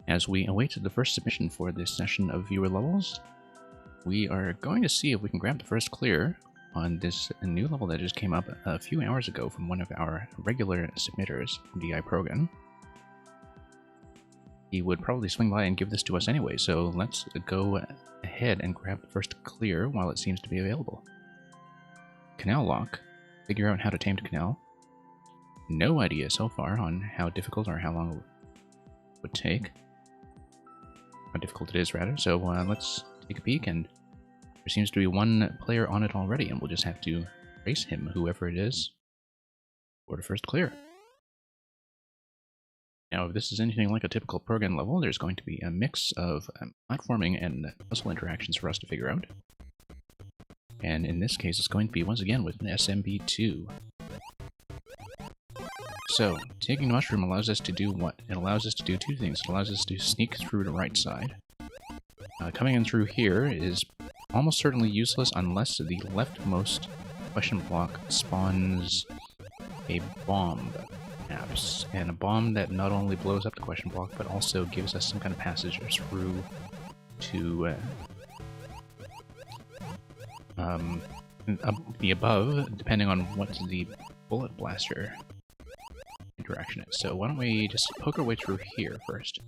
As we await the first submission for this session of Viewer Levels, we are going to see if we can grab the first clear on this new level that just came up a few hours ago from one of our regular submitters, DI Progan. He would probably swing by and give this to us anyway, so let's go ahead and grab the first clear while it seems to be available. Canal Lock. Figure out how to tame the canal. No idea so far on how difficult or how long it would take. How difficult it is, rather. So let's take a peek, and there seems to be one player on it already, and we'll just have to race him, whoever it is, for the first clear. Now, if this is anything like a typical Progan level, there's going to be a mix of platforming and puzzle interactions for us to figure out. And in this case, it's going to be, once again, with an SMB2. So, taking the mushroom allows us to do what? It allows us to do two things. It allows us to sneak through the right side. Coming in through here is almost certainly useless unless the leftmost question block spawns a bomb, perhaps. And a bomb that not only blows up the question block, but also gives us some kind of passage through to the above, depending on what the bullet blaster interaction is. So why don't we just poke our way through here first.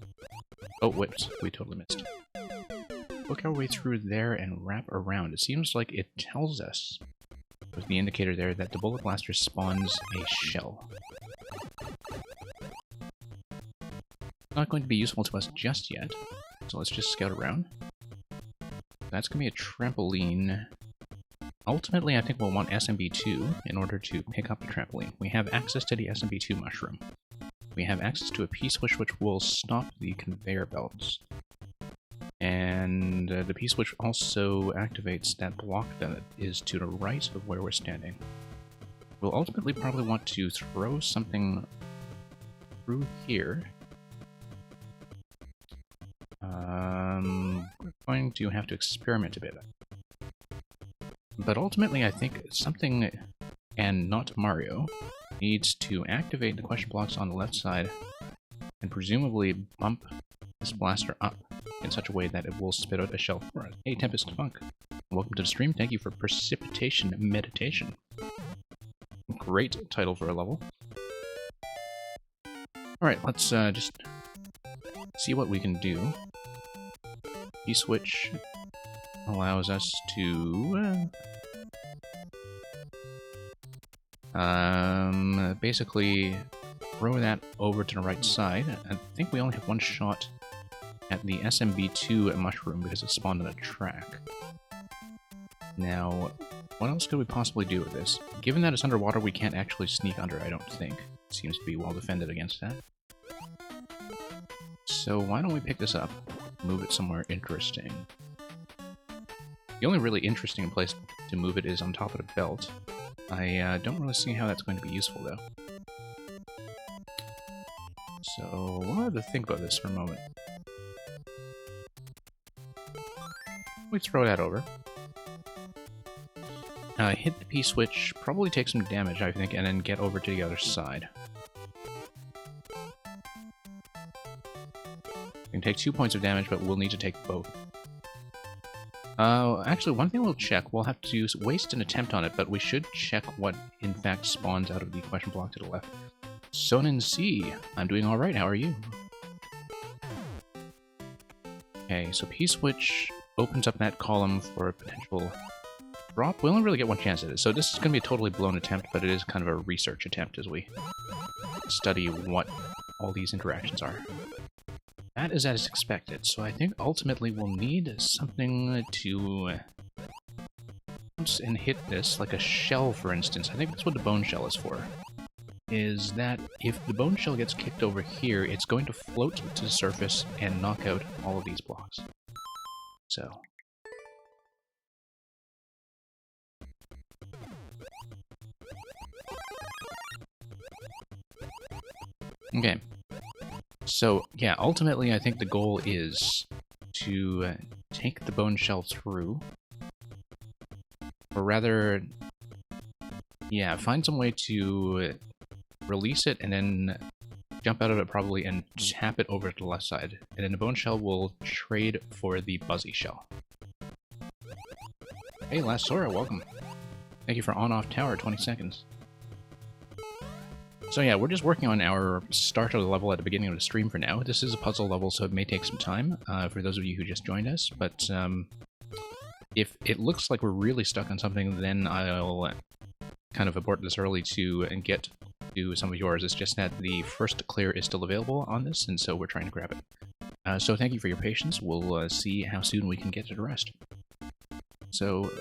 Oh, whoops, we totally missed. Poke our way through there and wrap around. It seems like it tells us, with the indicator there, that the bullet blaster spawns a shell. Not going to be useful to us just yet, so let's just scout around. That's going to be a trampoline. Ultimately, I think we'll want SMB2 in order to pick up the trampoline. We have access to the SMB2 mushroom. We have access to a P-switch which will stop the conveyor belts. And the P-switch also activates that block that is to the right of where we're standing. We'll ultimately probably want to throw something through here. We're going to have to experiment a bit. But ultimately, I think something, and not Mario, needs to activate the question blocks on the left side and presumably bump this blaster up in such a way that it will spit out a shell for us. Hey, Tempest Funk, welcome to the stream. Thank you for Precipitation Meditation. Great title for a level. Alright, let's just see what we can do. P-switch allows us to basically throw that over to the right side. I think we only have one shot at the SMB2 mushroom because it spawned on a track. Now, what else could we possibly do with this? Given that it's underwater, we can't actually sneak under, I don't think. It seems to be well defended against that. So why don't we pick this up, move it somewhere interesting. The only really interesting place to move it is on top of the belt. I don't really see how that's going to be useful, though. So, we'll have to think about this for a moment. We throw that over. Hit the P-switch, probably take some damage, I think, and then get over to the other side. We can take 2 points of damage, but we'll need to take both. Actually, one thing we'll check, we'll have to waste an attempt on it, but we should check what, in fact, spawns out of the question block to the left. Sonin C, I'm doing alright, how are you? Okay, so P-switch opens up that column for a potential drop. We only really get one chance at it, so this is going to be a totally blown attempt, but it is kind of a research attempt as we study what all these interactions are. That is as expected, so I think ultimately we'll need something to bounce and hit this, like a shell, for instance. I think that's what the bone shell is for. Is that if the bone shell gets kicked over here, it's going to float to the surface and knock out all of these blocks. So. Okay. So, yeah, ultimately I think the goal is to take the bone shell through, or rather, yeah, find some way to release it and then jump out of it probably and tap it over to the left side. And then the bone shell will trade for the buzzy shell. Hey, Last Sora, welcome. Thank you for on-off tower, 20 seconds. So yeah, we're just working on our start of the level at the beginning of the stream for now. This is a puzzle level, so it may take some time for those of you who just joined us, but if it looks like we're really stuck on something, then I'll kind of abort this early to get to some of yours. It's just that the first clear is still available on this, and so we're trying to grab it. So thank you for your patience. We'll see how soon we can get to the rest. So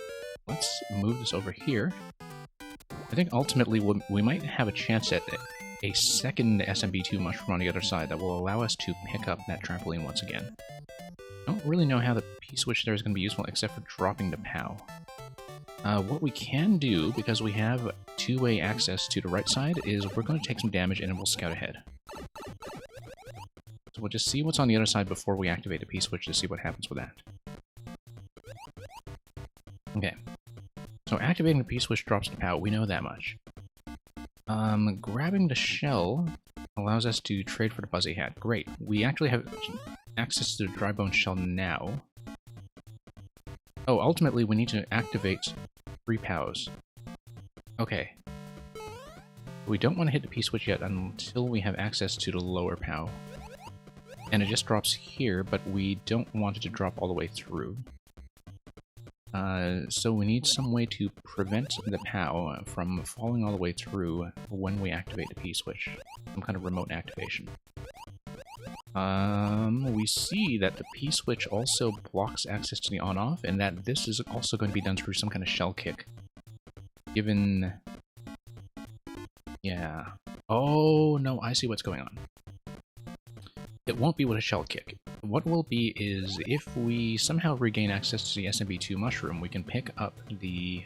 let's move this over here. I think ultimately we might have a chance at a second SMB2 mushroom on the other side that will allow us to pick up that trampoline once again. I don't really know how the P-switch there is going to be useful except for dropping the POW. What we can do, because we have two-way access to the right side, is we're going to take some damage and then we'll scout ahead. So we'll just see what's on the other side before we activate the P-switch to see what happens with that. Okay. So activating the P-switch drops the POW, we know that much. Grabbing the shell allows us to trade for the Buzzy Hat. Great. We actually have access to the Dry Bone shell now. Oh, ultimately we need to activate 3 POWs. Okay. We don't want to hit the P-switch yet until we have access to the lower POW. And it just drops here, but we don't want it to drop all the way through. So we need some way to prevent the POW from falling all the way through when we activate the P-switch. Some kind of remote activation. We see that the P-switch also blocks access to the on-off, and that this is also going to be done through some kind of shell kick. Given... yeah. Oh, no, I see what's going on. It won't be with a shell kick. What will be is, if we somehow regain access to the SMB2 mushroom, we can pick up the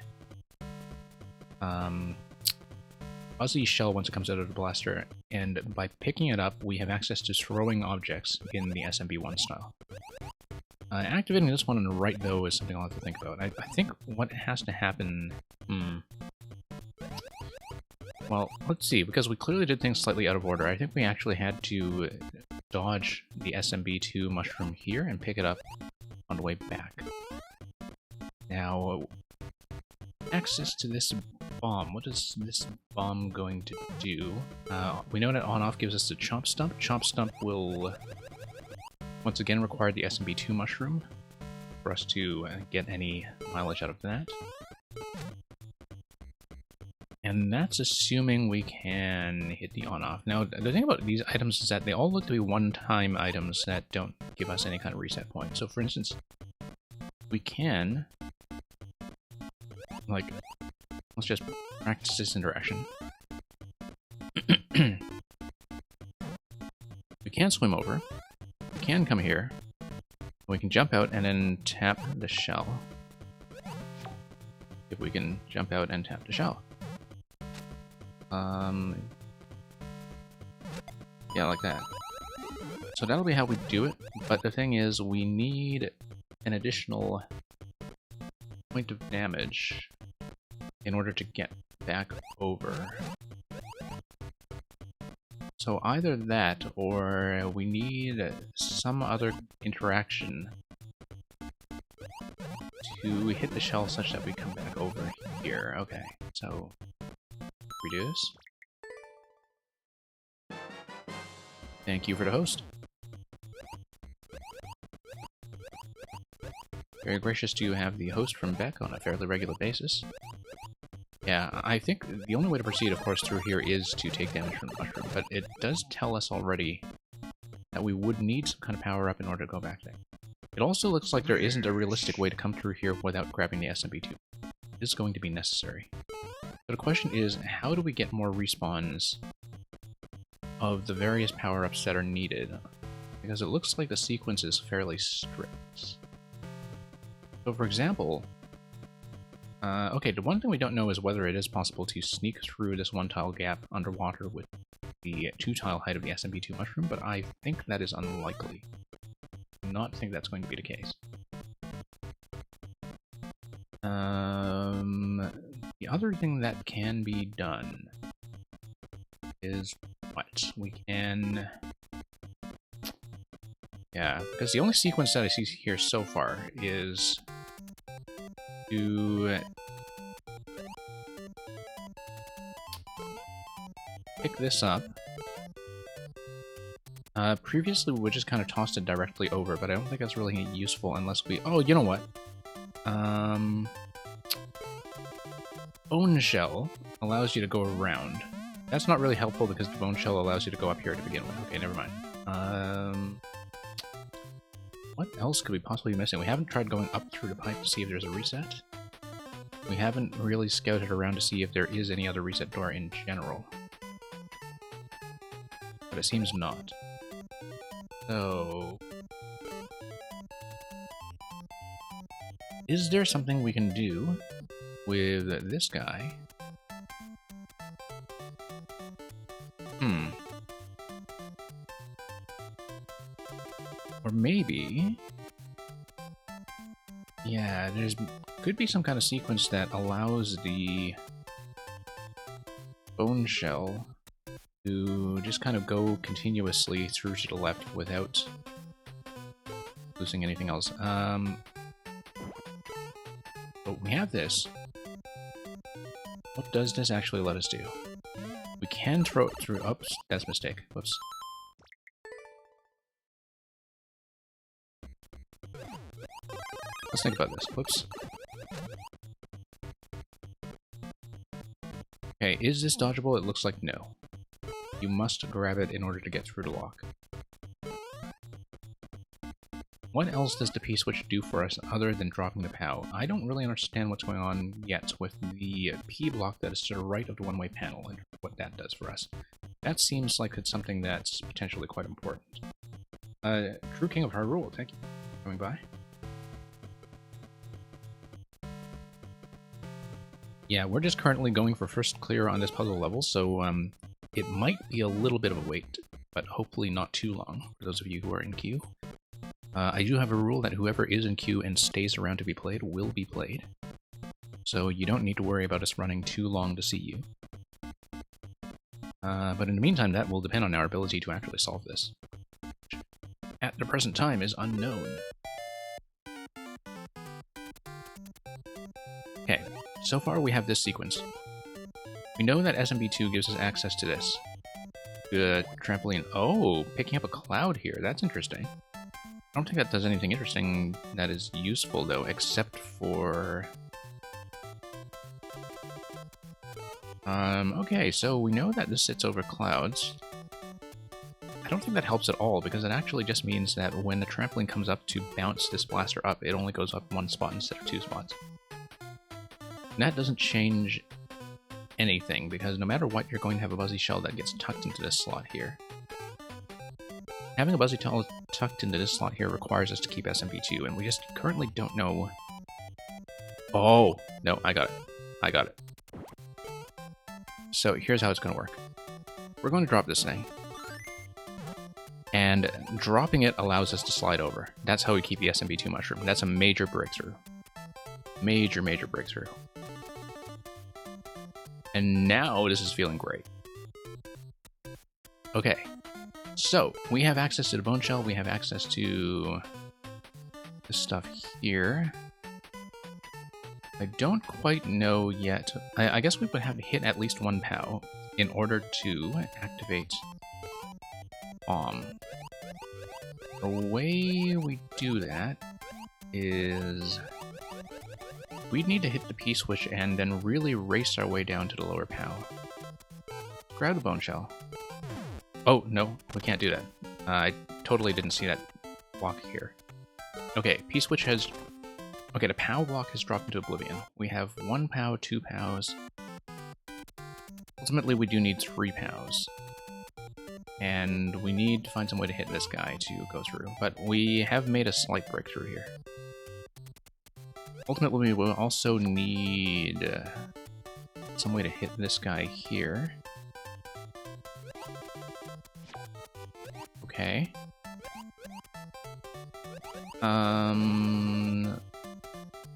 Buzzy shell once it comes out of the blaster, and by picking it up, we have access to throwing objects in the SMB1 style. Activating this one on the right, though, is something I'll have to think about. I think what has to happen... Well, let's see, because we clearly did things slightly out of order. I think we actually had to dodge the SMB2 mushroom here and pick it up on the way back. Now, access to this bomb. What is this bomb going to do? We know that on-off gives us the Chomp Stump. Chomp Stump will once again require the SMB2 mushroom for us to get any mileage out of that. And that's assuming we can hit the on-off. Now, the thing about these items is that they all look to be one-time items that don't give us any kind of reset point. So, for instance, we can, like, let's just practice this interaction. We can swim over. We can come here. We can jump out and then tap the shell. If we can jump out and tap the shell. Yeah, like that. So that'll be how we do it, but the thing is, we need an additional point of damage in order to get back over. So either that, or we need some other interaction to hit the shell such that we come back over here. Okay, so... we do this. Thank you for the host. Very gracious to have the host from Beck on a fairly regular basis. Yeah, I think the only way to proceed, of course, through here is to take damage from the mushroom, but it does tell us already that we would need some kind of power-up in order to go back there. It also looks like there isn't a realistic way to come through here without grabbing the SMB2. It is going to be necessary. So the question is, how do we get more respawns of the various power-ups that are needed? Because it looks like the sequence is fairly strict. So for example, okay, the one thing we don't know is whether it is possible to sneak through this one-tile gap underwater with the 2-tile height of the SMB2 mushroom, but I think that is unlikely. I do not think that's going to be the case. The other thing that can be done is what? what? We can... Yeah, because the only sequence that I see here so far is to pick this up. Previously we just kind of tossed it directly over, but I don't think that's really useful unless we... Oh, you know what? Bone Shell allows you to go around. That's not really helpful because the Bone Shell allows you to go up here to begin with. Okay, never mind. What else could we possibly be missing? We haven't tried going up through the pipe to see if there's a reset. We haven't really scouted around to see if there is any other reset door in general. But it seems not. So... is there something we can do with this guy? Or maybe... yeah, could be some kind of sequence that allows the Bone Shell to just kind of go continuously through to the left without losing anything else. But we have this. What does this actually let us do? We can throw it through... oops, that's a mistake. Whoops. Let's think about this. Whoops. Okay, is this dodgeable? It looks like no. You must grab it in order to get through the lock. What else does the P-switch do for us other than dropping the POW? I don't really understand what's going on yet with the P-block that is to the right of the one-way panel and what that does for us. That seems like it's something that's potentially quite important. True King of Hyrule, thank you for coming by. Yeah, we're just currently going for first clear on this puzzle level, so it might be a little bit of a wait, but hopefully not too long for those of you who are in queue. I do have a rule that whoever is in queue and stays around to be played will be played, so you don't need to worry about us running too long to see you. But in the meantime, that will depend on our ability to actually solve this, which at the present time is unknown. Okay. So far we have this sequence. We know that SMB2 gives us access to this. Trampoline. Oh, picking up a cloud here. That's interesting. I don't think that does anything interesting that is useful, though, except for... okay, so we know that this sits over clouds. I don't think that helps at all, because it actually just means that when the trampoline comes up to bounce this blaster up, it only goes up one spot instead of two spots. And that doesn't change anything, because no matter what, you're going to have a Buzzy Shell that gets tucked into this slot here. Having a Buzzy Shell tucked into this slot here requires us to keep SMP2, and we just currently don't know... Oh! No, I got it. I got it. So here's how it's going to work. We're going to drop this thing. And dropping it allows us to slide over. That's how we keep the SMP2 mushroom. That's a major breakthrough. Major, major breakthrough. And now this is feeling great. Okay, so we have access to the Bone Shell, we have access to this stuff here. I don't quite know yet. I guess we would have to hit at least one POW in order to activate Bomb. The way we do that is... we'd need to hit the P-switch and then really race our way down to the lower POW. Grab the Bone Shell. Oh, no, we can't do that. I totally didn't see that block here. Okay, P-switch has... okay, the POW block has dropped into oblivion. We have one POW, two POWs. Ultimately, we do need three POWs. And we need to find some way to hit this guy to go through. But we have made a slight breakthrough here. Ultimately, we will also need some way to hit this guy here. Okay.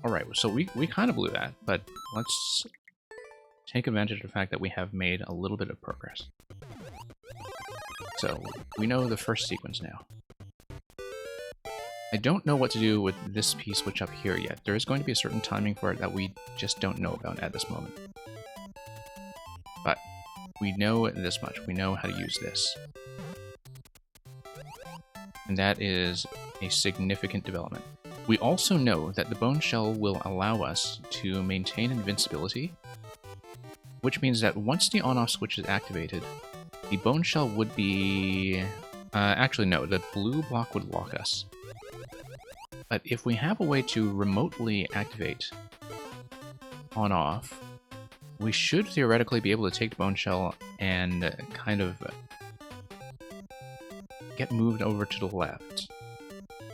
Alright, so we kind of blew that, but let's take advantage of the fact that we have made a little bit of progress. So, we know the first sequence now. I don't know what to do with this P-switch up here yet. There is going to be a certain timing for it that we just don't know about at this moment. But we know this much. We know how to use this. And that is a significant development. We also know that the Bone Shell will allow us to maintain invincibility, which means that once the on-off switch is activated, the Bone Shell would be... actually, no, the blue block would lock us. But if we have a way to remotely activate on-off, we should theoretically be able to take the Bone Shell and kind of get moved over to the left.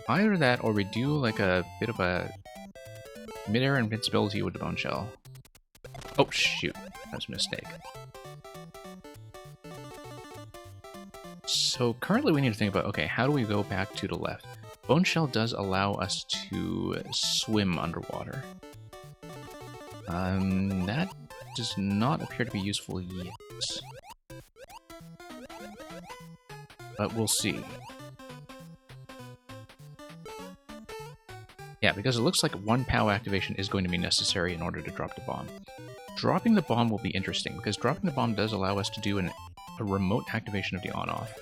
Either that, or we do like a bit of a mid-air invincibility with the Bone Shell. Oh, shoot. That's a mistake. So currently we need to think about, okay, how do we go back to the left? Bone Shell does allow us to swim underwater. That does not appear to be useful yet. But we'll see. Yeah, because it looks like one POW activation is going to be necessary in order to drop the bomb. Dropping the bomb will be interesting, because dropping the bomb does allow us to do a remote activation of the on-off,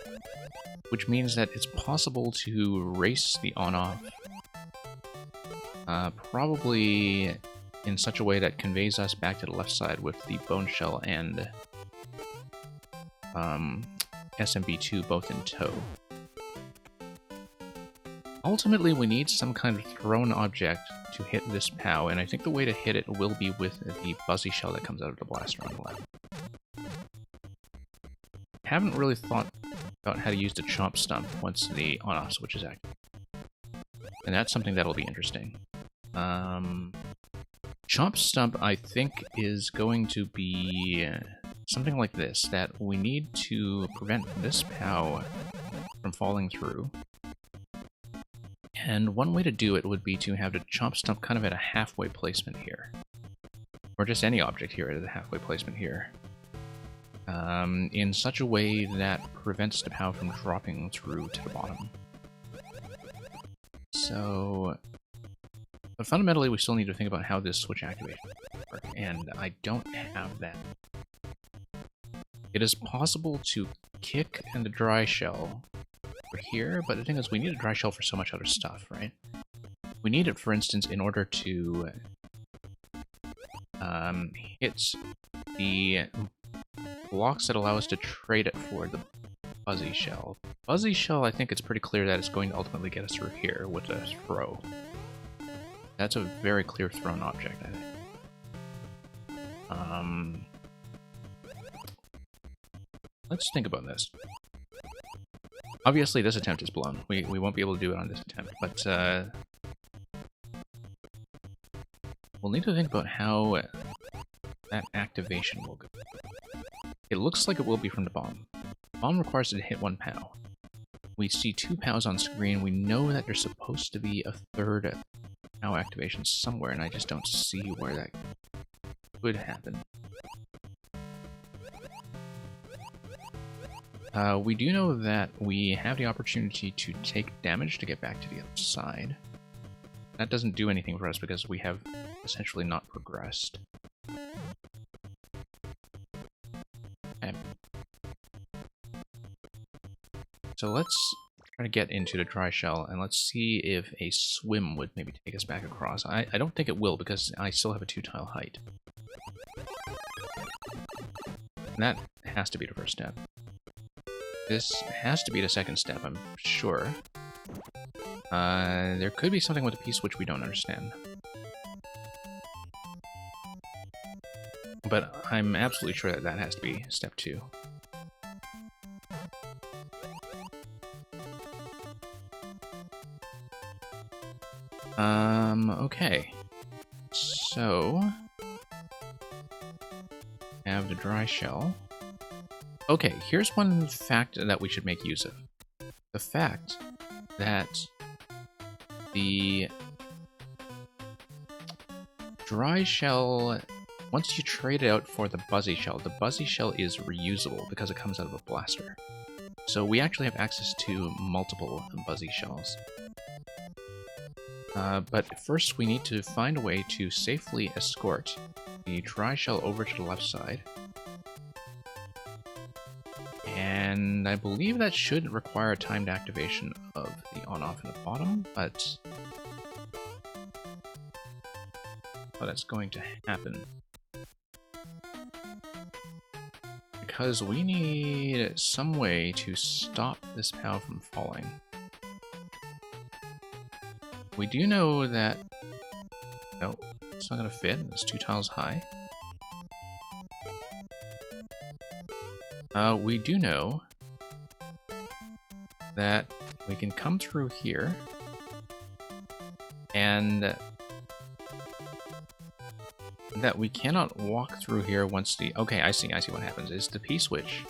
which means that it's possible to race the on-off probably in such a way that conveys us back to the left side with the Bone Shell and SMB2 both in tow. Ultimately, we need some kind of thrown object to hit this POW, and I think the way to hit it will be with the Buzzy Shell that comes out of the blaster on the left. Haven't really thought about how to use the Chomp Stump once the on-off switch is active. And that's something that'll be interesting. Chomp Stump, I think, is going to be something like this, that we need to prevent this POW from falling through. And one way to do it would be to have the Chomp Stump kind of at a halfway placement here. Or just any object here at a halfway placement here. In such a way that prevents the POW from dropping through to the bottom. So... But fundamentally, we still need to think about how this switch activation works, and I don't have that. It is possible to kick in the dry shell over here, but the thing is, we need a dry shell for so much other stuff, right? We need it, for instance, in order to hit the blocks that allow us to trade it for the Buzzy Shell. Buzzy Shell, I think it's pretty clear that it's going to ultimately get us through here with a throw. That's a very clear thrown object, I think. Let's think about this. Obviously, this attempt is blown. We won't be able to do it on this attempt, but we'll need to think about how that activation will go. It looks like it will be from the bomb. The bomb requires it to hit one POW. We see two POWs on screen. We know that there's supposed to be a third POW activation somewhere, and I just don't see where that could happen. We do know that we have the opportunity to take damage to get back to the other side. That doesn't do anything for us because we have essentially not progressed. Okay. So let's try to get into the dry shell, and let's see if a swim would maybe take us back across. I don't think it will, because I still have a 2-tile height. And that has to be the first step. This has to be the second step, I'm sure. There could be something with the P-switch we don't understand. But I'm absolutely sure that that has to be step 2. Okay. So... have the dry shell. Okay, here's one fact that we should make use of. The fact that the dry shell, once you trade it out for the Buzzy Shell is reusable because it comes out of a blaster. So we actually have access to multiple Buzzy Shells. But first we need to find a way to safely escort the Dry Shell over to the left side. And I believe that should require a timed activation of the on-off in the bottom, but that's going to happen. Because we need some way to stop this POW from falling. We do know that... No, it's not going to fit. It's 2 tiles high. We do know that we can come through here and that we cannot walk through here once the... Okay, I see what happens. Is the P-switch,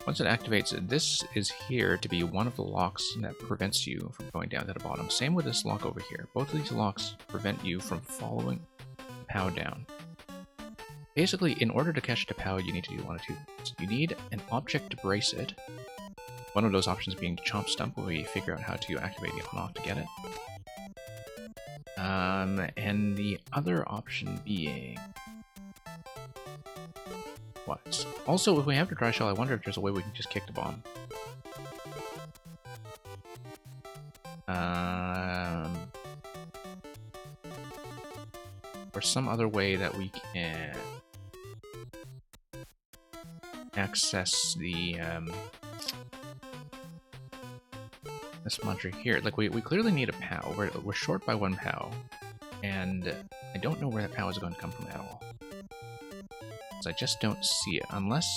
once it activates, this is here to be one of the locks that prevents you from going down to the bottom. Same with this lock over here. Both of these locks prevent you from following the POW down. Basically, in order to catch the POW, you need to do one of two things. You need an object to brace it. One of those options being Chomp Stump, where we figure out how to activate the on-off to get it. And the other option being... what? Also, if we have the Dry Shell, I wonder if there's a way we can just kick the bomb. Or some other way that we can access the this muncher here. Like we clearly need a POW. We're short by 1 POW, and I don't know where that POW is going to come from at all. I just don't see it, unless...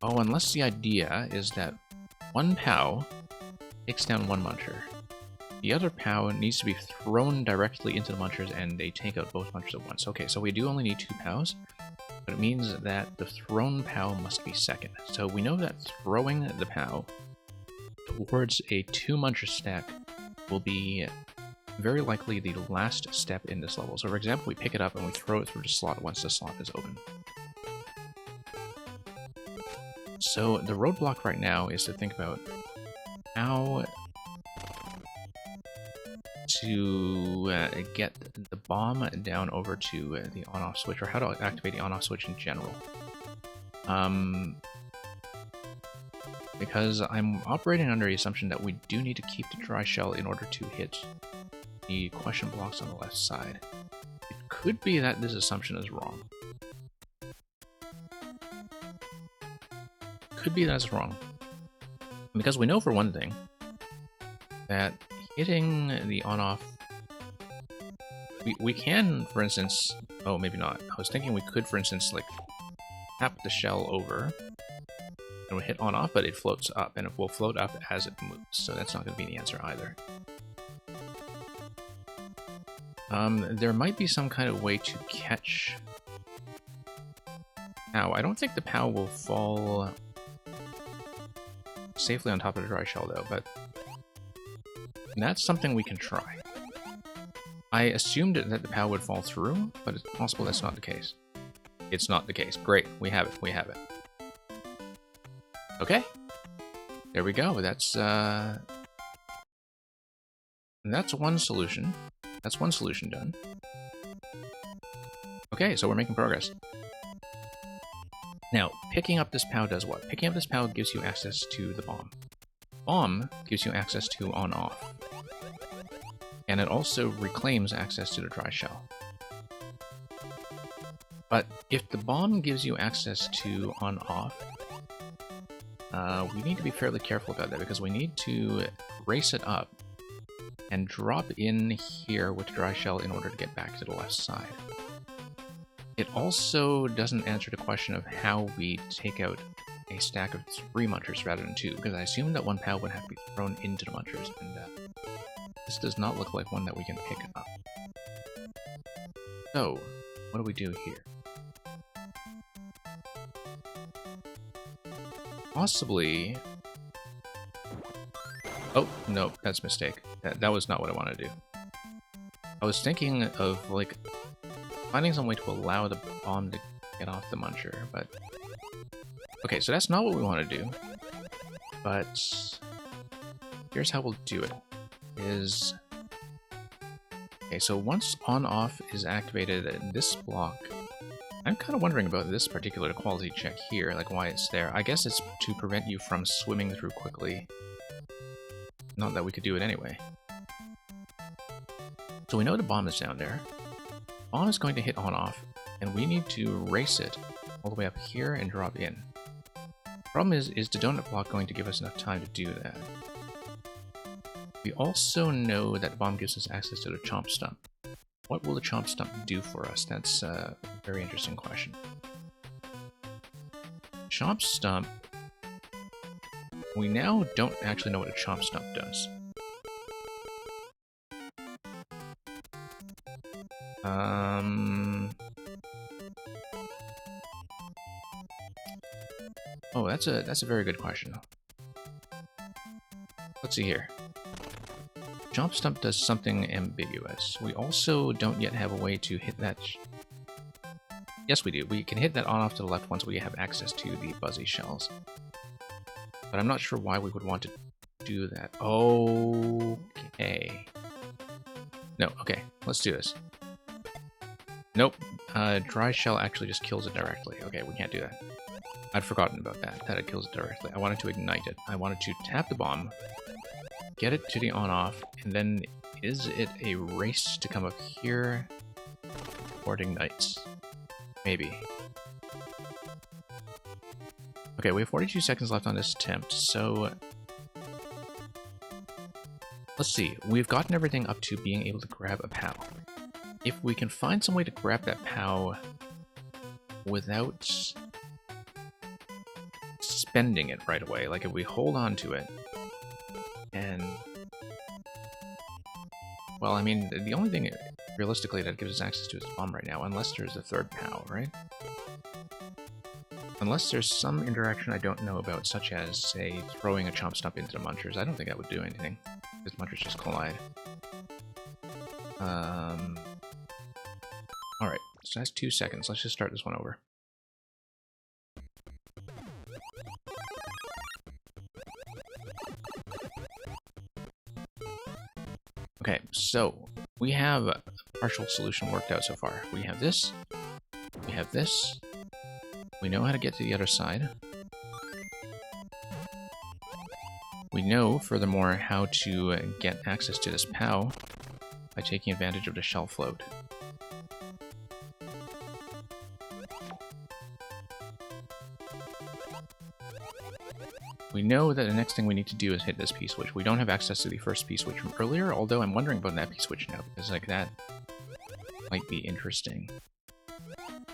Oh, unless the idea is that 1 POW takes down 1 muncher. The other POW needs to be thrown directly into the munchers, and they take out both munchers at once. Okay, so we do only need 2 POWs, but it means that the thrown POW must be second. So we know that throwing the POW towards a 2 muncher stack will be very likely the last step in this level. So for example, we pick it up and we throw it through the slot once the slot is open. So the roadblock right now is to think about how to get the bomb down over to the on-off switch, or how to activate the on-off switch in general. Because I'm operating under the assumption that we do need to keep the Dry Shell in order to hit the question blocks on the left side. It could be that this assumption is wrong. Could be that's wrong. Because we know for one thing that hitting the on-off... We can, for instance... Oh, maybe not. I was thinking we could, for instance, like, tap the shell over and we hit on-off, but it floats up, and it will float up as it moves, so that's not going to be the answer either. There might be some kind of way to catch POW. I don't think the POW will fall safely on top of the Dry Shell, though, but that's something we can try. I assumed that the POW would fall through, but it's possible that's not the case. It's not the case. Great, we have it, we have it. Okay, there we go. That's one solution. That's one solution done. Okay, so we're making progress. Now, picking up this POW does what? Picking up this POW gives you access to the bomb. Bomb gives you access to on-off. And it also reclaims access to the Dry Shell. But if the bomb gives you access to on-off, we need to be fairly careful about that, because we need to race it up and drop in here with the Dry Shell in order to get back to the left side. It also doesn't answer the question of how we take out a stack of 3 munchers rather than 2, because I assume that 1 POW would have to be thrown into the munchers, and this does not look like one that we can pick up. So, what do we do here? Possibly... Oh, no, that's a mistake. That was not what I wanted to do. I was thinking of, like, finding some way to allow the bomb to get off the muncher, but Okay, so that's not what we want to do. But here's how we'll do it. Okay, so once on-off is activated in this block, I'm kind of wondering about this particular quality check here, like why it's there. I guess it's to prevent you from swimming through quickly. Not that we could do it anyway. So we know the bomb is down there. Bomb is going to hit on-off, and we need to race it all the way up here and drop in. Problem is the donut block going to give us enough time to do that? We also know that the bomb gives us access to the Chomp Stump. What will the Chomp Stump do for us? That's a very interesting question. Chomp Stump... We now don't actually know what a Chomp Stump does. Oh, that's a very good question. Let's see here. Chomp Stump does something ambiguous. We also don't yet have a way to hit that... Yes, we do. We can hit that on-off to the left once we have access to the Buzzy Shells. But I'm not sure why we would want to do that. Okay. No, okay. Let's do this. Nope. Dry Shell actually just kills it directly. Okay, we can't do that. I'd forgotten about that it kills it directly. I wanted to ignite it. I wanted to tap the bomb, get it to the on-off, and then is it a race to come up here or it ignites? Maybe. Okay, we have 42 seconds left on this attempt, so... Let's see. We've gotten everything up to being able to grab a POW. If we can find some way to grab that POW without spending it right away, like if we hold on to it and... Well, I mean, the only thing realistically that gives us access to is bomb right now, unless there's a third POW, right? Unless there's some interaction I don't know about, such as, say, throwing a Chomp Stump into the Munchers. I don't think that would do anything, because Munchers just collide. Alright, so that's 2 seconds. Let's just start this one over. Okay, so we have a partial solution worked out so far. We have this, we have this, we know how to get to the other side. We know, furthermore, how to get access to this POW by taking advantage of the shell float. We know that the next thing we need to do is hit this P-switch. We don't have access to the first P-switch from earlier, although I'm wondering about that P-switch now, because like that might be interesting.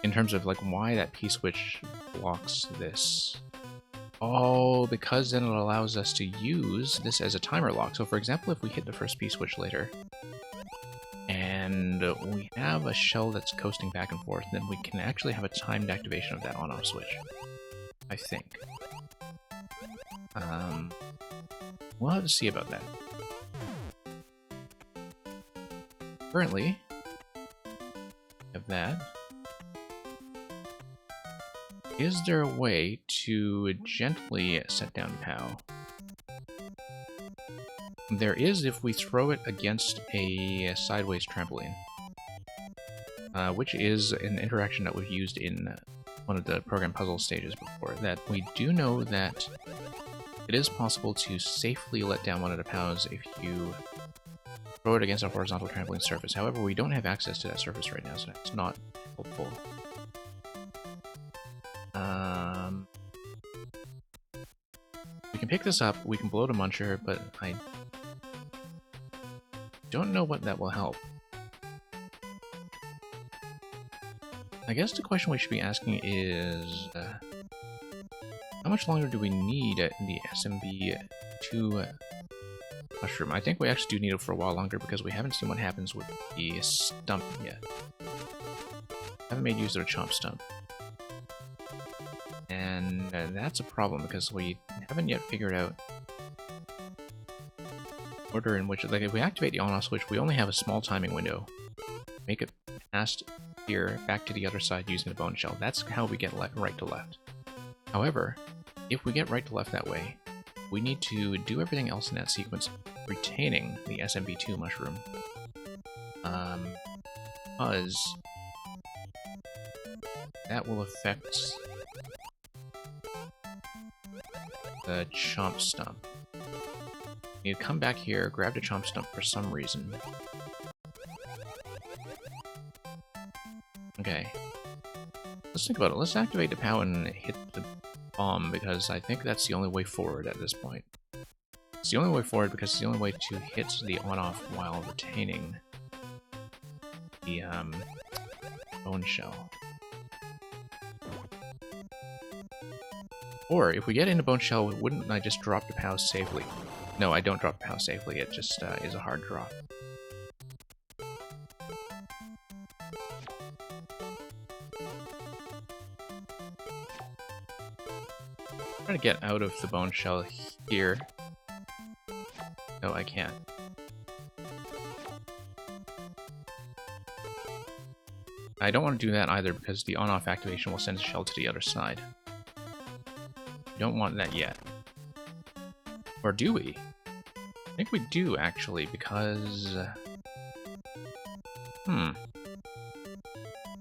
In terms of like why that P-switch blocks this. Oh, because then it allows us to use this as a timer lock. So for example, if we hit the first P-switch later, and we have a shell that's coasting back and forth, then we can actually have a timed activation of that on-off switch. I think. We'll have to see about that. Currently, we have that. Is there a way to gently set down POW? There is if we throw it against a sideways trampoline, which is an interaction that we've used in one of the program puzzle stages before, that we do know that it is possible to safely let down one of the POWs if you throw it against a horizontal trampoline surface. However, we don't have access to that surface right now, so that's not helpful. We can pick this up, we can blow the Muncher, but I don't know what that will help. I guess the question we should be asking is... how much longer do we need the SMB2 mushroom? I think we actually do need it for a while longer because we haven't seen what happens with the stump yet. Haven't made use of a Chomp Stump. And that's a problem because we haven't yet figured out order in which, like if we activate the on-off switch, we only have a small timing window. Make it past here, back to the other side using the bone shell. That's how we get right to left. However, if we get right to left that way, we need to do everything else in that sequence, retaining the SMB2 mushroom. Because that will affect the Chomp Stump. You come back here, grab the Chomp Stump for some reason. Okay. Let's think about it. Let's activate the POW and hit the bomb, because I think that's the only way forward at this point. It's the only way forward because it's the only way to hit the on-off while retaining the bone shell. Or, if we get into bone shell, wouldn't I just drop the POW safely? No, I don't drop the POW safely, it just is a hard drop. Trying to get out of the bone shell here. No, I can't. I don't want to do that either because the on-off activation will send the shell to the other side. We don't want that yet. Or do we? I think we do, actually, because...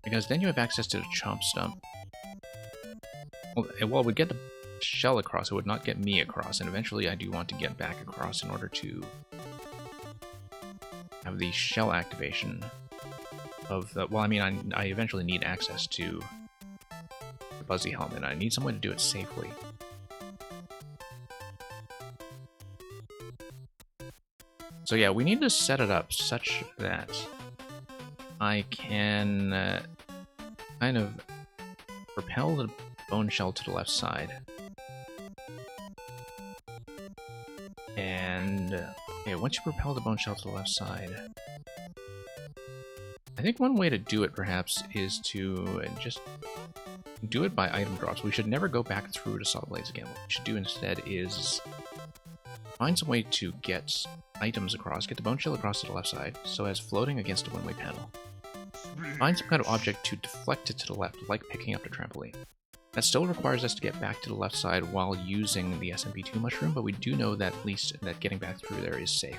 Because then you have access to the Chomp Stump. Well, we'd get the shell across, it would not get me across, and eventually I do want to get back across in order to have the shell activation of the... Well, I mean, I eventually need access to the Buzzy Helmet. I need someone to do it safely. So yeah, we need to set it up such that I can kind of propel the bone shell to the left side. And okay, once you propel the bone shell to the left side, I think one way to do it perhaps is to just do it by item drops. We should never go back through to Saw Blades again. What we should do instead is find some way to get items across, get the bone shell across to the left side, so as floating against a one-way panel. Find some kind of object to deflect it to the left, like picking up the trampoline. That still requires us to get back to the left side while using the SMB2 mushroom, but we do know that at least that getting back through there is safe.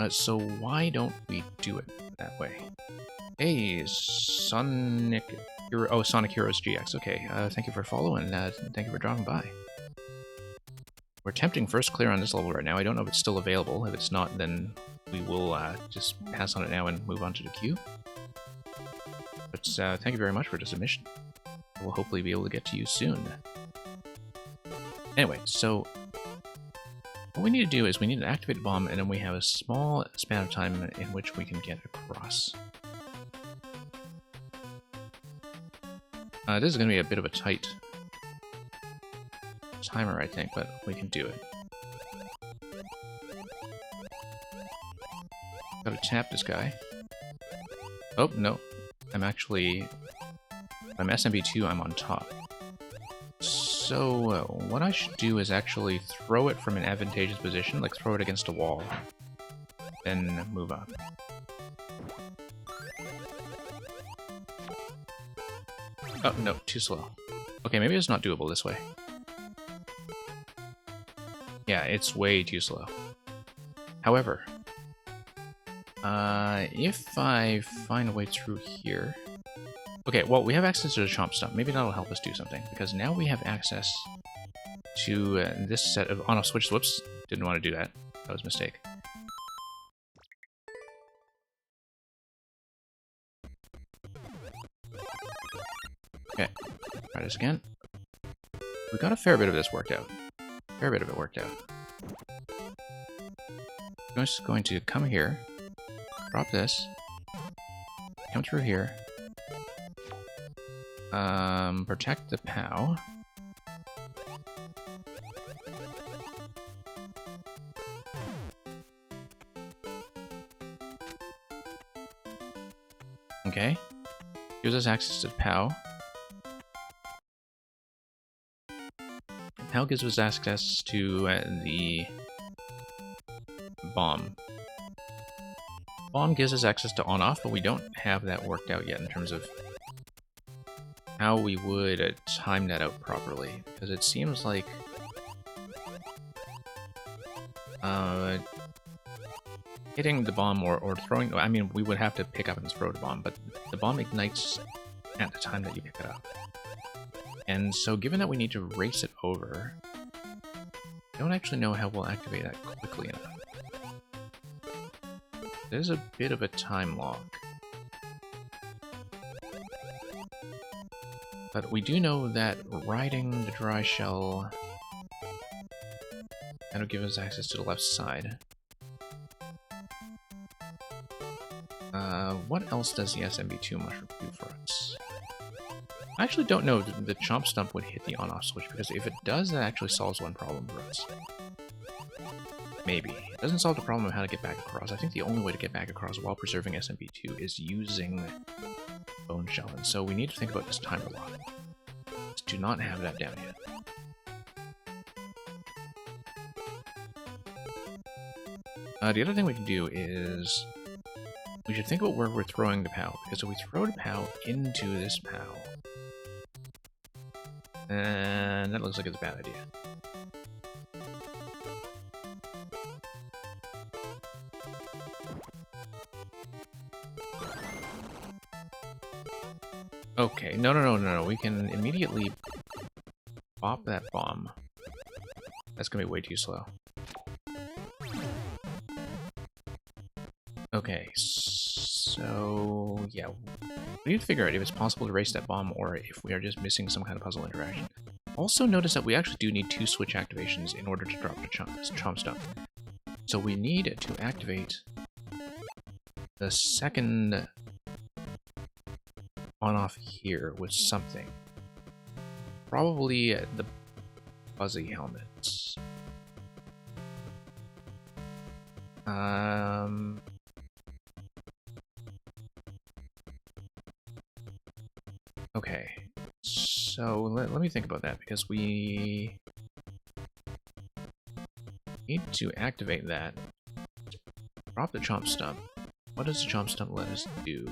So why don't we do it that way? Hey, Sonic Heroes GX. Okay, thank you for following, and thank you for dropping by. We're attempting first clear on this level right now. I don't know if it's still available. If it's not, then we will just pass on it now and move on to the queue. But thank you very much for the submission. We'll hopefully be able to get to you soon. Anyway, so what we need to do is we need to activate the bomb, and then we have a small span of time in which we can get across. This is going to be a bit of a tight timer, I think, but we can do it. Gotta tap this guy. Oh, no. I'm SMB2, I'm on top. So, what I should do is actually throw it from an advantageous position, like throw it against a wall, then move up. Oh, no, too slow. Okay, maybe it's not doable this way. Yeah, it's way too slow. However, if I find a way through here... Okay, well, we have access to the Chomp Stump. Maybe that'll help us do something, because now we have access to this set of on-off switch. Whoops, didn't want to do that. That was a mistake. Okay, try this again. We got a fair bit of this worked out. Fair bit of it worked out. I'm just going to come here, drop this, come through here, protect the POW. Okay, gives us access to the POW. POW gives us access to the bomb. Bomb gives us access to on-off, but we don't have that worked out yet in terms of how we would time that out properly, because it seems like hitting the bomb or throwing, I mean, we would have to pick up and throw the bomb, but the bomb ignites at the time that you pick it up. And so given that we need to race it over, I don't actually know how we'll activate that quickly enough. There's a bit of a time log. But we do know that riding the dry shell, that'll give us access to the left side. What else does the SMB2 mushroom do for us? I actually don't know if the Chomp Stump would hit the on-off switch, because if it does, that actually solves one problem for us. Maybe. It doesn't solve the problem of how to get back across. I think the only way to get back across while preserving SMB2 is using Bone Shell, and so we need to think about this timer lock. Let's do not have that down yet. The other thing we can do is we should think about where we're throwing the POW, because if we throw the POW into this POW, and that looks like it's a bad idea. Okay, no, we can immediately pop that bomb. That's gonna be way too slow. Okay, so yeah, we need to figure out if it's possible to race that bomb or if we are just missing some kind of puzzle interaction. Also notice that we actually do need 2 switch activations in order to drop the Chomp Stump. So we need to activate the second on-off here with something. Probably the fuzzy helmets. Okay, so let me think about that, because we need to activate that. Drop the Chomp Stump. What does the Chomp Stump let us do?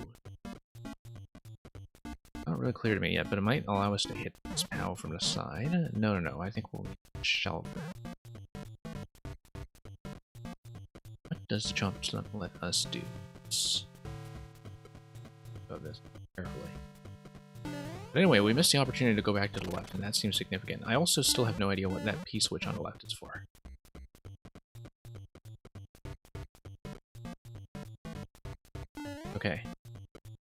Not really clear to me yet, but it might allow us to hit this POW from the side. No, I think we'll shelve that. What does the Chomp Stump let us do? Let's go this carefully. But anyway, we missed the opportunity to go back to the left, and that seems significant. I also still have no idea what that P-switch on the left is for. Okay.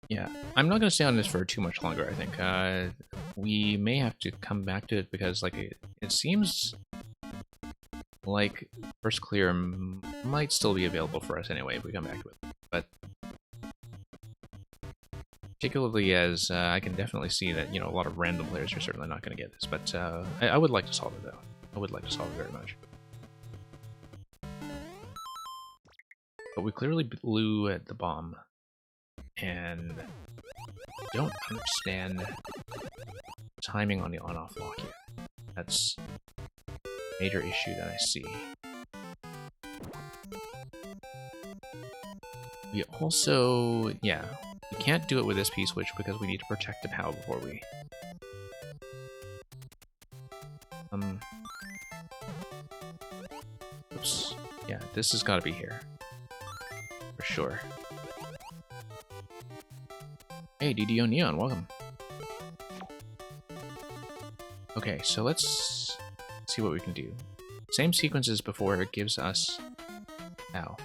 Yeah, I'm not going to stay on this for too much longer, I think. We may have to come back to it, because like it seems like First Clear might still be available for us anyway if we come back to it. But particularly as I can definitely see that, you know, a lot of random players are certainly not going to get this, but I would like to solve it, though. I would like to solve it very much. But we clearly blew at the bomb, and don't understand timing on the on-off lock yet. That's a major issue that I see. We also, yeah, we can't do it with this P-switch because we need to protect the POW before we... Oops. Yeah, this has got to be here. For sure. Hey, DDO Neon, welcome. Okay, so let's see what we can do. Same sequence as before, it gives us... Ow.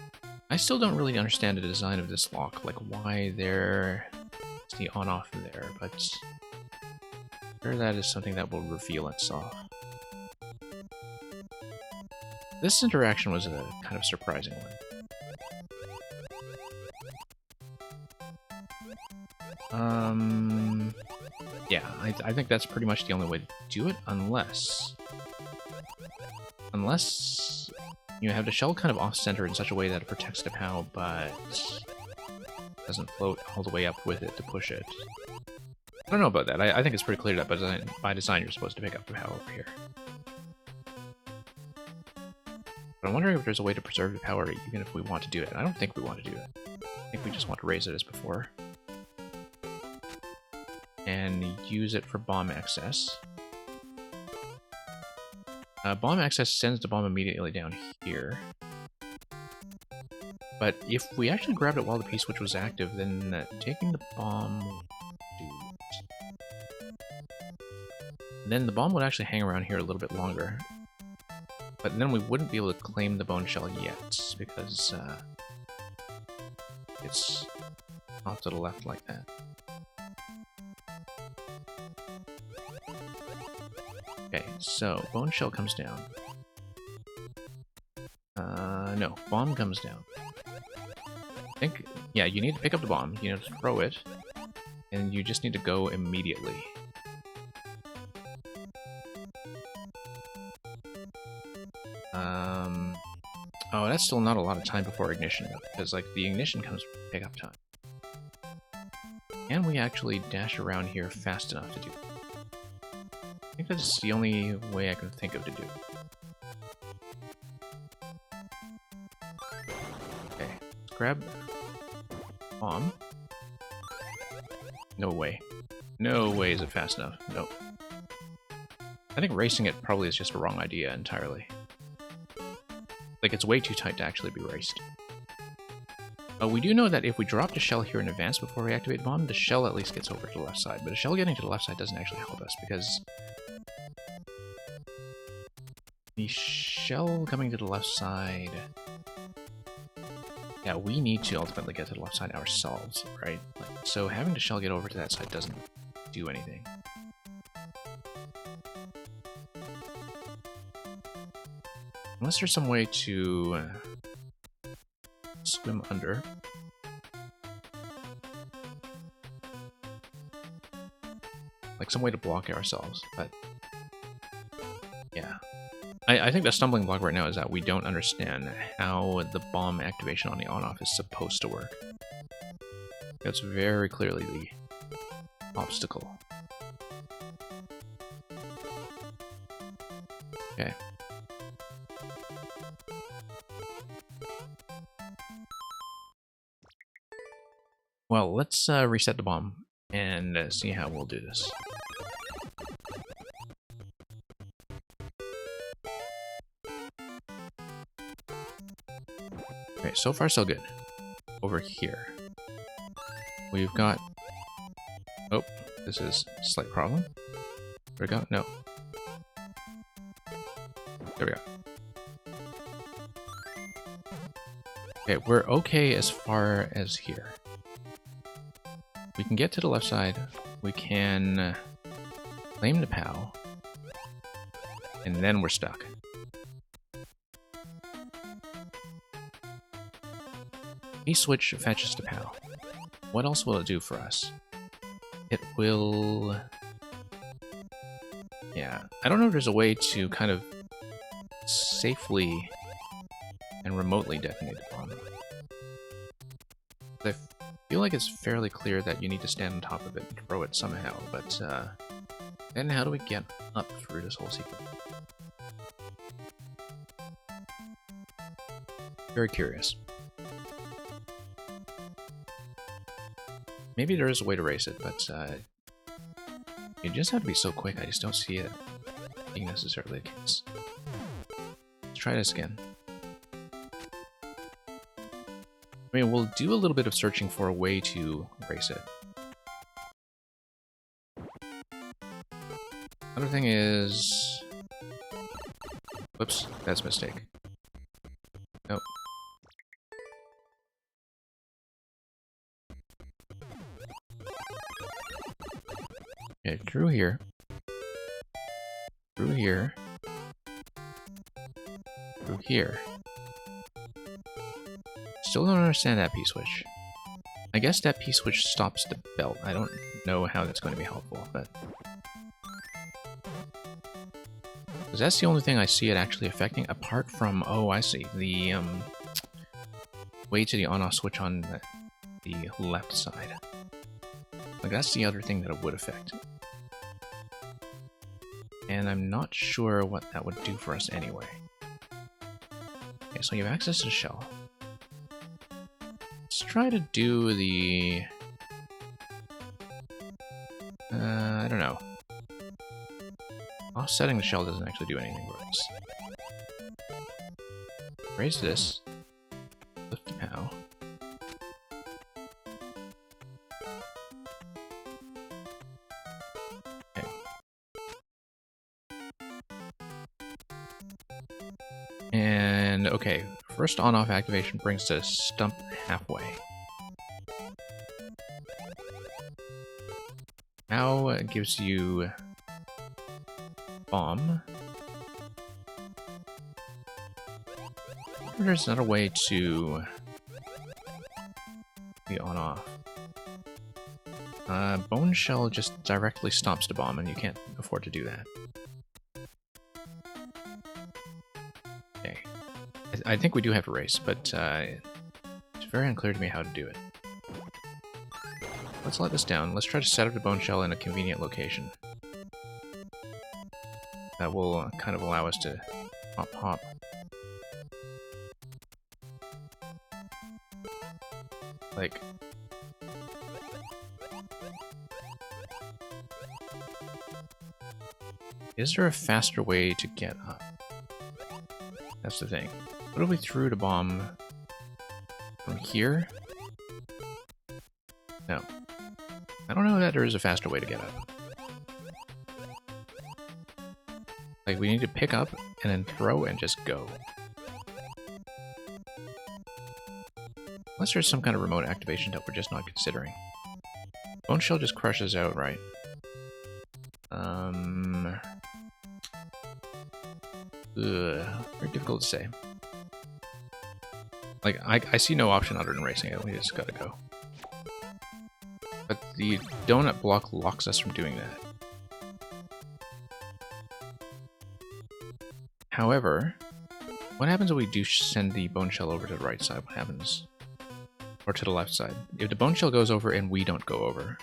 I still don't really understand the design of this lock, like why there's the on-off there, but I'm sure that is something that will reveal itself. This interaction was a kind of surprising one. Yeah, I think that's pretty much the only way to do it, unless you have the shell kind of off-center in such a way that it protects the POW, but doesn't float all the way up with it to push it. I don't know about that. I think it's pretty clear that by design you're supposed to pick up the POW up here. But I'm wondering if there's a way to preserve the power even if we want to do it. I don't think we want to do it. I think we just want to raise it as before. and use it for bomb access. Bomb access sends the bomb immediately down here. But if we actually grabbed it while the P-switch was active, then taking the bomb would do it. Then the bomb would actually hang around here a little bit longer. But then we wouldn't be able to claim the bone shell yet, because it's off to the left like that. Okay, so bone shell comes down. No, bomb comes down. I think, yeah, you need to pick up the bomb, you need to throw it, and you just need to go immediately. Oh, that's still not a lot of time before ignition, though, because, like, the ignition comes pick up time. Can we actually dash around here fast enough to do it? I think that's the only way I can think of to do it. Okay, let's grab bomb. No way. No way is it fast enough. Nope. I think racing it probably is just a wrong idea entirely. Like, it's way too tight to actually be raced. We do know that if we drop the shell here in advance before we activate the bomb, the shell at least gets over to the left side. But a shell getting to the left side doesn't actually help us, because the shell coming to the left side... Yeah, we need to ultimately get to the left side ourselves, right? Like, so having the shell get over to that side doesn't do anything. Unless there's some way to swim under. Like some way to block ourselves, but yeah. I think the stumbling block right now is that we don't understand how the bomb activation on the on-off is supposed to work. That's very clearly the obstacle. Okay. Well, let's reset the bomb and see how we'll do this. Okay, so far so good. Over here, we've got... Oh, this is a slight problem. There we go. No. There we go. Okay, we're okay as far as here. We can get to the left side, we can claim the POW, and then we're stuck. P-switch fetches the POW. What else will it do for us? It will... Yeah, I don't know if there's a way to kind of safely and remotely detonate the bomb. I feel like it's fairly clear that you need to stand on top of it and throw it somehow, but then how do we get up through this whole sequence? Very curious. Maybe there is a way to race it, but you just have to be so quick, I just don't see it being necessarily the case. Let's try this again. I mean, we'll do a little bit of searching for a way to race it. Another thing is... Whoops, that's a mistake. Nope. Okay, through here. Through here. Through here. Still don't understand that P-switch. I guess that P-switch stops the belt. I don't know how that's going to be helpful, but... Because that's the only thing I see it actually affecting, apart from... Oh, I see. The, way to the on-off switch on the left side. Like, that's the other thing that it would affect. And I'm not sure what that would do for us anyway. Okay, so you have access to the shell. Let's try to do the... I don't know. Offsetting the shell doesn't actually do anything for us. Raise this. Lift the POW. Okay. And, okay, first on-off activation brings the stump halfway. POW gives you bomb. There's another way to be on-off. Bone Shell just directly stops the bomb, and you can't afford to do that. Okay. I think we do have a race, but it's very unclear to me how to do it. Let's let this down. Let's try to set up the Bone Shell in a convenient location. That will kind of allow us to hop. Like... Is there a faster way to get up? That's the thing. What if we threw the bomb from here? No. I don't know that there is a faster way to get up. Like, we need to pick up and then throw and just go. Unless there's some kind of remote activation that we're just not considering. Bone Shell just crushes outright. Very difficult to say. Like, I see no option other than racing it. We just gotta go. But the donut block locks us from doing that. However, what happens if we do send the Bone Shell over to the right side? What happens? Or to the left side? If the Bone Shell goes over and we don't go over.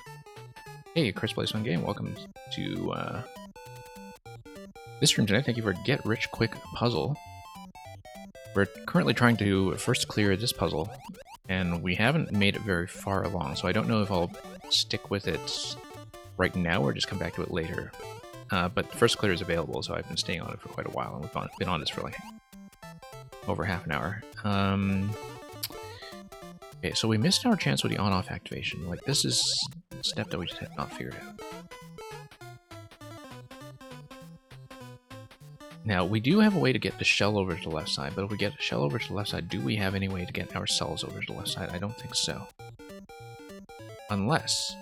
Hey, Chris Plays Fun Game, welcome to this stream tonight. Thank you for Get Rich Quick Puzzle. We're currently trying to first clear this puzzle, and we haven't made it very far along, so I don't know if I'll stick with it right now or just come back to it later. But first clear is available, so I've been staying on it for quite a while, and we've been on this for like over half an hour. Okay, so we missed our chance with the on-off activation. Like, this is a step that we just have not figured out. Now, we do have a way to get the shell over to the left side, but if we get the shell over to the left side, do we have any way to get ourselves over to the left side? I don't think so. Unless...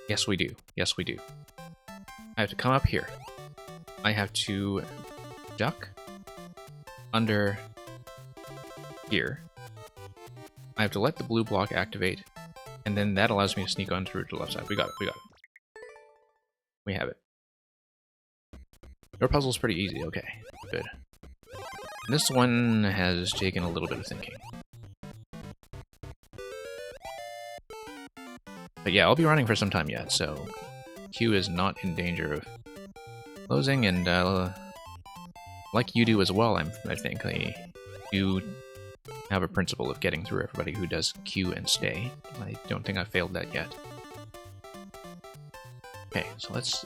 Yes, we do. Yes, we do. I have to come up here. I have to duck under here. I have to let the blue block activate, and then that allows me to sneak on through to the left side. We got it, we got it. We have it. Your puzzle's pretty easy, okay. Good. And this one has taken a little bit of thinking. But yeah, I'll be running for some time yet, so Q is not in danger of closing, and like you do as well, I think, I do have a principle of getting through everybody who does Q and stay. I don't think I've failed that yet. Okay, so let's...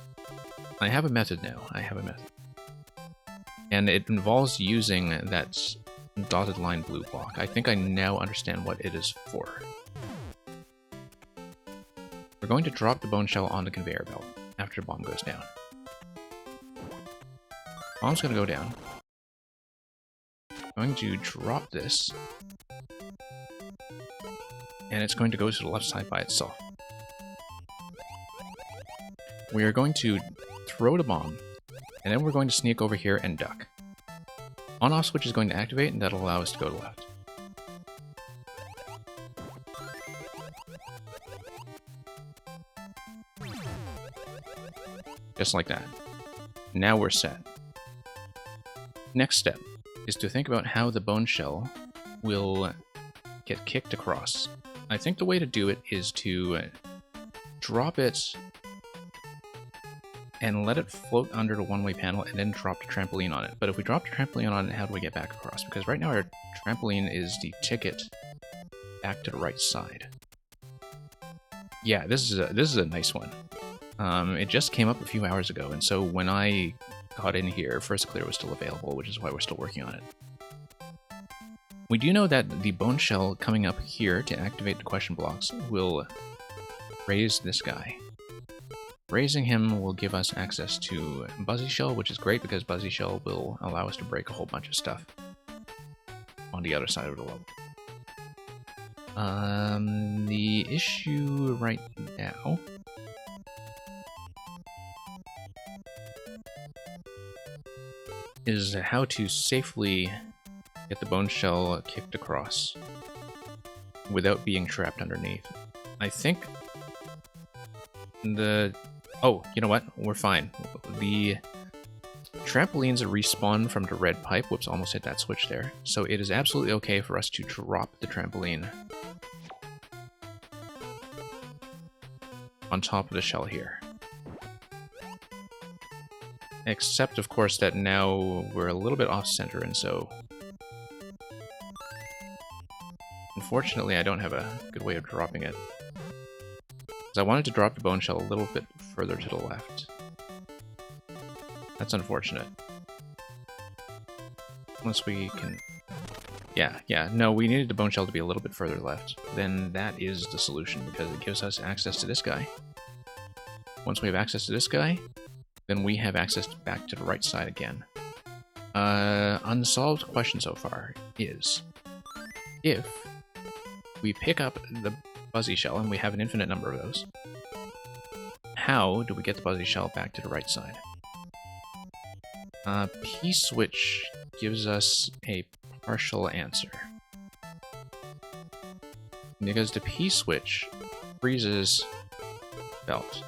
I have a method now. I have a method. And it involves using that dotted line blue block. I think I now understand what it is for. We're going to drop the Bone Shell on the conveyor belt after the bomb goes down. Bomb's going to go down. I'm going to drop this. And it's going to go to the left side by itself. We are going to throw the bomb, and then we're going to sneak over here and duck. On-off switch is going to activate, and that'll allow us to go to the left. Just like that. Now we're set. Next step is to think about how the Bone Shell will get kicked across. I think the way to do it is to drop it and let it float under the one-way panel and then drop the trampoline on it. But if we drop the trampoline on it, how do we get back across? Because right now our trampoline is the ticket back to the right side. Yeah, this is a nice one. It just came up a few hours ago, and so when I got in here, First Clear was still available, which is why we're still working on it. We do know that the bone shell coming up here to activate the question blocks will raise this guy. Raising him will give us access to Buzzy Shell, which is great because Buzzy Shell will allow us to break a whole bunch of stuff on the other side of the level. The issue right now is how to safely get the bone shell kicked across without being trapped underneath. I think oh, you know what? We're fine. The trampolines respawn from the red pipe. Whoops, almost hit that switch there. So it is absolutely okay for us to drop the trampoline on top of the shell here. Except, of course, that now we're a little bit off-center, and so... Unfortunately, I don't have a good way of dropping it. Because I wanted to drop the bone shell a little bit further to the left. That's unfortunate. Unless we can... Yeah, no, we needed the bone shell to be a little bit further left. Then that is the solution, because it gives us access to this guy. Once we have access to this guy, then we have access back to the right side again. Unsolved question so far is, if we pick up the Buzzy Shell, and we have an infinite number of those, how do we get the Buzzy Shell back to the right side? P-switch gives us a partial answer. Because the P-switch freezes belt.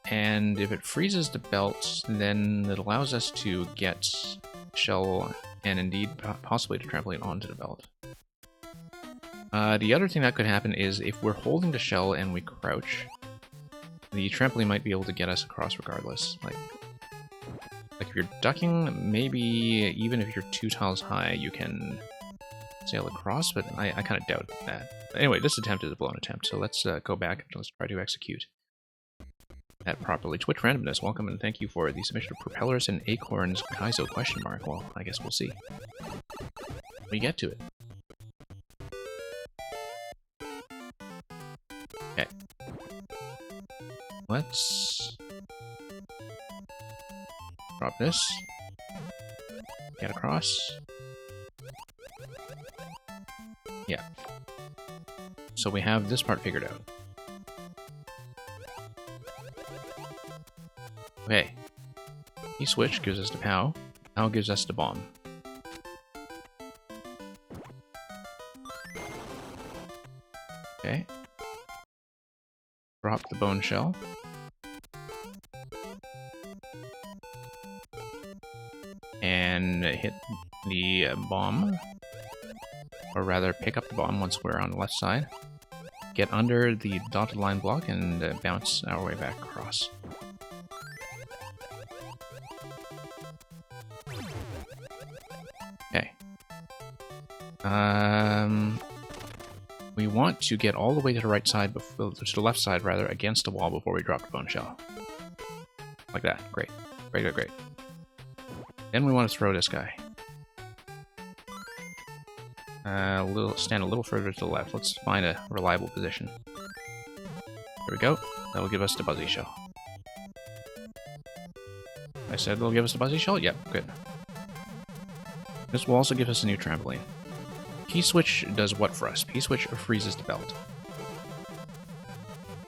And if it freezes the belt, then it allows us to get shell and indeed possibly the trampoline onto the belt. The other thing that could happen is if we're holding the shell and we crouch, the trampoline might be able to get us across regardless. Like if you're ducking, maybe even if you're 2 tiles high, you can sail across, but I kind of doubt that. Anyway, this attempt is a blown attempt, so let's go back and let's try to execute that properly. Twitch Randomness, welcome and thank you for the submission of Propellers and Acorns Kaizo question mark. Well, I guess we'll see. We get to it. Okay. Let's drop this. Get across. Yeah. So we have this part figured out. Okay. E-switch gives us the POW. POW gives us the bomb. Okay. Drop the bone shell. And hit the bomb. Or rather, pick up the bomb once we're on the left side. Get under the dotted line block and bounce our way back across. Okay. We want to get all the way to the right side, to the left side rather, against the wall before we drop the bone shell. Like that. Great. Great. Then we want to throw this guy. Stand a little further to the left. Let's find a reliable position. There we go. That'll give us the Buzzy Shell. I said they'll give us the Buzzy Shell? Yep, good. This will also give us a new trampoline. P-switch does what for us? P-switch freezes the belt.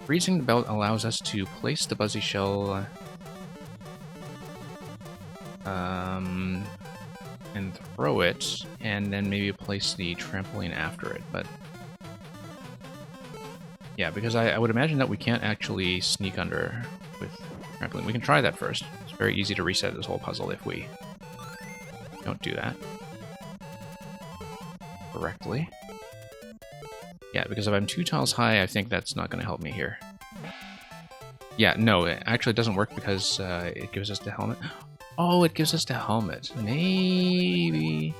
Freezing the belt allows us to place the Buzzy Shell and throw it, and then maybe place the trampoline after it, but... Yeah, because I would imagine that we can't actually sneak under with trampoline. We can try that first. It's very easy to reset this whole puzzle if we don't do that correctly. Yeah, because if I'm 2 tiles high, I think that's not going to help me here. Yeah, no, it actually doesn't work because it gives us the helmet. Oh, it gives us the helmet. Maybe.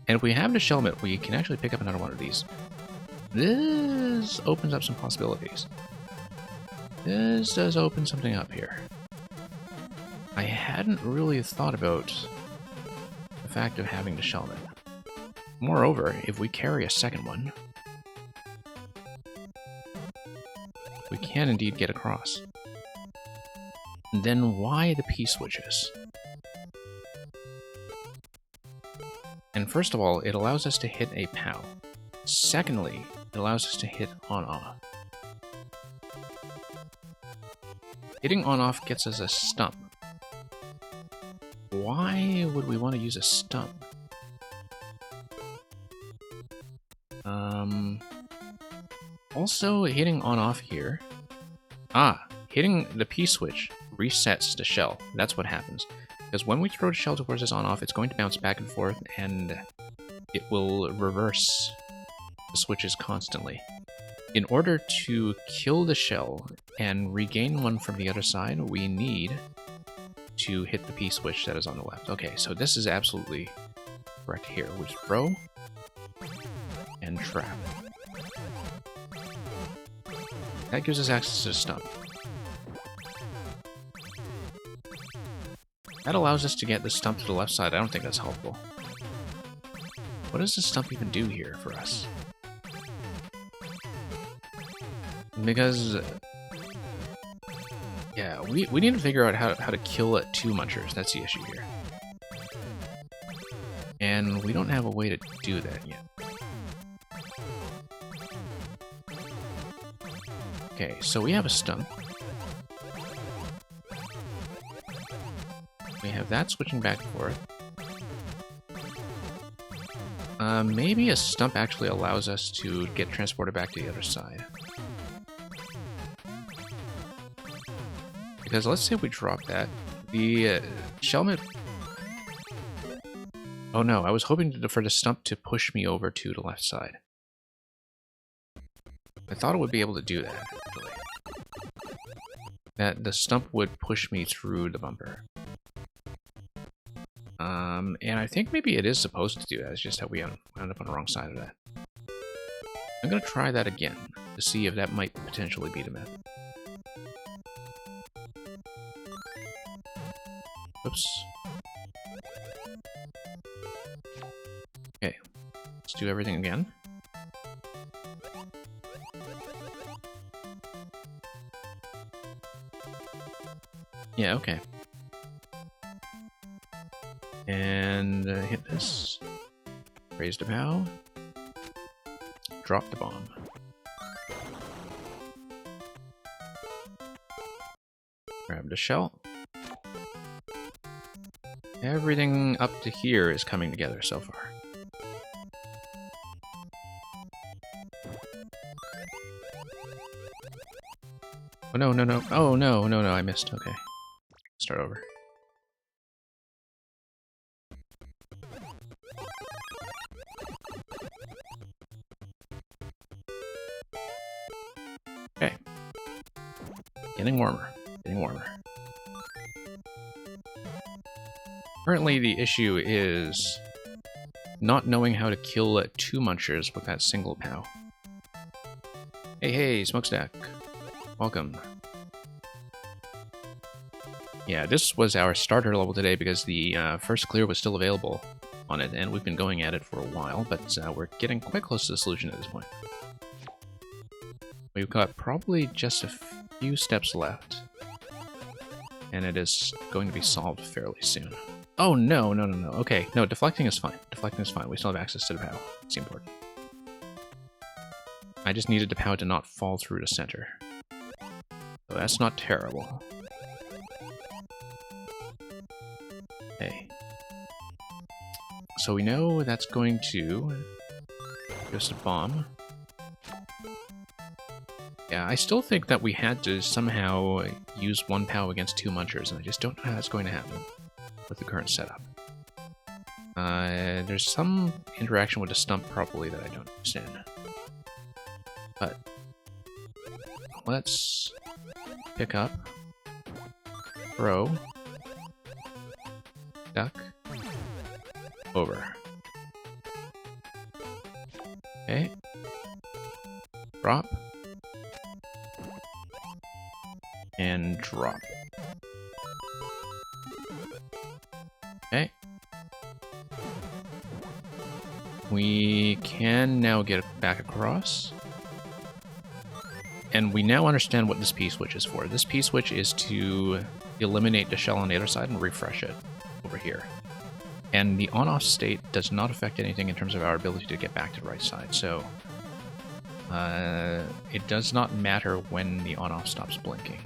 And if we have the shellmet, we can actually pick up another one of these. This this opens up some possibilities. This does open something up here. I hadn't really thought about the fact of having to shell it. Moreover, if we carry a second one, we can indeed get across. Then why the P-switches? And first of all, it allows us to hit a POW. Secondly, it allows us to hit on-off. Hitting on-off gets us a stump. Why would we want to use a stump? Also, hitting on-off here... hitting the P-switch resets the shell. That's what happens. Because when we throw the shell towards this on-off, it's going to bounce back and forth, and it will reverse the switches constantly. In order to kill the shell and regain one from the other side, we need to hit the P-switch that is on the left. Okay, so this is absolutely correct here. We throw and trap. That gives us access to the stump. That allows us to get the stump to the left side. I don't think that's helpful. What does the stump even do here for us? Because... yeah, we need to figure out how to kill 2 munchers. That's the issue here. And we don't have a way to do that yet. Okay, so we have a stump. We have that switching back and forth. Maybe a stump actually allows us to get transported back to the other side. Because let's say we drop that. The Shellmet... oh no, I was hoping for the stump to push me over to the left side. I thought it would be able to do that, actually. That the stump would push me through the bumper. And I think maybe it is supposed to do that, it's just that we end up on the wrong side of that. I'm gonna try that again, to see if that might potentially be the method. Oops. Okay, let's do everything again. Yeah, okay. And hit this. Raise the POW. Drop the bomb. Grab the shell. Everything up to here is coming together so far. Oh no, no, no. Oh no, no, no, I missed. Okay. Start over. Okay. Getting warmer. Getting warmer. Currently, the issue is not knowing how to kill 2 munchers with that single POW. Hey, hey, Smokestack. Welcome. Yeah, this was our starter level today because the first clear was still available on it, and we've been going at it for a while, but we're getting quite close to the solution at this point. We've got probably just a few steps left, and it is going to be solved fairly soon. Oh, no, no, no, no. Okay, no, deflecting is fine. Deflecting is fine. We still have access to the POW. It's important. I just needed the POW to not fall through the center. So that's not terrible. Okay. So we know that's going to give us a bomb. Yeah, I still think that we had to somehow use 1 POW against 2 munchers, and I just don't know how that's going to happen with the current setup. There's some interaction with the stump probably that I don't understand. But let's pick up, throw, duck, over. Okay. Drop. And drop. Okay. We can now get back across. And we now understand what this P-switch is for. This P-switch is to eliminate the shell on the other side and refresh it over here. And the on-off state does not affect anything in terms of our ability to get back to the right side. So it does not matter when the on-off stops blinking.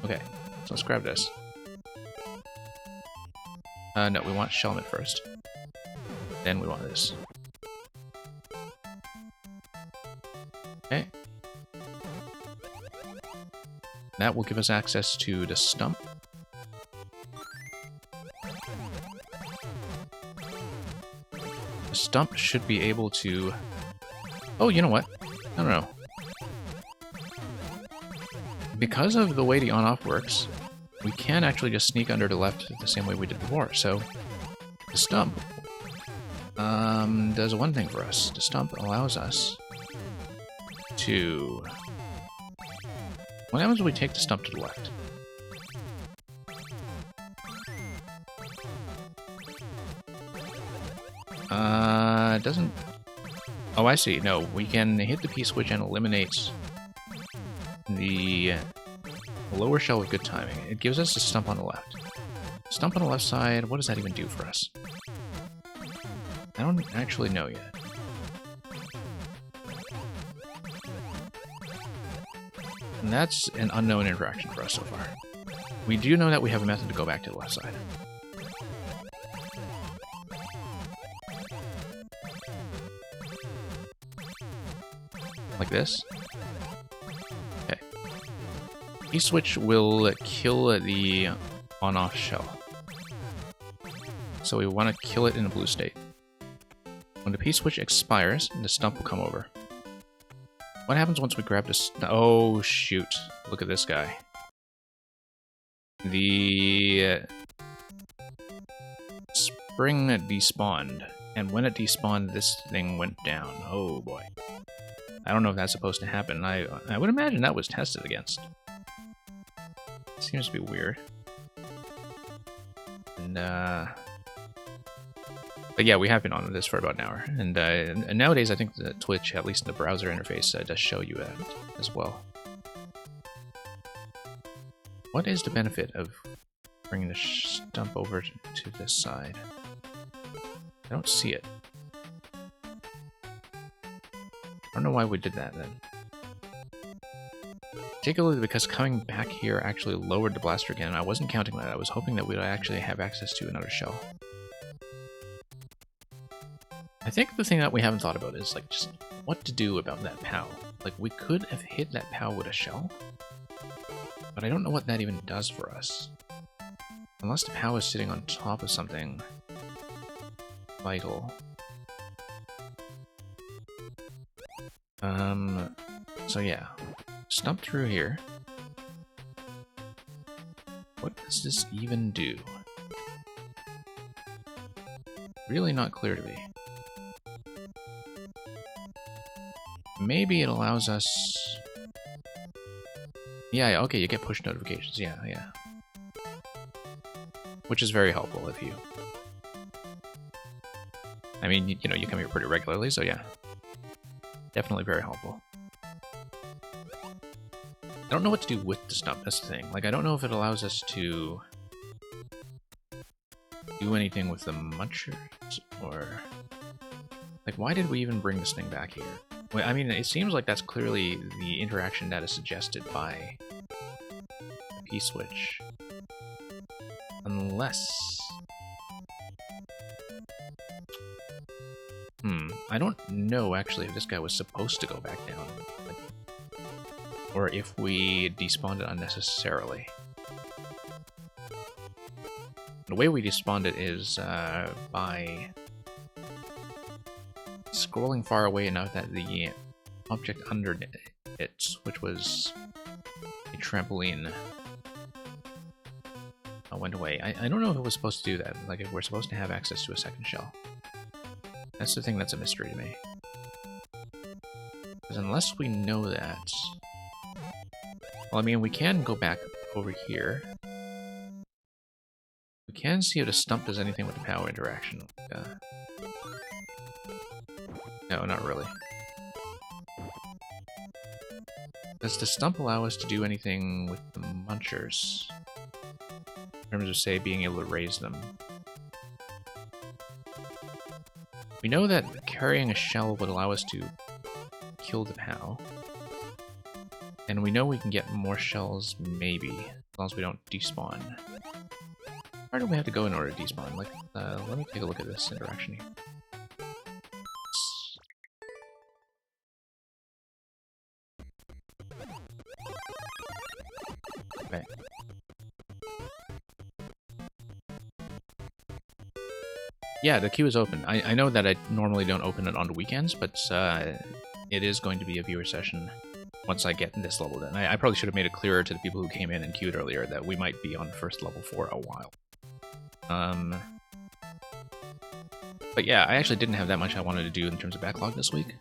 Okay, so let's grab this. No, we want Shelmet first. Then we want this. Okay. That will give us access to the stump. The stump should be able to... Oh, you know what? No. Because of the way the on-off works, we can actually just sneak under the left the same way we did before. So, the stump does one thing for us. The stump allows us to... What happens when we take the stump to the left? It doesn't... Oh, I see. No, we can hit the P-switch and eliminate the lower shell with good timing. It gives us a stump on the left. Stump on the left side, what does that even do for us? I don't actually know yet. And that's an unknown interaction for us so far. We do know that we have a method to go back to the left side. Like this. Okay. P-switch will kill the on-off shell. So we want to kill it in a blue state. When the P-switch expires, the stump will come over. What happens once we grab this? Oh, shoot. Look at this guy. The spring despawned. And when it despawned, this thing went down. Oh, boy. I don't know if that's supposed to happen. I would imagine that was tested against. Seems to be weird. And, but yeah, we have been on this for about an hour. And nowadays, I think the Twitch, at least in the browser interface, does show you that as well. What is the benefit of bringing the stump over to this side? I don't see it. I don't know why we did that then. Particularly because coming back here actually lowered the blaster again. I wasn't counting that. I was hoping that we'd actually have access to another shell. I think the thing that we haven't thought about is like just what to do about that POW. Like we could have hit that POW with a shell, but I don't know what that even does for us. Unless the POW is sitting on top of something vital. So yeah, stump through here. What does this even do? Really not clear to me. Maybe it allows us... Yeah, okay, you get push notifications, yeah. Which is very helpful if you... I mean, you know, you come here pretty regularly, so yeah. Definitely very helpful. I don't know what to do with the stump, that's the thing. Like, I don't know if it allows us to do anything with the munchers, or... Like, why did we even bring this thing back here? Well, I mean, it seems like that's clearly the interaction that is suggested by the P-switch. Unless... I don't know, actually, if this guy was supposed to go back down. Or if we despawned it unnecessarily. The way we despawned it is by scrolling far away enough that the object under it, which was a trampoline, went away. I don't know if it was supposed to do that, like if we're supposed to have access to a second shell. That's the thing that's a mystery to me. Because unless we know that... Well, I mean, we can go back over here. We can see if the stump does anything with the power interaction. No, not really. Does the stump allow us to do anything with the munchers? In terms of, say, being able to raise them. We know that carrying a shell would allow us to kill the POW. And we know we can get more shells, maybe, as long as we don't despawn. Where do we have to go in order to despawn? Like, let me take a look at this interaction here. Okay. Yeah, the queue is open. I know that I normally don't open it on the weekends, but it is going to be a viewer session once I get this level done. I probably should have made it clearer to the people who came in and queued earlier that we might be on first level for a while. But yeah, I actually didn't have that much I wanted to do in terms of backlog this week,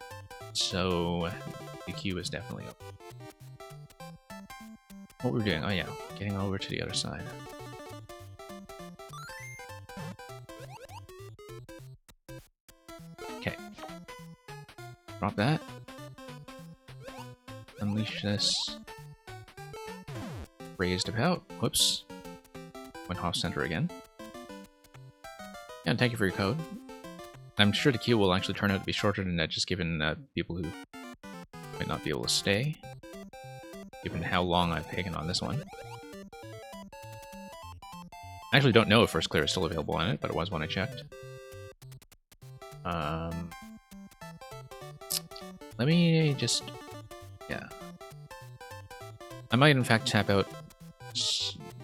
so the queue is definitely open. What we're doing? Oh yeah, getting over to the other side. Okay. Drop that. Unleash this. Raised about. Whoops. Went off center again. And thank you for your code. I'm sure the queue will actually turn out to be shorter than that, just given people who might not be able to stay, given how long I've taken on this one. I actually don't know if First Clear is still available on it, but it was when I checked. Let me just... yeah. I might in fact tap out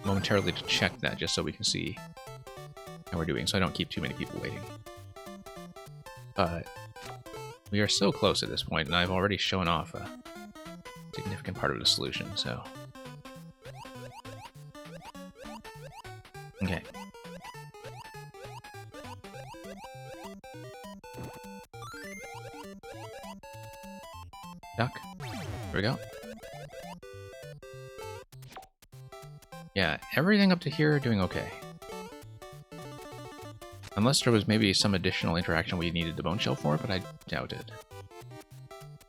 momentarily to check that, just so we can see how we're doing, so I don't keep too many people waiting. But we are so close at this point, and I've already shown off a significant part of the solution, so... okay. Duck. Here we go. Yeah, everything up to here doing okay. Unless there was maybe some additional interaction we needed the bone shell for, but I doubt it.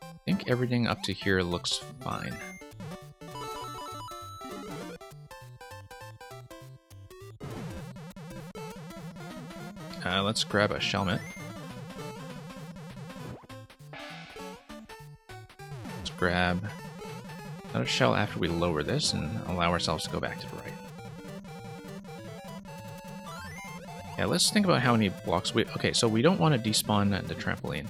I think everything up to here looks fine. Let's grab a Shelmet. Let's grab another shell after we lower this and allow ourselves to go back to the right. Yeah, let's think about how many blocks we... okay, so we don't want to despawn the trampoline.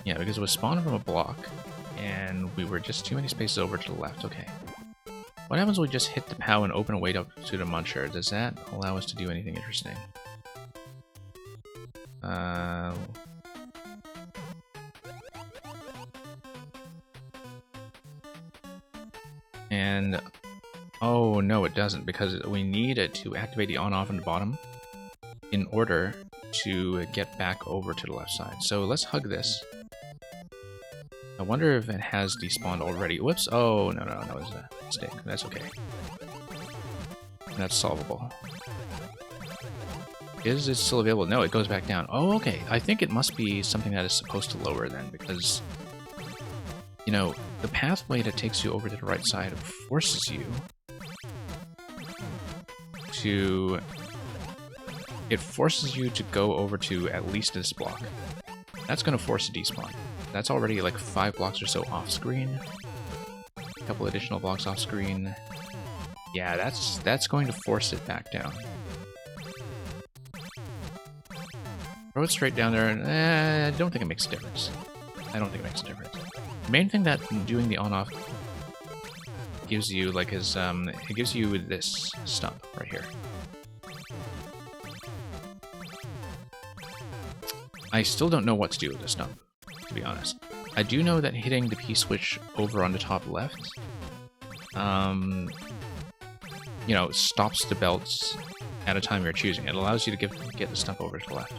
Yeah, because it was spawned from a block, and we were just too many spaces over to the left. Okay. What happens when we just hit the POW and open a way up to the Muncher? Does that allow us to do anything interesting? And... oh, no, it doesn't, because we need it to activate the on-off on the bottom in order to get back over to the left side. So let's hug this. I wonder if it has despawned already. Whoops. Oh, no, it's a mistake. That's okay. That's solvable. Is it still available? No, it goes back down. Oh, okay. I think it must be something that is supposed to lower then, because, you know, the pathway that takes you over to the right side forces you to... it forces you to go over to at least this block. That's going to force a despawn. That's already like 5 blocks or so off screen. A couple additional blocks off screen. Yeah, that's going to force it back down. Throw it straight down there, and I don't think it makes a difference. I don't think it makes a difference. The main thing that doing the on-off gives you, like, is it gives you this stump right here. I still don't know what to do with this stump, to be honest. I do know that hitting the P-switch over on the top left you know, stops the belts at a time you're choosing. It allows you to get the stump over to the left.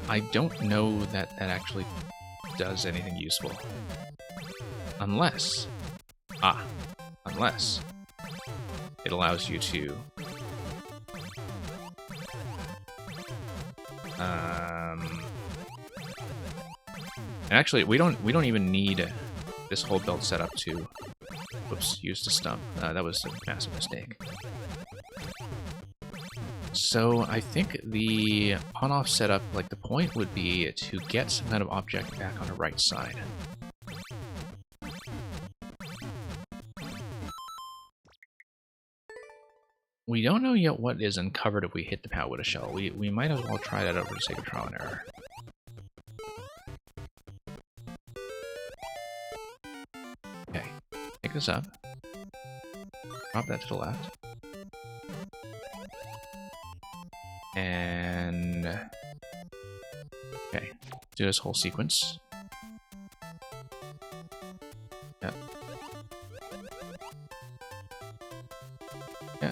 I don't know that that actually does anything useful. Unless it allows you to and actually we don't even need this whole belt setup to use the stump. That was a massive mistake. So I think the on-off setup, like the point would be to get some kind of object back on the right side. We don't know yet what is uncovered if we hit the pallet with a shell. We might as well try that out for the sake of trial and error. Okay, pick this up. Drop that to the left. And... okay, do this whole sequence. Yep. Yeah.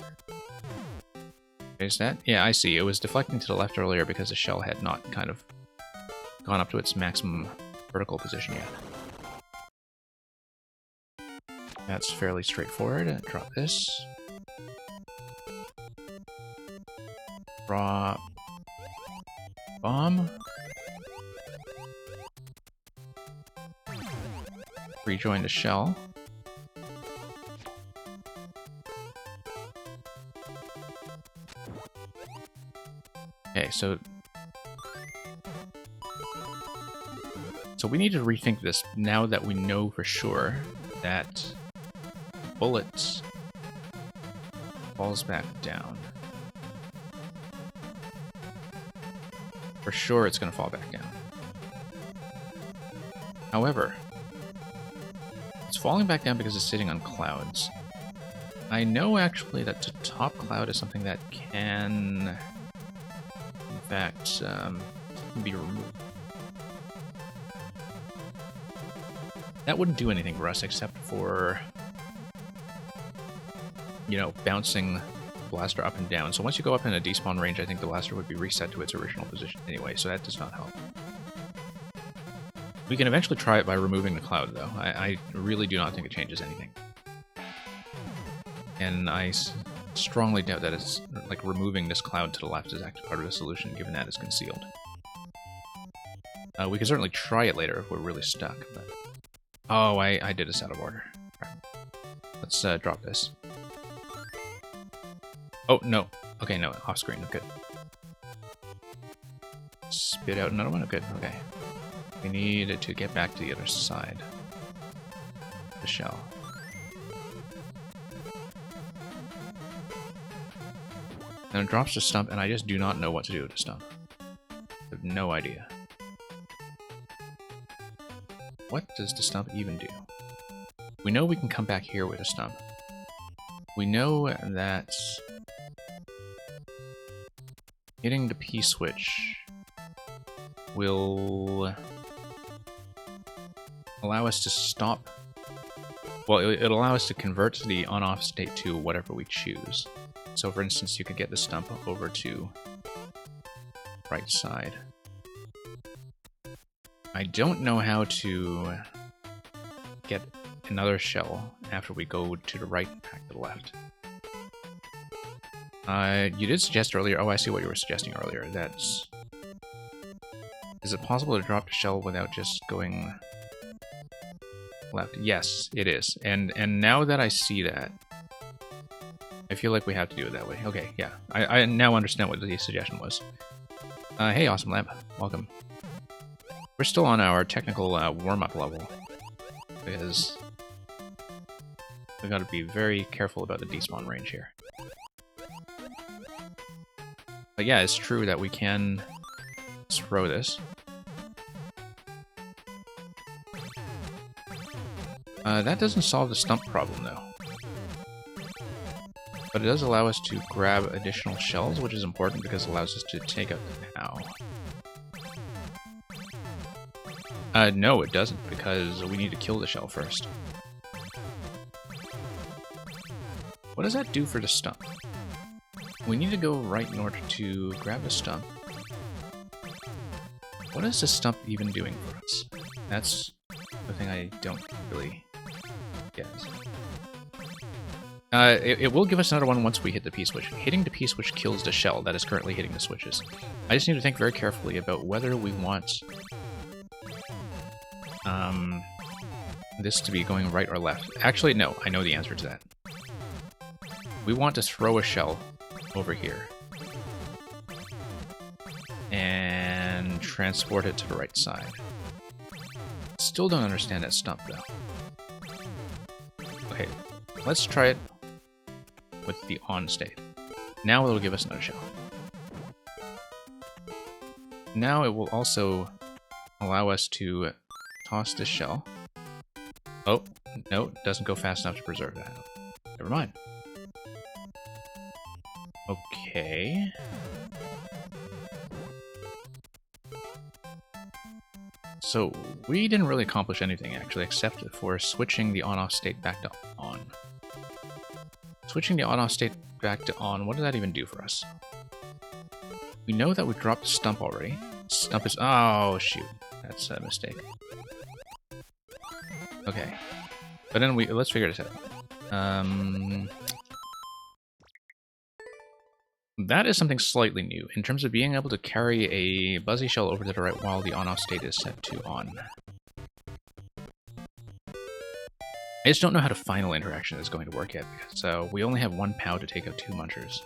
Is that? Yeah, I see. It was deflecting to the left earlier because the shell had not kind of gone up to its maximum vertical position yet. That's fairly straightforward. Drop this. Drop bomb. Rejoin the shell. Okay, so we need to rethink this now that we know for sure that bullets falls back down. For sure it's going to fall back down. However, it's falling back down because it's sitting on clouds. I know actually that the top cloud is something that can, in fact, be removed. That wouldn't do anything for us except for, you know, bouncing the blaster up and down. So once you go up in a despawn range, I think the blaster would be reset to its original position anyway, so that does not help. We can eventually try it by removing the cloud, though. I really do not think it changes anything. And I strongly doubt that it's, like, removing this cloud to the left is actually part of the solution, given that it's concealed. We can certainly try it later if we're really stuck, but... oh, I did this out of order. Right. Let's drop this. Oh, no. Okay, no, off screen. Good. Spit out another one? Good, okay. We need to get back to the other side. The shell. And it drops the stump, and I just do not know what to do with the stump. I have no idea. What does the stump even do? We know we can come back here with a stump. We know that hitting the P-switch will allow us to stop. Well, it'll allow us to convert the on-off state to whatever we choose. So for instance, you could get the stump over to right side. I don't know how to get another shell after we go to the right and back to the left. You did suggest earlier, oh I see what you were suggesting earlier, that's... is it possible to drop the shell without just going left? Yes, it is. And now that I see that, I feel like we have to do it that way. Okay, yeah. I now understand what the suggestion was. Hey, Awesome Lab. Welcome. We're still on our technical warm-up level, because we've got to be very careful about the despawn range here. But yeah, it's true that we can throw this. That doesn't solve the stump problem, though. But it does allow us to grab additional shells, which is important because it allows us to take out the POW. No, it doesn't, because we need to kill the shell first. What does that do for the stump? We need to go right in order to grab the stump. What is the stump even doing for us? That's the thing I don't really get. It will give us another one once we hit the P-switch. Hitting the P-switch kills the shell that is currently hitting the switches. I just need to think very carefully about whether we want this to be going right or left. Actually, no, I know the answer to that. We want to throw a shell over here and transport it to the right side. Still don't understand that stump, though. Okay, let's try it with the on state. Now it'll give us another shell. Now it will also allow us to toss this shell. Oh, no, it doesn't go fast enough to preserve that. Never mind. Okay. So, we didn't really accomplish anything, actually, except for switching the on-off state back to on. Switching the on-off state back to on, what does that even do for us? We know that we dropped the stump already. Stump is... Oh, shoot. That's a mistake. Okay. But then let's figure this out. That is something slightly new, in terms of being able to carry a Buzzy Shell over to the right while the on-off state is set to on. I just don't know how the final interaction is going to work yet, because we only have one POW to take out 2 munchers.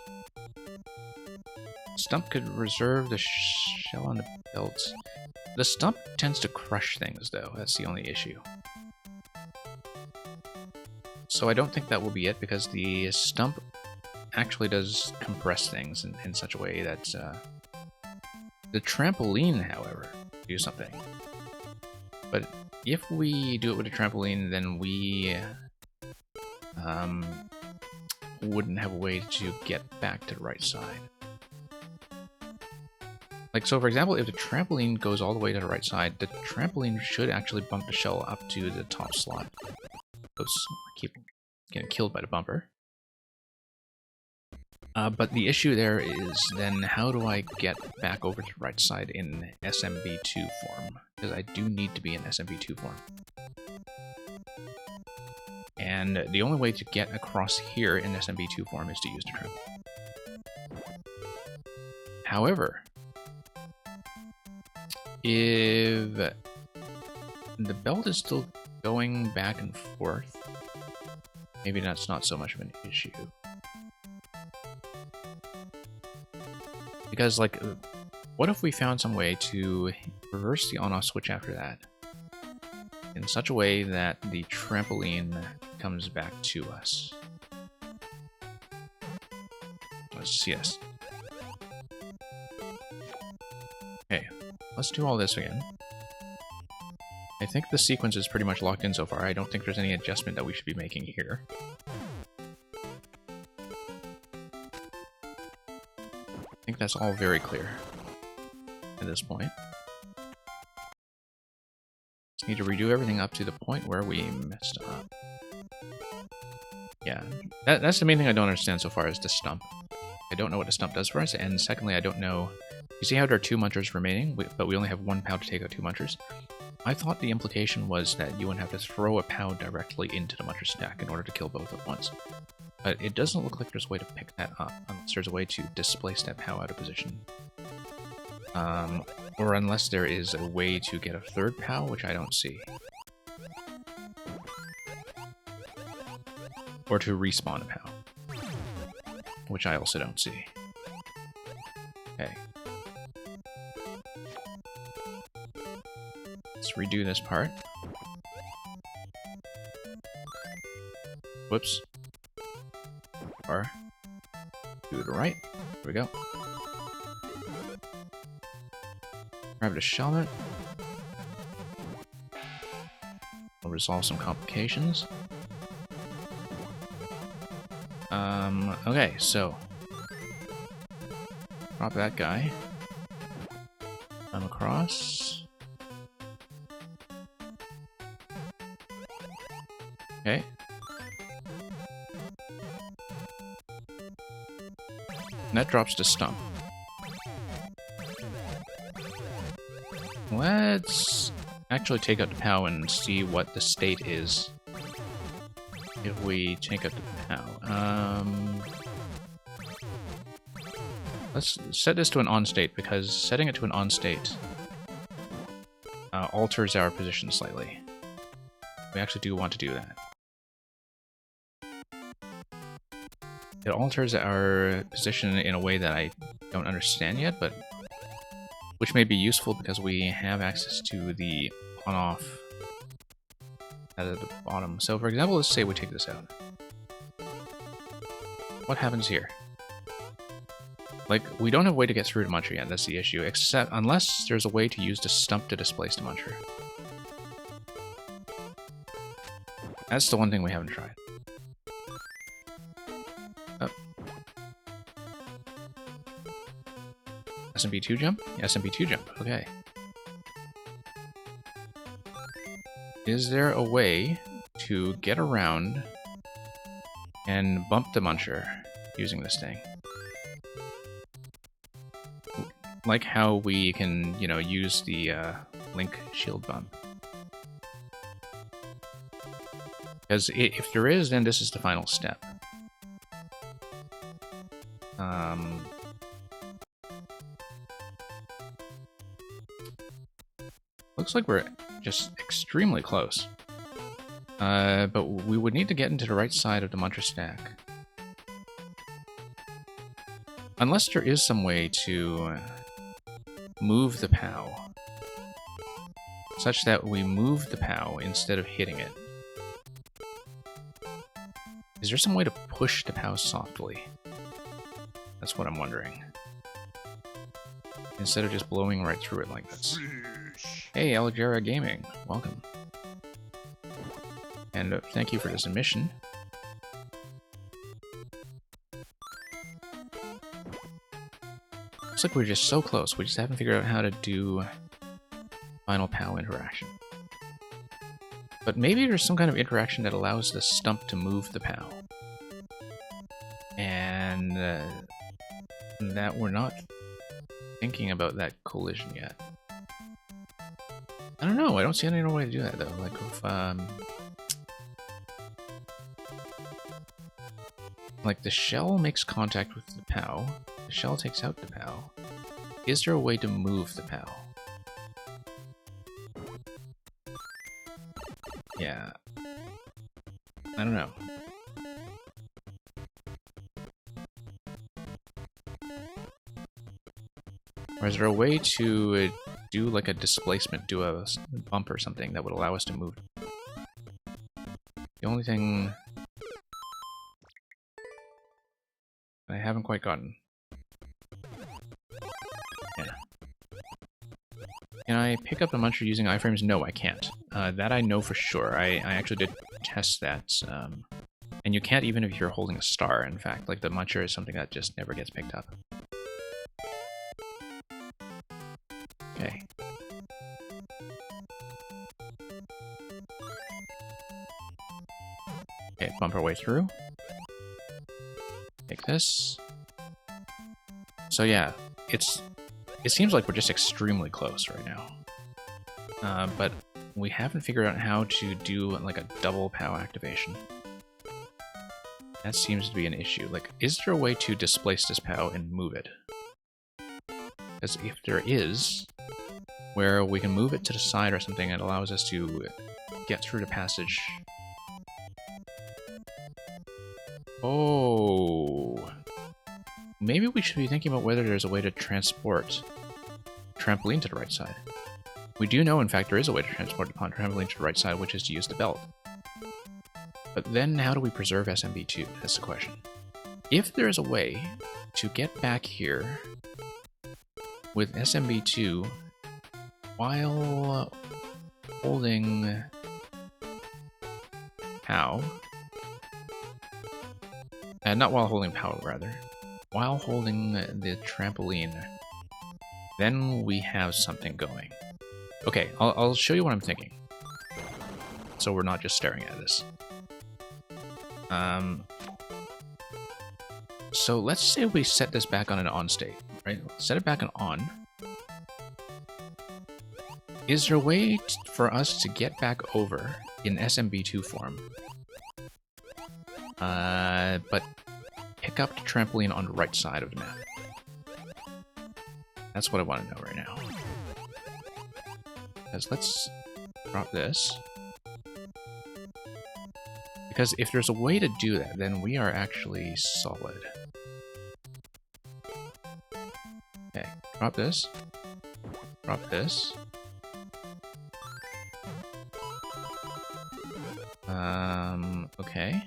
Stump could reserve the shell on the belt. The stump tends to crush things, though. That's the only issue. So I don't think that will be it, because the stump actually does compress things in such a way that the trampoline, however, do something. But if we do it with a trampoline, then we wouldn't have a way to get back to the right side. Like, so for example, if the trampoline goes all the way to the right side, the trampoline should actually bump the shell up to the top slot. Oops, I keep getting killed by the bumper. But the issue there is then how do I get back over to the right side in SMB2 form? Because I do need to be in SMB2 form. And the only way to get across here in SMB2 form is to use the trampoline. However, if the belt is still going back and forth, maybe that's not so much of an issue. Because, like, what if we found some way to reverse the on-off switch after that in such a way that the trampoline comes back to us? Let's see this. Okay, let's do all this again. I think the sequence is pretty much locked in so far. I don't think there's any adjustment that we should be making here. I think that's all very clear at this point. Just need to redo everything up to the point where we messed up. Yeah, that's the main thing I don't understand so far is the stump. I don't know what the stump does for us, and secondly, I don't know... You see how there are 2 munchers remaining, but we only have 1 POW to take out 2 munchers? I thought the implication was that you would have to throw a POW directly into the muncher stack in order to kill both at once. But it doesn't look like there's a way to pick that up, unless there's a way to displace that POW out of position. Or unless there is a way to get a 3rd POW, which I don't see. Or to respawn a POW, which I also don't see. Okay. Let's redo this part. Whoops. Or do it right. Here we go. Grab the shellnet. We'll resolve some complications. Okay, so drop that guy. Come across. Okay. And that drops to Stump. Let's actually take out the POW and see what the state is if we take out the POW. Let's set this to an on state, because setting it to an on state alters our position slightly. We actually do want to do that. It alters our position in a way that I don't understand yet, but which may be useful because we have access to the on-off at the bottom. So for example, let's say we take this out. What happens here? Like, we don't have a way to get through to Muncher yet, that's the issue, except unless there's a way to use the Stump to displace the Muncher. That's the one thing we haven't tried. Oh. SMP2 jump? Yeah, SMP2 jump, okay. Is there a way to get around and bump the Muncher using this thing? Like how we can, you know, use the Link shield bump. Because if there is, then this is the final step. Looks like we're just extremely close. But we would need to get into the right side of the Muncher stack. Unless there is some way to move the POW, such that we move the POW instead of hitting it. Is there some way to push the POW softly? That's what I'm wondering. Instead of just blowing right through it like this. Hey, Algera Gaming, welcome. And thank you for the submission. Looks like we're just so close, we just haven't figured out how to do final POW interaction. But maybe there's some kind of interaction that allows the Stump to move the POW. And that we're not thinking about that collision yet. I don't know, I don't see any other way to do that though. Like if, like the shell makes contact with the POW, the shell takes out the POW. Is there a way to move the POW? Yeah. I don't know. Or is there a way to do like a displacement, do a bump or something that would allow us to move? The only thing I haven't quite gotten. Yeah. Can I pick up the Muncher using iframes? No, I can't. That I know for sure. I actually did test that. And you can't even if you're holding a star, in fact. Like, the Muncher is something that just never gets picked up. Okay. Okay, bump our way through. Take this. So yeah, it seems like we're just extremely close right now. But we haven't figured out how to do like a double POW activation. That seems to be an issue. Like, is there a way to displace this POW and move it? Because if there is, where we can move it to the side or something, it allows us to get through the passage. Oh, maybe we should be thinking about whether there's a way to transport trampoline to the right side. We do know, in fact, there is a way to transport the trampoline to the right side, which is to use the belt. But then how do we preserve SMB2? That's the question. If there is a way to get back here with SMB2 while holding POW, not while holding POW, rather, while holding the trampoline, then we have something going. Okay, I'll show you what I'm thinking, so we're not just staring at this. So let's say we set this back on an on state, right? Set it back on on. Is there a way for us to get back over in SMB2 form? But pick up the trampoline on the right side of the map. That's what I want to know right now. Because let's drop this. Because if there's a way to do that, then we are actually solid. Okay, drop this. Drop this. Okay.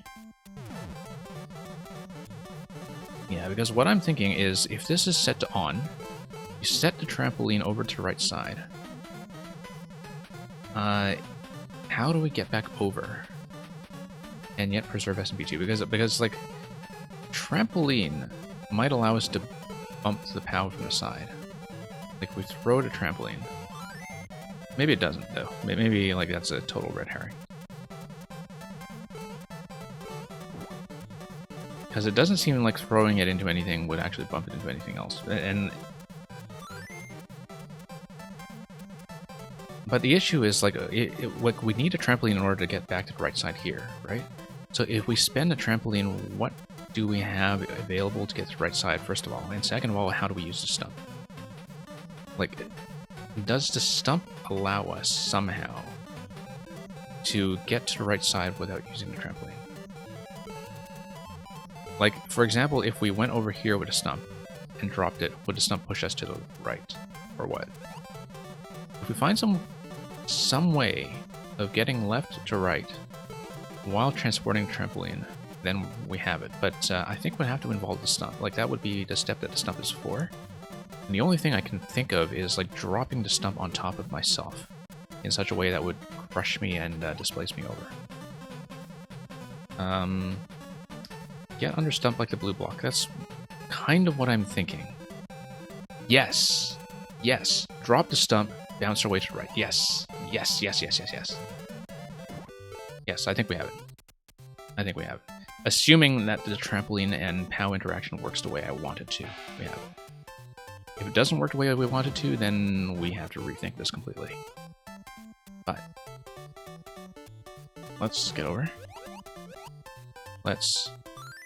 Yeah, because what I'm thinking is, if this is set to on, you set the trampoline over to the right side. How do we get back over? And yet preserve SMB2? Because like, trampoline might allow us to bump the POW from the side. Like, we throw the trampoline. Maybe it doesn't, though. Maybe, like, that's a total red herring. Because it doesn't seem like throwing it into anything would actually bump it into anything else. But the issue is, like, like, we need a trampoline in order to get back to the right side here, right? So if we spend a trampoline, what do we have available to get to the right side, first of all? And second of all, how do we use the stump? Like, does the stump allow us somehow to get to the right side without using the trampoline? Like, for example, if we went over here with a stump and dropped it, would the stump push us to the right? Or what? If we find some way of getting left to right while transporting the trampoline, then we have it. But I think it would have to involve the stump. Like, that would be the step that the stump is for. And the only thing I can think of is, like, dropping the stump on top of myself in such a way that would crush me and displace me over. Get under stump like the blue block. That's kind of what I'm thinking. Yes! Yes! Drop the stump, bounce our way to the right. Yes! Yes, yes, yes, yes, yes. Yes, I think we have it. I think we have it. Assuming that the trampoline and POW interaction works the way I want it to, we have it. If it doesn't work the way we want it to, then we have to rethink this completely. But let's get over. Let's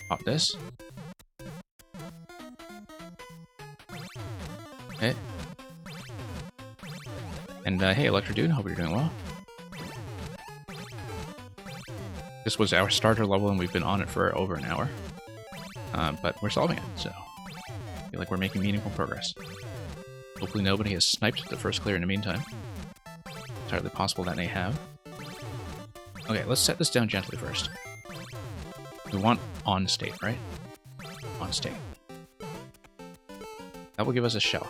pop this. Okay. And hey, Electro Dude, hope you're doing well. This was our starter level, and we've been on it for over an hour. But we're solving it, so I feel like we're making meaningful progress. Hopefully nobody has sniped the first clear in the meantime. Entirely possible that they have. Okay, let's set this down gently first. We want on state, right? On state. That will give us a shell.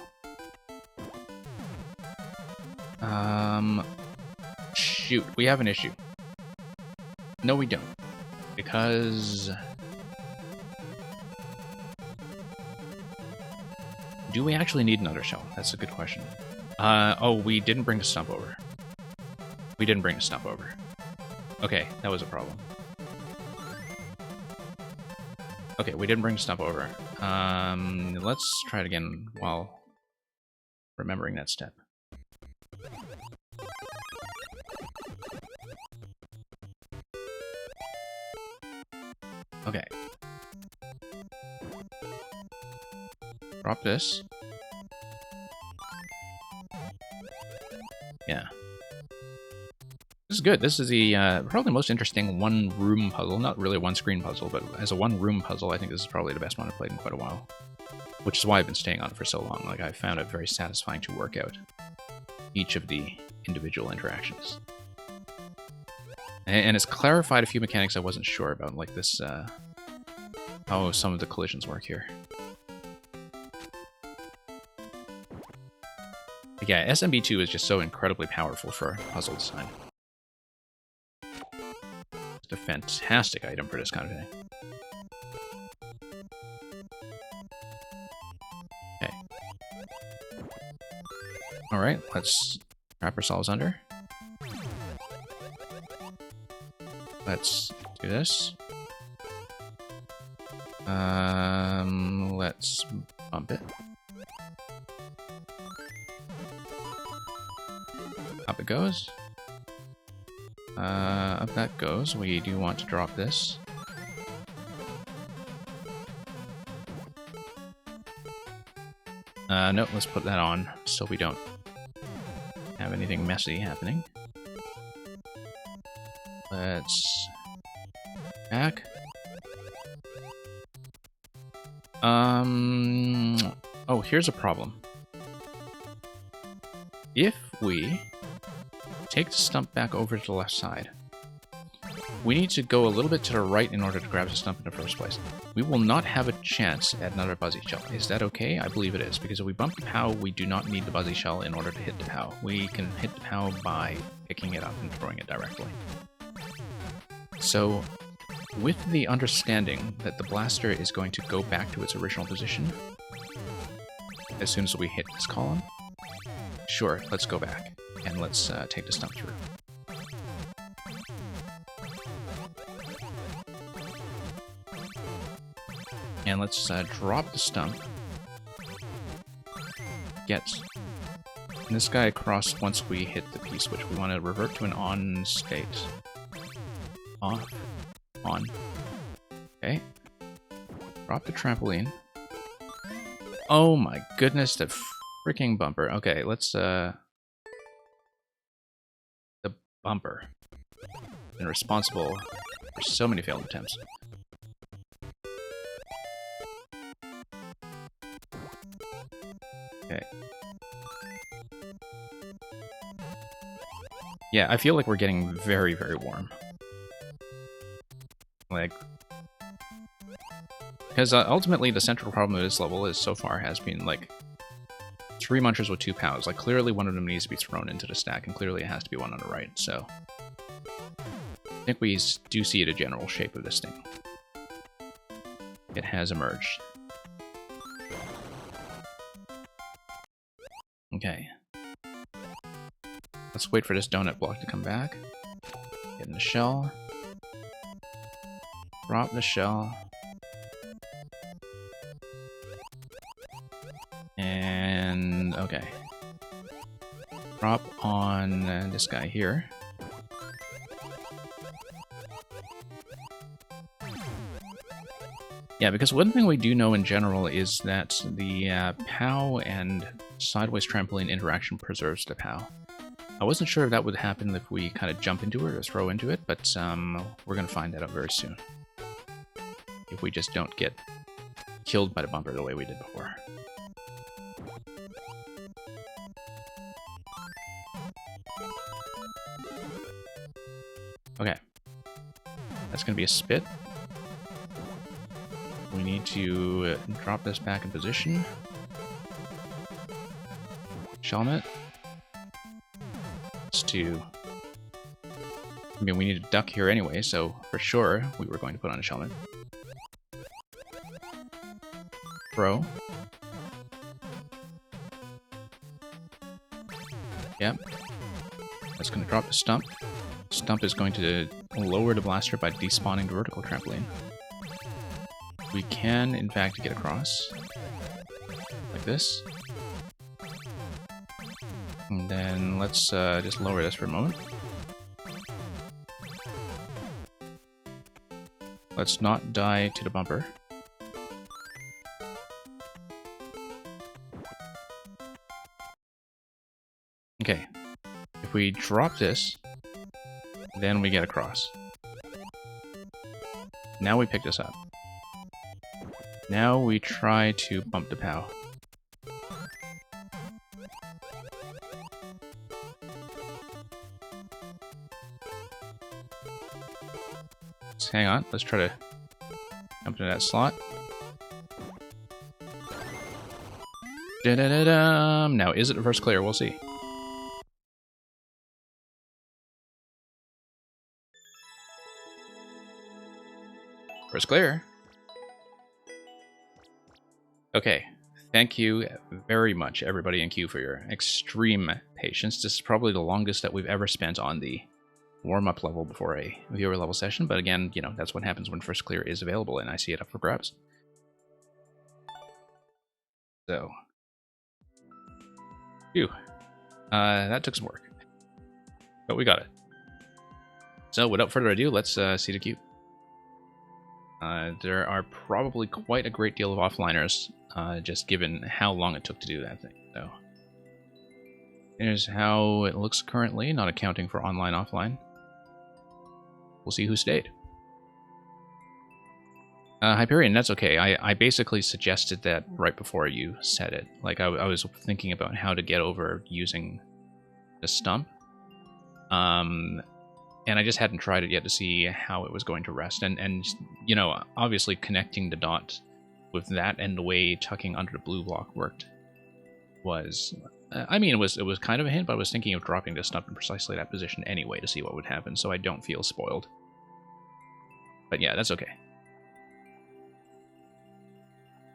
Shoot, we have an issue. No, we don't. Because... do we actually need another shell? That's a good question. Oh, we didn't bring the stump over. We didn't bring the stump over. Okay, that was a problem. Okay, we didn't bring the stump over. Let's try it again while remembering that step. Okay. Drop this. Yeah. This is good. This is the probably the most interesting one-room puzzle. Not really a one-screen puzzle, but as a one-room puzzle, I think this is probably the best one I've played in quite a while. Which is why I've been staying on it for so long. Like, I found it very satisfying to work out each of the individual interactions. And it's clarified a few mechanics I wasn't sure about, like this, how some of the collisions work here. But yeah, SMB2 is just so incredibly powerful for puzzle design. It's a fantastic item for this kind of thing. Okay. Alright, let's wrap ourselves under. Let's do this. Let's bump it. Up it goes. Up that goes. We do want to drop this. Nope, let's put that on so we don't have anything messy happening. Let's back. Oh, here's a problem. If we take the stump back over to the left side, we need to go a little bit to the right in order to grab the stump in the first place. We will not have a chance at another Buzzy Shell. Is that okay? I believe it is, because if we bump the POW, we do not need the Buzzy Shell in order to hit the POW. We can hit the POW by picking it up and throwing it directly. So, with the understanding that the blaster is going to go back to its original position as soon as we hit this column, sure, let's go back, and let's take the stump through. And let's drop the stump. Get this guy across once we hit the piece, which we want to revert to an on state. Off. On. Okay. Drop the trampoline. Oh my goodness, the freaking bumper. Okay, let's, the bumper. Been responsible for so many failed attempts. Okay. Yeah, I feel like we're getting very, very warm. Like, because ultimately the central problem of this level is so far has been like 3 munchers with 2 POWs. Like, clearly one of them needs to be thrown into the stack, and clearly it has to be one on the right. So I think we do see the general shape of this thing. It has emerged. Okay. Let's wait for this donut block to come back. Get in the shell. Drop the shell. And okay. Drop on this guy here. Yeah, because one thing we do know in general is that the POW and sideways trampoline interaction preserves the POW. I wasn't sure if that would happen if we kind of jump into it or throw into it, but we're going to find that out very soon. If we just don't get killed by the bumper the way we did before. Okay. That's going to be a spit. We need to drop this back in position. Shelmet. To... I mean, we need a duck here anyway, so for sure we were going to put on a Shelmet. Throw. Yep. That's going to drop the stump. Stump is going to lower the blaster by despawning the vertical trampoline. We can, in fact, get across. Like this. And then let's just lower this for a moment. Let's not die to the bumper. Okay. If we drop this, then we get across. Now we pick this up. Now we try to bump the POW. Hang on, let's try to jump into that slot. Da-da-da-dum! Now, is it the first clear? We'll see. First clear. Okay, thank you very much, everybody in queue, for your extreme patience. This is probably the longest that we've ever spent on the warm-up level before a viewer level session, but again, you know, that's what happens when first clear is available and I see it up for grabs. So, phew. That took some work, but we got it. So, without further ado, let's see the cube. There are probably quite a great deal of offliners, just given how long it took to do that thing. So, here's how it looks currently, not accounting for online, offline. We'll see who stayed. Hyperion, that's okay. I basically suggested that right before you said it. Like, I was thinking about how to get over using the stump. And I just hadn't tried it yet to see how it was going to rest. And you know, obviously connecting the dot with that and the way tucking under the blue block worked was... I mean, it was kind of a hint, but I was thinking of dropping the stump in precisely that position anyway to see what would happen, so I don't feel spoiled. But yeah, that's okay.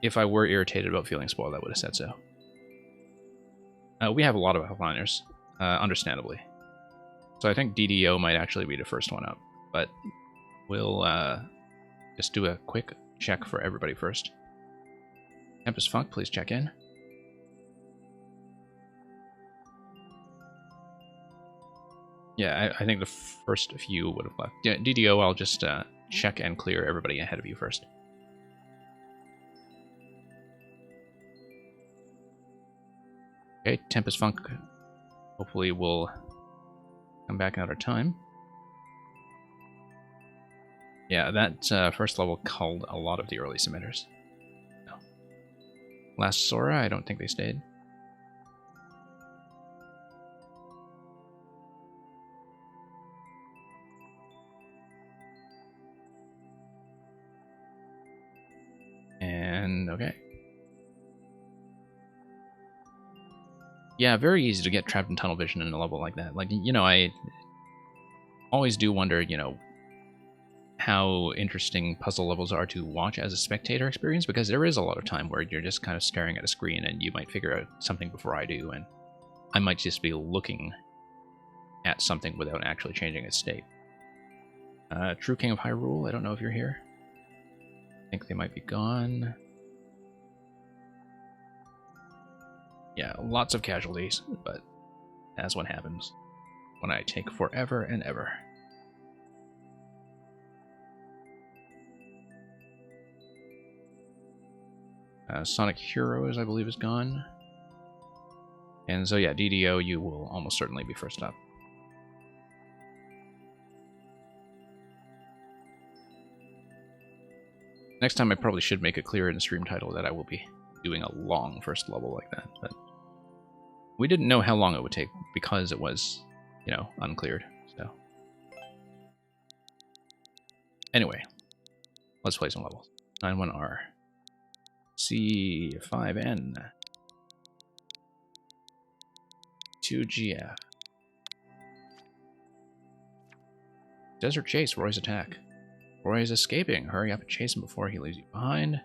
If I were irritated about feeling spoiled, I would have said so. We have a lot of offliners, understandably. So I think DDO might actually be the first one up, but we'll just do a quick check for everybody first. Tempest Funk, please check in. Yeah, I think the first few would have left. Yeah, DDO, I'll just check and clear everybody ahead of you first. Okay, Tempest Funk hopefully will come back another time. Yeah, that first level culled a lot of the early submitters. No. Last Sora, I don't think they stayed. And okay. Yeah, very easy to get trapped in tunnel vision in a level like that. Like, you know, I always do wonder, you know, how interesting puzzle levels are to watch as a spectator experience, because there is a lot of time where you're just kind of staring at a screen and you might figure out something before I do, and I might just be looking at something without actually changing its state. True King of Hyrule, I don't know if you're here. I think they might be gone. Yeah, lots of casualties, but that's what happens when I take forever and ever. Sonic Heroes, I believe, is gone. And so yeah, DDO, you will almost certainly be first up. Next time I probably should make it clear in the stream title that I will be doing a long first level like that, but we didn't know how long it would take because it was, you know, uncleared, so. Anyway, let's play some levels. 91R. C5N. 2GF. Desert Chase, Roy's attack. Roy is escaping. Hurry up and chase him before he leaves you behind.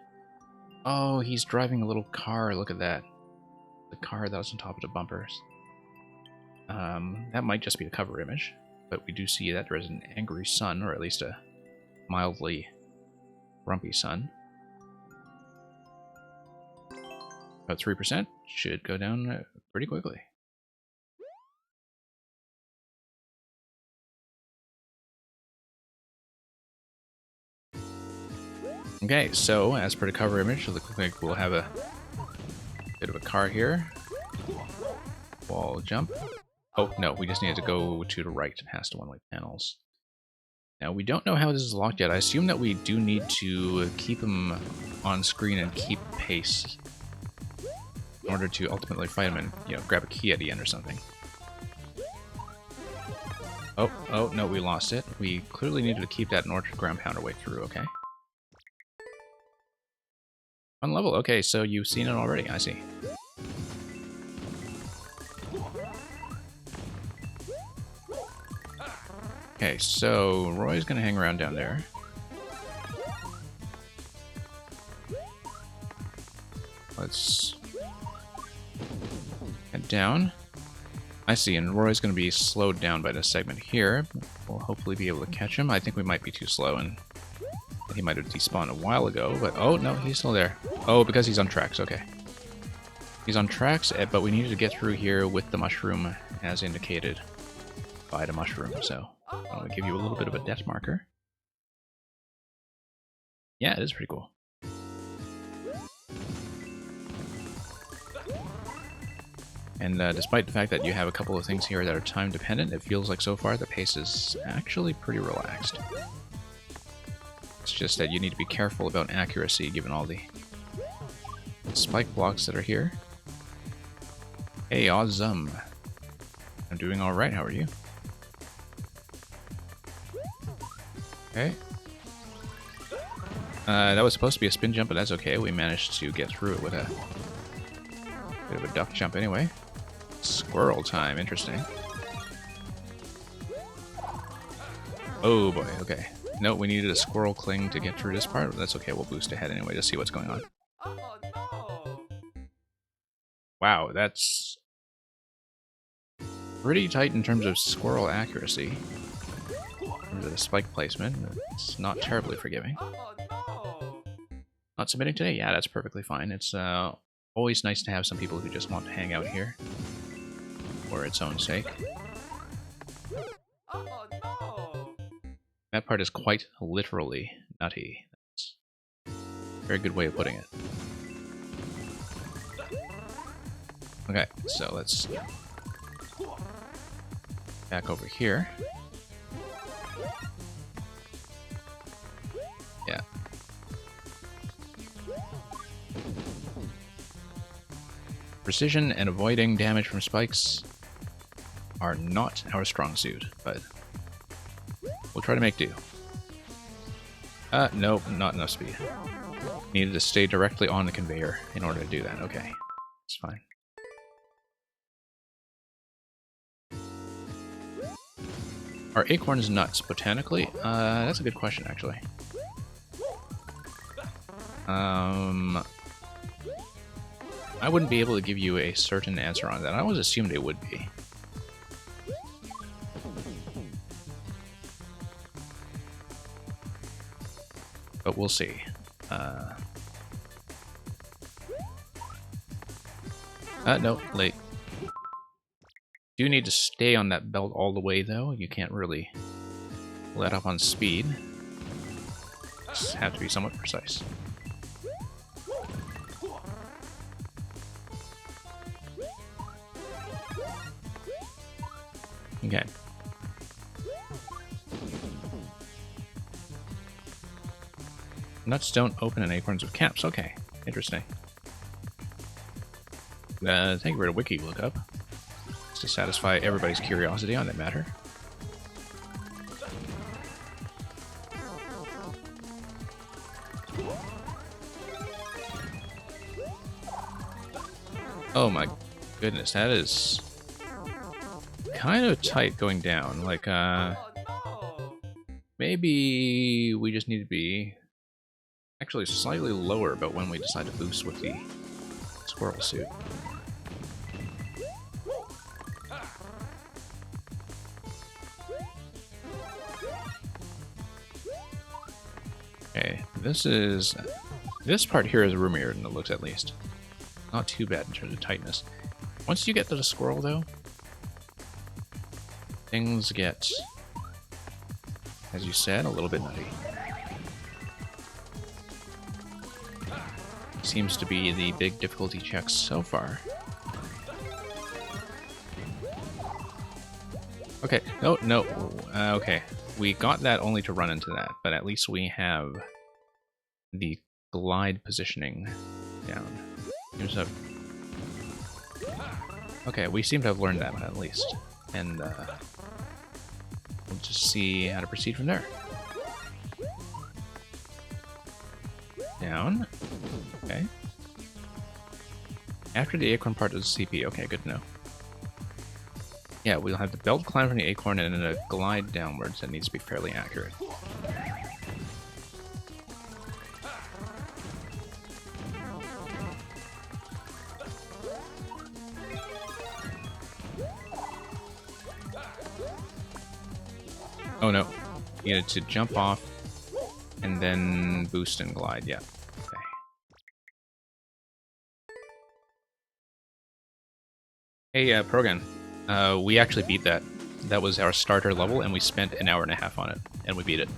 Oh, he's driving a little car. Look at that. The car that was on top of the bumpers. That might just be a cover image, but we do see that there is an angry sun, or at least a mildly grumpy sun. About 3%. Should go down pretty quickly. Okay, so as per the cover image, it looks like we'll have a bit of a car here. Wall jump. Oh, no, we just need to go to the right past the one-way panels. Now, we don't know how this is locked yet. I assume that we do need to keep him on screen and keep pace in order to ultimately fight him and, you know, grab a key at the end or something. Oh, no, we lost it. We clearly needed to keep that in order to ground pound our way through, okay. One level, okay, so you've seen it already, I see. Okay, so Roy's gonna hang around down there. Let's head down. I see, and Roy's gonna be slowed down by this segment here. We'll hopefully be able to catch him. I think we might be too slow, and he might have despawned a while ago, but oh no, he's still there. Oh, because he's on tracks, okay. He's on tracks, but we needed to get through here with the mushroom as indicated by the mushroom, so I'm going to give you a little bit of a death marker. Yeah, it is pretty cool. And despite the fact that you have a couple of things here that are time dependent, it feels like so far the pace is actually pretty relaxed. It's just that you need to be careful about accuracy given all the spike blocks that are here. Hey, awesome. I'm doing alright, how are you? Okay. That was supposed to be a spin jump, but that's okay. We managed to get through it with a bit of a duck jump anyway. Squirrel time, interesting. Oh boy, okay. No, we needed a squirrel cling to get through this part, but that's okay, we'll boost ahead anyway to see what's going on. Oh no! Wow, that's pretty tight in terms of squirrel accuracy. In terms of the spike placement, it's not terribly forgiving. Oh no! Not submitting today? Yeah, that's perfectly fine. It's always nice to have some people who just want to hang out here for its own sake. Oh no! That part is quite literally nutty. That's a very good way of putting it. Okay, so let's back over here. Yeah. Precision and avoiding damage from spikes are not our strong suit, but we'll try to make do. Nope, not enough speed. Needed to stay directly on the conveyor in order to do that. Okay, it's fine. Are acorns nuts botanically? That's a good question, actually. I wouldn't be able to give you a certain answer on that. I always assumed it would be. But we'll see. No, late. Do need to stay on that belt all the way, though. You can't really let up on speed. Just have to be somewhat precise. Okay. Nuts don't open in acorns with caps. Okay, interesting. Thank you for the wiki lookup. To satisfy everybody's curiosity on that matter. Oh my goodness, that is kind of tight going down. Like, maybe we just need to be actually slightly lower about when we decide to boost with the squirrel suit. Okay, this part here is roomier than it looks, at least. Not too bad in terms of tightness. Once you get to the squirrel, though, things get, as you said, a little bit nutty. Seems to be the big difficulty check so far. Okay, no, okay. We got that only to run into that, but at least we have the glide positioning down. Okay, we seem to have learned that one at least. And we'll just see how to proceed from there. Down. Okay. After the acorn part is CP. Okay, good to know. Yeah, we'll have the belt climb from the acorn and then a glide downwards that needs to be fairly accurate. Oh no. You needed to jump off and then boost and glide, yeah. Hey, Progan. We actually beat that. That was our starter level, and we spent an hour and a half on it, and we beat it.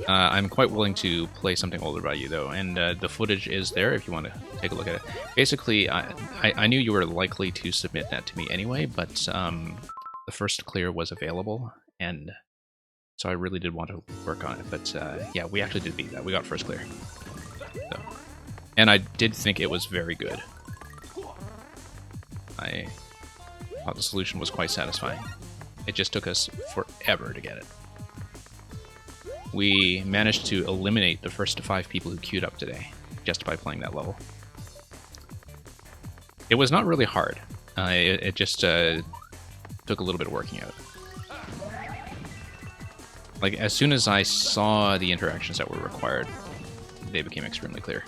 I'm quite willing to play something older by you, though, and the footage is there if you want to take a look at it. Basically, I knew you were likely to submit that to me anyway, but the first clear was available, and so I really did want to work on it. But yeah, we actually did beat that. We got first clear. So. And I did think it was very good. I thought the solution was quite satisfying. It just took us forever to get it. We managed to eliminate the first 5 people who queued up today, just by playing that level. It was not really hard. It just took a little bit of working out. Like, as soon as I saw the interactions that were required, they became extremely clear.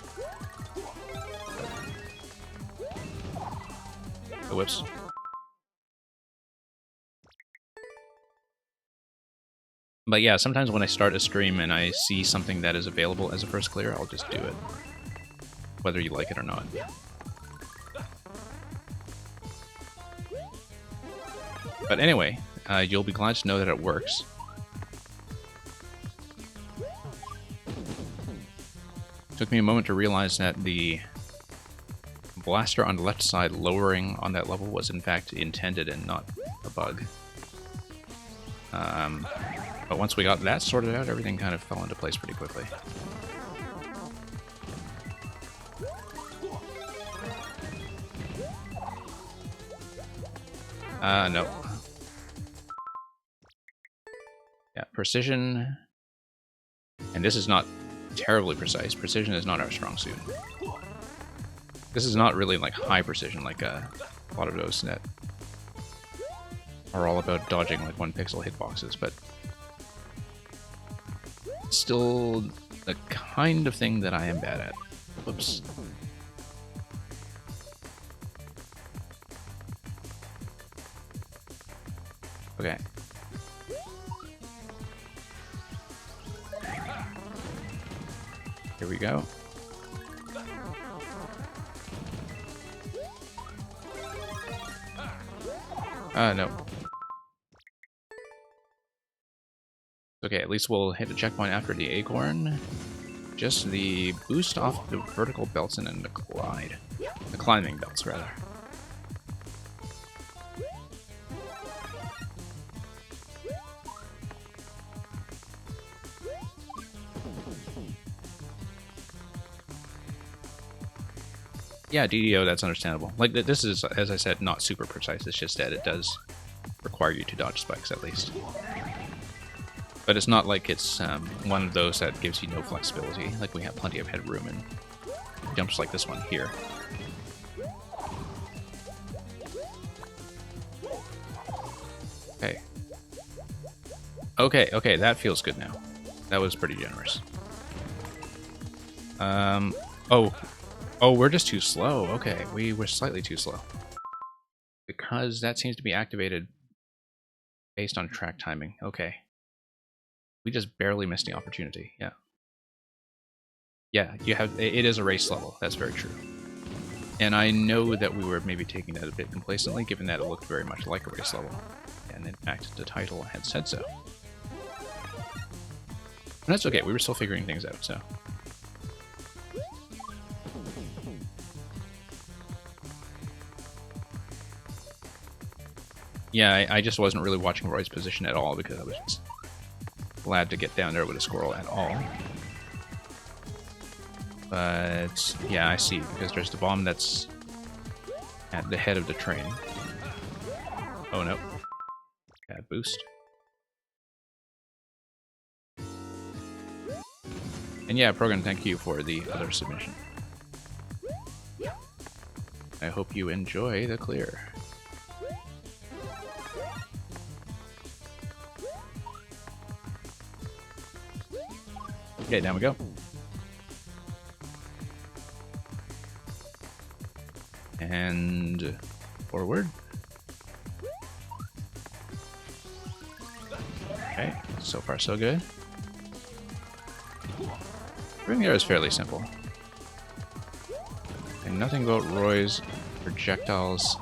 Oh, whoops. But yeah, sometimes when I start a stream and I see something that is available as a first clear, I'll just do it. Whether you like it or not. But anyway, you'll be glad to know that it works. It took me a moment to realize that the blaster on the left side lowering on that level was in fact intended and not a bug. But once we got that sorted out, everything kind of fell into place pretty quickly. No. Yeah, precision. And this is not terribly precise. Precision is not our strong suit. This is not really like high precision like a lot of those that are all about dodging like 1 pixel hitboxes, but still the kind of thing that I am bad at. Whoops. Okay. Here we go. No. Okay, at least we'll hit a checkpoint after the acorn. Just the boost off the vertical belts and then the glide. The climbing belts, rather. Yeah, DDO, that's understandable. Like, this is, as I said, not super precise. It's just that it does require you to dodge spikes, at least. But it's not like it's one of those that gives you no flexibility. Like, we have plenty of headroom and jumps like this one here. Okay. Okay, that feels good now. That was pretty generous. Oh, we're just too slow. Okay, we were slightly too slow. Because that seems to be activated based on track timing. Okay. We just barely missed the opportunity. Yeah. Yeah, you have. It is a race level. That's very true. And I know that we were maybe taking that a bit complacently, given that it looked very much like a race level. And in fact, the title had said so. And that's okay. We were still figuring things out, so. Yeah, I just wasn't really watching Roy's position at all because I was just glad to get down there with a squirrel at all. But yeah, I see, because there's the bomb that's at the head of the train. Oh no. Bad boost. And yeah, Program, thank you for the other submission. I hope you enjoy the clear. Okay, down we go. And forward. Okay, so far so good. Everything there is fairly simple. And nothing about Roy's projectiles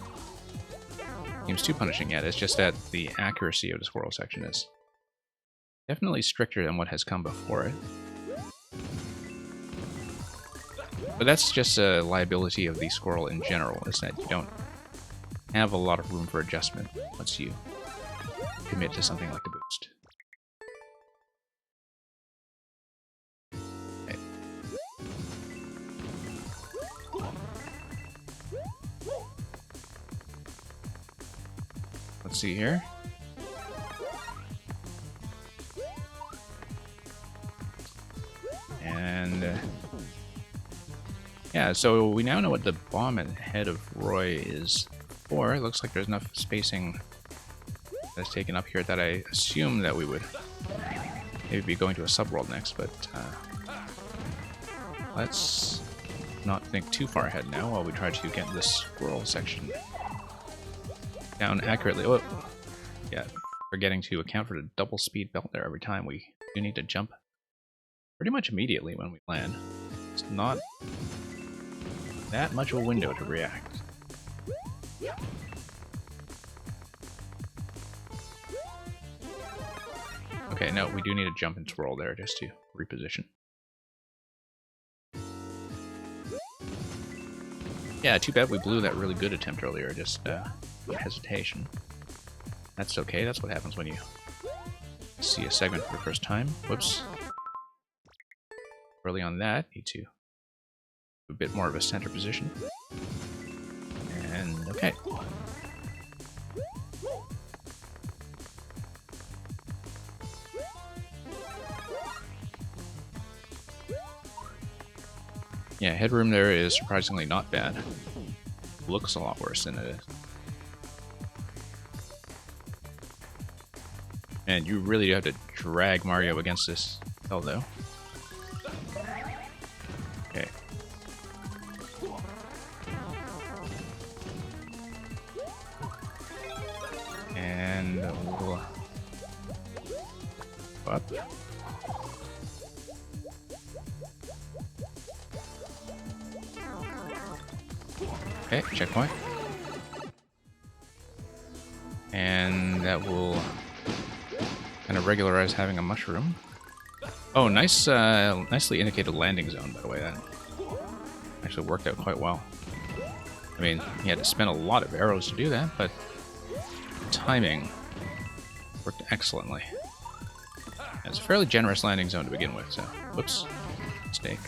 seems too punishing yet. It's just that the accuracy of the squirrel section is definitely stricter than what has come before it. But that's just a liability of the squirrel in general, is that you don't have a lot of room for adjustment once you commit to something like the boost. Okay. Let's see here. And yeah, so we now know what the bomb ahead of Roy is for. It looks like there's enough spacing that's taken up here that I assume that we would maybe be going to a subworld next, but let's not think too far ahead now while we try to get this squirrel section down accurately. Oh, yeah, forgetting to account for the double speed belt there every time. We do need to jump pretty much immediately when we land. It's not that much of a window to react. Okay, no, we do need to jump and twirl there just to reposition. Yeah, too bad we blew that really good attempt earlier, just hesitation. That's okay, that's what happens when you see a segment for the first time. Whoops. Early on that, need to a bit more of a center position. And okay. Yeah, headroom there is surprisingly not bad. Looks a lot worse than it is. And you really do have to drag Mario against this hell, though. Okay. And we'll go up. Okay, checkpoint. And that will kind of regularize having a mushroom. Oh, nice, nicely indicated landing zone, by the way. That actually worked out quite well. I mean, you had to spend a lot of arrows to do that, but the timing worked excellently. And it's a fairly generous landing zone to begin with, so whoops, mistake.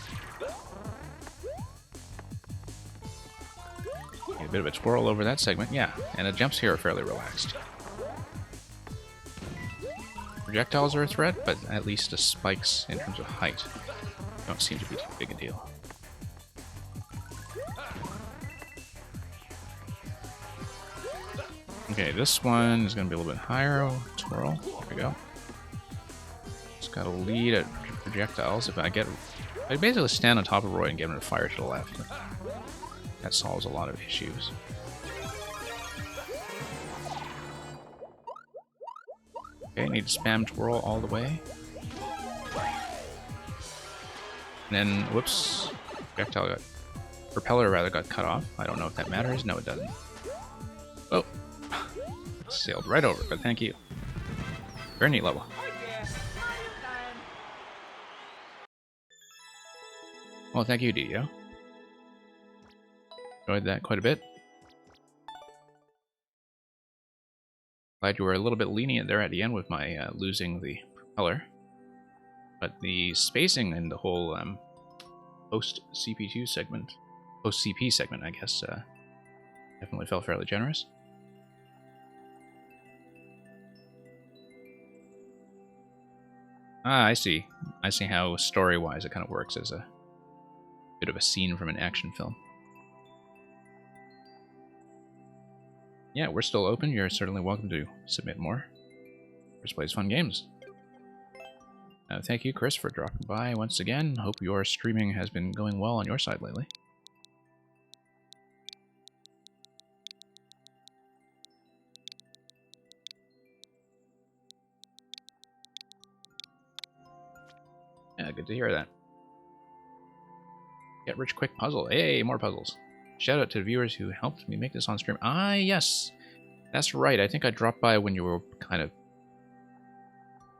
A bit of a twirl over that segment, yeah, and the jumps here are fairly relaxed. Projectiles are a threat, but at least the spikes in terms of height don't seem to be too big a deal. Okay, this one is going to be a little bit higher. Twirl, there we go. Just got to lead at projectiles. If I basically stand on top of Roy and get him to fire to the left. That solves a lot of issues. Okay, need to spam twirl all the way. And then, whoops, propeller rather got cut off. I don't know if that matters. No, it doesn't. Oh, sailed right over, but thank you. Very neat level. Well, thank you, Dio. Enjoyed that quite a bit. Glad you were a little bit lenient there at the end with my losing the propeller. But the spacing in the whole post-CP2 segment, post-CP segment, I guess, definitely felt fairly generous. Ah, I see. I see how story-wise it kind of works as a bit of a scene from an action film. Yeah, we're still open. You're certainly welcome to submit more. Chris Plays Fun Games. Thank you, Chris, for dropping by once again. Hope your streaming has been going well on your side lately. Yeah, good to hear that. Get rich quick puzzle. Hey, more puzzles. Shout out to the viewers who helped me make this on stream. Ah, yes. That's right, I think I dropped by when you were kind of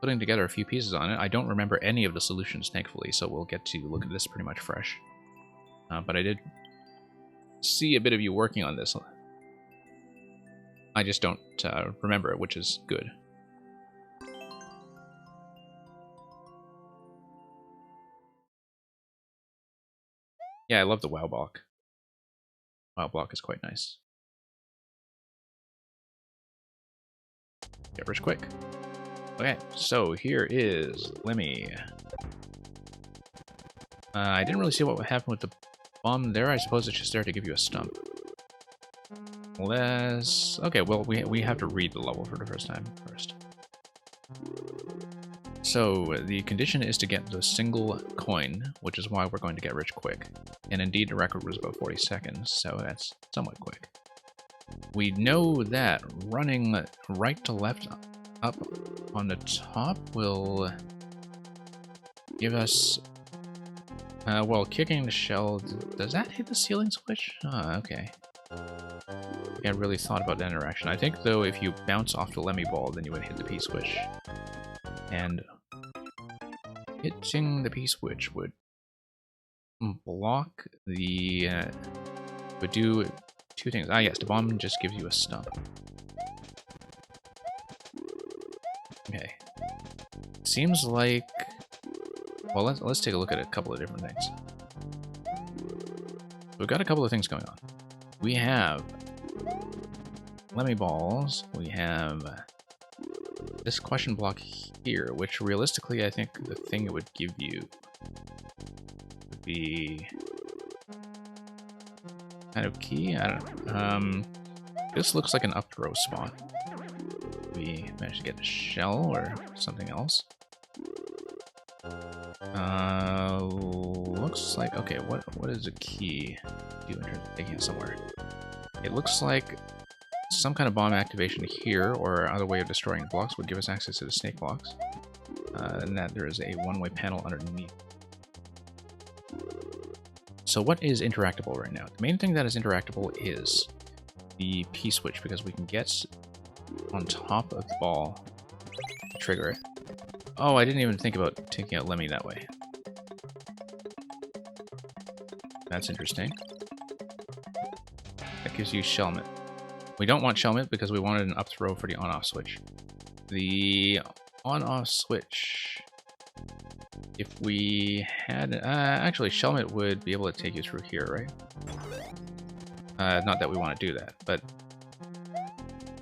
putting together a few pieces on it. I don't remember any of the solutions, thankfully, so we'll get to look at this pretty much fresh. But I did see a bit of you working on this. I just don't remember it, which is good. Yeah, I love the WoW block. WoW block is quite nice. Get rich quick. Okay, so here is Lemmy. I didn't really see what happened with the bomb there. I suppose it's just there to give you a stump. Okay, well, we have to read the level for the first time first. So, the condition is to get the single coin, which is why we're going to get rich quick. And indeed, the record was about 40 seconds, so that's somewhat quick. We know that running right to left up on the top will give us... well, kicking the shell... Does that hit the ceiling switch? Oh, okay. I really thought about that interaction. I think, though, if you bounce off the Lemmy ball, then you would hit the P-switch. And hitting the P-switch would block the... would do two things. Ah, yes, the bomb just gives you a stump. Okay. Seems like... Well, let's take a look at a couple of different things. We've got a couple of things going on. We have Lemmy balls. We have this question block here, which realistically I think the thing it would give you would be kind of key. I don't know. This looks like an up throw spot. We managed to get a shell or something else. Looks like, okay, what is a key do in terms of taking it somewhere? It looks like some kind of bomb activation here or other way of destroying the blocks would give us access to the snake blocks. And that there is a one-way panel underneath. So what is interactable right now? The main thing that is interactable is the P-switch, because we can get on top of the ball to trigger it. Oh, I didn't even think about taking out Lemmy that way. That's interesting. That gives you Shelmet. We don't want Shelmet because we wanted an up throw for the on-off switch. The on-off switch, if we had... actually, Shelmet would be able to take you through here, right? Not that we want to do that, but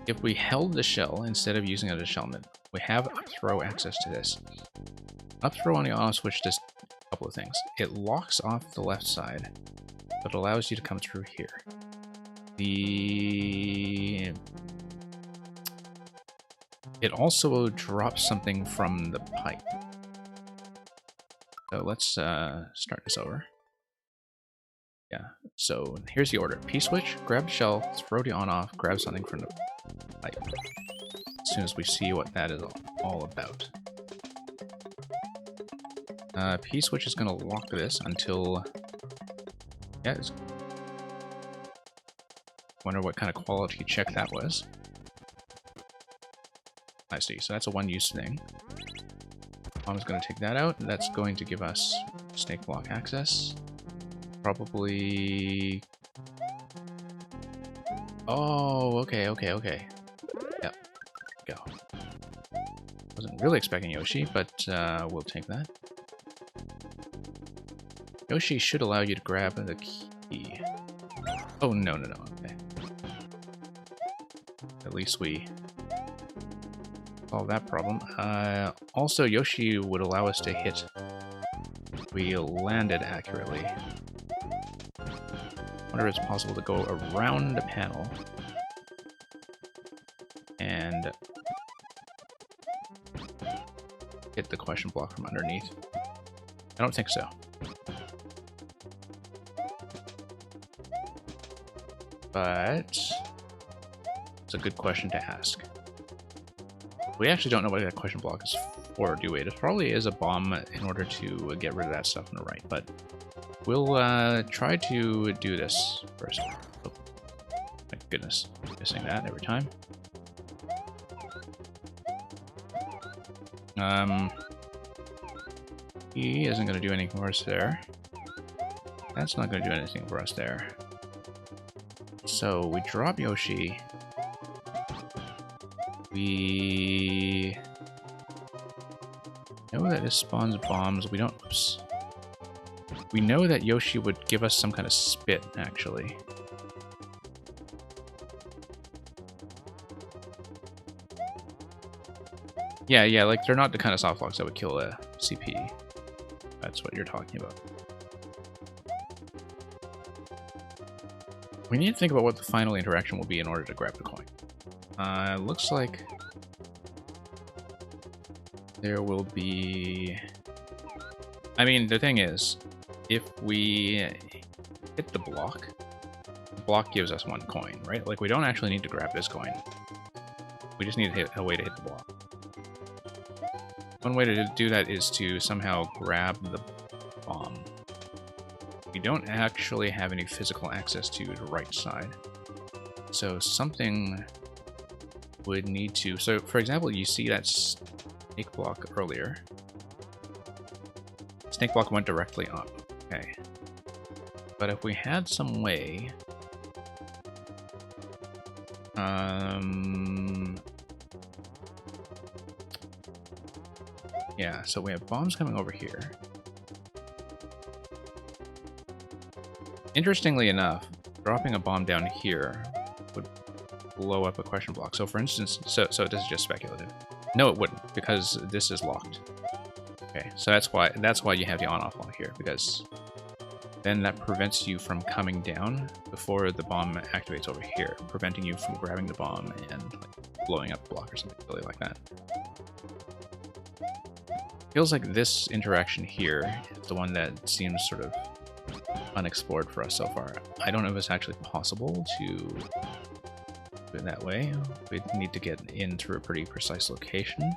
if we held the shell instead of using it as Shelmet, we have up throw access to this. Up throw on the on-off switch does a couple of things. It locks off the left side, but allows you to come through here. It also drops something from the pipe. So let's start this over. Yeah, so here's the order. P-switch, grab the shell, throw the on-off, grab something from the pipe. As soon as we see what that is all about. P-switch is going to lock this until... Yeah, wonder what kind of quality check that was. I see, so that's a one-use thing. Bomb's going to take that out. That's going to give us snake block access. Probably... Oh, okay. Yep, go. Wasn't really expecting Yoshi, but we'll take that. Yoshi should allow you to grab the key. Oh, no, okay. At least we solved that problem. Also, Yoshi would allow us to hit if we landed accurately. Wonder if it's possible to go around the panel and hit the question block from underneath. I don't think so. But it's a good question to ask. We actually don't know what that question block is for, do we? It probably is a bomb in order to get rid of that stuff on the right, but we'll try to do this first. Oh, Goodness, missing that every time. He isn't going to do anything for us there. That's not going to do anything for us there. So we drop Yoshi. We know that this spawns bombs. We don't... Oops. We know that Yoshi would give us some kind of spit, actually. Yeah, like, they're not the kind of soft blocks that would kill a CP. That's what you're talking about. We need to think about what the final interaction will be in order to grab the coin. Looks like there will be... I mean, the thing is, if we hit the block gives us 1 coin, right? Like, we don't actually need to grab this coin. We just need to hit a way to hit the block. One way to do that is to somehow grab the bomb. We don't actually have any physical access to the right side. So something would need to... So, for example, you see that snake block earlier. Snake block went directly up. Okay. But if we had some way... Yeah, so we have bombs coming over here. Interestingly enough, dropping a bomb down here would blow up a question block. So for instance, so this is just speculative. No, it wouldn't, because this is locked. Okay, so that's why you have the on-off lock here, because then that prevents you from coming down before the bomb activates over here, preventing you from grabbing the bomb and like, blowing up the block or something silly like that. Feels like this interaction here is the one that seems sort of unexplored for us so far. I don't know if it's actually possible to do it that way. We'd need to get into a pretty precise location.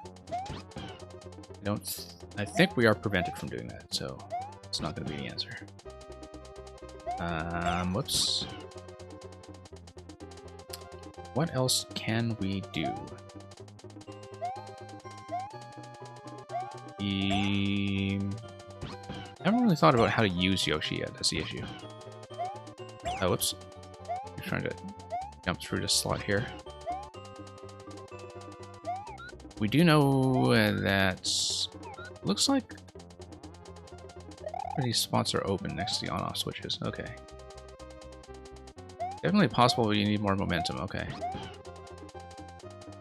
I think we are prevented from doing that, so it's not going to be the answer. Whoops. What else can we do? I haven't really thought about how to use Yoshi yet, that's the issue. Oh, whoops. I'm trying to jump through this slot here. We do know that... Looks like these spots are open next to the on-off switches. Okay. Definitely possible, but you need more momentum. Okay.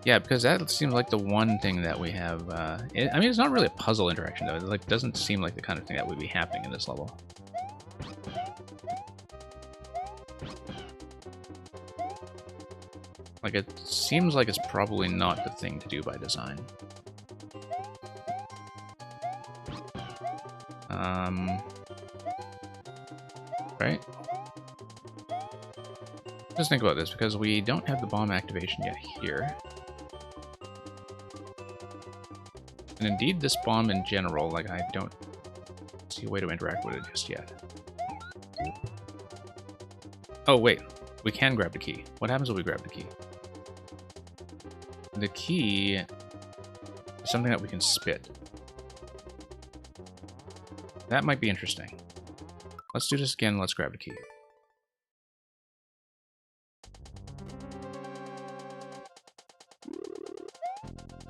Yeah, because that seems like the one thing that we have... I mean, it's not really a puzzle interaction, though. It like, doesn't seem like the kind of thing that would be happening in this level. Like, it seems like it's probably not the thing to do by design. Right? Just think about this, because we don't have the bomb activation yet here. And indeed, this bomb in general, like, I don't see a way to interact with it just yet. Oh, wait. We can grab the key. What happens if we grab the key? The key is something that we can spit. That might be interesting. Let's do this again. Let's grab the key.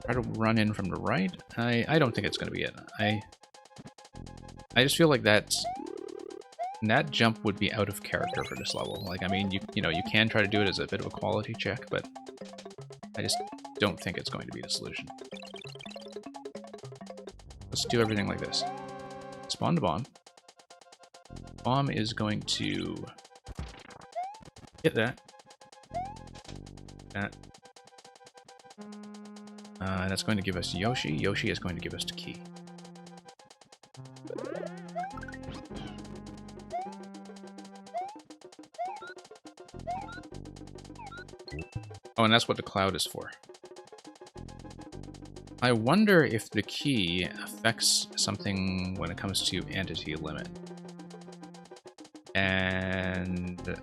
Try to run in from the right. I don't think it's going to be it. I just feel like that jump would be out of character for this level. Like, I mean, you know, you can try to do it as a bit of a quality check, but I just don't think it's going to be the solution. Let's do everything like this. Spawn the bomb. Bomb is going to hit that. That. That's going to give us Yoshi. Yoshi is going to give us the key. Oh, and that's what the cloud is for. I wonder if the key affects something when it comes to entity limit. And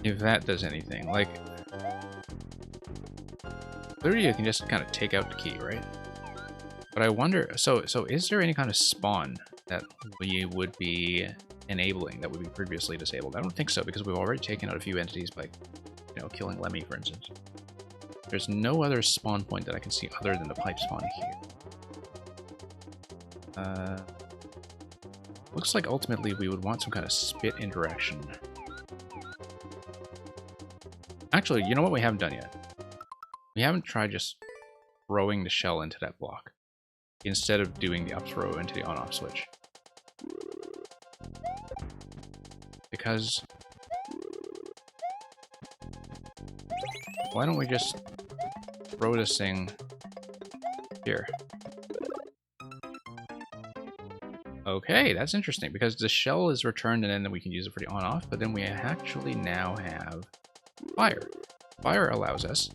if that does anything. Like, clearly you can just kind of take out the key, right? But I wonder, so is there any kind of spawn that we would be enabling that would be previously disabled? I don't think so, because we've already taken out a few entities by, you know, killing Lemmy, for instance. There's no other spawn point that I can see other than the pipe spawn here. Looks like ultimately we would want some kind of spit interaction. Actually, you know what we haven't done yet? We haven't tried just throwing the shell into that block instead of doing the up throw into the on-off switch. Because why don't we just throw this thing here? Okay, that's interesting, because the shell is returned and then we can use it for the on-off, but then we actually now have fire. Fire allows us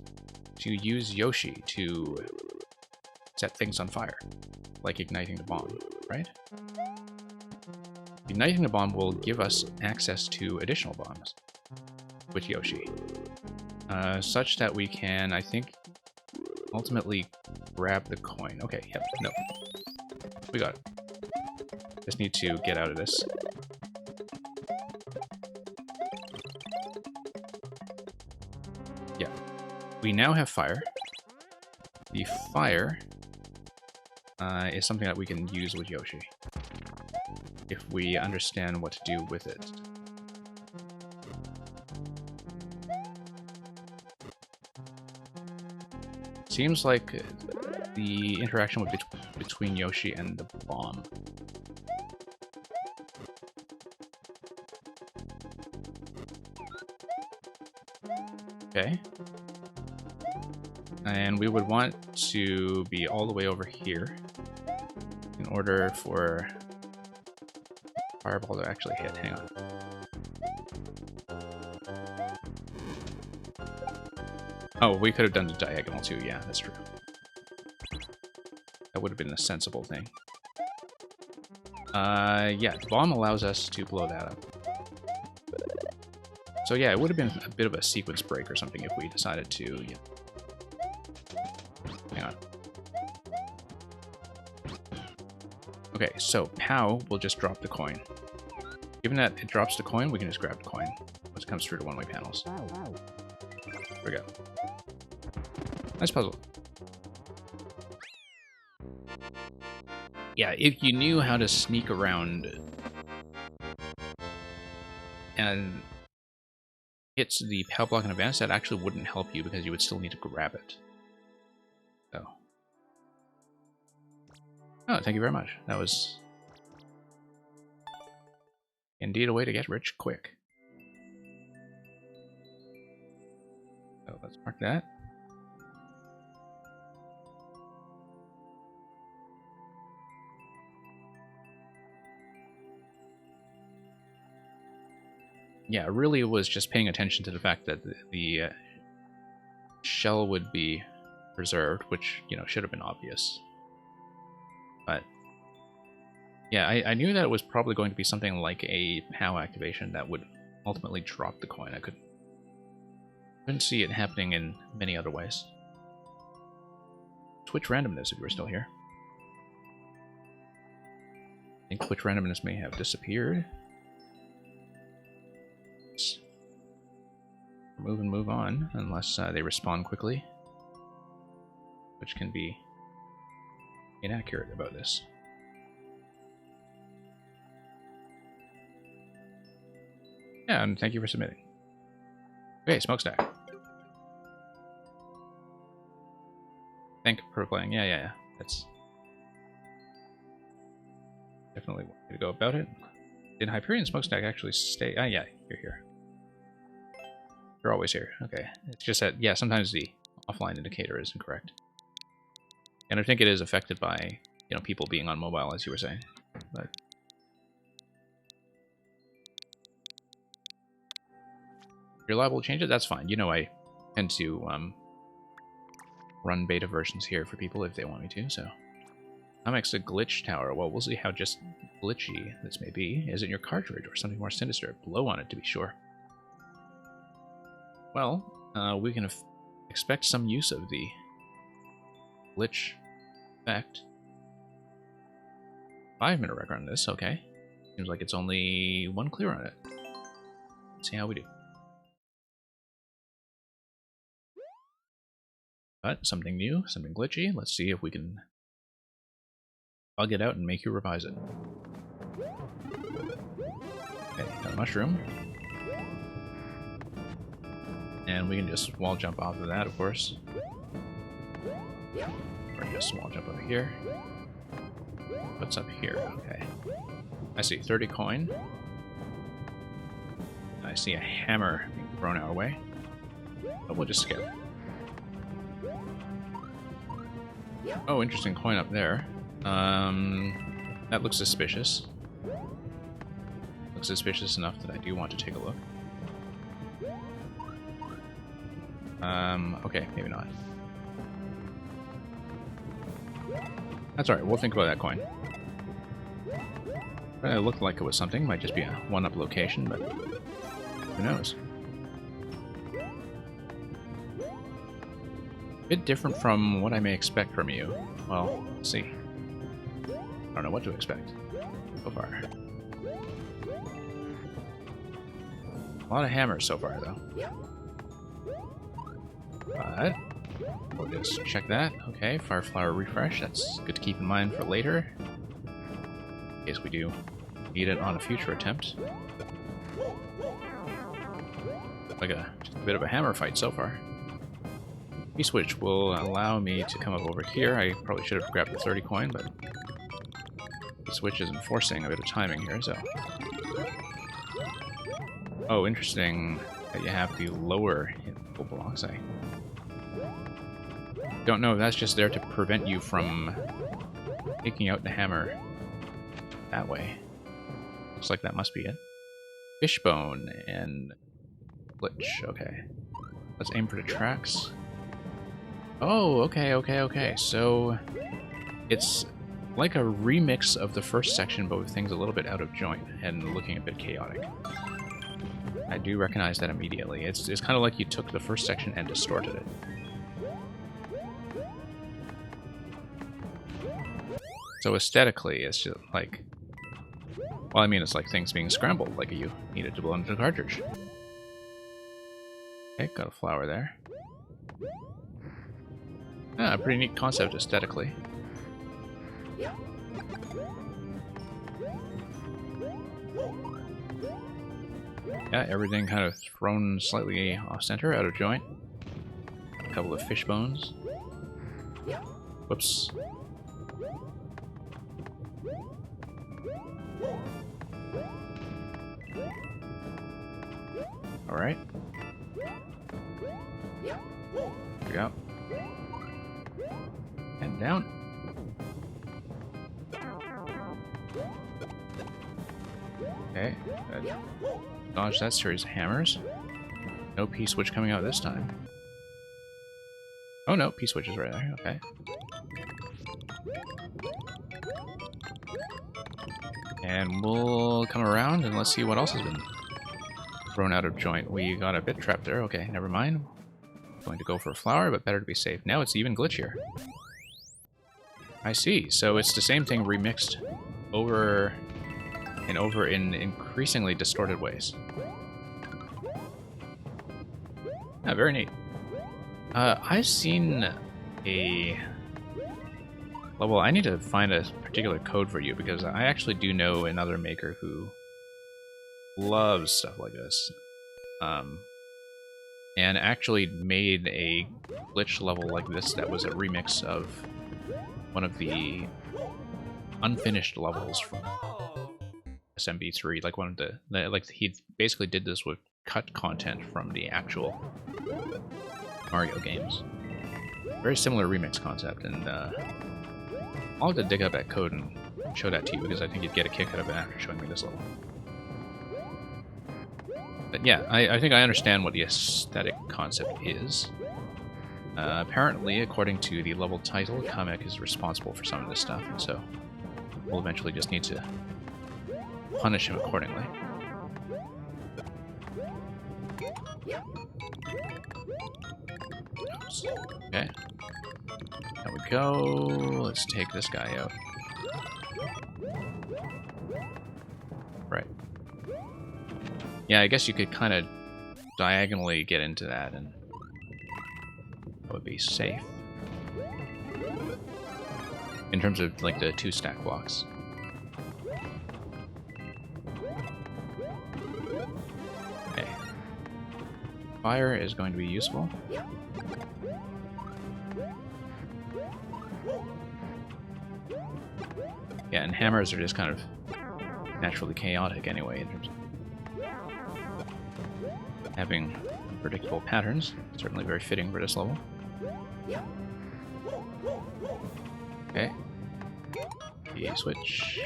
to use Yoshi to set things on fire, like igniting the bomb, right? Igniting the bomb will give us access to additional bombs with Yoshi, such that we can, I think, ultimately grab the coin. Okay, yep, no. We got it. Just need to get out of this. Yeah. We now have fire. The fire is something that we can use with Yoshi, if we understand what to do with it. Seems like the interaction would be between Yoshi and the bomb. Okay. And we would want to be all the way over here in order for Fireball to actually hit. Hang on. Oh, we could have done the diagonal too. Yeah, that's true. That would have been a sensible thing. Yeah, the bomb allows us to blow that up. So yeah, it would have been a bit of a sequence break or something if we decided to... Yeah. Hang on. Okay, so POW will just drop the coin. Given that it drops the coin, we can just grab the coin once it comes through the one-way panels. There we go. Nice puzzle. Yeah, if you knew how to sneak around and hit the POW block in advance, that actually wouldn't help you because you would still need to grab it. So. Oh, thank you very much. That was indeed a way to get rich quick. So let's mark that. Yeah, really was just paying attention to the fact that the shell would be preserved, which, you know, should have been obvious. But yeah, I knew that it was probably going to be something like a POW activation that would ultimately drop the coin. I couldn't see it happening in many other ways. Twitch randomness, if you were still here. I think Twitch randomness may have disappeared. Let's move and move on, unless they respawn quickly, which can be inaccurate about this. Yeah, and thank you for submitting. Okay, Smokestack. Thank you for playing. Yeah. That's definitely one way to go about it. Did Hyperion Smokestack actually stay? Ah, yeah, you're here. You're always here. Okay. It's just that, yeah, sometimes the offline indicator is incorrect. And I think it is affected by, you know, people being on mobile, as you were saying. But if you're liable to change it, that's fine. You know, I tend to run beta versions here for people if they want me to, so. Comics a glitch tower. Well, we'll see how just glitchy this may be. Is it your cartridge or something more sinister? Blow on it to be sure. Well, we can expect some use of the glitch effect. 5-minute record on this, okay. Seems like it's only one clear on it. Let's see how we do. But something new, something glitchy. Let's see if we can bug it out and make you revise it. Okay, got a mushroom. And we can just wall jump off of that, of course. Or just wall jump over here. What's up here? Okay. I see 30 coin. I see a hammer being thrown our way. But we'll just skip. Oh, interesting coin up there. That looks suspicious. Looks suspicious enough that I do want to take a look. Okay, maybe not. That's alright, we'll think about that coin. It looked like it was something, might just be a one-up location, but who knows? Bit different from what I may expect from you. Well, let's see. I don't know what to expect so far. A lot of hammers so far, though. But we'll just check that. Okay, Fireflower refresh. That's good to keep in mind for later. In case we do need it on a future attempt. Like just a bit of a hammer fight so far. P-switch will allow me to come up over here. I probably should have grabbed the 30 coin, but P-switch is enforcing a bit of timing here, so. Oh, interesting that you have the lower hitable blocks. I don't know if that's just there to prevent you from taking out the hammer that way. Looks like that must be it. Fishbone and glitch. Okay. Let's aim for the tracks. Oh, okay. So it's like a remix of the first section, but with things a little bit out of joint and looking a bit chaotic. I do recognize that immediately. It's kind of like you took the first section and distorted it. So aesthetically, it's just like... Well, I mean, it's like things being scrambled, like you needed to blow into the cartridge. Okay, got a flower there. Ah, a pretty neat concept aesthetically. Yeah, everything kind of thrown slightly off-center, out of joint. A couple of fish bones. Whoops. Alright. Here we go. And down. Okay. Good. Dodge that series of hammers. No P-switch coming out this time. Oh no, P-switch is right there. Okay. And we'll come around and let's see what else has been thrown out of joint. We got a bit trapped there. Okay, never mind. Going to go for a flower, but better to be safe. Now it's even glitchier. I see. So it's the same thing remixed over and over in increasingly distorted ways. Ah, very neat. I've seen a level. I need to find a particular code for you because I actually do know another maker who loves stuff like this. And actually made a glitch level like this that was a remix of one of the unfinished levels from SMB3, like one of the like he basically did this with cut content from the actual Mario games. Very similar remix concept, and I'll have to dig up that code and show that to you because I think you'd get a kick out of it after showing me this level. But yeah, I think I understand what the aesthetic concept is. Apparently, according to the level title, Kamek is responsible for some of this stuff, and so we'll eventually just need to punish him accordingly. Okay. There we go. Let's take this guy out. Right. Yeah, I guess you could kind of diagonally get into that, and that would be safe. In terms of, like, the 2 stack blocks. Okay. Fire is going to be useful. Yeah, and hammers are just kind of naturally chaotic anyway, in terms of having predictable patterns. Certainly very fitting for this level. Okay. P-switch.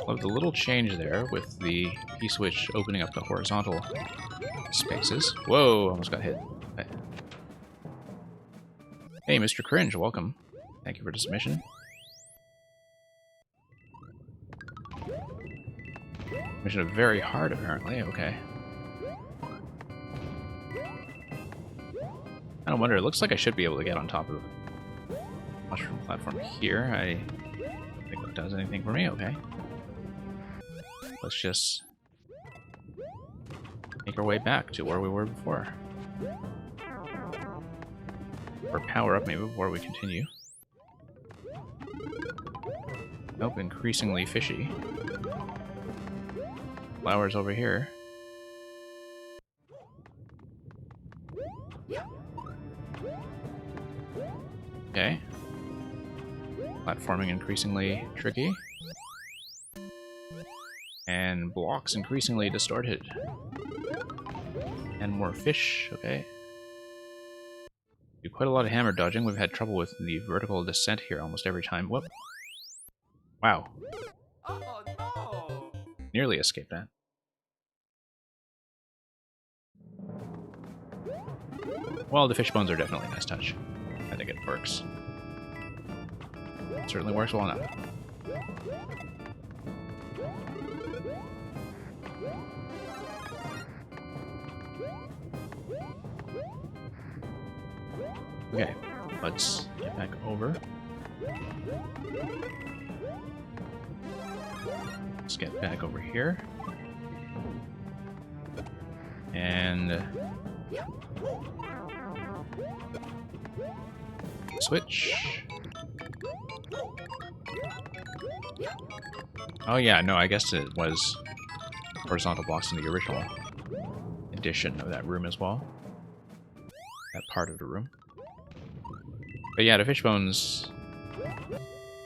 Love the little change there with the P-switch opening up the horizontal spaces. Whoa, almost got hit. Okay. Hey, Mr. Cringe, welcome. Thank you for the submission. Mission of very hard, apparently. Okay. I don't wonder. It looks like I should be able to get on top of the mushroom platform here. I don't think it does anything for me. Okay. Let's just make our way back to where we were before. Or power up maybe before we continue. Nope, increasingly fishy. Flowers over here. Okay. Platforming increasingly tricky. And blocks increasingly distorted. And more fish, okay. Do quite a lot of hammer dodging. We've had trouble with the vertical descent here almost every time. Whoop. Wow. Oh no! Nearly escaped that. Well, the fish bones are definitely a nice touch. I think it works. It certainly works well enough. Okay, let's get back over. Let's get back over here. And switch. Oh yeah, no, I guess it was horizontal blocks in the original edition of that room as well. That part of the room. But yeah, the fish bones,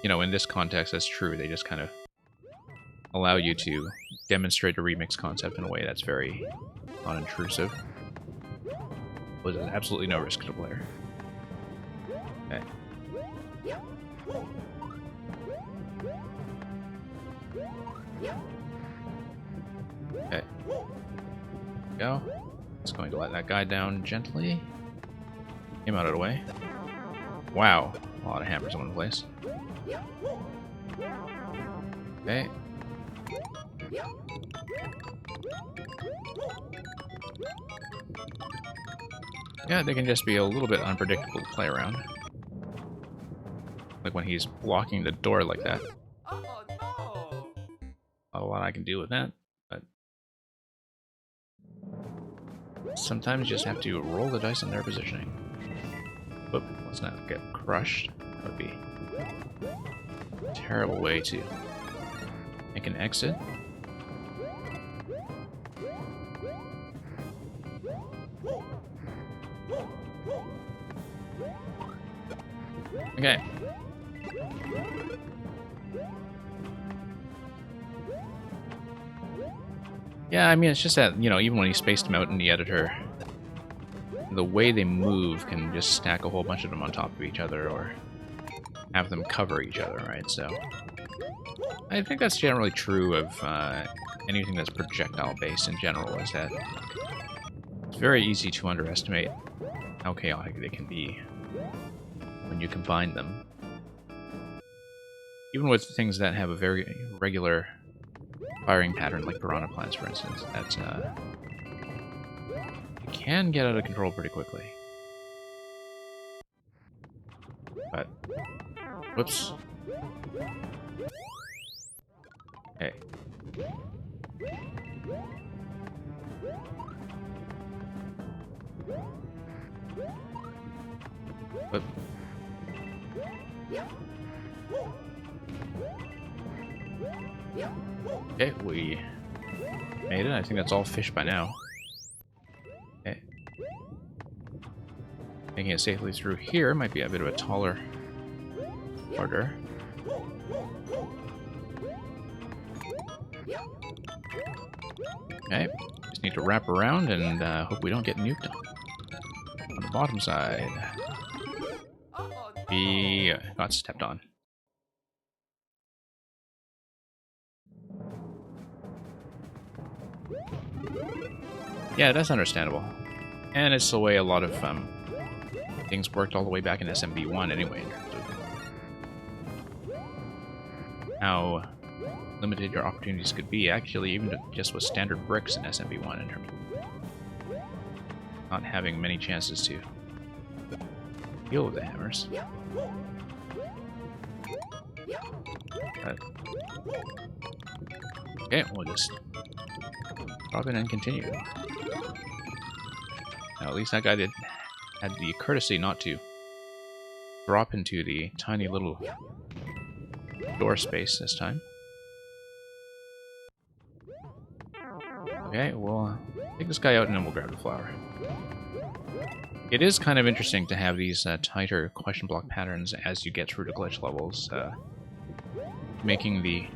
you know, in this context, that's true. They just kind of allow you to demonstrate a remix concept in a way that's very unintrusive. Poses absolutely no risk to the player. Okay. Okay. Go. Just going to let that guy down gently. Him out of the way. Wow. A lot of hammers in one place. Okay. Yeah, they can just be a little bit unpredictable to play around. Like when he's blocking the door like that. Oh no! Not a lot I can do with that, but sometimes you just have to roll the dice on their positioning. Whoop, let's not get crushed. That would be a terrible way to make an exit. Okay. Yeah, I mean, it's just that, you know, even when you spaced them out in the editor, the way they move can just stack a whole bunch of them on top of each other, or have them cover each other, right? So, I think that's generally true of anything that's projectile-based in general, is that it's very easy to underestimate how chaotic they can be when you combine them. Even with things that have a very regular firing pattern, like piranha plants, for instance, that can get out of control pretty quickly. But, whoops. Okay. Whoop. Okay, we made it. I think that's all fish by now. Okay. Making it safely through here might be a bit of a taller order. Okay, just need to wrap around and hope we don't get nuked on the bottom side. We got stepped on. Yeah, that's understandable. And it's the way a lot of things worked all the way back in SMB1 anyway, in terms of how limited your opportunities could be, actually, even just with standard bricks in SMB1 in terms of not having many chances to deal with the hammers. But, okay, we'll just drop in and continue. Now, at least that guy had the courtesy not to drop into the tiny little door space this time. Okay, we'll take this guy out and then we'll grab the flower. It is kind of interesting to have these tighter question block patterns as you get through the glitch levels, making the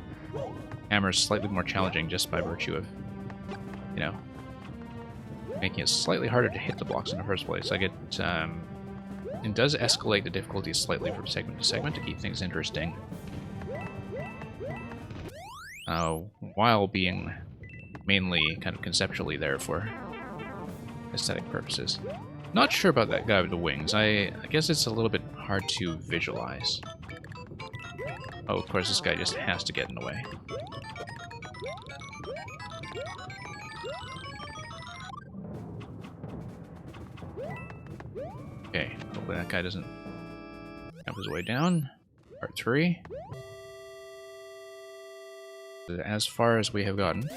hammers slightly more challenging just by virtue of, you know, making it slightly harder to hit the blocks in the first place. Like it does escalate the difficulty slightly from segment to segment to keep things interesting, while being mainly kind of conceptually there for aesthetic purposes. Not sure about that guy with the wings. I guess it's a little bit hard to visualize. Oh, of course, this guy just has to get in the way. Okay, hopefully that guy doesn't jump his way down. Part 3. As far as we have gotten.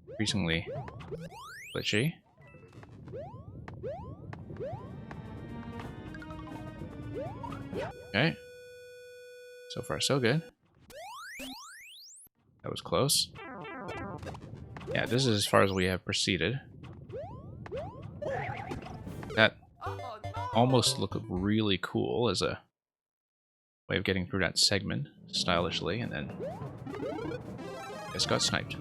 Increasingly glitchy. Okay. So far, so good. That was close. Yeah, this is as far as we have proceeded. That almost looked really cool as a way of getting through that segment stylishly, and then just got sniped.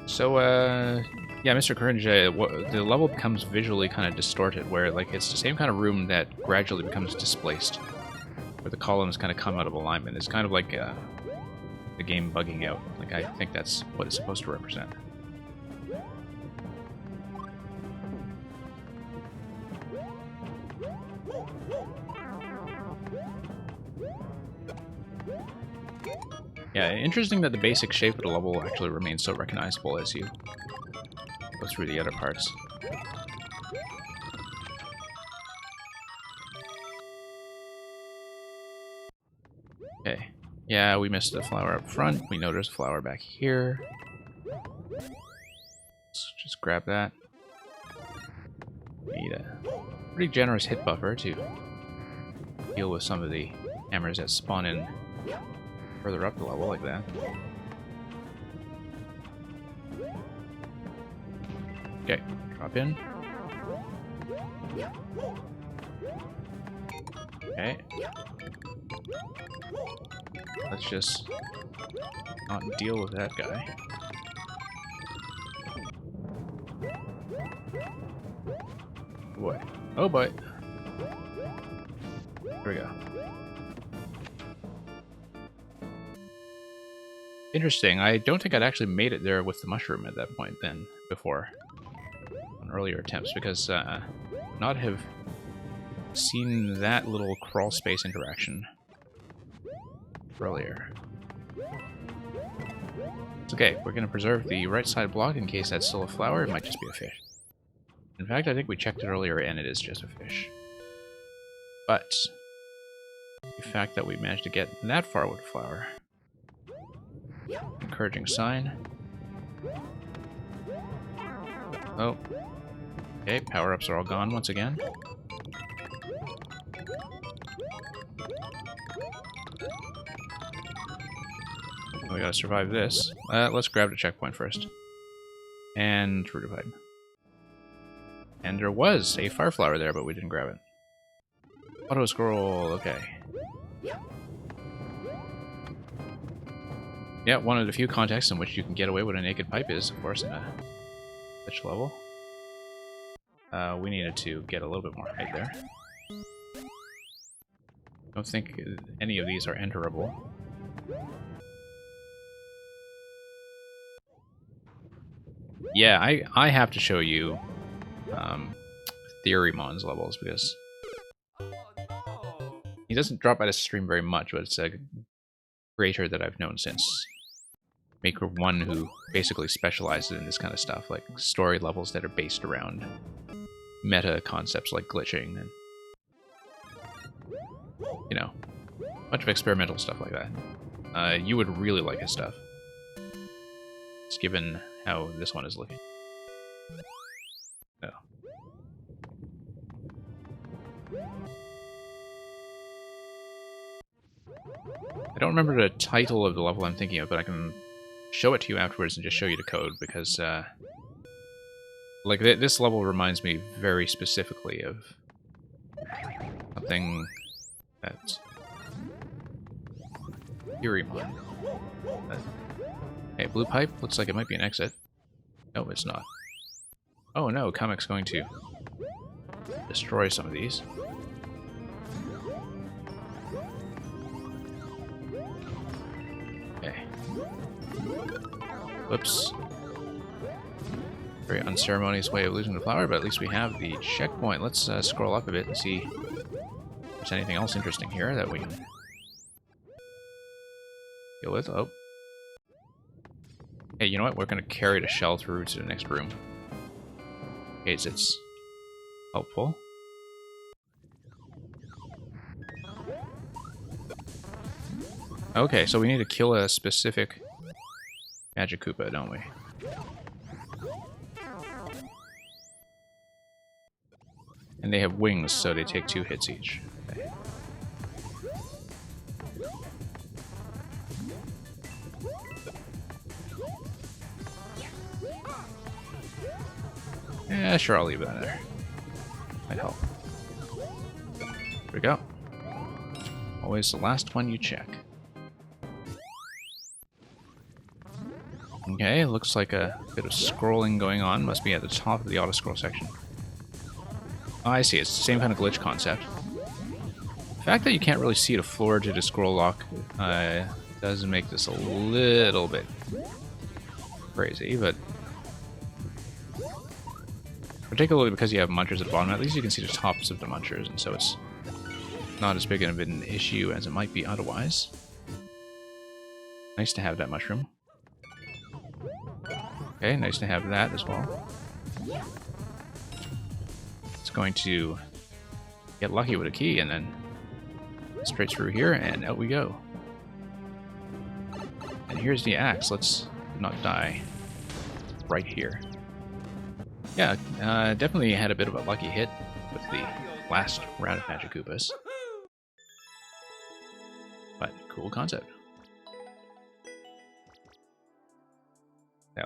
So, yeah, Mr. Cringe, the level becomes visually kind of distorted, where like it's the same kind of room that gradually becomes displaced, where the columns kind of come out of alignment. It's kind of like the game bugging out. Like, I think that's what it's supposed to represent. Yeah, interesting that the basic shape of the level actually remains so recognizable as you go through the other parts. Okay. Yeah, we missed the flower up front. We know there's a flower back here. Let's just grab that. We need a pretty generous hit buffer to deal with some of the hammers that spawn in further up the level like that. Okay, drop in. Okay. Let's just not deal with that guy. Boy. Oh boy. There we go. Interesting. I don't think I'd actually made it there with the mushroom at that point then, before. On earlier attempts, because not have seen that little crawl space interaction earlier. It's okay. We're going to preserve the right side block in case that's still a flower. It might just be a fish. In fact, I think we checked it earlier and it is just a fish. But the fact that we managed to get that far with a flower. Encouraging sign. Oh. Okay, power-ups are all gone once again. We gotta survive this. Let's grab the checkpoint first. And Fruit of Hyde. And there was a fire flower there, but we didn't grab it. Auto scroll, okay. Yeah, one of the few contexts in which you can get away with a naked pipe is, of course, in a glitch level. We needed to get a little bit more height there. Don't think any of these are enterable. Yeah, I have to show you Theorymon's levels because he doesn't drop by the stream very much, but it's a creator that I've known since Maker 1 who basically specializes in this kind of stuff, like story levels that are based around meta concepts like glitching and, you know, a bunch of experimental stuff like that. You would really like his stuff. It's given how this one is looking. Oh. I don't remember the title of the level I'm thinking of, but I can show it to you afterwards and just show you the code, because like this level reminds me very specifically of something that's Theorymon. Okay, blue pipe looks like it might be an exit. No, it's not. Oh no, Kamek's going to destroy some of these. Okay. Whoops. Very unceremonious way of losing the flower, but at least we have the checkpoint. Let's scroll up a bit and see if there's anything else interesting here that we can deal with. Oh. Hey, you know what? We're going to carry the shell through to the next room. In case it's helpful. Okay, so we need to kill a specific Magic Koopa, don't we? And they have wings, so they take 2 hits each. Okay. Yeah, sure, I'll leave that there. Might help. There we go. Always the last one you check. Okay, looks like a bit of scrolling going on. Must be at the top of the auto-scroll section. Oh, I see. It's the same kind of glitch concept. The fact that you can't really see the floor to the scroll lock does make this a little bit crazy, but particularly because you have munchers at the bottom, at least you can see the tops of the munchers, and so it's not as big of an issue as it might be otherwise. Nice to have that mushroom. Okay, nice to have that as well. It's going to get lucky with a key and then straight through here, and out we go. And here's the axe. Let's not die right here. Yeah, definitely had a bit of a lucky hit with the last round of Magic Koopas. But cool concept.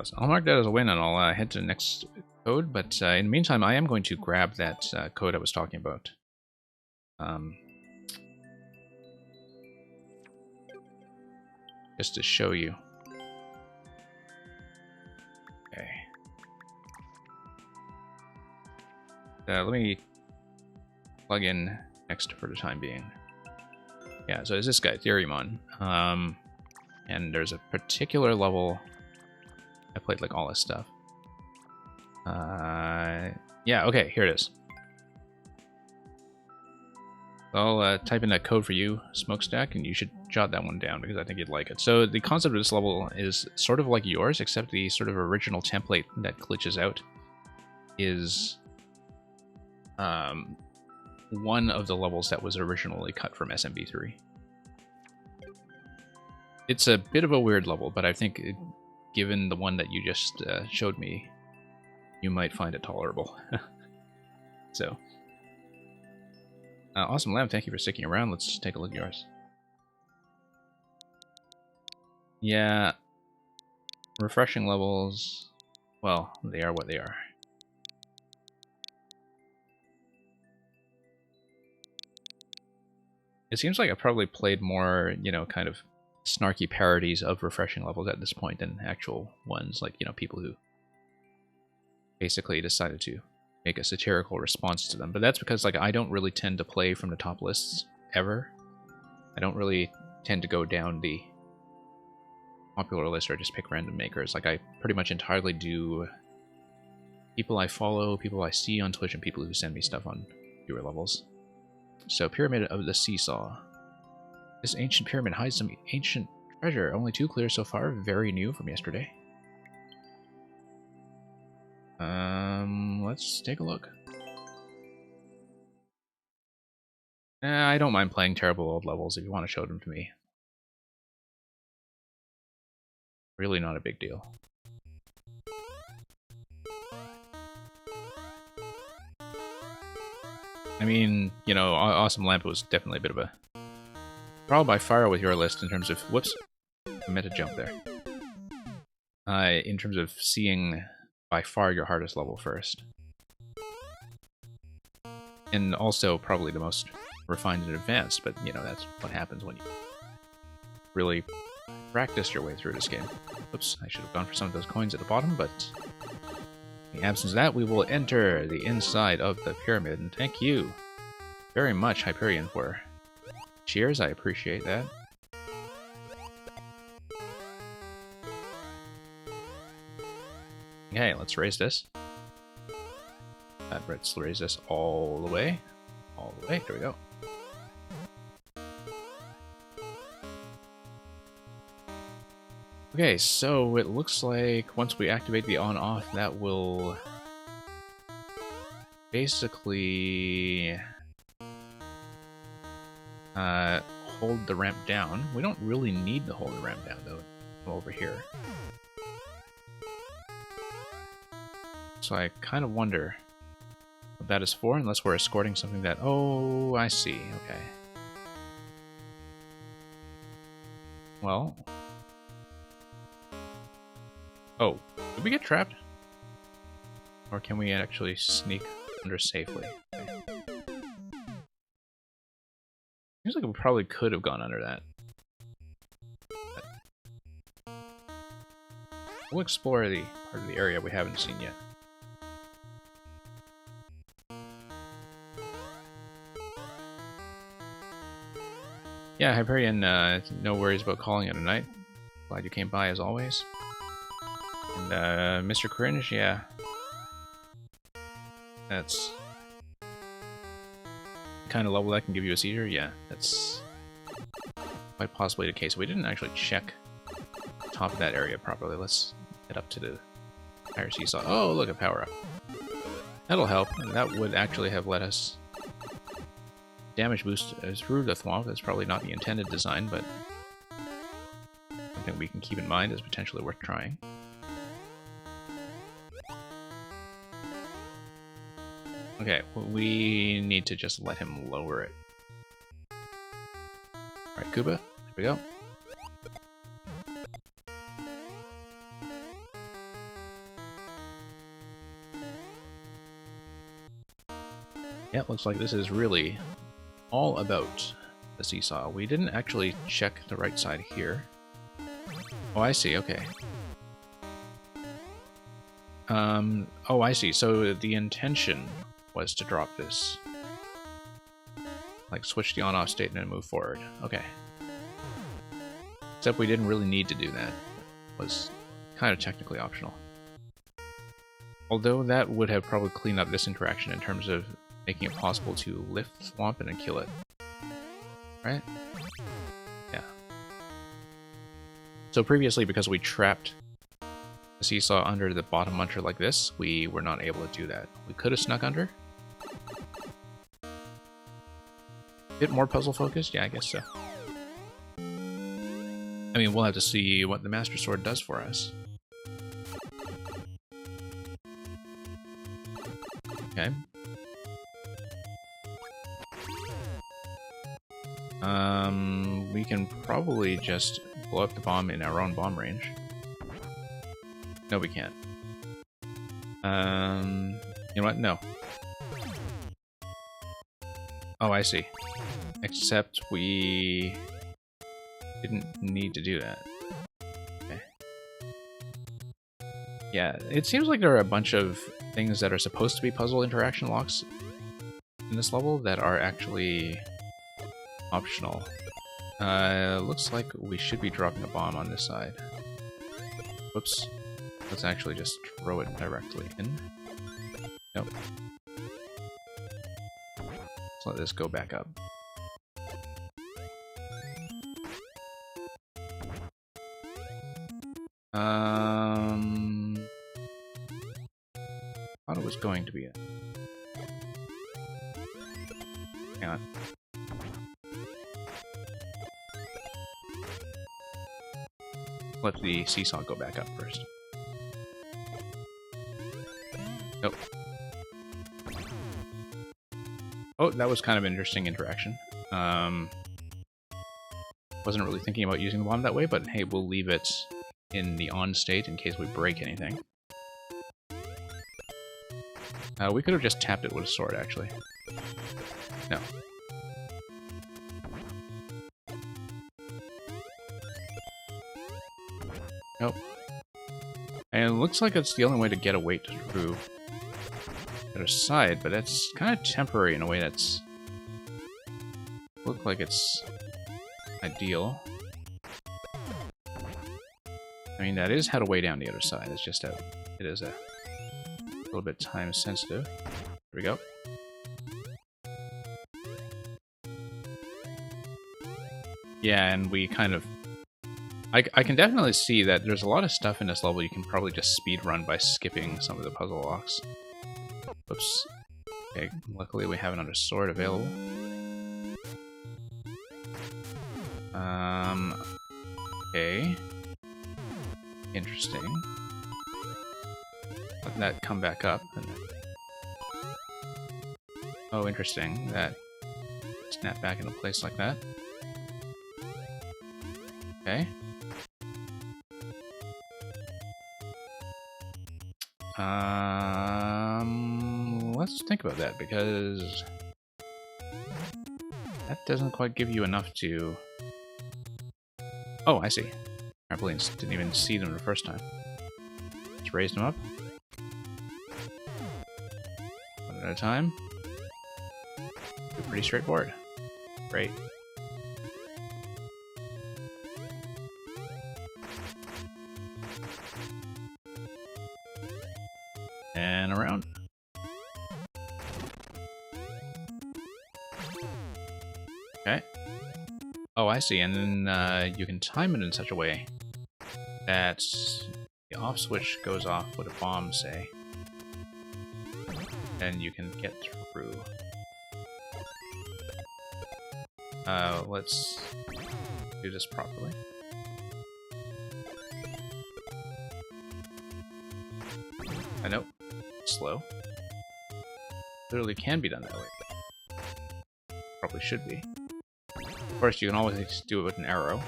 So I'll mark that as a win and I'll head to the next code, but in the meantime I am going to grab that code I was talking about. Just to show you. Okay. Let me plug in next for the time being. Yeah, so it's this guy, Theorymon. And there's a particular level. I played like all this stuff. Yeah, okay, here it is. I'll type in that code for you, Smokestack, and you should jot that one down because I think you'd like it. So the concept of this level is sort of like yours, except the sort of original template that glitches out is one of the levels that was originally cut from SMB3. It's a bit of a weird level, but I think given the one that you just showed me, you might find it tolerable. So, Awesome Lamb, thank you for sticking around. Let's take a look at yours. Yeah, refreshing levels, well, they are what they are. It seems like I've probably played more, you know, kind of snarky parodies of refreshing levels at this point than actual ones, like, you know, people who basically decided to make a satirical response to them. But that's because, like, I don't really tend to play from the top lists ever. I don't really tend to go down the popular list or just pick random makers. Like, I pretty much entirely do people I follow, people I see on Twitch, and people who send me stuff on viewer levels. So, Pyramid of the Seesaw. This ancient pyramid hides some ancient treasure. Only 2 clear so far. Very new from yesterday. Let's take a look. I don't mind playing terrible old levels if you want to show them to me. Really not a big deal. I mean, you know, Awesome Lamp was definitely a bit of a trial by fire with your list in terms of... Whoops. I meant to jump there. In terms of seeing by far your hardest level first. And also probably the most refined and advanced, but, you know, that's what happens when you really practice your way through this game. Oops, I should have gone for some of those coins at the bottom, but in the absence of that, we will enter the inside of the pyramid, and thank you very much, Hyperion, for cheers. I appreciate that. Okay, let's raise this. Let's raise this all the way. All the way. There we go. Okay, so it looks like once we activate the on-off, that will basically hold the ramp down. We don't really need to hold the ramp down, though, over here. So I kind of wonder what that is for, unless we're escorting something that... Oh, I see. Okay. Well... Oh, did we get trapped? Or can we actually sneak under safely? Okay. Seems like we probably could have gone under that. But we'll explore the part of the area we haven't seen yet. Yeah, Hyperion, no worries about calling it a night. Glad you came by as always. And Mr. Cringe, yeah. That's the kind of level that can give you a seizure, yeah. That's quite possibly the case. We didn't actually check the top of that area properly. Let's head up to the higher seesaw. Oh, look, a power-up. That'll help. That would actually have let us damage boost through the thwomp. That's probably not the intended design, but something we can keep in mind is potentially worth trying. Okay, we need to just let him lower it. Alright, Koopa, here we go. Yeah, looks like this is really all about the seesaw. We didn't actually check the right side here. Oh, I see, okay. Oh, I see. So the intention was to drop this. Like, switch the on-off state and then move forward. Okay. Except we didn't really need to do that. It was kind of technically optional. Although that would have probably cleaned up this interaction in terms of making it possible to lift Thwomp and then kill it right? Yeah. So previously, because we trapped the seesaw under the bottom muncher like this, we were not able to do that. We could have snuck under. Bit more puzzle focused? Yeah, I guess so. I mean, we'll have to see what the Master Sword does for us. Okay. We can probably just blow up the bomb in our own bomb range. No, we can't. You know what? No. Oh, I see. Except we didn't need to do that. Okay. Yeah, it seems like there are a bunch of things that are supposed to be puzzle interaction locks in this level that are actually optional. Looks like we should be dropping a bomb on this side. Whoops. Let's actually just throw it directly in. Nope. Let's let this go back up. Thought it was going to be it. Hang on. Let the seesaw go back up first. Nope. Oh, that was kind of an interesting interaction. Wasn't really thinking about using the bomb that way, but hey, we'll leave it in the on state in case we break anything. We could have just tapped it with a sword, actually. No. Nope. And it looks like it's the only way to get a weight through the other side, but that's kind of temporary in a way that's... look like it's ideal. I mean, that is how to weigh down the other side. It's just that it is a little bit time sensitive. There we go. Yeah, and we kind of... I can definitely see that there's a lot of stuff in this level you can probably just speed run by skipping some of the puzzle locks. Whoops. Okay, luckily we have another sword available. Okay. Interesting. Let that come back up. And oh, interesting. That snap back into place like that. Okay. Let's think about that, because that doesn't quite give you enough to... Oh, I see. Trampolines didn't even see them the first time. Let's raise them up. One at a time. Pretty straightforward. Great. And around. Okay. Oh, I see. And then you can time it in such a way that the off switch goes off with a bomb, say. And you can get through. Let's do this properly. I know. Slow. Literally can be done that way. Probably should be. Of course, you can always just do it with an arrow.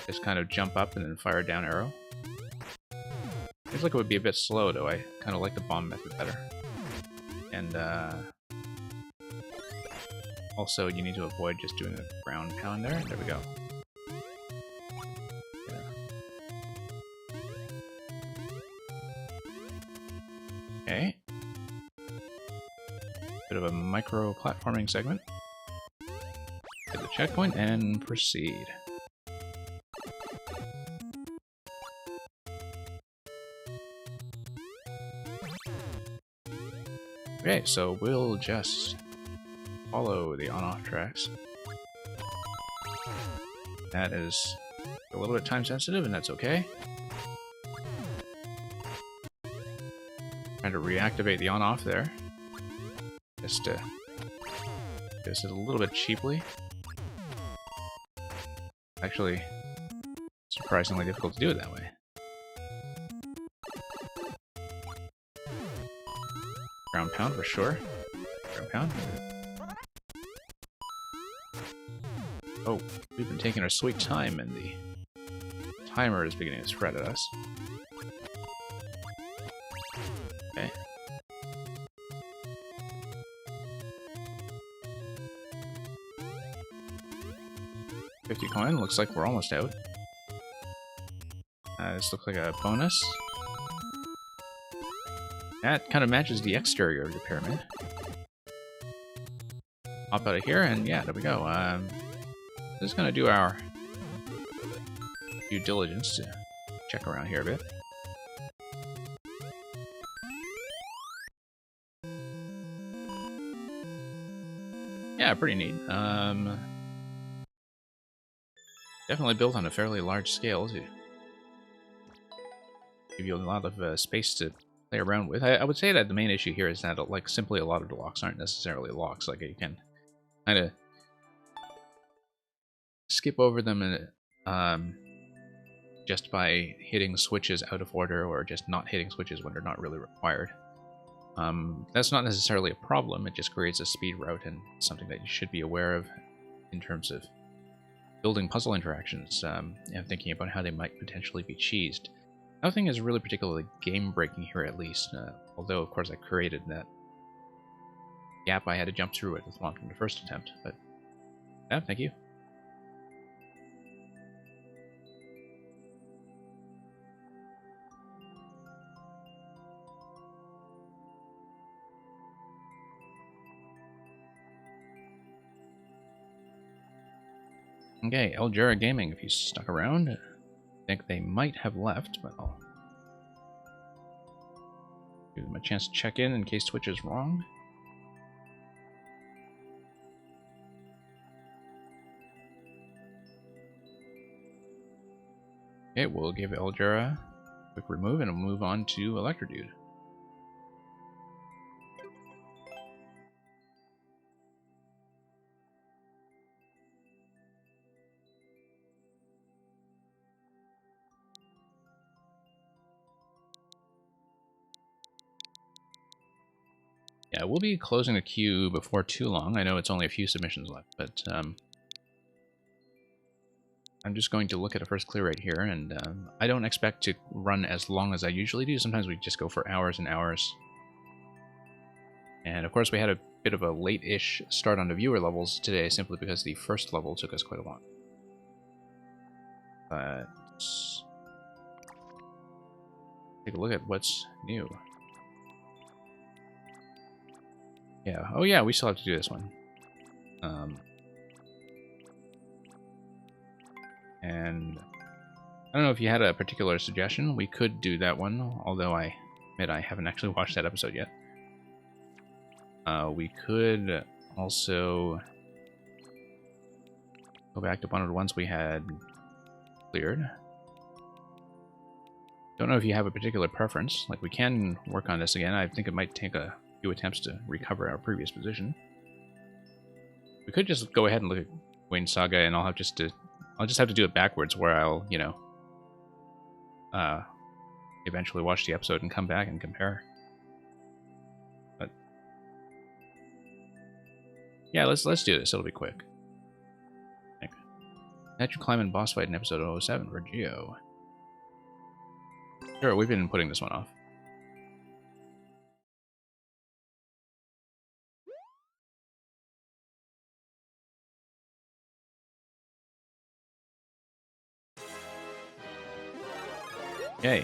Just kind of jump up and then fire down arrow. Seems like it would be a bit slow, though. I kind of like the bomb method better. And, also, you need to avoid just doing a ground pound there. There we go. Okay. Bit of a micro platforming segment. Hit the checkpoint and proceed. Okay, so we'll just follow the on-off tracks. That is a little bit time sensitive, and that's okay. Trying to reactivate the on-off there. Just to do this a little bit cheaply. Actually, surprisingly difficult to do it that way. Ground pound for sure. Ground pound. Oh, we've been taking our sweet time, and the timer is beginning to spread at us. Okay. $50 coin, looks like we're almost out. This looks like a bonus. That kind of matches the exterior of the pyramid. Hop out of here, and yeah, there we go. Just gonna do our due diligence to check around here a bit. Yeah, pretty neat. Definitely built on a fairly large scale to give you a lot of space to play around with. I would say that the main issue here is that like simply a lot of the locks aren't necessarily locks. Like you can kind of skip over them and just by hitting switches out of order or just not hitting switches when they're not really required. That's not necessarily a problem. It just creates a speed route and something that you should be aware of in terms of building puzzle interactions and thinking about how they might potentially be cheesed. Nothing is really particularly game-breaking here, at least, although, of course, I created that gap I had to jump through it with from the first attempt, but yeah, thank you. Okay, Eldjura Gaming, if you stuck around. I think they might have left, but I'll give them a chance to check in case Twitch is wrong. Okay, we'll give Eldjura a quick remove and we'll move on to Electrodude. Yeah, we'll be closing the queue before too long. I know it's only a few submissions left, but I'm just going to look at a first clear right here, and I don't expect to run as long as I usually do. Sometimes we just go for hours and hours. And of course we had a bit of a late-ish start on the viewer levels today, simply because the first level took us quite a while. But take a look at what's new. Yeah. Oh yeah, we still have to do this one. And I don't know if you had a particular suggestion. We could do that one, although I admit I haven't actually watched that episode yet. We could also go back to one of the ones we had cleared. Don't know if you have a particular preference. Like, we can work on this again. I think it might take a few attempts to recover our previous position. We could just go ahead and look at Wayne Saga, and I'll just have to do it backwards, where I'll, you know, eventually watch the episode and come back and compare. But yeah, let's do this. It'll be quick. Natural Climbing boss fight in episode 007 for Geo. Sure, we've been putting this one off. Yay.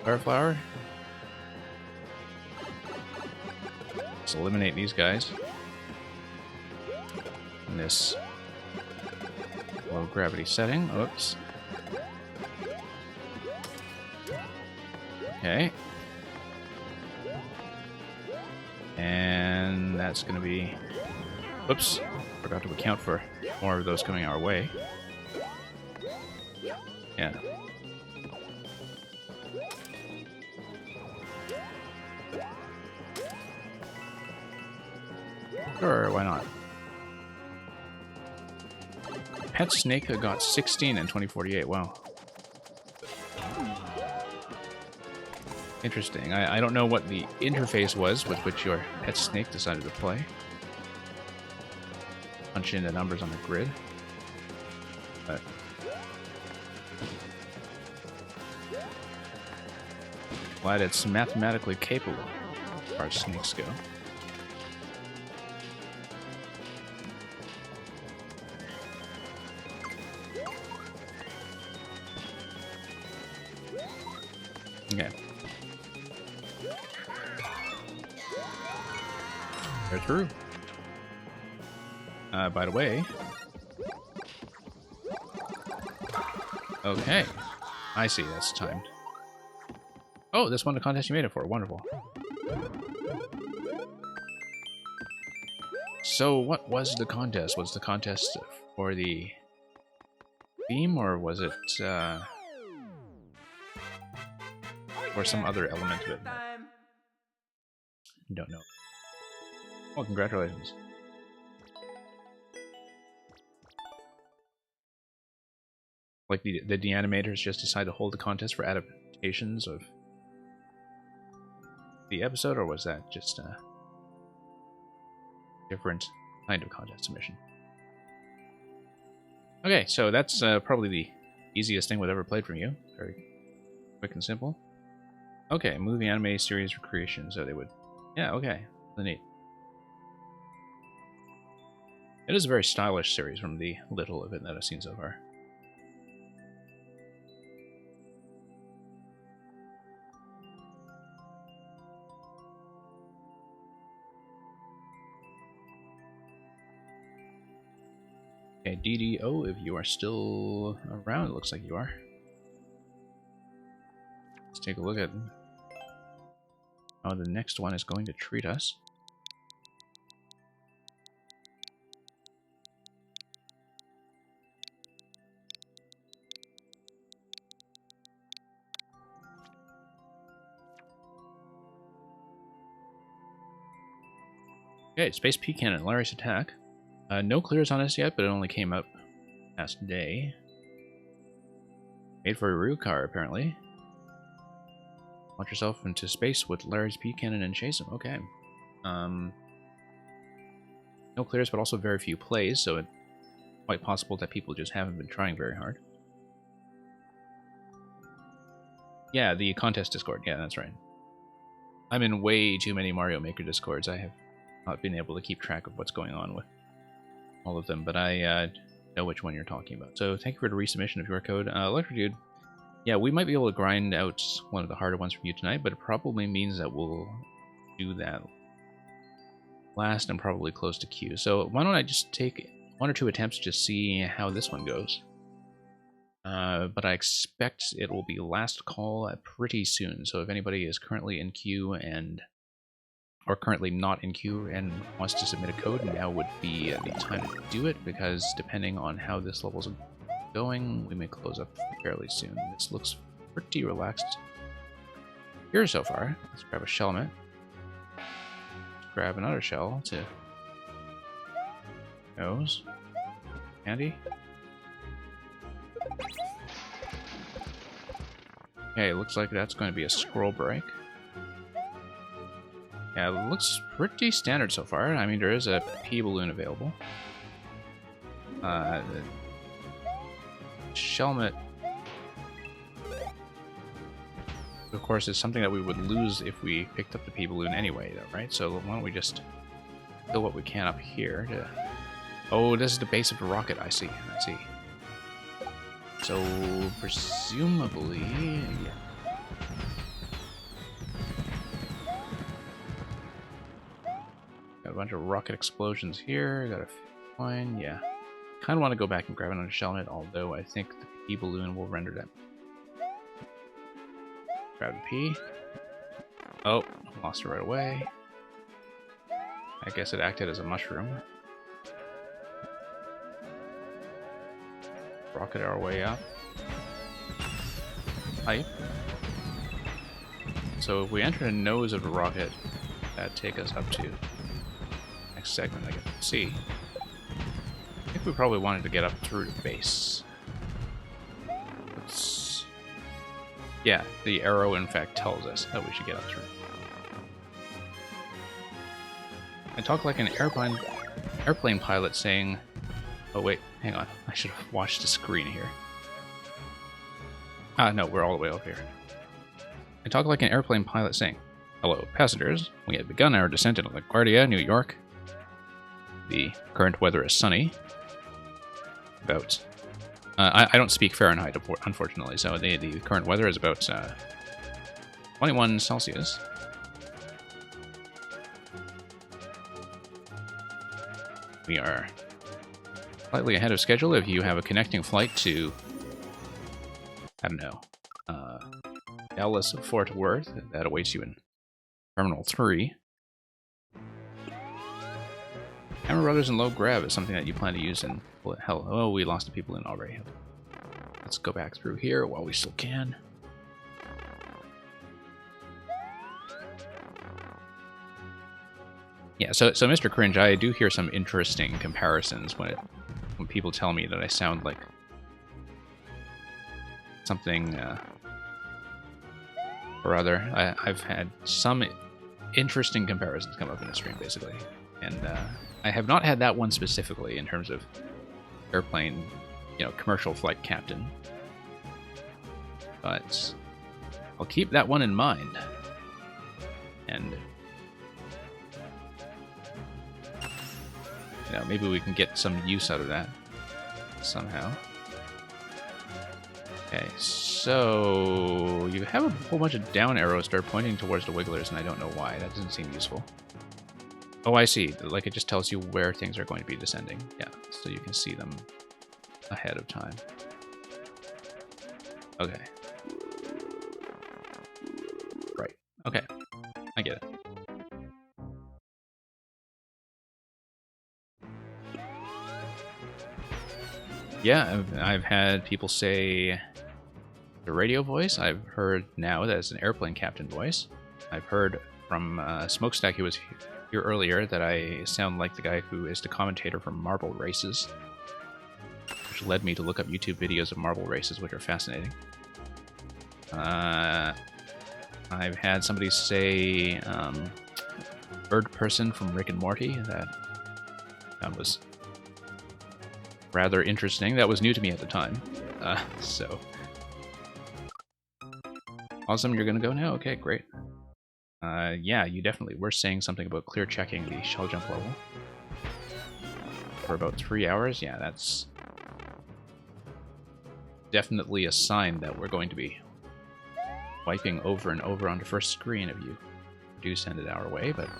Fireflower. Let's eliminate these guys. In this low gravity setting. Oops. Okay. And that's going to be Whoops. Forgot to account for more of those coming our way. Yeah. Sure, why not? Pet Snake got 16 in 2048. Wow. Interesting. I don't know what the interface was with which your Pet Snake decided to play. Punch in the numbers on the grid. But glad it's mathematically capable as far as snakes go. Okay. They're through. By the way. Okay. I see, that's timed. Oh, this won the contest you made it for. Wonderful. So, what was the contest? Was the contest for the theme, or was it, or some other element of it? I don't know. Well, congratulations. Like, the animators just decide to hold a contest for adaptations of the episode, or was that just a different kind of contest submission? Okay, so that's probably the easiest thing we've ever played from you. Very quick and simple. Okay, movie, anime, series, recreation, so they would... Yeah, okay. Really neat. It is a very stylish series from the little of it that I've seen so far. Okay, DDO, if you are still around, it looks like you are. Let's take a look at how the next one is going to treat us. Okay, Space P Cannon, Hilarious Attack. No clears on us yet, but it only came out last day. Made for a Ryukar, apparently. Launch yourself into space with Larry's P Cannon and chase him. Okay. No clears, but also very few plays, so it's quite possible that people just haven't been trying very hard. Yeah, the contest Discord. Yeah, that's right. I'm in way too many Mario Maker Discords. I have not been able to keep track of what's going on with all of them, but I know which one you're talking about. So thank you for the resubmission of your code. Electric Dude, yeah, we might be able to grind out one of the harder ones for you tonight, but it probably means that we'll do that last and probably close to Q. So why don't I just take one or two attempts to see how this one goes. But I expect it will be last call pretty soon, so if anybody is currently in queue and or currently not in queue and wants to submit a code, now would be the time to do it, because depending on how this level's going, we may close up fairly soon. This looks pretty relaxed here so far. Let's grab a Shelmet. Let's grab another shell to nose. Candy. Okay, looks like that's going to be a scroll break. Yeah, it looks pretty standard so far. I mean, there is a P-Balloon available. The Shelmet, of course, is something that we would lose if we picked up the P-Balloon anyway, though, right? So why don't we just kill what we can up here to... Oh, this is the base of the rocket. I see. I see. So, presumably... Yeah. Got a bunch of rocket explosions here. Got a fine, yeah. Kind of want to go back and grab another Shelmet, although I think the P-Balloon will render that. Grab the P. Oh, lost it right away. I guess it acted as a mushroom. rocket our way up. Hype. So if we enter the nose of the rocket, that take us up to next segment, I can see. I think we probably wanted to get up through the base. Yeah, the arrow in fact tells us that we should get up through. I talk like an airplane pilot saying, oh wait, hang on, I should have watched the screen here. Ah, no, we're all the way over here. I talk like an airplane pilot saying, hello, passengers. We have begun our descent into LaGuardia, New York. The current weather is sunny. About... I don't speak Fahrenheit, unfortunately, so the current weather is about 21 Celsius. We are slightly ahead of schedule if you have a connecting flight to, I don't know, Dallas Fort Worth. That awaits you in Terminal 3. Hammer Brothers and Low Grab is something that you plan to use in... Hell, oh, we lost the people in already. Let's go back through here while we still can. Yeah, so Mr. Cringe, I do hear some interesting comparisons when people tell me that I sound like something or other. I've had some interesting comparisons come up in the stream, basically. And I have not had that one specifically in terms of airplane, commercial flight captain. But I'll keep that one in mind. And maybe we can get some use out of that somehow. Okay, so you have a whole bunch of down arrows start pointing towards the wigglers, and I don't know why. That doesn't seem useful. Oh, I see. Like, it just tells you where things are going to be descending. Yeah, so you can see them ahead of time. Okay. Right. Okay. I get it. Yeah, I've had people say the radio voice. I've heard now that it's an airplane captain voice. I've heard from Smokestack, who was here earlier, that I sound like the guy who is the commentator for Marble Races, which led me to look up YouTube videos of Marble Races, which are fascinating. I've had somebody say Bird Person from Rick and Morty. That was rather interesting. That was new to me at the time. So awesome, you're gonna go now? Okay, great. Yeah, you definitely were saying something about clear checking the shell jump level for about 3 hours. Yeah, that's definitely a sign that we're going to be wiping over and over on the first screen if you do send it our way, but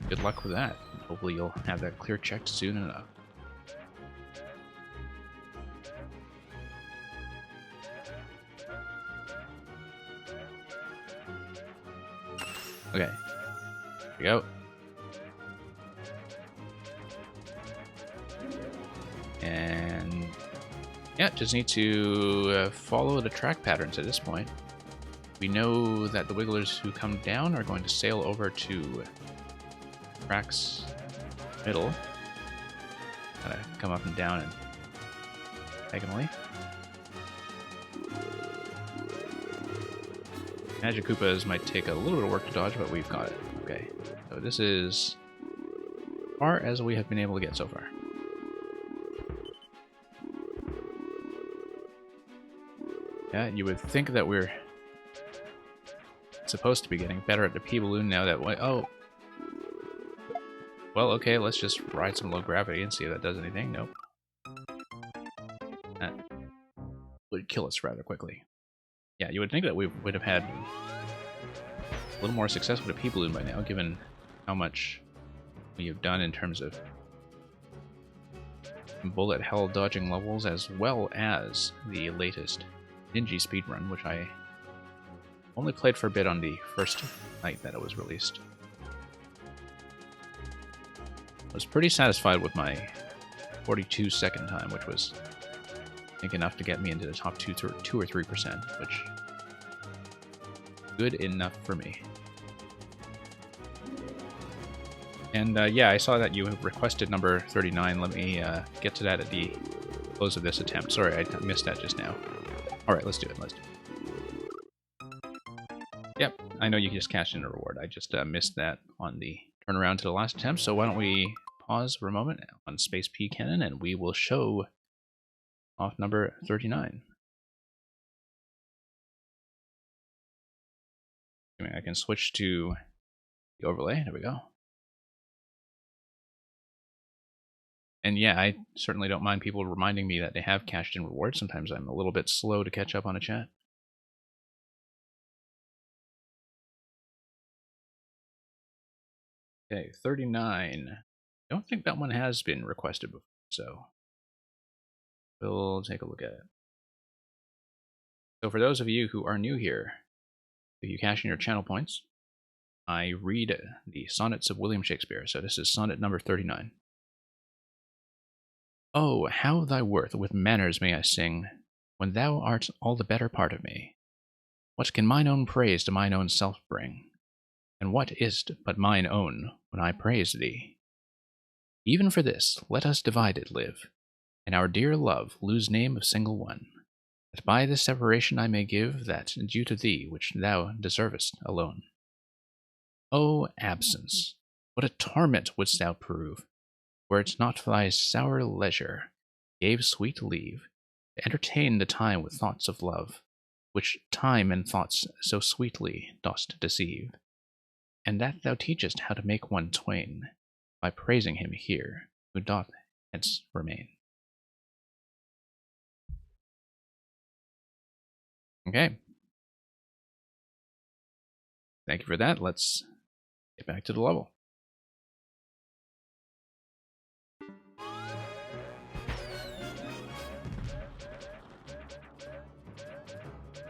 good luck with that. Hopefully you'll have that clear checked soon enough. Okay, here we go. And yeah, just need to follow the track patterns at this point. We know that the wigglers who come down are going to sail over to track's middle. Gotta come up and down and diagonally. Magic Koopas might take a little bit of work to dodge, but we've got it. Okay, so this is as far as we have been able to get so far. Yeah, you would think that we're supposed to be getting better at the P-Balloon now that way. Oh. Well, okay, let's just ride some low gravity and see if that does anything. Nope. That would kill us rather quickly. Yeah, you would think that we would have had a little more success with a P-Balloon by now, given how much we have done in terms of bullet hell dodging levels, as well as the latest Ninja speedrun, which I only played for a bit on the first night that it was released. I was pretty satisfied with my 42-second time, which was think enough to get me into the top 2 or 3%, which good enough for me. And yeah, I saw that you have requested number 39. Let me get to that at the close of this attempt. Sorry, I missed that just now. Alright, let's do it. Yep, I know you just cashed in a reward. I just missed that on the turnaround to the last attempt, so why don't we pause for a moment on Space P Cannon, and we will show off number 39. I can switch to the overlay. There we go. And yeah, I certainly don't mind people reminding me that they have cashed in rewards. Sometimes I'm a little bit slow to catch up on a chat. Okay, 39. I don't think that one has been requested before, so we'll take a look at it. So for those of you who are new here, if you cash in your channel points, I read the sonnets of William Shakespeare. So this is sonnet number 39. Oh, how thy worth with manners may I sing, when thou art all the better part of me. What can mine own praise to mine own self bring? And what is't but mine own when I praise thee? Even for this, let us divided live, and our dear love lose name of single one, that by this separation I may give that due to thee which thou deservest alone. O absence, what a torment wouldst thou prove, were it not thy sour leisure gave sweet leave to entertain the time with thoughts of love, which time and thoughts so sweetly dost deceive, and that thou teachest how to make one twain, by praising him here, who doth hence remain. Okay. Thank you for that. Let's get back to the level.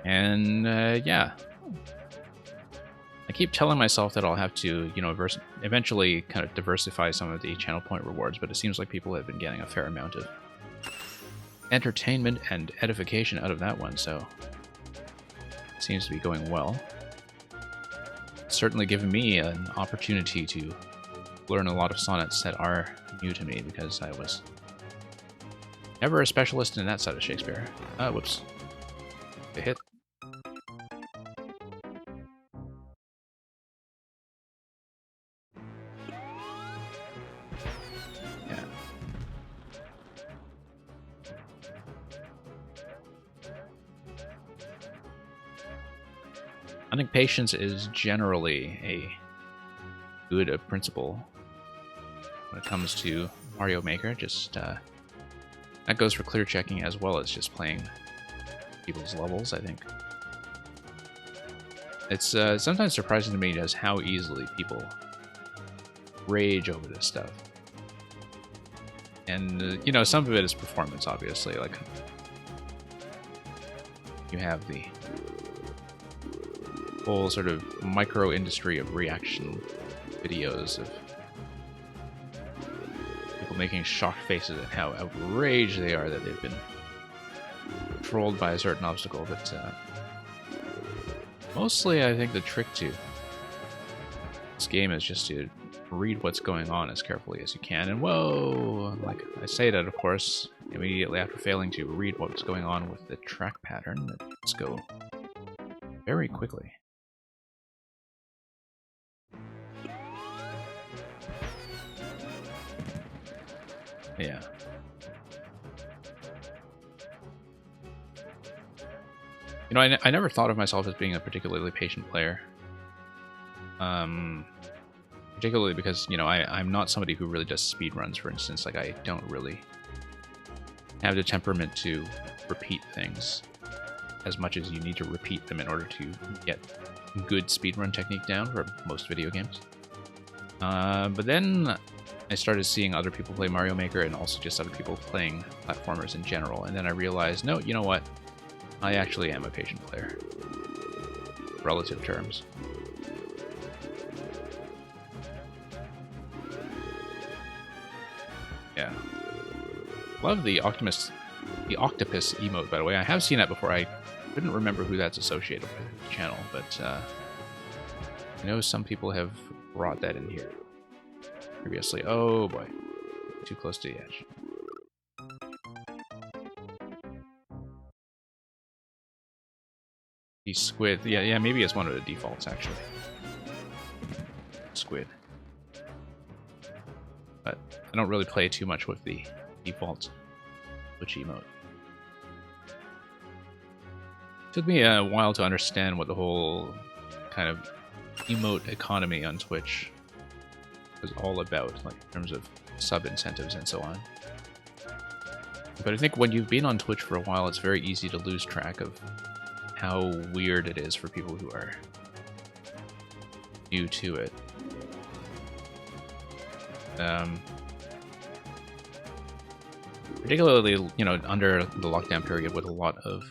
And yeah, I keep telling myself that I'll have to, eventually kind of diversify some of the channel point rewards, but it seems like people have been getting a fair amount of entertainment and edification out of that one, so it seems to be going well. It's certainly given me an opportunity to learn a lot of sonnets that are new to me, because I was never a specialist in that side of Shakespeare. Whoops. A hit. I think patience is generally a good principle when it comes to Mario Maker. Just that goes for clear checking as well as just playing people's levels, I think. It's sometimes surprising to me just how easily people rage over this stuff. And, some of it is performance, obviously. Like, you have the whole sort of micro industry of reaction videos of people making shocked faces at how outraged they are that they've been trolled by a certain obstacle. But mostly I think the trick to this game is just to read what's going on as carefully as you can. And whoa, like I say that, of course, immediately after failing to read what's going on with the track pattern. Let's go very quickly. Yeah. I never thought of myself as being a particularly patient player. Particularly because, I'm not somebody who really does speedruns, for instance. Like, I don't really have the temperament to repeat things as much as you need to repeat them in order to get good speedrun technique down for most video games. But then I started seeing other people play Mario Maker and also just other people playing platformers in general. And then I realized, no, you know what? I actually am a patient player. Relative terms. Yeah. Love the Optimus The octopus emote, by the way. I have seen that before. I couldn't remember who that's associated with the channel, but I know some people have brought that in here previously. Oh boy. Too close to the edge. The squid. Yeah, maybe it's one of the defaults, actually. Squid. But I don't really play too much with the default Twitch emote. Took me a while to understand what the whole kind of emote economy on Twitch was all about, like in terms of sub incentives and so on. But I think when you've been on Twitch for a while, it's very easy to lose track of how weird it is for people who are new to it. Particularly, you know, under the lockdown period with a lot of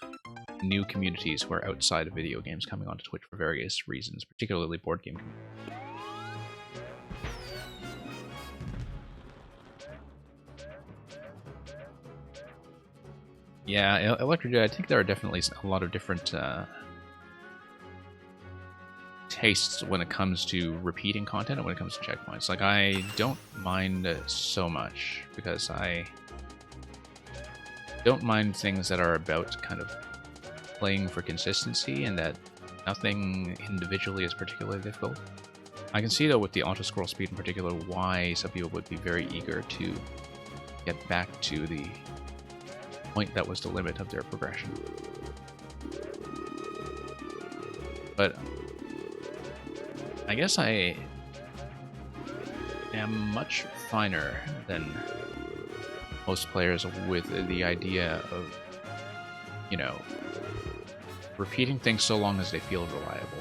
new communities who are outside of video games coming onto Twitch for various reasons, particularly board game communities. Yeah, Electric, I think there are definitely a lot of different tastes when it comes to repeating content and when it comes to checkpoints. Like, I don't mind so much because I don't mind things that are about kind of playing for consistency and that nothing individually is particularly difficult. I can see, though, with the auto-scroll speed in particular, why some people would be very eager to get back to the point that was the limit of their progression. But I guess I am much finer than most players with the idea of, you know, repeating things so long as they feel reliable.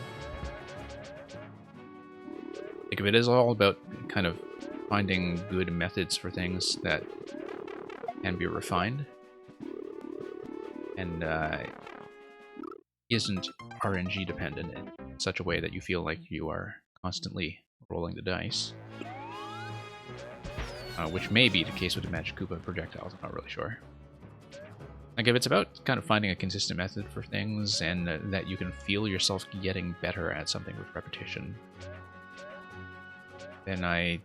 Like, if it is all about kind of finding good methods for things that can be refined and isn't RNG dependent in such a way that you feel like you are constantly rolling the dice, which may be the case with the Magic Koopa projectiles, I'm not really sure. Like, if it's about kind of finding a consistent method for things and that you can feel yourself getting better at something with repetition, then I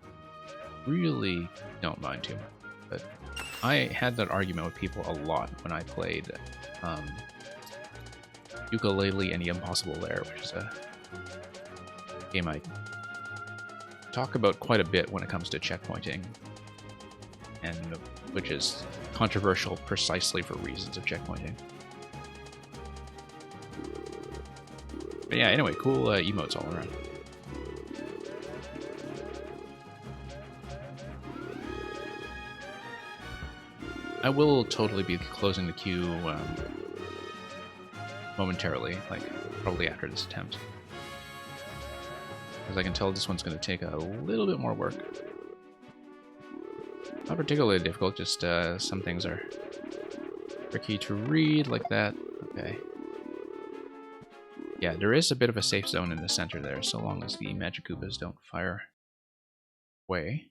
really don't mind too much. But I had that argument with people a lot when I played Yooka-Laylee and the Impossible Lair, which is a game I talk about quite a bit when it comes to checkpointing, and which is controversial precisely for reasons of checkpointing. But yeah, anyway, cool emotes all around. I will totally be closing the queue momentarily, like probably after this attempt. As I can tell, this one's going to take a little bit more work. Not particularly difficult, just some things are tricky to read like that. Okay. Yeah, there is a bit of a safe zone in the center there, so long as the Magic Koopas don't fire away.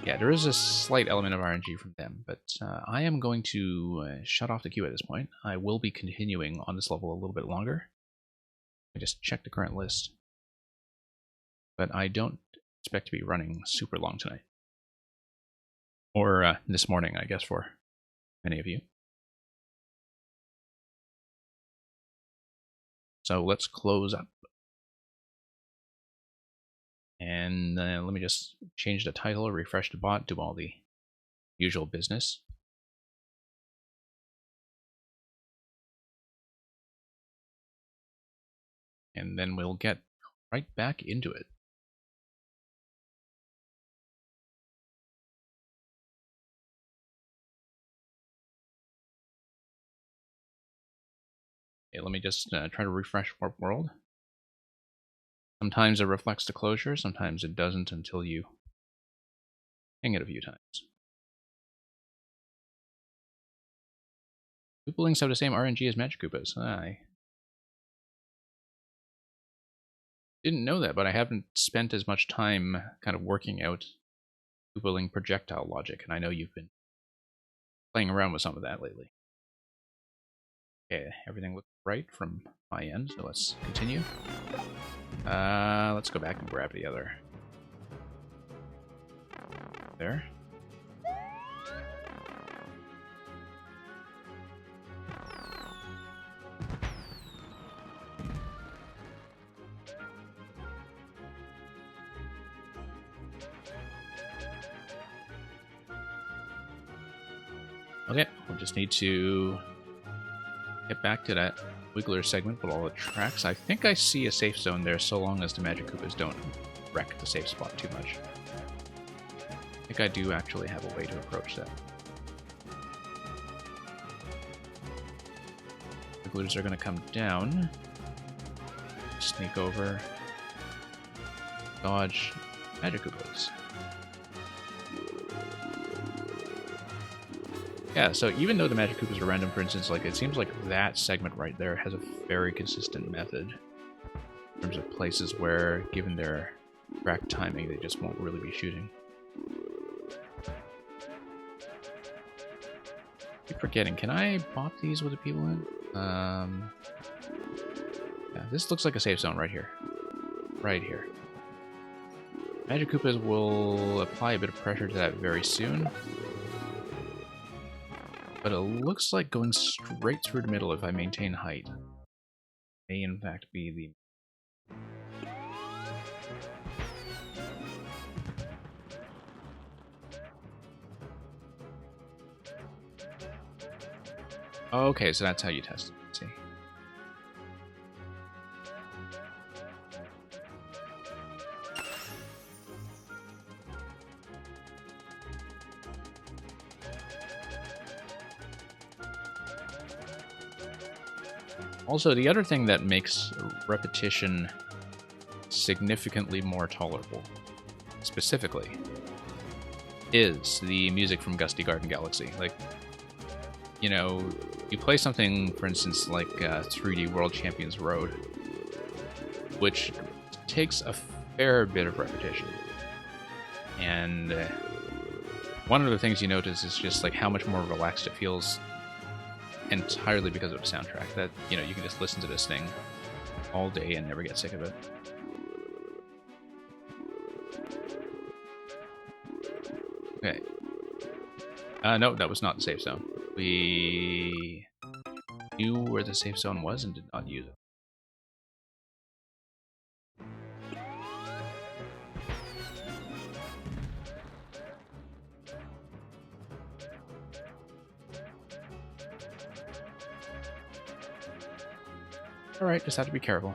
Yeah, there is a slight element of RNG from them, but I am going to shut off the queue at this point. I will be continuing on this level a little bit longer. I just checked the current list. But I don't expect to be running super long tonight. Or this morning, I guess, for many of you. So let's close up. And let me just change the title, refresh the bot, do all the usual business. And then we'll get right back into it. Okay, let me just try to refresh Warp World. Sometimes it reflects the closure, sometimes it doesn't until you ping it a few times. Koopalings have the same RNG as Magic Koopas. I didn't know that, but I haven't spent as much time kind of working out Koopaling projectile logic, and I know you've been playing around with some of that lately. Okay, everything looks right from my end, so let's continue. Let's go back and grab the other. There. Okay, we'll just need to get back to that Wiggler segment with all the tracks. I think I see a safe zone there, so long as the Magic Koopas don't wreck the safe spot too much. I think I do actually have a way to approach that. Wigglers are going to come down. Sneak over. Dodge Magic Koopas. Yeah, so even though the Magic Koopas are random, for instance, like it seems like that segment right there has a very consistent method in terms of places where, given their track timing, they just won't really be shooting. Keep forgetting, can I bop these with the people in? Yeah, this looks like a safe zone right here. Right here. Magic Koopas will apply a bit of pressure to that very soon. But it looks like going straight through the middle if I maintain height may in fact be the... Okay, so that's how you test it. Let's see. Also, the other thing that makes repetition significantly more tolerable, specifically, is the music from Gusty Garden Galaxy. Like, you know, you play something, for instance, like 3D World Champions Road, which takes a fair bit of repetition. And one of the things you notice is just like how much more relaxed it feels entirely because of the soundtrack. That, you know, you can just listen to this thing all day and never get sick of it. Okay. No, that was not the safe zone. We knew where the safe zone was and did not use it. Alright, just have to be careful.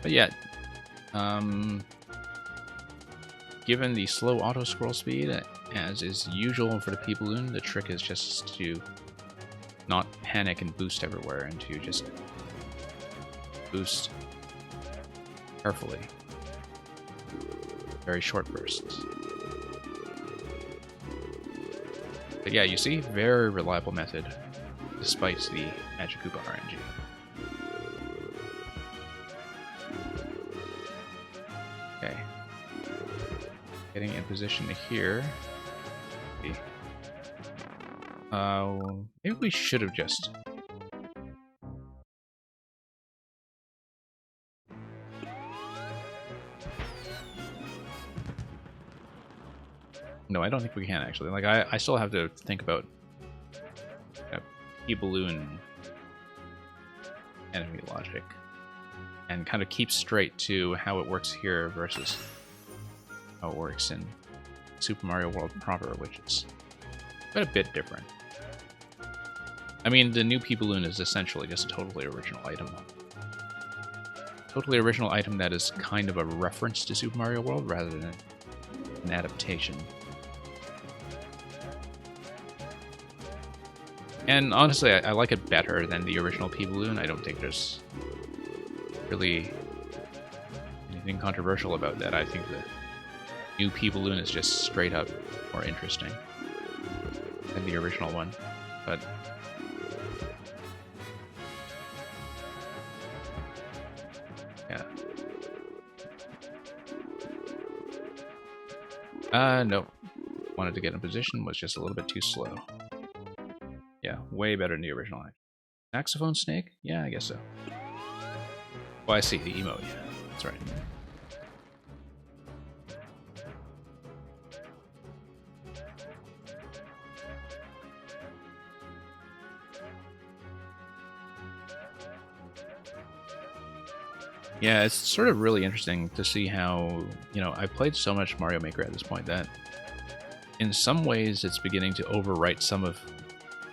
But yeah, given the slow auto-scroll speed, as is usual for the P-Balloon, the trick is just to not panic and boost everywhere, and to just boost carefully. Very short bursts. But yeah, you see, very reliable method, despite the Magic Koopa RNG. Okay. Getting in position here. Maybe we should have just... No, I don't think we can, actually. Like, I still have to think about P-Balloon enemy logic. And kind of keep straight to how it works here versus how it works in Super Mario World proper, which is quite a bit different. I mean, the new P-Balloon is essentially just a totally original item. Totally original item that is kind of a reference to Super Mario World rather than an adaptation. And honestly, I like it better than the original P-Balloon. I don't think there's really anything controversial about that. I think the new P-Balloon is just straight up more interesting than the original one. But yeah. No. Wanted to get in position, was just a little bit too slow. Yeah, way better than the original. Saxophone Snake? Yeah, I guess so. Oh, I see, the emote. Yeah, that's right. Yeah, it's sort of really interesting to see how, you know, I played so much Mario Maker at this point that in some ways it's beginning to overwrite some of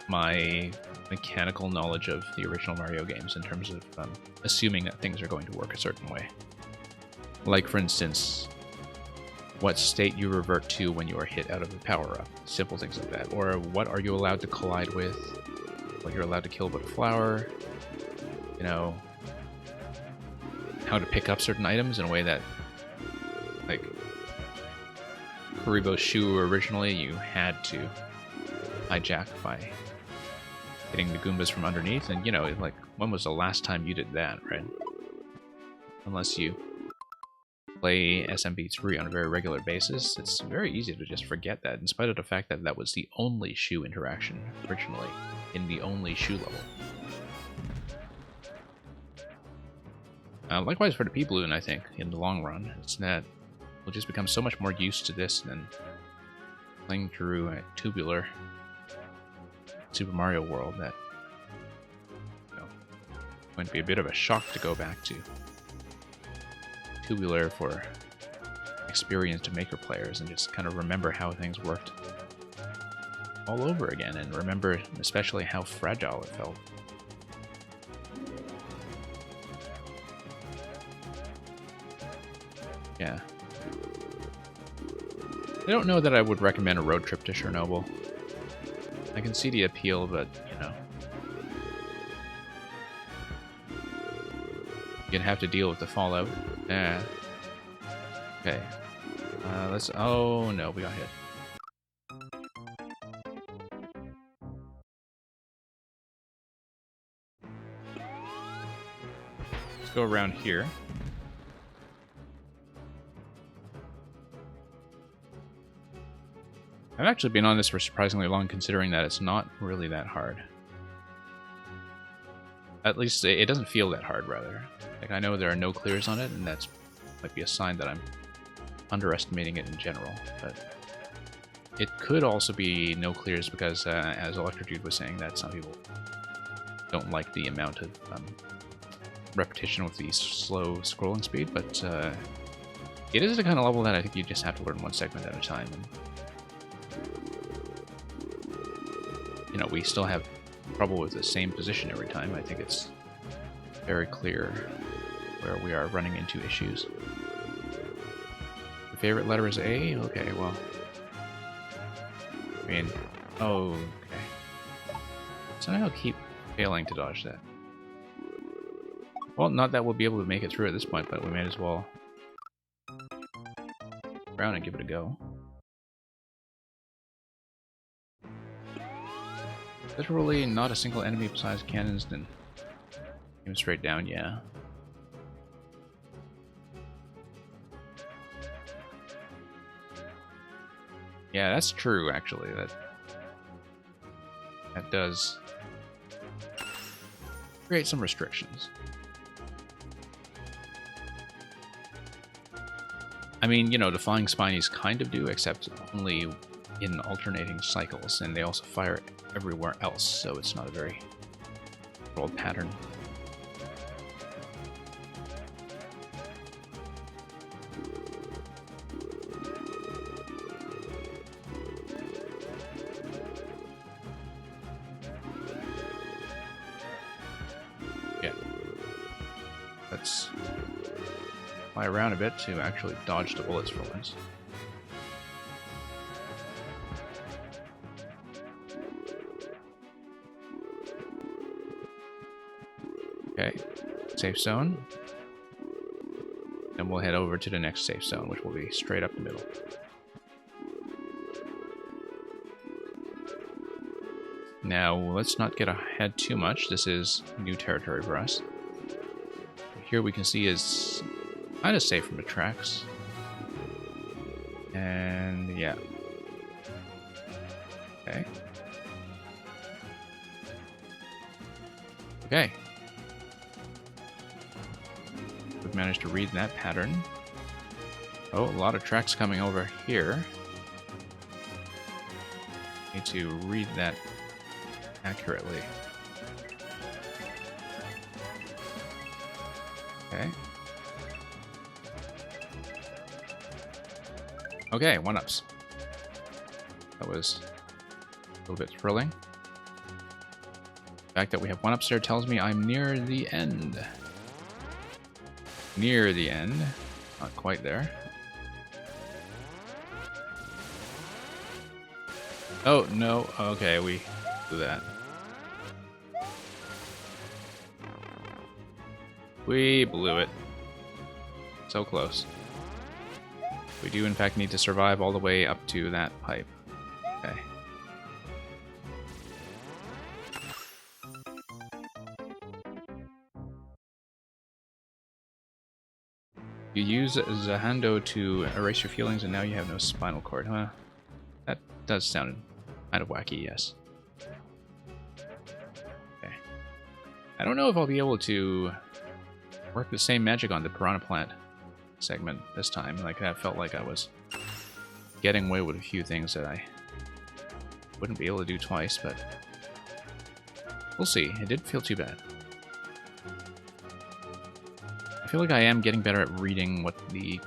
my mechanical knowledge of the original Mario games in terms of assuming that things are going to work a certain way. Like, for instance, what state you revert to when you are hit out of a power-up. Simple things like that. Or what are you allowed to collide with? What you're allowed to kill but a flower. You know, how to pick up certain items in a way that, like, Kuribo's shoe originally you had to hijack by hitting the Goombas from underneath, and you know, like, when was the last time you did that, right? Unless you play SMB3 on a very regular basis, it's very easy to just forget that, in spite of the fact that that was the only shoe interaction originally in the only shoe level. Likewise for the P-Balloon, I think, in the long run, it's that we'll just become so much more used to this than playing through a tubular Super Mario World that, you know, it's going to be a bit of a shock to go back to tubular for experienced Maker players and just kind of remember how things worked all over again, and remember especially how fragile it felt. Yeah. I don't know that I would recommend a road trip to Chernobyl. I can see the appeal, but, you know, you'd have to deal with the fallout. Yeah. Okay. Let's... Oh, no, we got hit. Let's go around here. I've actually been on this for surprisingly long, considering that it's not really that hard. At least it doesn't feel that hard, rather. Like, I know there are no clears on it, and that's might be a sign that I'm underestimating it in general. But it could also be no clears because, as Electrodude was saying, that some people don't like the amount of repetition with the slow scrolling speed. But it is the kind of level that I think you just have to learn one segment at a time. And, you know, we still have trouble with the same position every time. I think it's very clear where we are running into issues. Your favorite letter is A? Okay, well... I mean... Oh, okay. Somehow keep failing to dodge that. Well, not that we'll be able to make it through at this point, but we might as well... around and give it a go. Literally not a single enemy besides cannons, then aim straight down, yeah. Yeah, that's true, actually. That does create some restrictions. I mean, you know, the Flying Spinies kind of do, except only in alternating cycles, and they also fire everywhere else, so it's not a very controlled pattern. Yeah. Let's fly around a bit to actually dodge the bullets for once. Okay, safe zone. And we'll head over to the next safe zone, which will be straight up the middle. Now, let's not get ahead too much. This is new territory for us. Here we can see is kind of safe from the tracks. And yeah. Okay. Okay. We've managed to read that pattern. Oh, a lot of tracks coming over here. Need to read that accurately. Okay. Okay, 1-ups. That was a little bit thrilling. The fact that we have 1-ups there tells me I'm near the end. Near the end. Not quite there. Oh, no. Okay, we do that. We blew it. So close. We do, in fact, need to survive all the way up to that pipe. Okay. You use Zahando to erase your feelings, and now you have no spinal cord, huh? That does sound kind of wacky, yes. Okay. I don't know if I'll be able to work the same magic on the Piranha Plant segment this time. Like, that felt like I was getting away with a few things that I wouldn't be able to do twice, but we'll see. It didn't feel too bad. I feel like I am getting better at reading what the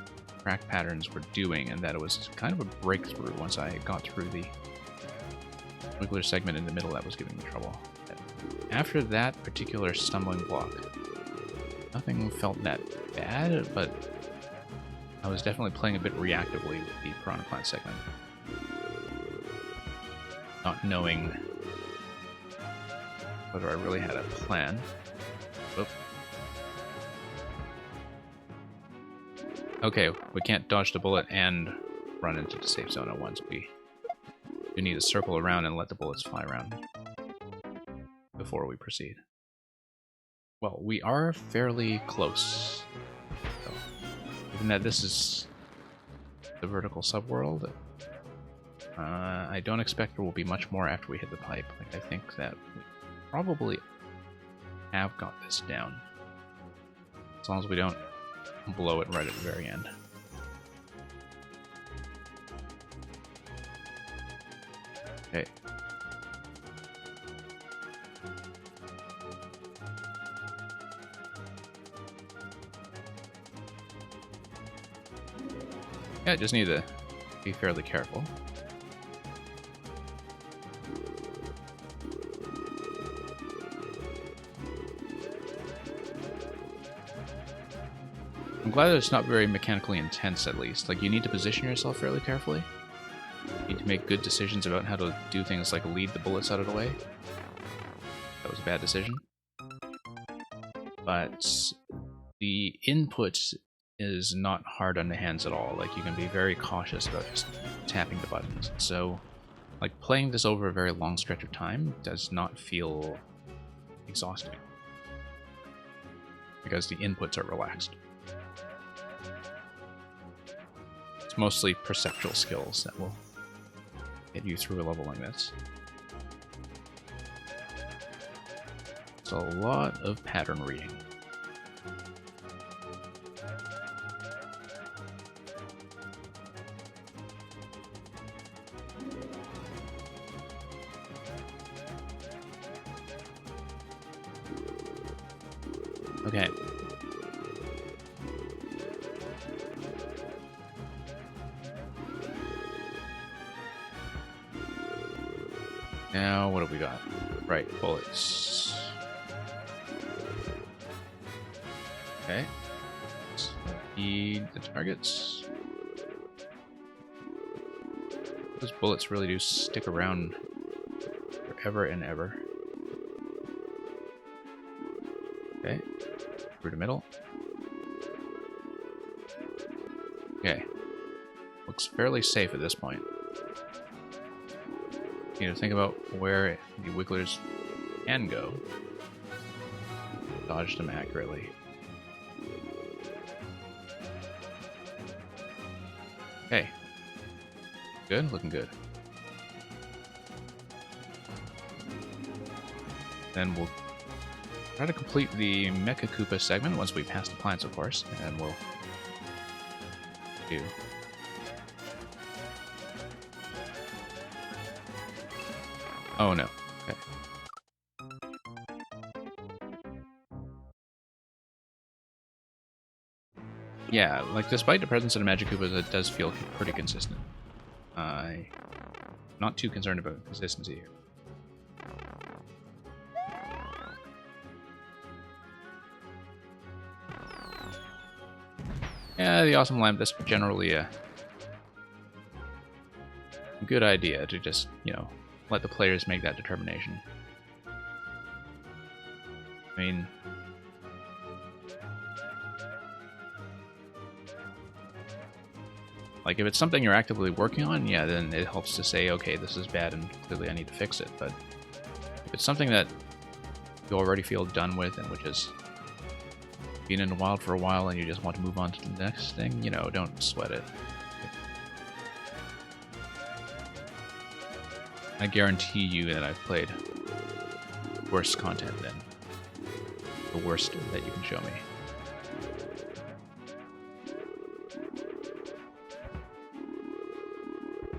track patterns were doing, and that it was kind of a breakthrough once I got through the Wiggler segment in the middle that was giving me trouble. After that particular stumbling block, nothing felt that bad, but I was definitely playing a bit reactively with the Piranha Plant segment. Not knowing whether I really had a plan. Oop. Okay, we can't dodge the bullet and run into the safe zone at once. We need to circle around and let the bullets fly around before we proceed. Well, we are fairly close. So, given that this is the vertical subworld, I don't expect there will be much more after we hit the pipe. Like, I think that we probably have got this down. As long as we don't blow it right at the very end. Okay. Yeah, just need to be fairly careful. I'm glad that it's not very mechanically intense, at least. Like, you need to position yourself fairly carefully. You need to make good decisions about how to do things like lead the bullets out of the way. That was a bad decision. But the input is not hard on the hands at all. Like, you can be very cautious about just tapping the buttons. So, like, playing this over a very long stretch of time does not feel exhausting. Because the inputs are relaxed. It's mostly perceptual skills that will get you through a level like this. It's a lot of pattern reading. Okay. Now, what have we got? Right, bullets. Okay. Let's feed the targets. Those bullets really do stick around forever and ever. Okay. Through the middle. Okay. Looks fairly safe at this point. You know, think about where the wigglers can go. Dodge them accurately. Okay. Good, looking good. Then we'll try to complete the Mecha Koopa segment once we pass the plants, of course, and we'll do. Oh no. Okay. Yeah, like despite the presence of the Magic Koopas, it does feel pretty consistent. Not too concerned about consistency here. Yeah, the Awesome Lamp, that's generally a good idea to just, you know, let the players make that determination. I mean, like, if it's something you're actively working on, yeah, then it helps to say, okay, this is bad and clearly I need to fix it. But if it's something that you already feel done with and which is been in the wild for a while and you just want to move on to the next thing, you know, don't sweat it. I guarantee you that I've played worse content than the worst that you can show me.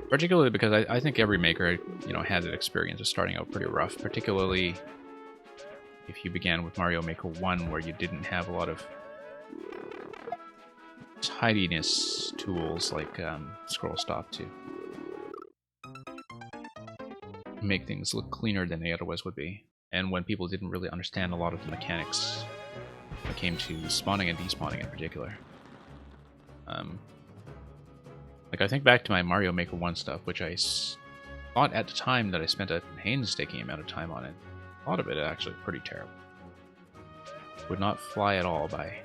Particularly because I think every maker, you know, had that experience of starting out pretty rough, particularly if you began with Mario Maker 1 where you didn't have a lot of tidiness tools like Scroll Stop to make things look cleaner than they otherwise would be. And when people didn't really understand a lot of the mechanics when it came to spawning and despawning in particular. Like, I think back to my Mario Maker 1 stuff, which I thought at the time that I spent a painstaking amount of time on it. A lot of it actually pretty terrible. Would not fly at all by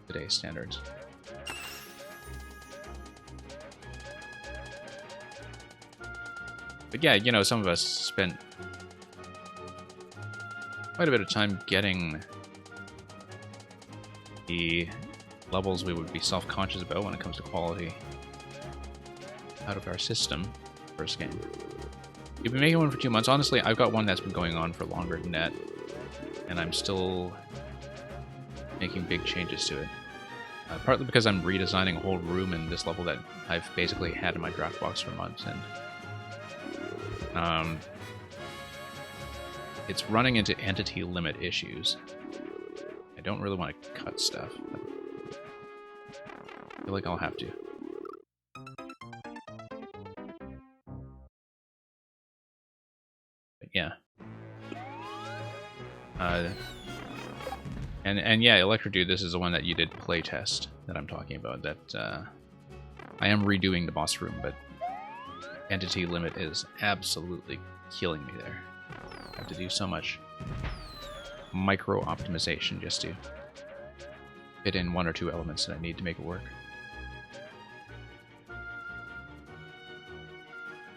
today's standards. But yeah, you know, some of us spent quite a bit of time getting the levels we would be self-conscious about when it comes to quality out of our system first game. You've been making one for 2 months. Honestly, I've got one that's been going on for longer than that, and I'm still making big changes to it. Partly because I'm redesigning a whole room in this level that I've basically had in my draft box for months, and it's running into entity limit issues. I don't really want to cut stuff, but I feel like I'll have to. Yeah. And yeah, Electrodude, this is the one that you did playtest that I'm talking about. That I am redoing the boss room, but entity limit is absolutely killing me there. I have to do so much micro optimization just to fit in 1 or 2 elements that I need to make it work.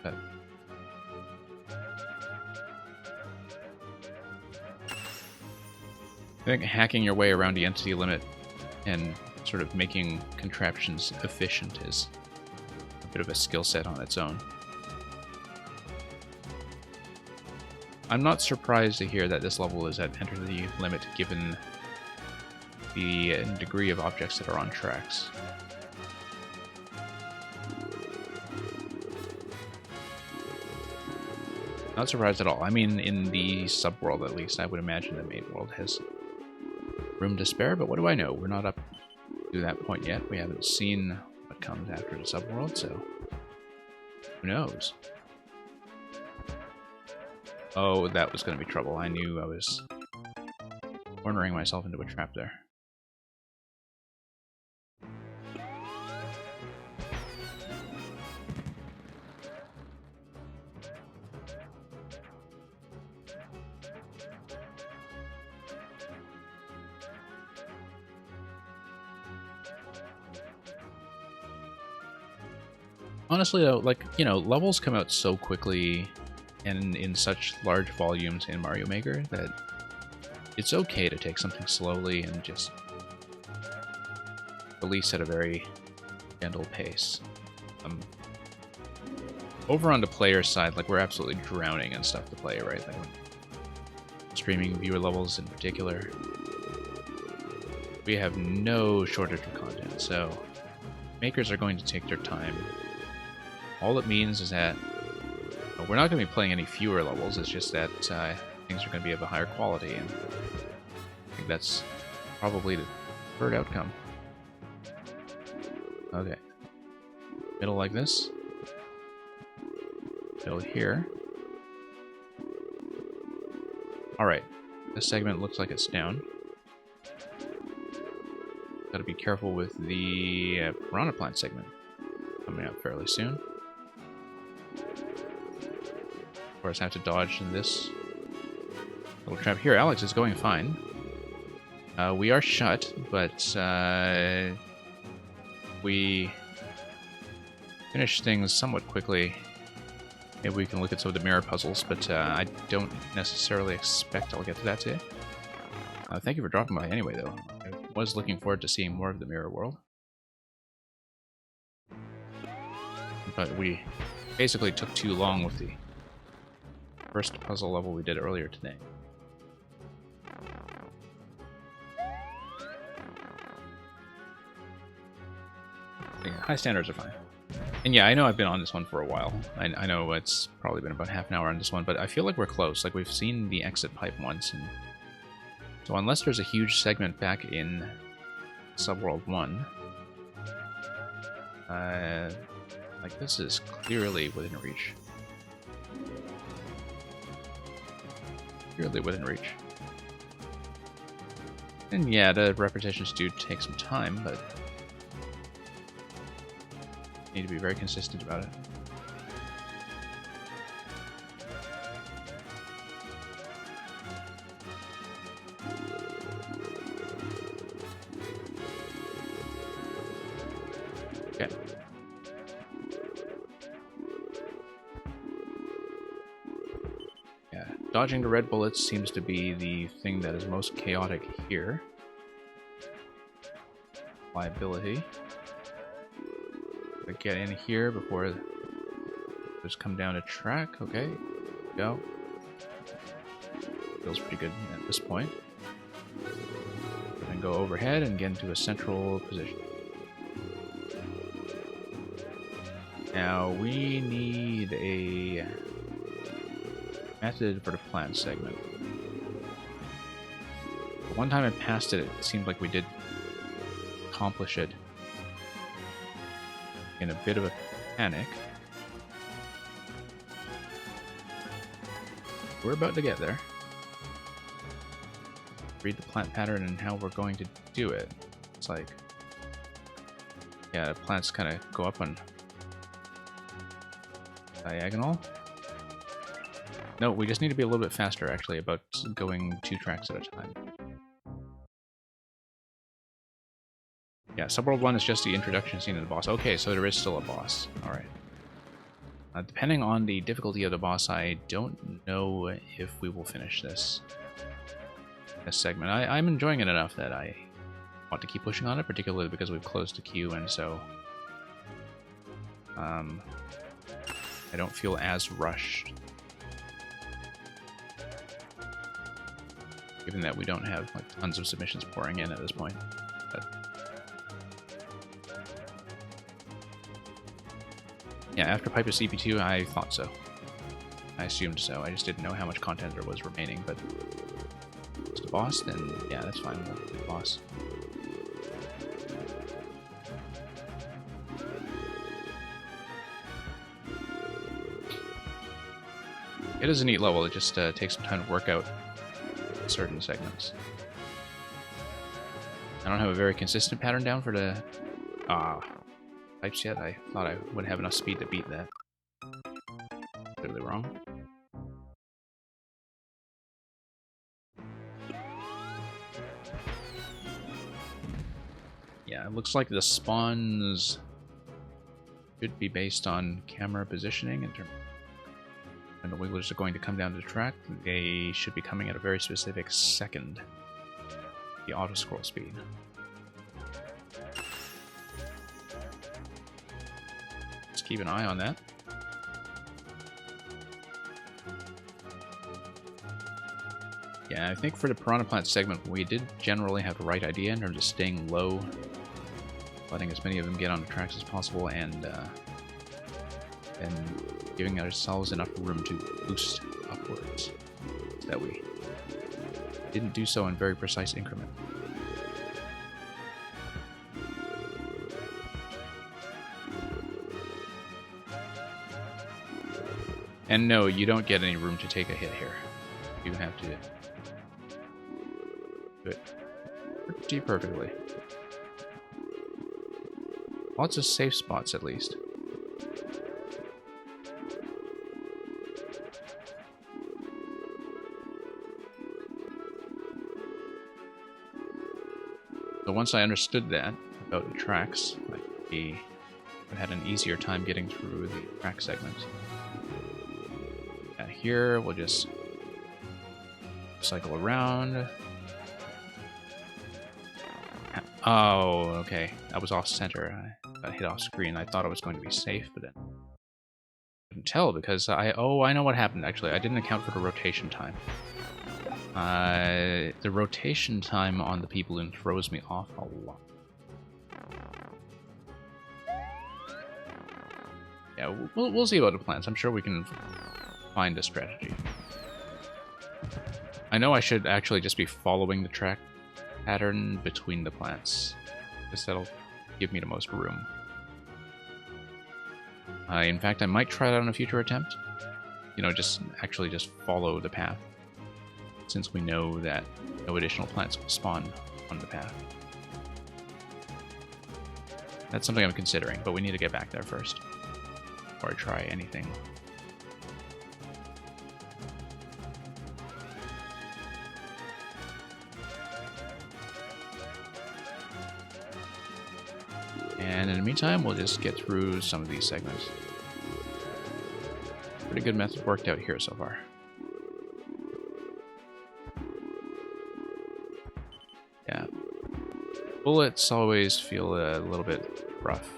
But I think hacking your way around the entity limit and sort of making contraptions efficient is a bit of a skill set on its own. I'm not surprised to hear that this level is at entity limit given the degree of objects that are on tracks. Not surprised at all. I mean, in the subworld at least, I would imagine the main world has room to spare, but what do I know? We're not up to that point yet. We haven't seen what comes after the subworld, so who knows? Oh, that was going to be trouble. I knew I was cornering myself into a trap there. Honestly, though, like, you know, levels come out so quickly and in such large volumes in Mario Maker that it's okay to take something slowly and just release at a very gentle pace. over on the player side, like, we're absolutely drowning in stuff to play, right? Like, streaming viewer levels in particular. We have no shortage of content, so makers are going to take their time. All it means is that we're not going to be playing any fewer levels, it's just that things are going to be of a higher quality, and I think that's probably the preferred outcome. Okay. Middle like this. Middle here. Alright. This segment looks like it's down. Gotta be careful with the Piranha Plant segment coming up fairly soon. Of course, I have to dodge in this little trap here. Alex is going fine. We are shut, but we finish things somewhat quickly. Maybe we can look at some of the mirror puzzles, but I don't necessarily expect I'll get to that today. Thank you for dropping by anyway, though. I was looking forward to seeing more of the mirror world. But we basically took too long with the first puzzle level we did earlier today. Yeah, high standards are fine. And yeah, I know I've been on this one for a while. I know it's probably been about half an hour on this one, but I feel like we're close. Like, we've seen the exit pipe once, and so unless there's a huge segment back in Subworld 1, like, this is clearly within reach. Clearly within reach. And yeah, the repetitions do take some time, but need to be very consistent about it. Okay. Yeah, dodging the red bullets seems to be the thing that is most chaotic here. Liability. Get in here before just come down a track. Okay, go. Feels pretty good at this point. And go overhead and get into a central position. Now we need a method for the plant segment. The one time I passed it, it seemed like we did accomplish it in a bit of a panic. We're about to get there. Read the plant pattern and how we're going to do it. It's like, yeah, the plants kind of go up on diagonal. No, we just need to be a little bit faster, actually, about going 2 tracks at a time. Yeah, Subworld 1 is just the introduction scene of the boss. Okay, so there is still a boss. Alright. Depending on the difficulty of the boss, I don't know if we will finish this segment. I'm enjoying it enough that I want to keep pushing on it, particularly because we've closed the queue, and so I don't feel as rushed. Given that we don't have like tons of submissions pouring in at this point. But yeah, after Pipe of CP2, I thought so. I assumed so. I just didn't know how much content there was remaining, but if it's the boss, then yeah, that's fine. We'll do the boss. It is a neat level. It just takes some time to work out certain segments. I don't have a very consistent pattern down for the pipes yet. I thought I would have enough speed to beat that. Clearly wrong. Yeah, it looks like the spawns should be based on camera positioning in terms. When the wigglers are going to come down to the track, they should be coming at a very specific second. The auto scroll speed. Just keep an eye on that. Yeah, I think for the Piranha Plant segment, we did generally have the right idea in terms of staying low, letting as many of them get on the tracks as possible, and giving ourselves enough room to boost upwards, so that we didn't do so in very precise increment. And no, you don't get any room to take a hit here. You have to do it pretty perfectly. Lots of safe spots, at least. So once I understood that about the tracks, I had an easier time getting through the track segments. Here, we'll just cycle around. Oh, okay. I was off center. I got hit off screen. I thought I was going to be safe, but then I couldn't tell because I know what happened actually. I didn't account for the rotation time. The rotation time on the P-Balloon throws me off a lot. Yeah, we'll see about the plans. I'm sure we can find a strategy. I know I should actually just be following the track pattern between the plants, because that'll give me the most room. In fact, I might try that on a future attempt. You know, just follow the path, since we know that no additional plants will spawn on the path. That's something I'm considering, but we need to get back there first, before I try anything. And in the meantime, we'll just get through some of these segments. Pretty good method worked out here so far. Yeah. Bullets always feel a little bit rough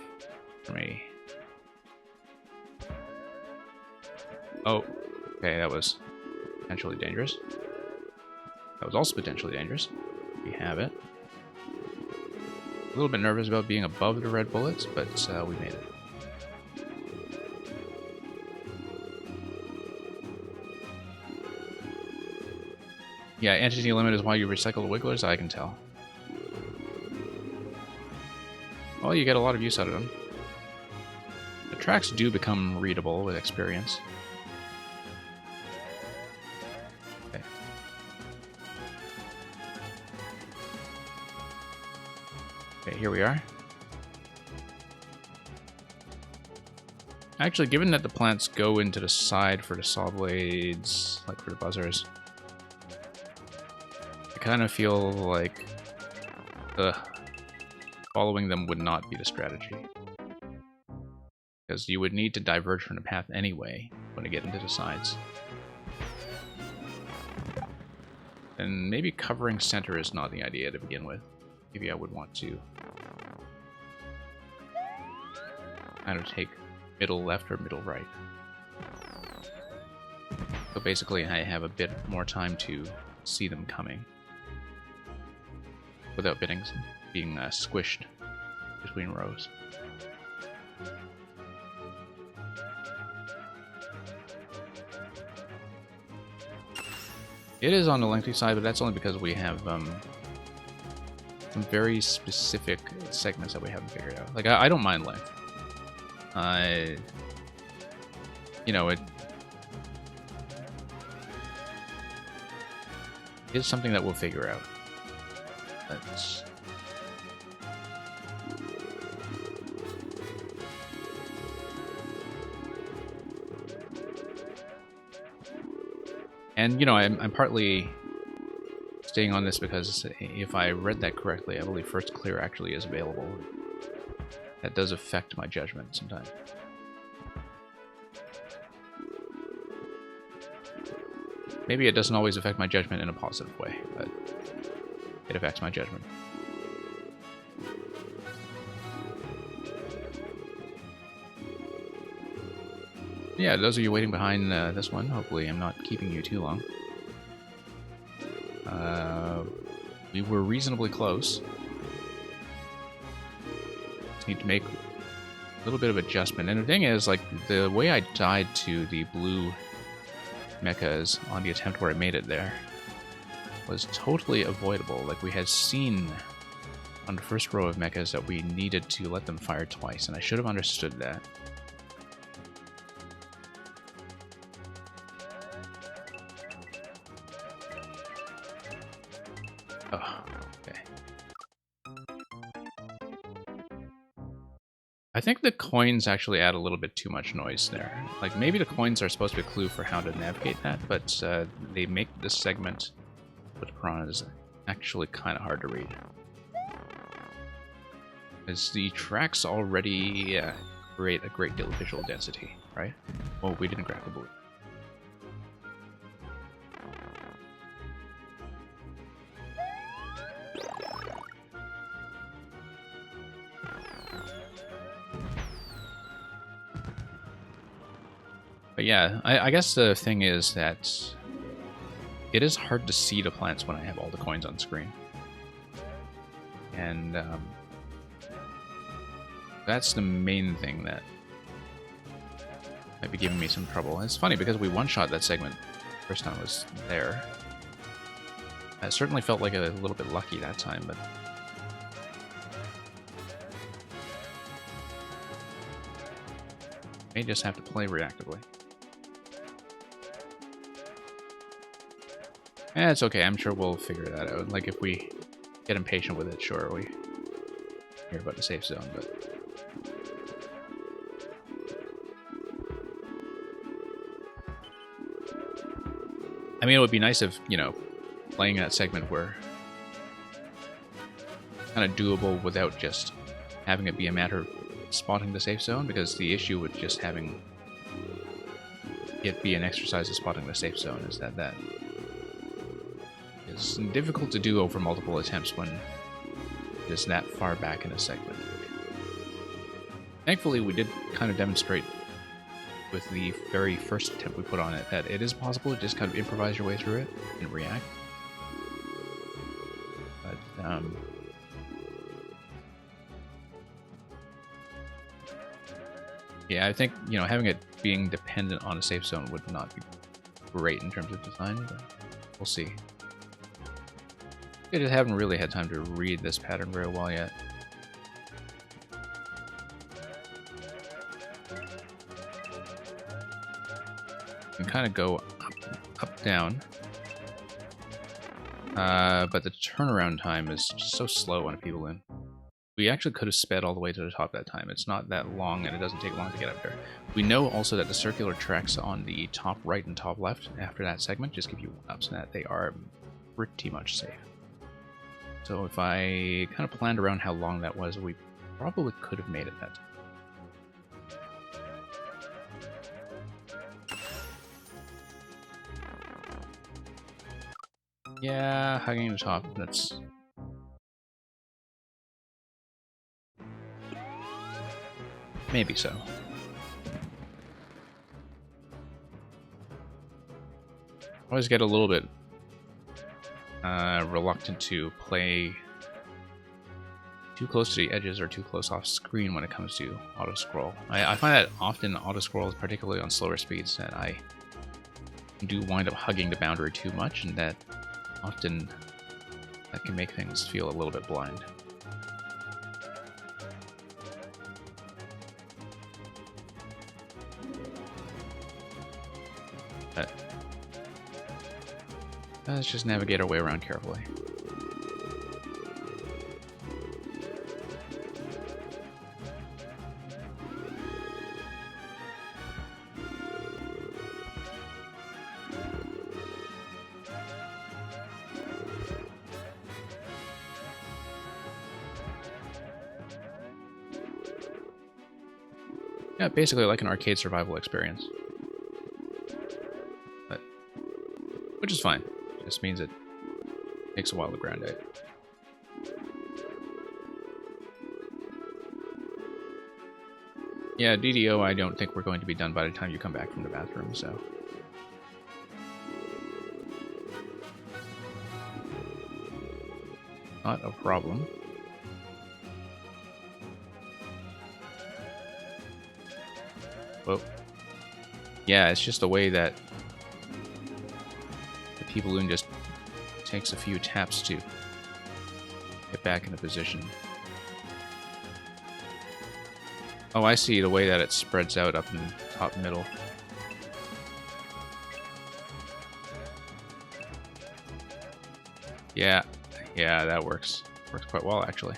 for me. Oh, okay, that was potentially dangerous. That was also potentially dangerous. We have it. A little bit nervous about being above the red bullets, but we made it. Yeah, entity limit is why you recycle the wigglers, I can tell. Well, you get a lot of use out of them. The tracks do become readable with experience. Okay. Okay, here we are. Actually, given that the plants go into the side for the saw blades, like for the buzzers, I kind of feel like following them would not be the strategy. Because you would need to diverge from the path anyway when you get into the sides. And maybe covering center is not the idea to begin with. Maybe I would want to kind of take middle left or middle right. So basically I have a bit more time to see them coming without being squished between rows. It is on the lengthy side, but that's only because we have some very specific segments that we haven't figured out. Like, I don't mind length. You know, it is something that we'll figure out. That's... And, you know, I'm partly staying on this because if I read that correctly, I believe First Clear actually is available. That does affect my judgment sometimes. Maybe it doesn't always affect my judgment in a positive way, but it affects my judgment. Yeah, those of you waiting behind this one, hopefully I'm not keeping you too long. We were reasonably close. Just need to make a little bit of adjustment. And the thing is, like, the way I died to the blue mechas on the attempt where I made it there was totally avoidable. Like, we had seen on the first row of mechas that we needed to let them fire twice, and I should have understood that. Oh, okay. I think the coins actually add a little bit too much noise there. Like, maybe the coins are supposed to be a clue for how to navigate that, but they make this segment with piranhas actually kind of hard to read. Because the tracks already create a great deal of visual density, right? Well, we didn't grab the blue. But yeah, I guess the thing is that it is hard to see the plants when I have all the coins on screen. And that's the main thing that might be giving me some trouble. It's funny because we one-shot that segment first time I was there. I certainly felt like a little bit lucky that time, but may just have to play reactively. Eh, it's okay. I'm sure we'll figure that out. Like, if we get impatient with it, sure, we hear about the safe zone, but... I mean, it would be nice if, you know, playing that segment were kind of doable without just having it be a matter of spotting the safe zone, because the issue with just having it be an exercise of spotting the safe zone is that that is difficult to do over multiple attempts when it is that far back in a segment. Thankfully, we did kind of demonstrate with the very first attempt we put on it that it is possible to just kind of improvise your way through it and react. But, yeah, I think, you know, having it being dependent on a safe zone would not be great in terms of design, but we'll see. I just haven't really had time to read this pattern very well yet. You can kind of go up, down. But the turnaround time is just so slow when people in. We actually could have sped all the way to the top that time. It's not that long, and it doesn't take long to get up there. We know also that the circular tracks on the top right and top left after that segment just give you one-ups, and that they are pretty much safe. So if I kind of planned around how long that was, we probably could have made it that time. Yeah, hugging the top, that's... maybe so. I always get a little bit reluctant to play too close to the edges or too close off screen when it comes to auto-scroll. I find that often auto-scrolls, particularly on slower speeds, that I do wind up hugging the boundary too much, and that often that can make things feel a little bit blind. But let's just navigate our way around carefully. Yeah, basically like an arcade survival experience. But, which is fine. It just means it takes a while to grind out. Yeah, DDO, I don't think we're going to be done by the time you come back from the bathroom, so... Not a problem. Whoa. Yeah, it's just the way that the P-Balloon just takes a few taps to get back into position. Oh, I see the way that it spreads out up in the top middle. Yeah, that works. Works quite well, actually.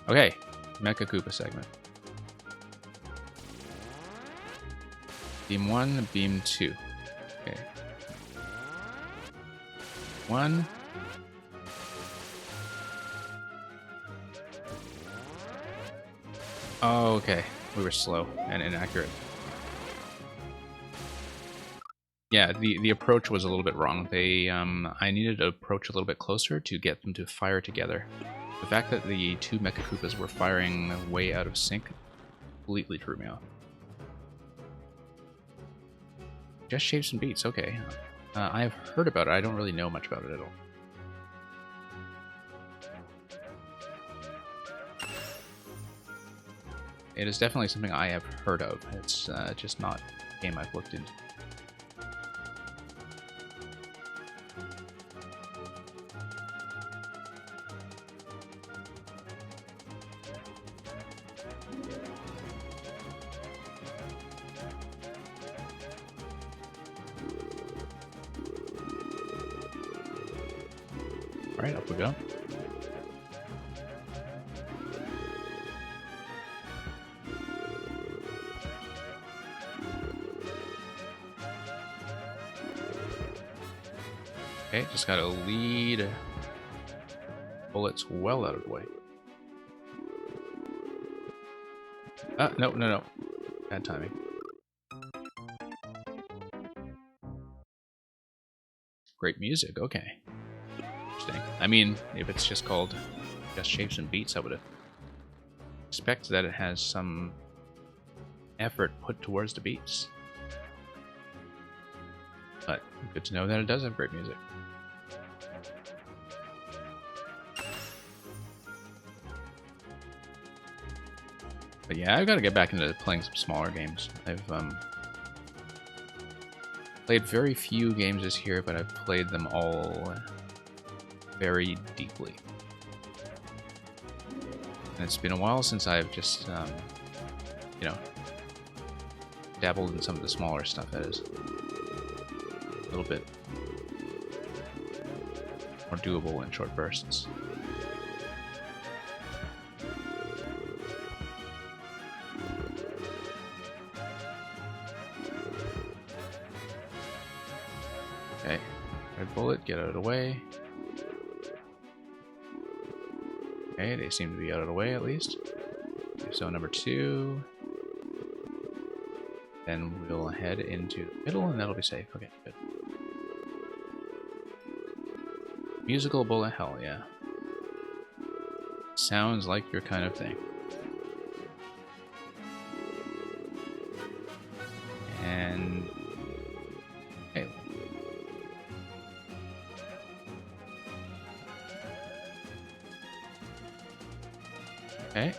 Okay, Mecha Koopa segment. Beam 1, beam 2. Okay. 1. Oh, okay. We were slow and inaccurate. Yeah, the approach was a little bit wrong. I needed to approach a little bit closer to get them to fire together. The fact that the two Mecha Koopas were firing way out of sync completely threw me off. Just Shapes and Beats, okay. I have heard about it. I don't really know much about it at all. It is definitely something I have heard of. It's just not a game I've looked into. Alright, up we go. Okay, just gotta lead bullets well out of the way. No. Bad timing. Great music, okay. Interesting. I mean, if it's just called Just Shapes and Beats, I would expect that it has some effort put towards the beats. But good to know that it does have great music. But yeah, I've got to get back into playing some smaller games. I've played very few games this year, but I've played them all very deeply. And it's been a while since I've just, you know, dabbled in some of the smaller stuff that is a little bit more doable in short bursts. Okay, red bullet, get out of the way. Okay, they seem to be out of the way at least. So number 2. Then we'll head into the middle and that'll be safe. Okay, good. Musical bullet hell, yeah. Sounds like your kind of thing. And okay. Okay.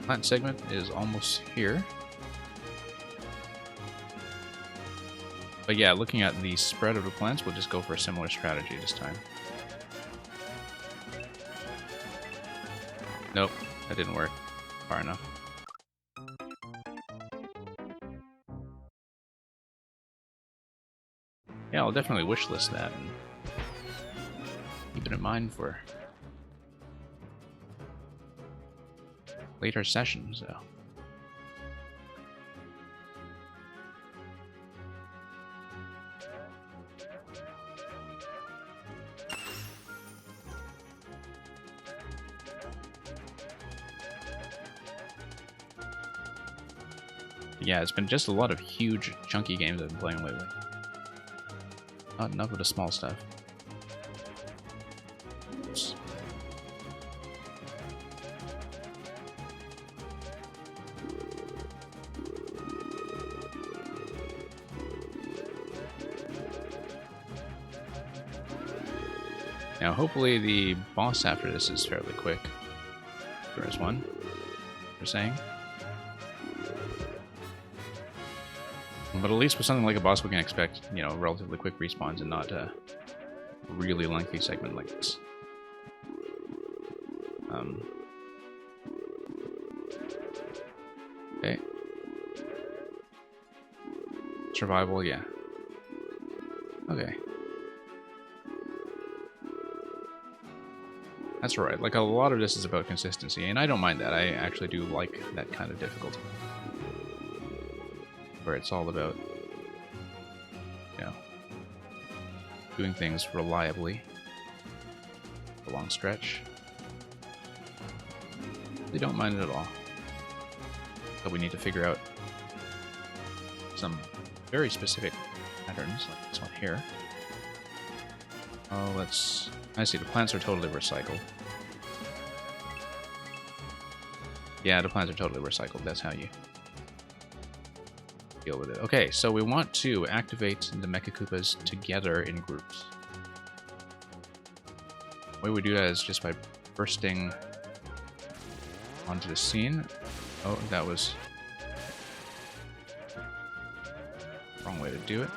Plant segment is almost here. But yeah, looking at the spread of the plants, we'll just go for a similar strategy this time. Nope, that didn't work far enough. Yeah, I'll definitely wishlist that and keep it in mind for later sessions, though. Yeah, it's been just a lot of huge, chunky games I've been playing lately. Not enough of the small stuff. Oops. Now, hopefully the boss after this is fairly quick. There is one, you're saying. But at least with something like a boss, we can expect, you know, relatively quick respawns and not a really lengthy segment like this. Okay. Survival, yeah. Okay. That's right. Like, a lot of this is about consistency, and I don't mind that. I actually do like that kind of difficulty. Where it's all about, you know, doing things reliably for a long stretch. They don't mind it at all. But we need to figure out some very specific patterns, like this one here. Oh, let's... I see, the plants are totally recycled. Yeah, the plants are totally recycled. That's how you deal with it. Okay, so we want to activate the Mecha Koopas together in groups. The way we do that is just by bursting onto the scene. Oh, that was wrong way to do it.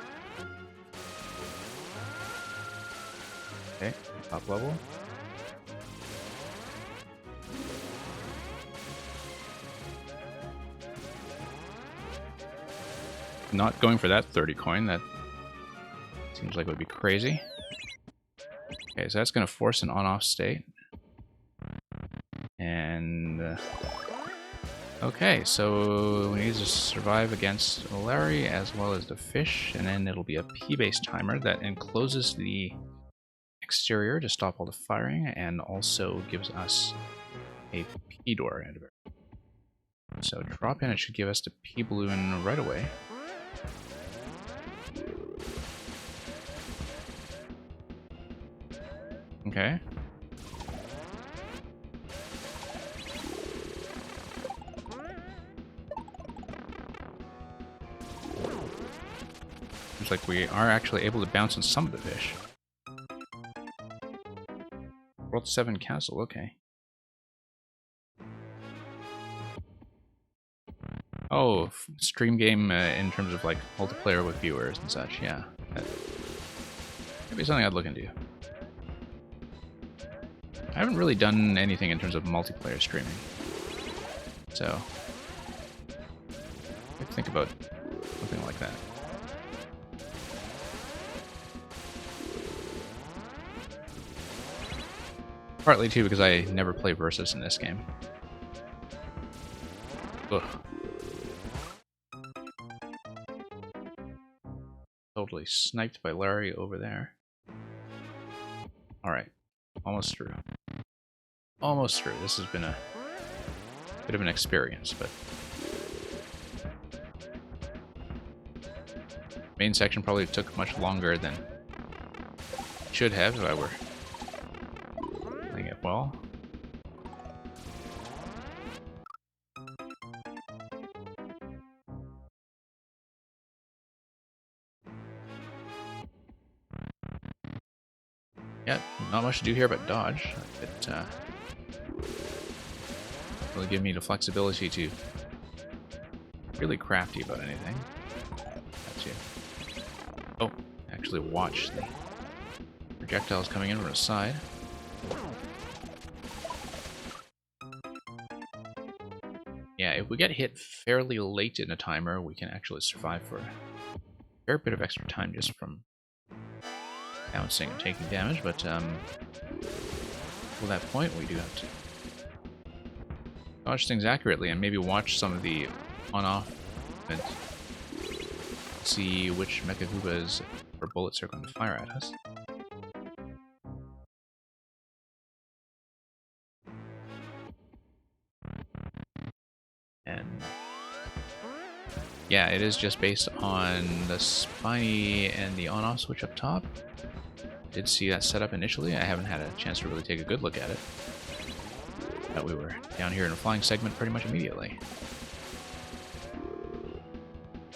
Okay, top level. Not going for that 30 coin, that seems like it would be crazy. Okay, so that's going to force an on-off state. And... okay, so we need to survive against Larry as well as the fish, and then it'll be a P-based timer that encloses the exterior to stop all the firing, and also gives us a P-door. So drop in, it should give us the P-balloon right away. Okay. Seems like we are actually able to bounce on some of the fish. World 7 Castle, okay. Oh, stream game in terms of like multiplayer with viewers and such, yeah. That could be something I'd look into. I haven't really done anything in terms of multiplayer streaming. So, I think about something like that. Partly too because I never play Versus in this game. Ugh. Totally sniped by Larry over there. Alright, almost through. Almost through. This has been a bit of an experience, but... main section probably took much longer than it should have if I were playing it well. Yeah, not much to do here but dodge. It will give me the flexibility to really crafty about anything. That's it. Oh, actually watch the projectiles coming in from the side. Yeah, if we get hit fairly late in a timer, we can actually survive for a fair bit of extra time just from bouncing and taking damage, but till that point we do have to dodge things accurately and maybe watch some of the on-off and see which Mecha Koopas or bullets are going to fire at us. And yeah, it is just based on the spiny and the on-off switch up top. Did see that set up initially. I haven't had a chance to really take a good look at it. But we were down here in a flying segment pretty much immediately.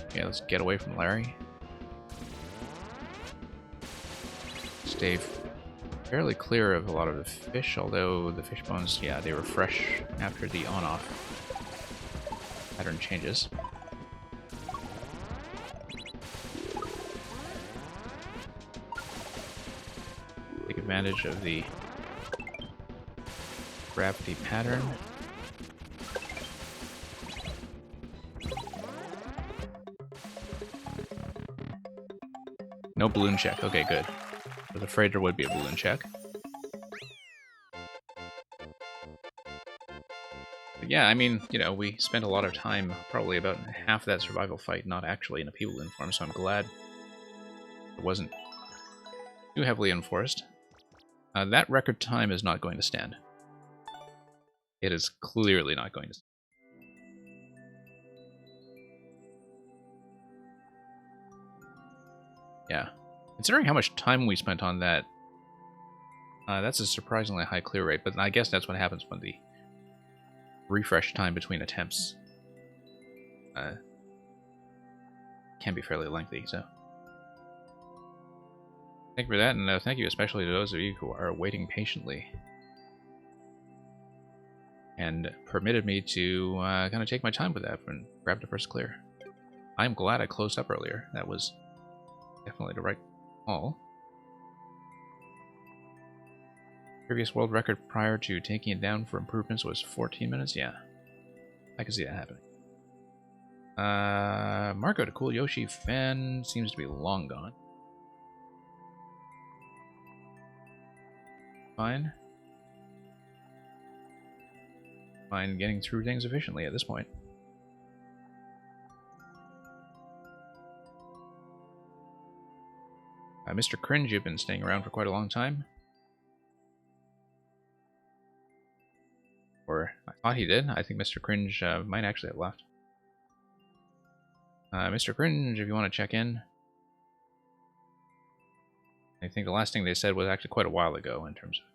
Okay, let's get away from Larry. Stay fairly clear of a lot of the fish, although the fish bones, yeah, they refresh after the on-off pattern changes. Take advantage of the gravity pattern. No balloon check. Okay, good. I was afraid there would be a balloon check. But yeah, I mean, you know, we spent a lot of time, probably about half of that survival fight, not actually in a P-balloon form, so I'm glad it wasn't too heavily enforced. That record time is not going to stand. It is clearly not going to stand. Yeah. Considering how much time we spent on that, that's a surprisingly high clear rate, but I guess that's what happens when the refresh time between attempts can be fairly lengthy, so. Thank you for that, and thank you especially to those of you who are waiting patiently and permitted me to kind of take my time with that and grab the first clear. I'm glad I closed up earlier. That was definitely the right call. Previous world record prior to taking it down for improvements was 14 minutes. Yeah, I can see that happening. Marco, the cool Yoshi fan, seems to be long gone. Fine. Fine getting through things efficiently at this point. Mr. Cringe, you've been staying around for quite a long time. Or I thought he did. I think Mr. Cringe might actually have left. Mr. Cringe, if you want to check in. I think the last thing they said was actually quite a while ago in terms of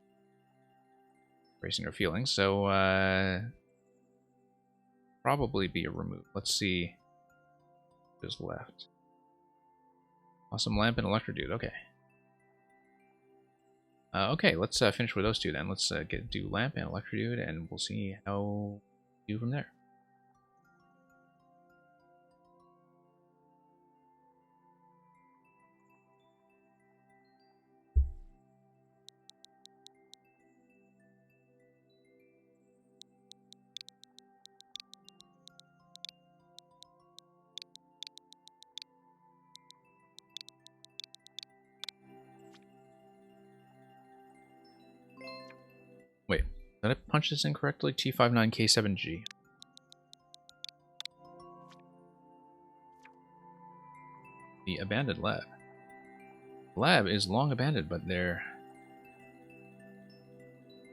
bracing their feelings, so probably be a remove. Let's see who's left. Awesome Lamp and Electrodude, okay. Okay, let's finish with those two then. Let's do Lamp and Electrodude, and we'll see how we do from there. Wait, did I punch this incorrectly? T59K7G. The abandoned lab. The lab is long abandoned, but there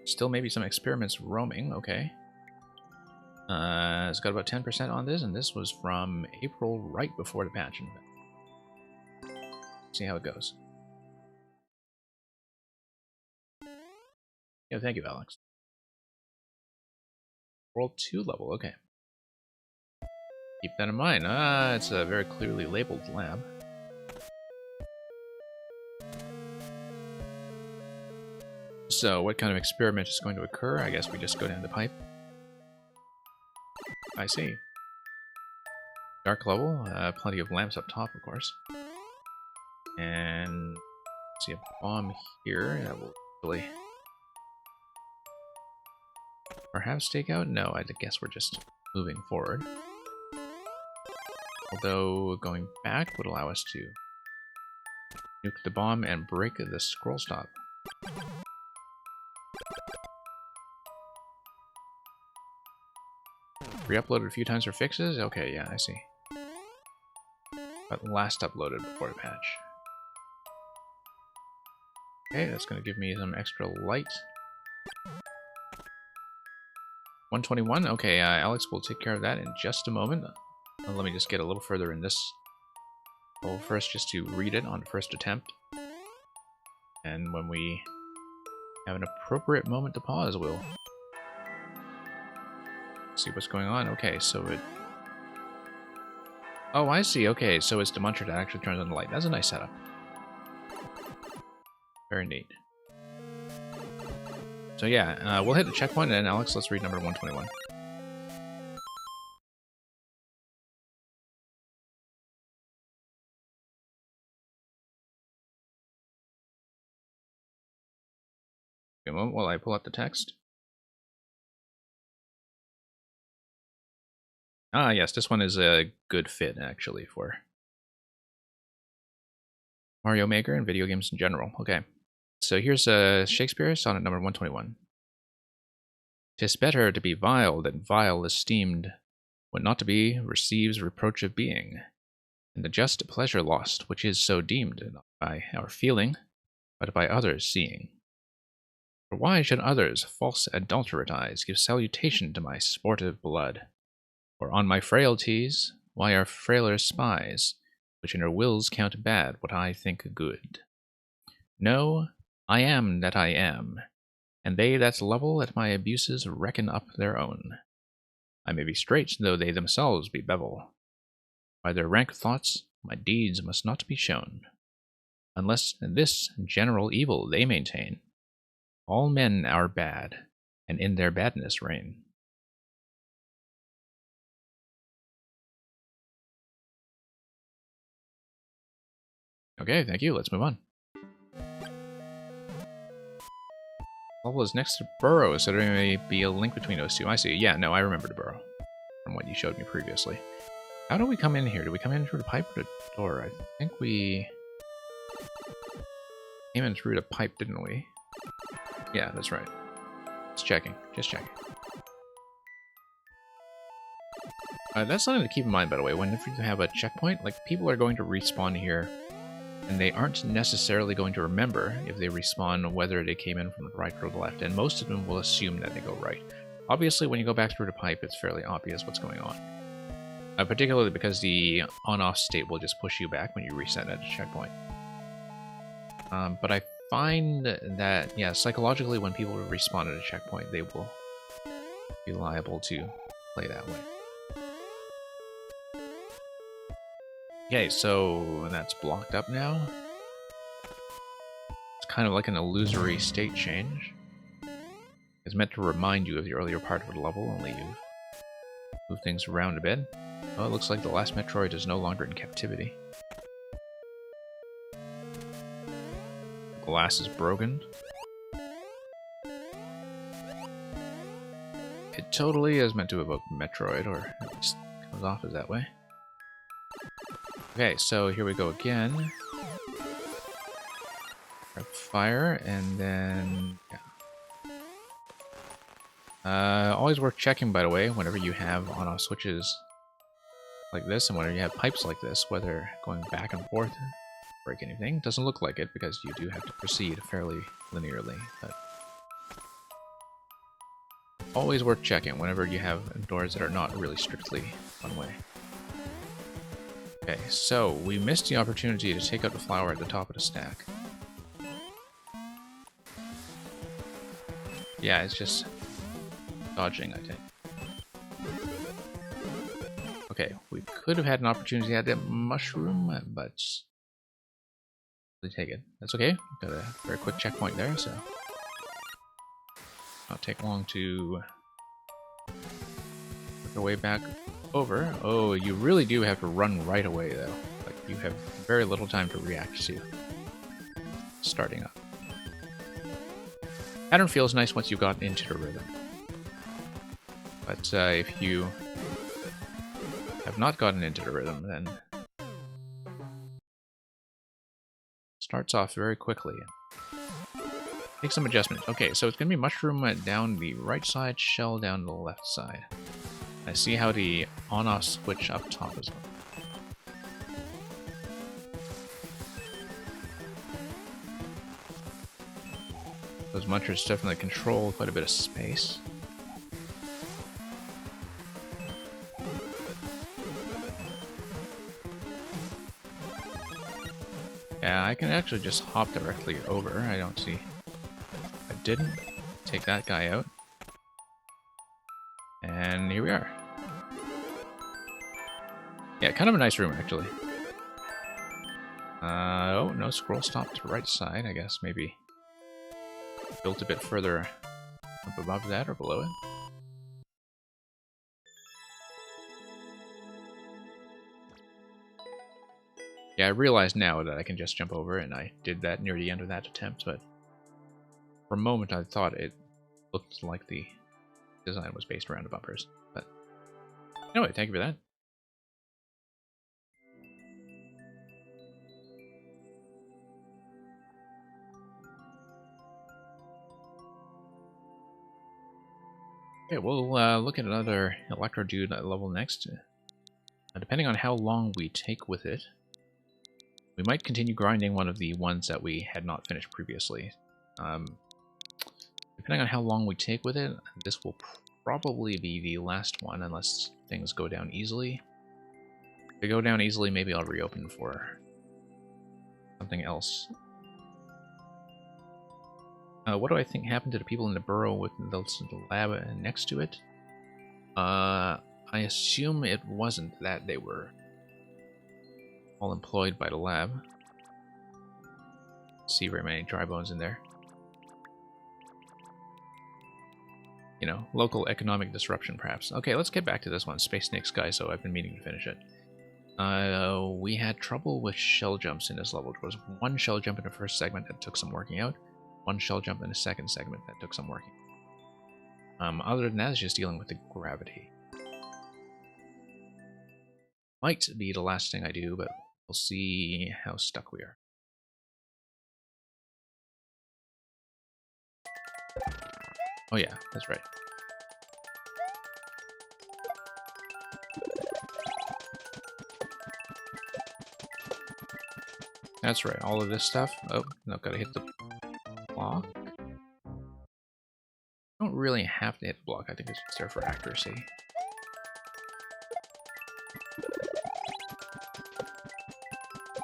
still may be some experiments roaming. Okay. It's got about 10% on this, and this was from April, right before the patch. See how it goes. Yeah, thank you, Alex. World 2 level, okay. Keep that in mind. It's a very clearly labeled lab. So, what kind of experiment is going to occur? I guess we just go down the pipe. I see. Dark level, plenty of lamps up top, of course. And see a bomb here that will really perhaps stake out? No, I guess we're just moving forward. Although going back would allow us to nuke the bomb and break the scroll stop. Re-uploaded a few times for fixes? Okay, yeah, I see. But last uploaded before the patch. Okay, that's going to give me some extra light. 121? Okay, Alex will take care of that in just a moment. Let me just get a little further in this level first, just to read it on first attempt. And when we have an appropriate moment to pause, we'll see what's going on. Okay, so it... Oh, I see. Okay, so it's the muncher that actually turns on the light. That's a nice setup. Very neat. So yeah, we'll hit the checkpoint, and Alex, let's read number 121. A moment while I pull up the text. Ah, yes, this one is a good fit, actually, for Mario Maker and video games in general. Okay, so here's Shakespeare, sonnet number 121. "'Tis better to be vile than vile esteemed, when not to be receives reproach of being, and the just pleasure lost, which is so deemed, not by our feeling, but by others' seeing. For why should others' false adulterate eyes give salutation to my sportive blood? Or on my frailties, why are frailer spies, which in their wills count bad what I think good? No, I am that I am, and they that level at my abuses reckon up their own. I may be straight, though they themselves be bevel. By their rank thoughts, my deeds must not be shown, unless this general evil they maintain. All men are bad, and in their badness reign." Okay, thank you. Let's move on. Level is next to Burrow, so there may be a link between those two. I see. Yeah, no, I remember the Burrow from what you showed me previously. How do we come in here? Do we come in through the pipe or the door? I think we came in through the pipe, didn't we? Yeah, that's right. Just checking. Just checking. That's something to keep in mind, by the way. Whenever you have a checkpoint, like, people are going to respawn here, and they aren't necessarily going to remember if they respawn whether they came in from the right or the left, and most of them will assume that they go right. Obviously, when you go back through the pipe, it's fairly obvious what's going on. Particularly because the on-off state will just push you back when you reset at a checkpoint. But I find that, yeah, psychologically, when people respawn at a checkpoint, they will be liable to play that way. Okay, so that's blocked up now. It's kind of like an illusory state change. It's meant to remind you of the earlier part of the level, only you've moved things around a bit. Oh, it looks like the last Metroid is no longer in captivity. The glass is broken. It totally is meant to evoke Metroid, or at least comes off as that way. Okay, so here we go again. Grab fire, and then... yeah. Always worth checking, by the way, whenever you have on-off switches like this, and whenever you have pipes like this, whether going back and forth break anything. Doesn't look like it, because you do have to proceed fairly linearly, but... always worth checking whenever you have doors that are not really strictly one way. Okay, so we missed the opportunity to take out the flower at the top of the stack. Yeah, it's just dodging, I think. Okay, we could have had an opportunity at that mushroom, but we take it. That's okay. Got a very quick checkpoint there, so not take long to work our way back over. Oh, you really do have to run right away, though. Like, you have very little time to react to starting up. Pattern feels nice once you've gotten into the rhythm. But if you have not gotten into the rhythm, then starts off very quickly. Make some adjustments. Okay, so it's going to be mushroom down the right side, shell down the left side. I see how the on-off switch up top as well. Those munchers definitely control quite a bit of space. Yeah, I can actually just hop directly over. I don't see... I didn't. Take that guy out. And here we are. Yeah, kind of a nice room, actually. Oh, no scroll stop to the right side. I guess maybe built a bit further Up above that or below it? Yeah, I realize now that I can just jump over, and I did that near the end of that attempt, but for a moment I thought it looked like the design was based around the bumpers. But anyway, thank you for that. Okay, we'll look at another Electro Dude level next. Depending on how long we take with it, we might continue grinding one of the ones that we had not finished previously. Depending on how long we take with it, this will probably be the last one, unless things go down easily. If they go down easily, maybe I'll reopen for something else. What do I think happened to the people in the burrow with the lab next to it? I assume it wasn't that they were all employed by the lab. See very many dry bones in there. You know, local economic disruption, perhaps. Okay, let's get back to this one, Space Snake Sky, so I've been meaning to finish it. We had trouble with shell jumps in this level. There was one shell jump in the first segment that took some working out, one shell jump in the second segment that took some working. Other than that, it's just dealing with the gravity. Might be the last thing I do, but we'll see how stuck we are. Oh yeah, that's right. That's right, all of this stuff. Oh, no, gotta hit the block. Don't really have to hit the block, I think it's just there for accuracy.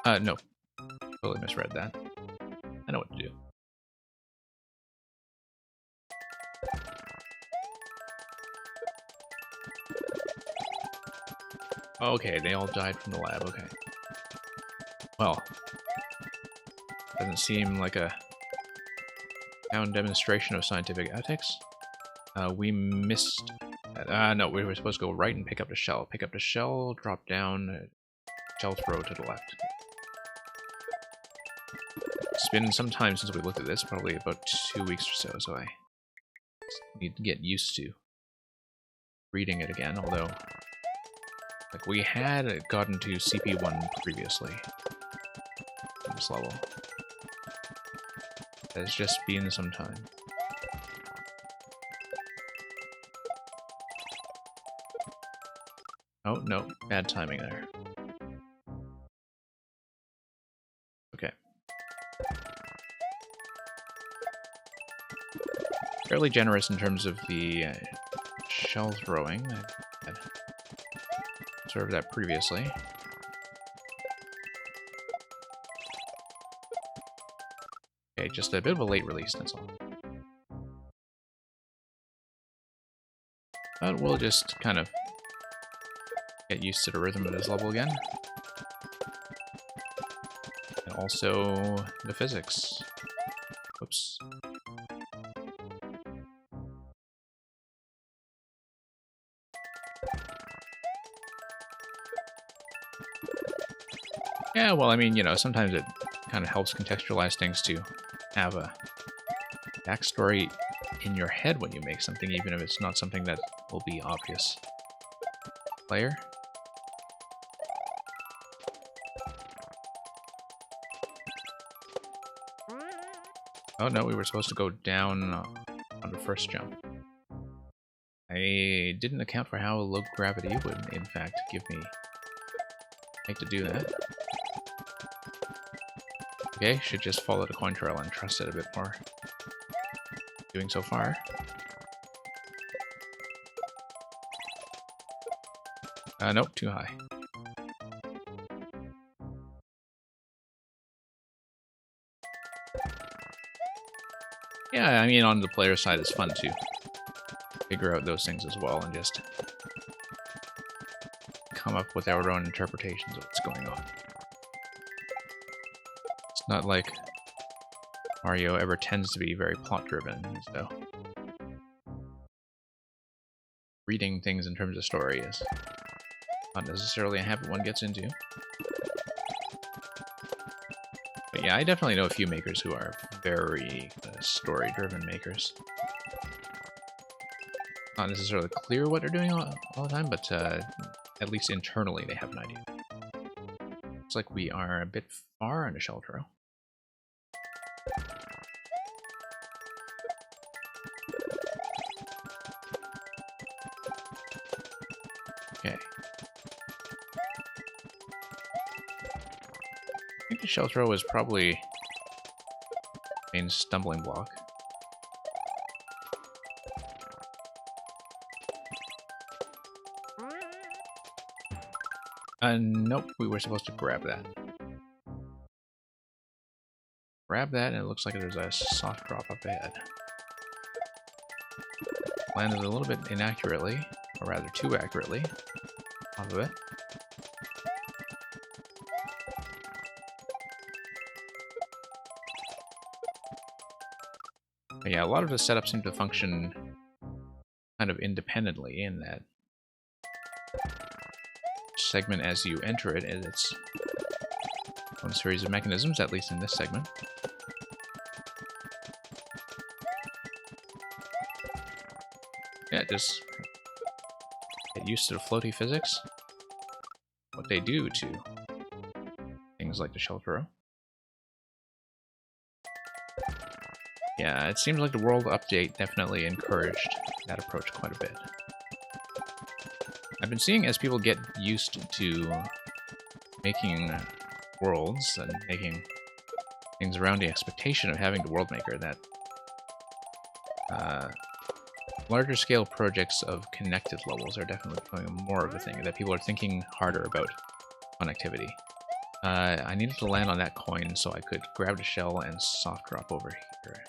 No. Totally misread that. I know what to do. Okay, they all died from the lab, okay. Well, doesn't seem like a sound demonstration of scientific ethics. We missed... no, we were supposed to go right and pick up the shell. Pick up the shell, drop down, shell throw to the left. It's been some time since we looked at this, probably about 2 weeks or so I need to get used to reading it again, although like we had gotten to CP1 previously on this level. It's just been some time. Oh, no, bad timing there. Okay. Fairly generous in terms of the shell throwing. I had observed that previously. Okay, just a bit of a late release, that's all. But we'll just kind of get used to the rhythm of this level again. And also the physics. Oops. Yeah, well, I mean, you know, sometimes it kind of helps contextualize things to have a backstory in your head when you make something, even if it's not something that will be obvious. Player. Oh no, we were supposed to go down on the first jump. I didn't account for how low gravity would, in fact, give me height to do that. Okay, should just follow the coin trail and trust it a bit more. Doing so far. Nope, too high. Yeah, I mean, on the player side, it's fun to figure out those things as well and just come up with our own interpretations of what's going on. It's not like Mario ever tends to be very plot-driven, so reading things in terms of story is not necessarily a habit one gets into. But yeah, I definitely know a few makers who are very story-driven makers. Not necessarily clear what they're doing all the time, but at least internally they have an idea. Looks like we are a bit far into Sheltro. Okay. I think the Sheltro is probably the main stumbling block. Nope, we were supposed to grab that. Grab that, and it looks like there's a soft drop up ahead. Landed a little bit inaccurately, or rather too accurately, off of it. But yeah, a lot of the setups seem to function kind of independently in that segment as you enter it, and it's one series of mechanisms, at least in this segment. Yeah, just get used to the floaty physics, what they do to things like the Sheltro. Yeah, it seems like the world update definitely encouraged that approach quite a bit. I've been seeing as people get used to making worlds and making things around the expectation of having the world maker, that larger scale projects of connected levels are definitely becoming more of a thing, that people are thinking harder about connectivity. I needed to land on that coin so I could grab the shell and soft drop over here.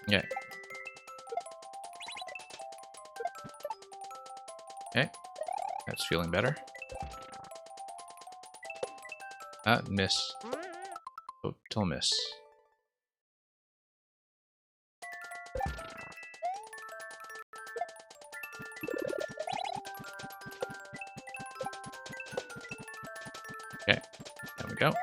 Yeah. Okay. That's feeling better. Miss. Total miss. Okay. There we go.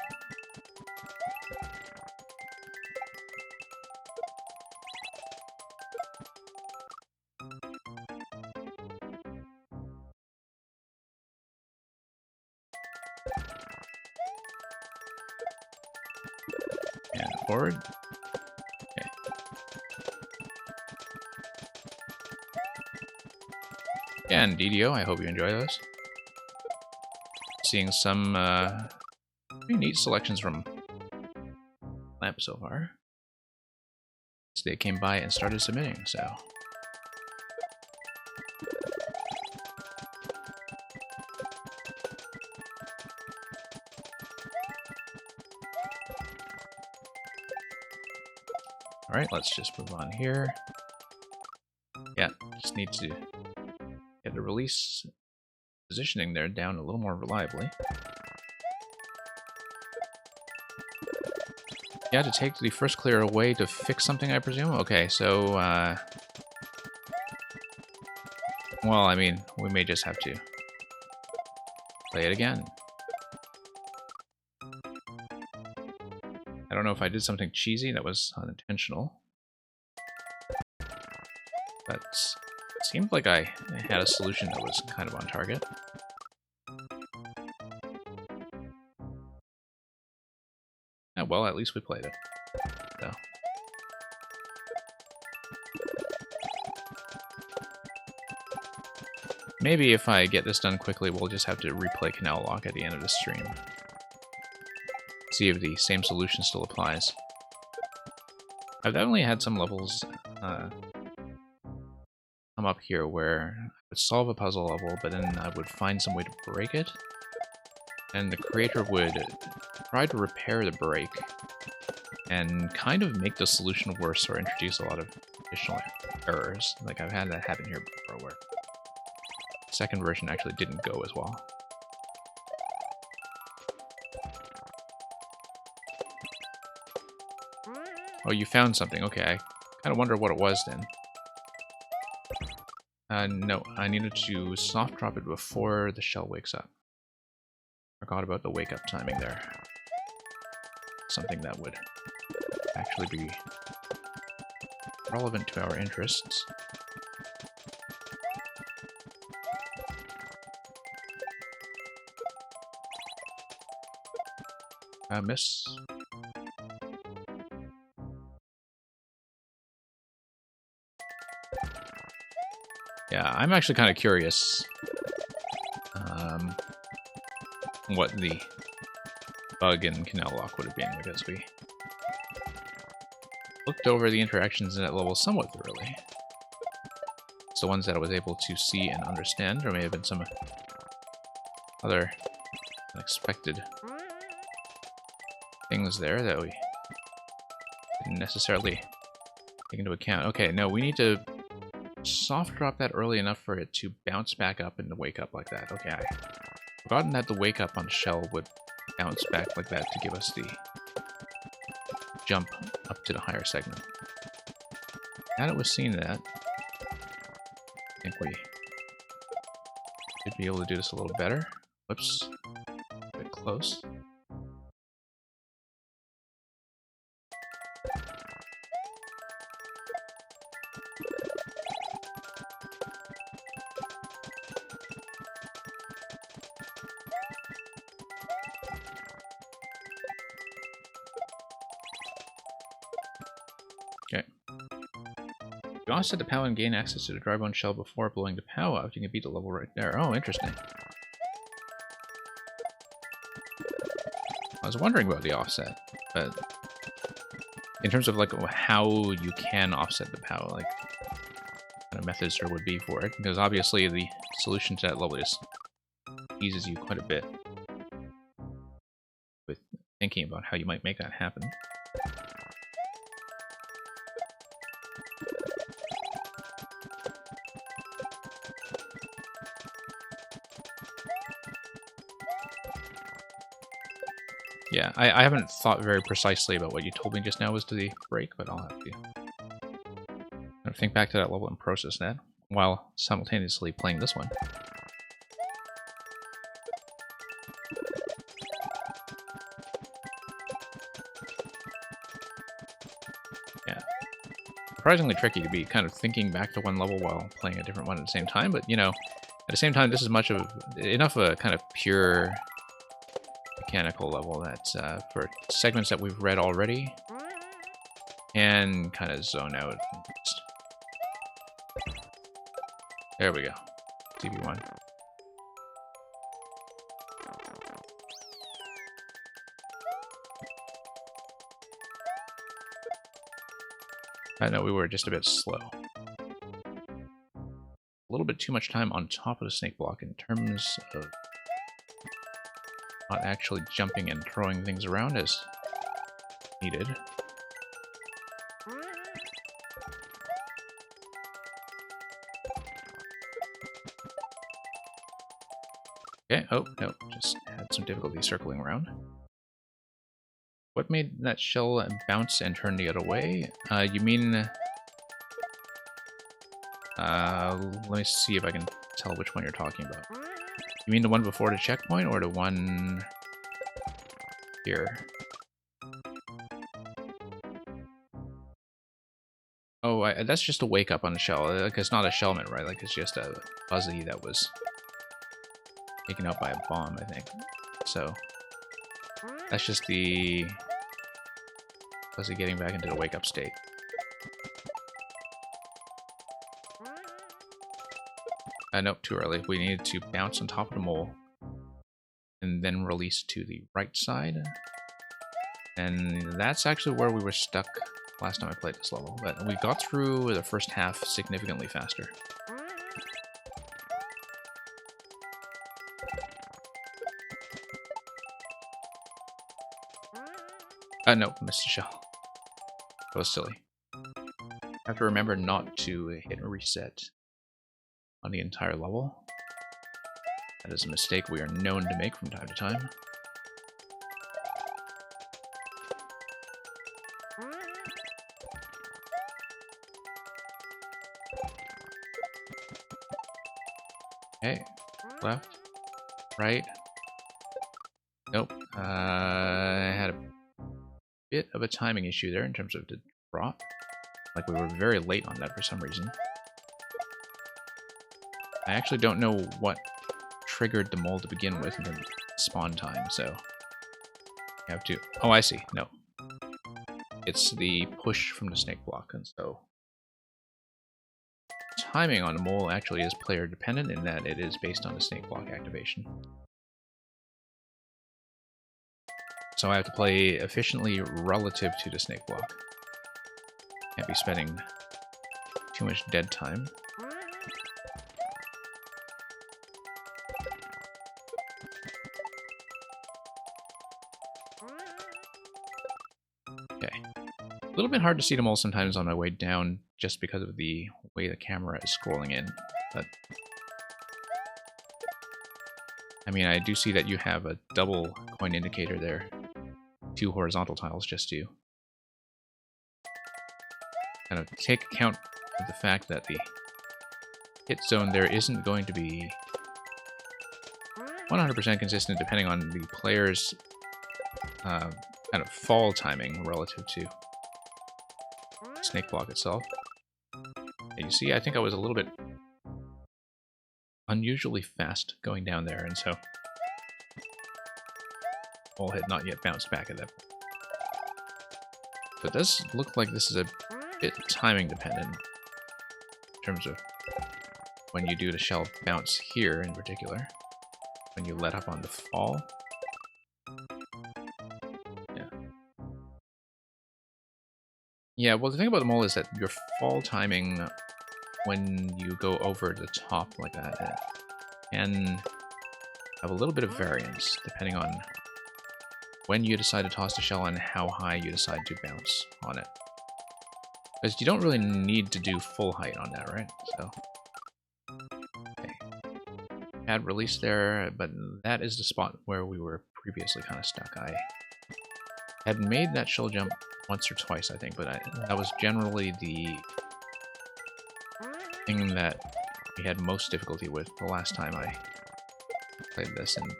And forward. Okay. Yeah, and DDO, I hope you enjoy those. Seeing some pretty neat selections from Lamp so far. They came by and started submitting, so. Alright, let's just move on here. Yeah, just need to get the release positioning there down a little more reliably. Yeah, to take the first clear away to fix something, I presume? Okay, so, well, I mean, we may just have to play it again. I don't know if I did something cheesy that was unintentional. But it seemed like I had a solution that was kind of on target. Yeah, well, at least we played it. So. Maybe if I get this done quickly, we'll just have to replay Canal Lock at the end of the stream. See if the same solution still applies. I've definitely had some levels come up here where I would solve a puzzle level, but then I would find some way to break it, and the creator would try to repair the break and kind of make the solution worse or introduce a lot of additional errors. Like, I've had that happen here before where the second version actually didn't go as well. Oh, you found something. Okay, I kind of wonder what it was then. No, I needed to soft drop it before the shell wakes up. Forgot about the wake up timing there. Something that would actually be relevant to our interests. Miss. Yeah, I'm actually kind of curious what the bug in Canal Lock would have been, because we looked over the interactions in that level somewhat thoroughly. It's the ones that I was able to see and understand. There may have been some other unexpected things there that we didn't necessarily take into account. Okay, no, we need to soft drop that early enough for it to bounce back up and to wake up like that. Okay, I forgotten that the wake up on shell would bounce back like that to give us the jump up to the higher segment. Now that we've seen that, I think we should be able to do this a little better. Whoops, a bit close. Okay. You offset the POW and gain access to the dry bone shell before blowing the POW out. You can beat the level right there. Oh, interesting. I was wondering about the offset, but in terms of like how you can offset the POW, like what kind of methods there would be for it, because obviously the solution to that level just eases you quite a bit with thinking about how you might make that happen. Yeah, I haven't thought very precisely about what you told me just now was the break, but I'll have to kind of think back to that level and process that while simultaneously playing this one. Yeah. Surprisingly tricky to be kind of thinking back to one level while playing a different one at the same time, but, you know, at the same time, this is enough of a kind of pure mechanical level that for segments that we've read already and kind of zone out. There we go. TV1. I know we were just a bit slow. A little bit too much time on top of the snake block in terms of not actually jumping and throwing things around as needed. Okay, oh, no, just had some difficulty circling around. What made that shell bounce and turn the other way? You mean... let me see if I can tell which one you're talking about. You mean the one before the checkpoint, or the one here? Oh, that's just a wake up on the shell. Like, it's not a shellman, right? Like, it's just a fuzzy that was taken out by a bomb, I think. So that's just the fuzzy getting back into the wake up state. Nope, too early. We needed to bounce on top of the mole and then release to the right side. And that's actually where we were stuck last time I played this level, but we got through the first half significantly faster. Nope, missed the shell. That was silly. have to remember not to hit and reset on the entire level. That is a mistake we are known to make from time to time. Okay, left, right. Nope. I had a bit of a timing issue there in terms of the drop. Like we were very late on that for some reason. I actually don't know what triggered the mole to begin with in the spawn time, so you have to... Oh, I see. No. It's the push from the snake block, and so timing on the mole actually is player dependent in that it is based on the snake block activation. So I have to play efficiently relative to the snake block. Can't be spending too much dead time. Okay. A little bit hard to see the mole sometimes on my way down just because of the way the camera is scrolling in, but I mean, I do see that you have a double coin indicator there. 2 horizontal tiles just to kind of take account of the fact that the hit zone there isn't going to be 100% consistent depending on the player's kind of fall timing relative to snake block itself. And you see, I think I was a little bit unusually fast going down there, and so ball had not yet bounced back at that point. So it does look like this is a bit timing dependent in terms of when you do the shell bounce here in particular, when you let up on the fall. Yeah, well, the thing about the mole is that your fall timing, when you go over the top like that, can have a little bit of variance depending on when you decide to toss the shell and how high you decide to bounce on it. Because you don't really need to do full height on that, right? So, okay. Had release there, but that is the spot where we were previously kind of stuck. I had made that shell jump once or twice, I think, but that was generally the thing that we had most difficulty with the last time I played this, and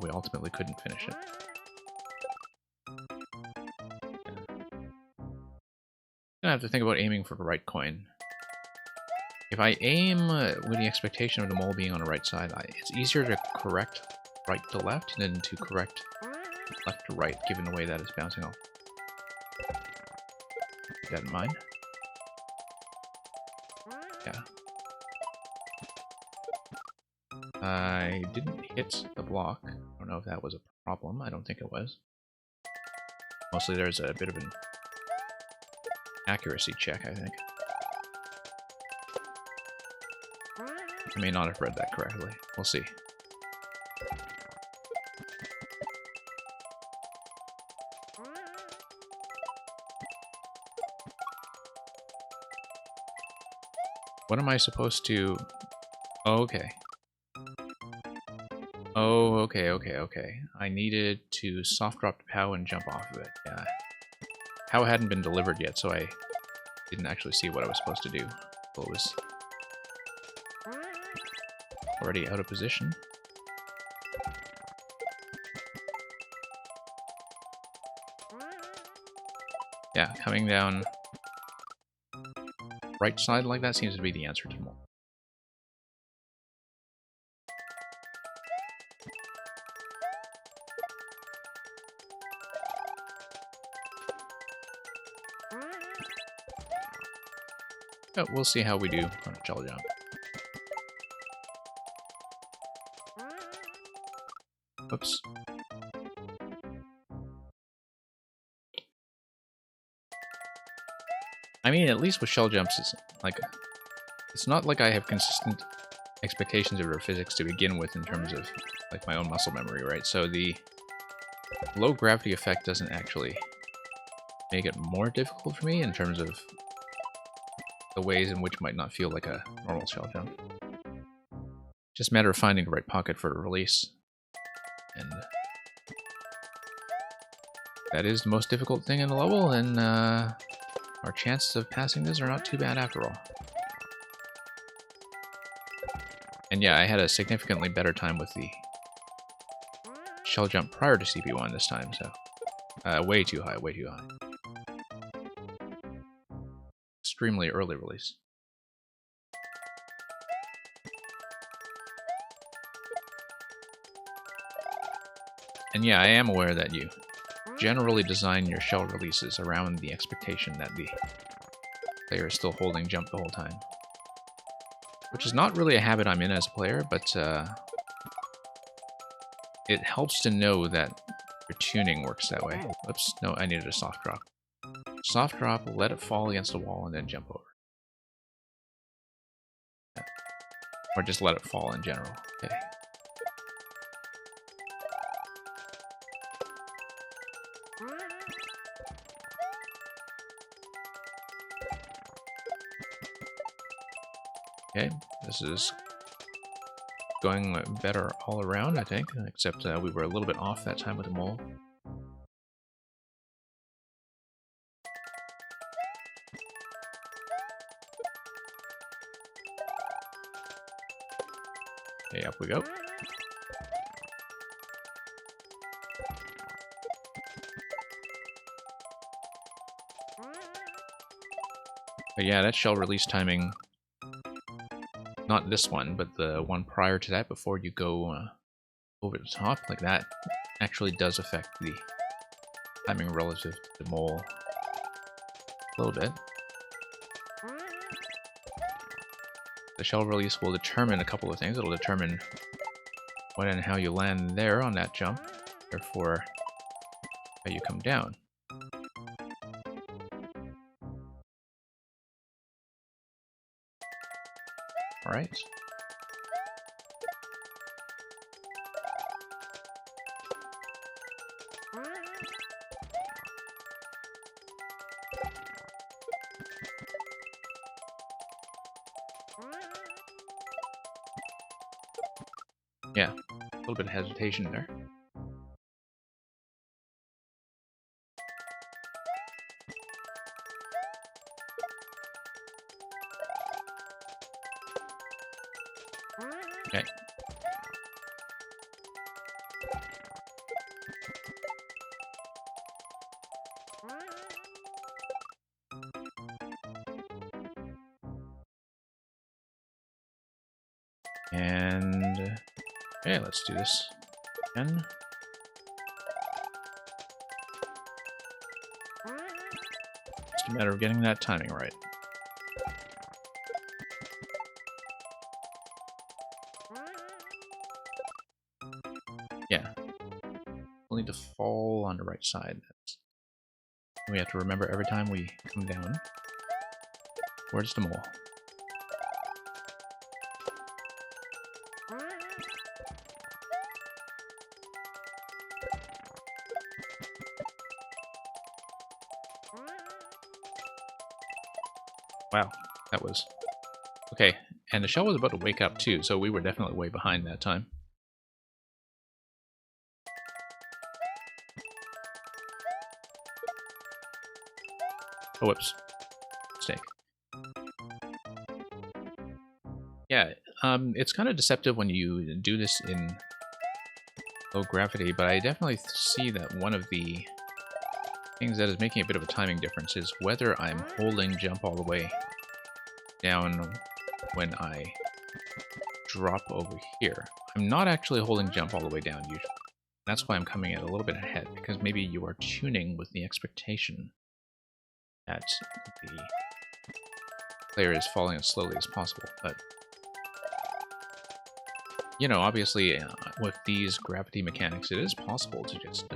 we ultimately couldn't finish it. I have to think about aiming for the right coin. If I aim with the expectation of the mole being on the right side, it's easier to correct right to left than to correct left to right, given the way that it's bouncing off. Keep that in mind. Yeah. I didn't hit the block. I don't know if that was a problem. I don't think it was. Mostly there's a bit of an accuracy check, I think. I may not have read that correctly. We'll see. What am I supposed to... Oh, okay. Oh, okay. I needed to soft drop the POW and jump off of it. Yeah. POW hadn't been delivered yet, so I didn't actually see what I was supposed to do. Well, it was already out of position. Yeah, coming down right side like that seems to be the answer to more. Oh, we'll see how we do on a shell jump. Oops. I mean, at least with shell jumps, it's not like I have consistent expectations of their physics to begin with in terms of like my own muscle memory, right? So the low gravity effect doesn't actually make it more difficult for me in terms of the ways in which might not feel like a normal shell jump. Just a matter of finding the right pocket for a release. And that is the most difficult thing in the level, and our chances of passing this are not too bad after all. And yeah, I had a significantly better time with the shell jump prior to CP1 this time, so way too high, way too high. Extremely early release. And yeah, I am aware that you generally design your shell releases around the expectation that the player is still holding jump the whole time. Which is not really a habit I'm in as a player, but it helps to know that your tuning works that way. Oops, no, I needed a soft drop. Soft drop, let it fall against the wall, and then jump over. Yeah. Or just let it fall in general. Okay. Okay, this is going better all around, I think, except we were a little bit off that time with the mole. Okay, up we go. But yeah, that shell release timing, not this one, but the one prior to that, before you go over the top like that, actually does affect the timing relative to the mole a little bit. The shell release will determine a couple of things. It'll determine when and how you land there on that jump, therefore how you come down. Alright. Yeah, a little bit of hesitation there. Okay. And okay, let's do this again. Just a matter of getting that timing right. Yeah. We'll need to fall on the right side. We have to remember every time we come down. Where's the mole? Wow, that was... Okay, and the shell was about to wake up too, so we were definitely way behind that time. Oh, whoops. Mistake. Yeah, it's kind of deceptive when you do this in low gravity, but I definitely see that one of the things that is making a bit of a timing difference is whether I'm holding jump all the way down when I drop over here. I'm not actually holding jump all the way down usually. That's why I'm coming in a little bit ahead, because maybe you are tuning with the expectation that the player is falling as slowly as possible. But, you know, obviously with these gravity mechanics, it is possible to just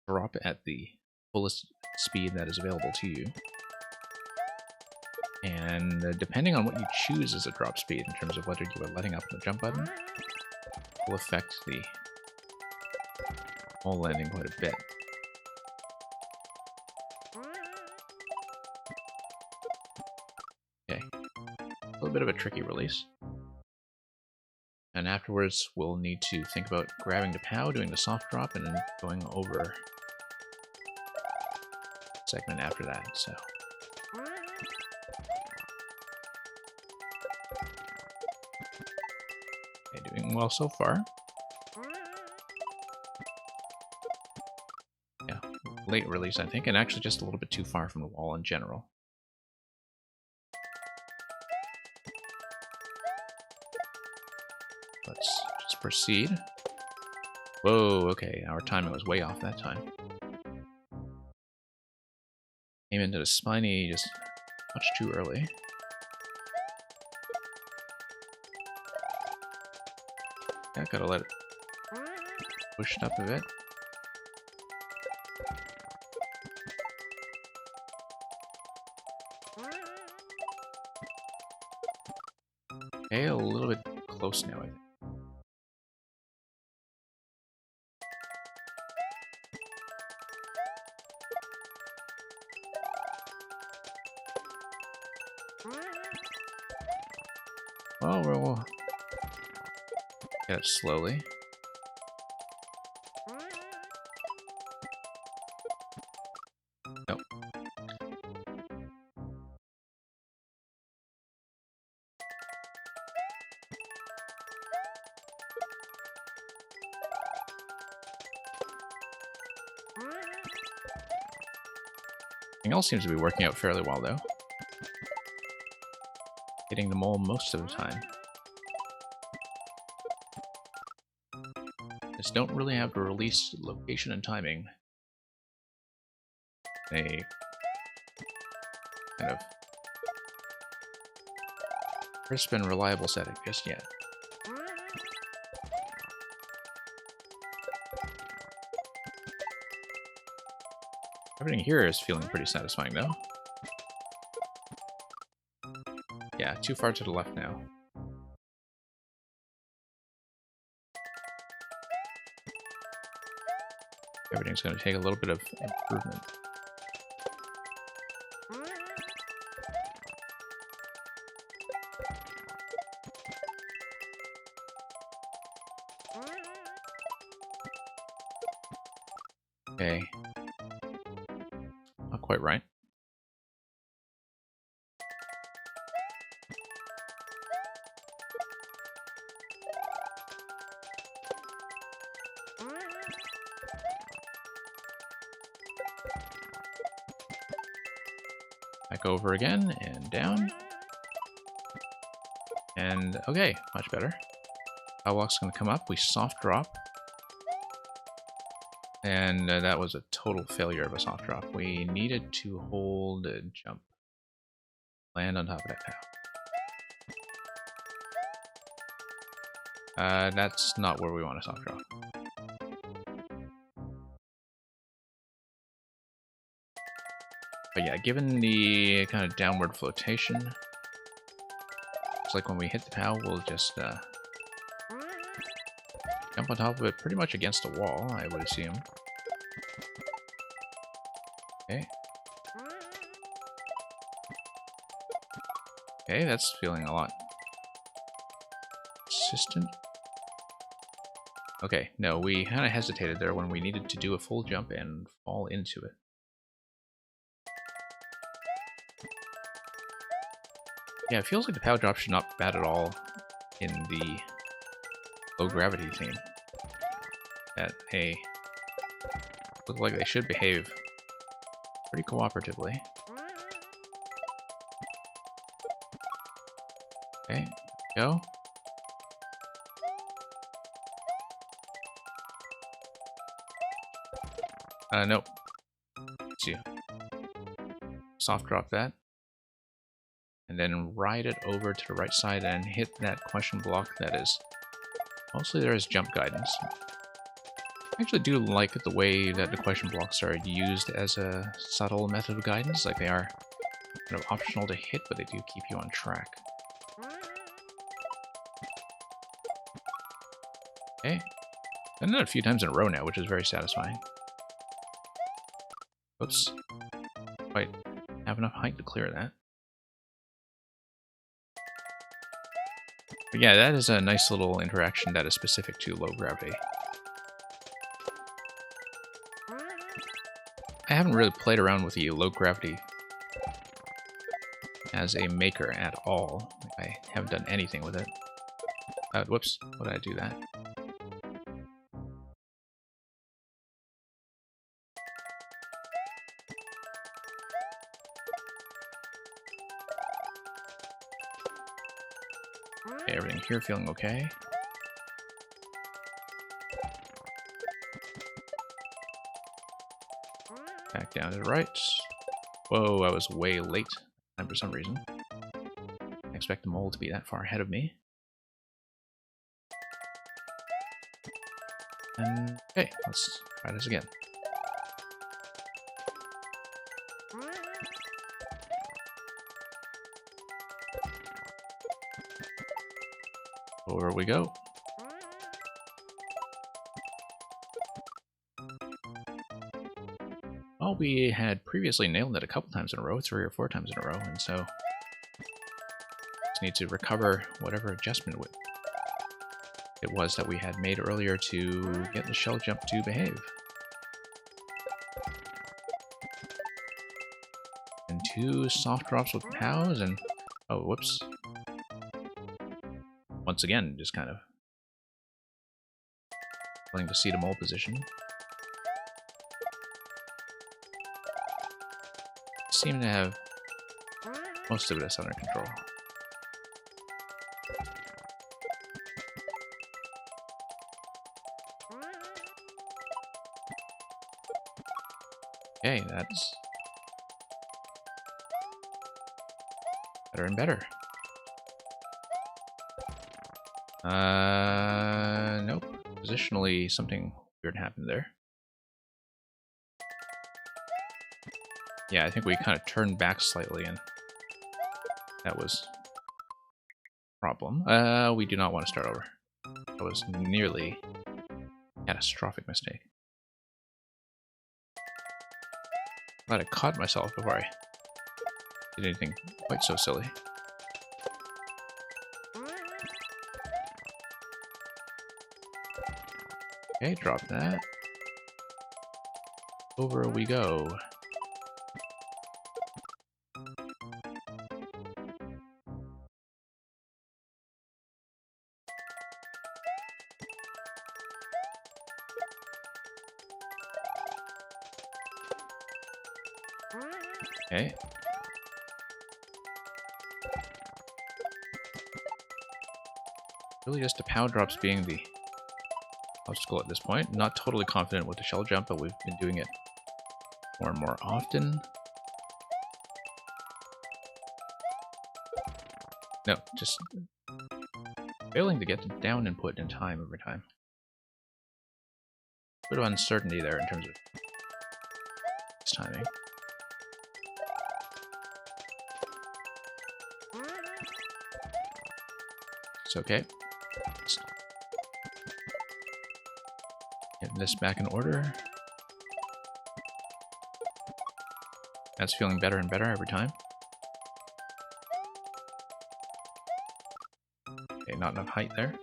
drop at the fullest speed that is available to you. And depending on what you choose as a drop speed, in terms of whether you are letting up the jump button, will affect the whole landing quite a bit. little bit of a tricky release. And afterwards, we'll need to think about grabbing the POW, doing the soft drop, and then going over segment after that, so. Okay, doing well so far. Yeah, late release, I think, and actually just a little bit too far from the wall in general. Let's just proceed. Whoa, okay, our timing was way off that time. Came into the spiny just much too early. Yeah, gotta let it push it up a bit. Okay, a little bit close now, I think. Well, we'll get it slowly. Nope. Everything else seems to be working out fairly well, though. Hitting the mole most of the time. Just don't really have to release location and timing. A kind of crisp and reliable setting just yet. Everything here is feeling pretty satisfying, though. Yeah, too far to the left now. Everything's going to take a little bit of improvement. Okay. Not quite right. Back over again, and down. And, okay, much better. Owlbox's gonna come up, we soft drop. And that was a total failure of a soft drop. We needed to hold a jump. Land on top of that POW. That's not where we want a soft drop. But yeah, given the kind of downward flotation, it's like when we hit the POW, we'll just jump on top of it pretty much against a wall, I would assume. Okay. Okay, that's feeling a lot consistent. Okay, no, we kind of hesitated there when we needed to do a full jump and fall into it. Yeah, it feels like the POW drop should not be bad at all in the low gravity theme. That, hey, look like they should behave pretty cooperatively. Okay, go. Nope. It's you. Soft drop that. And then ride it over to the right side and hit that question block that is... Mostly there is jump guidance. I actually do like the way that the question blocks are used as a subtle method of guidance. Like they are kind of optional to hit, but they do keep you on track. Okay. Done that a few times in a row now, which is very satisfying. Oops. Quite have enough height to clear that. Yeah, that is a nice little interaction that is specific to low gravity. I haven't really played around with the low gravity as a maker at all. I haven't done anything with it. Whoops, why did I do that? Okay, everything here feeling okay. Back down to the right. Whoa, I was way late for some reason. I expect the mole to be that far ahead of me. And okay, let's try this again. Over we go. Well, we had previously nailed it a couple times in a row, 3 or 4 times in a row, and so just need to recover whatever adjustment it was that we had made earlier to get the shell jump to behave. And 2 soft drops with POWs, and oh, whoops. Once again, just kind of willing to see the mole position. Seem to have most of this under control. Okay, that's better and better. Nope. Positionally, something weird happened there. Yeah, I think we kind of turned back slightly, and that was a problem. We do not want to start over. That was nearly a catastrophic mistake. Glad I caught myself before I did anything quite so silly. Okay, drop that. Over we go. Okay. Really just the POW drops being the obstacle at this point. Not totally confident with the shell jump, but we've been doing it more and more often. No, just failing to get the down input in time every time. A bit of uncertainty there in terms of this timing. It's okay. Let's get this back in order. That's feeling better and better every time. Okay, not enough height there.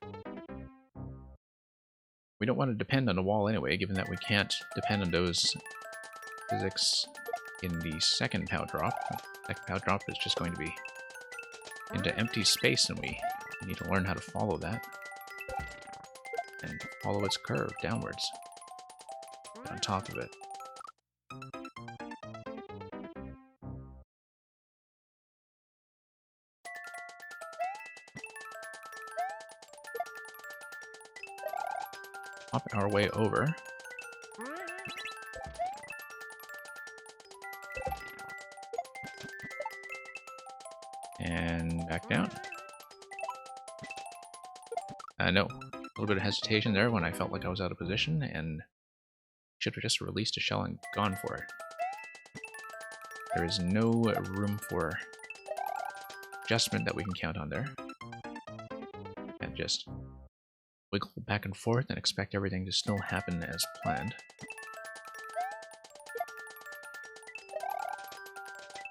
We don't want to depend on the wall anyway, given that we can't depend on those physics in the second POW drop. The second POW drop is just going to be into empty space, and we need to learn how to follow that and follow its curve downwards. Get on top of it. Hop our way over. And back down. No, a little bit of hesitation there when I felt like I was out of position, and should have just released a shell and gone for it. There is no room for adjustment that we can count on there. And just wiggle back and forth and expect everything to still happen as planned.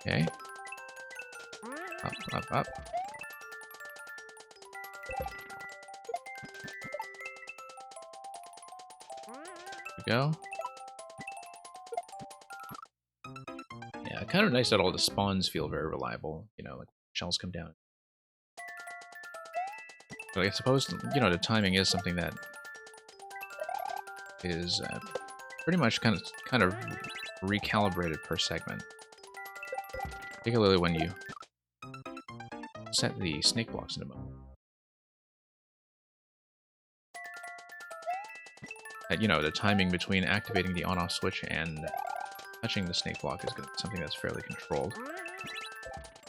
Okay. Up, up, up. go. Yeah, kind of nice that all the spawns feel very reliable. You know, like shells come down. But I suppose, you know, the timing is something that is pretty much kind of recalibrated per segment. Particularly when you set the snake blocks into mode. You know, the timing between activating the on-off switch and touching the snake block is something that's fairly controlled.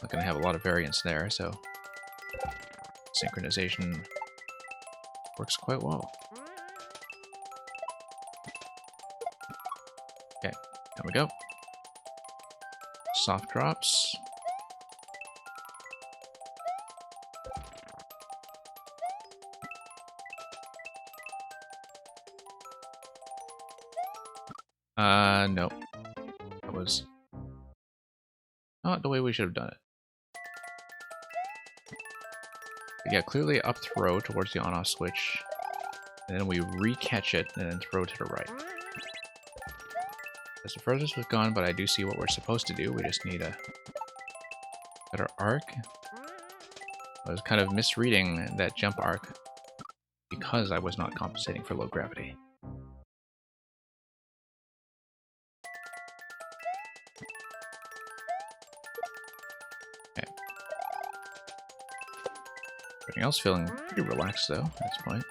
Not going to have a lot of variance there, so synchronization works quite well. Okay, there we go. Soft drops. No. That was not the way we should have done it. But yeah, clearly up throw towards the on-off switch, and then we re-catch it, and then throw to the right. That's the furthest we've gone, but I do see what we're supposed to do. We just need a better arc. I was kind of misreading that jump arc because I was not compensating for low gravity. Everything else feeling pretty relaxed, though, at this point.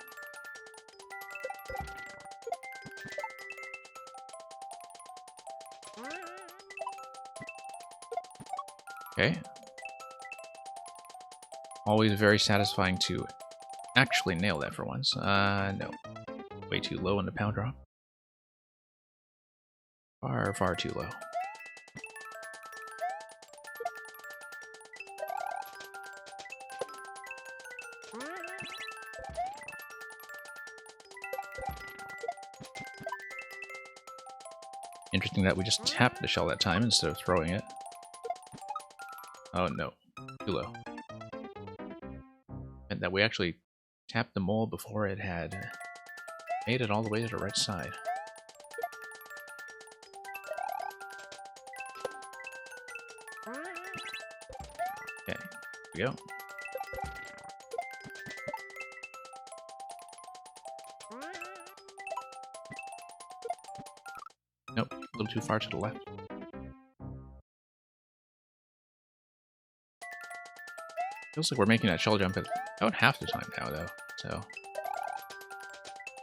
Okay. Always very satisfying to actually nail that for once. No. Way too low on the pound drop. Far, far too low. Interesting that we just tapped the shell that time instead of throwing it. Oh no, too low. And that we actually tapped the mole before it had made it all the way to the right side. Okay, here we go. Nope, a little too far to the left. Feels like we're making that shell jump at about half the time now, though, so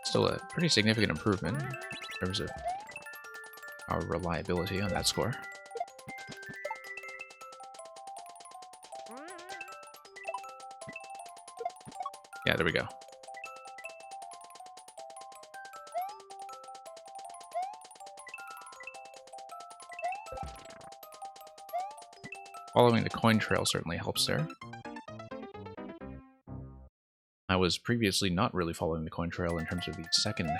still a pretty significant improvement in terms of our reliability on that score. Yeah, there we go. Following the coin trail certainly helps there. I was previously not really following the coin trail in terms of the second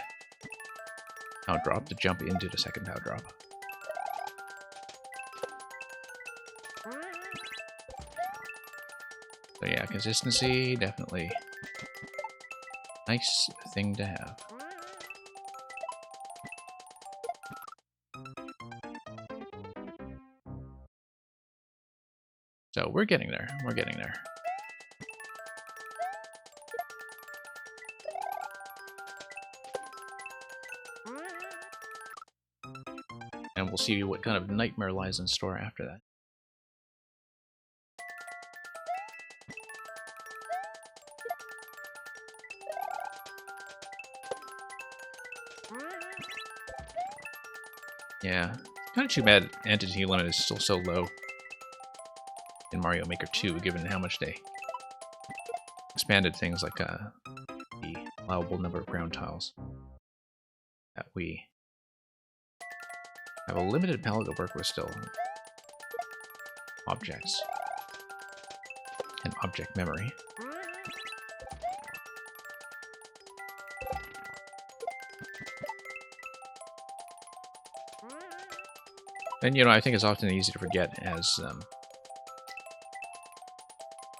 power drop, to jump into the second power drop. So yeah, consistency, definitely nice thing to have. So we're getting there, we're getting there. And we'll see what kind of nightmare lies in store after that. Yeah, kind of too bad entity limit is still so low in Mario Maker 2, given how much they expanded things like the allowable number of ground tiles. That we have a limited palette to work with still. Objects. And object memory. And, you know, I think it's often easy to forget as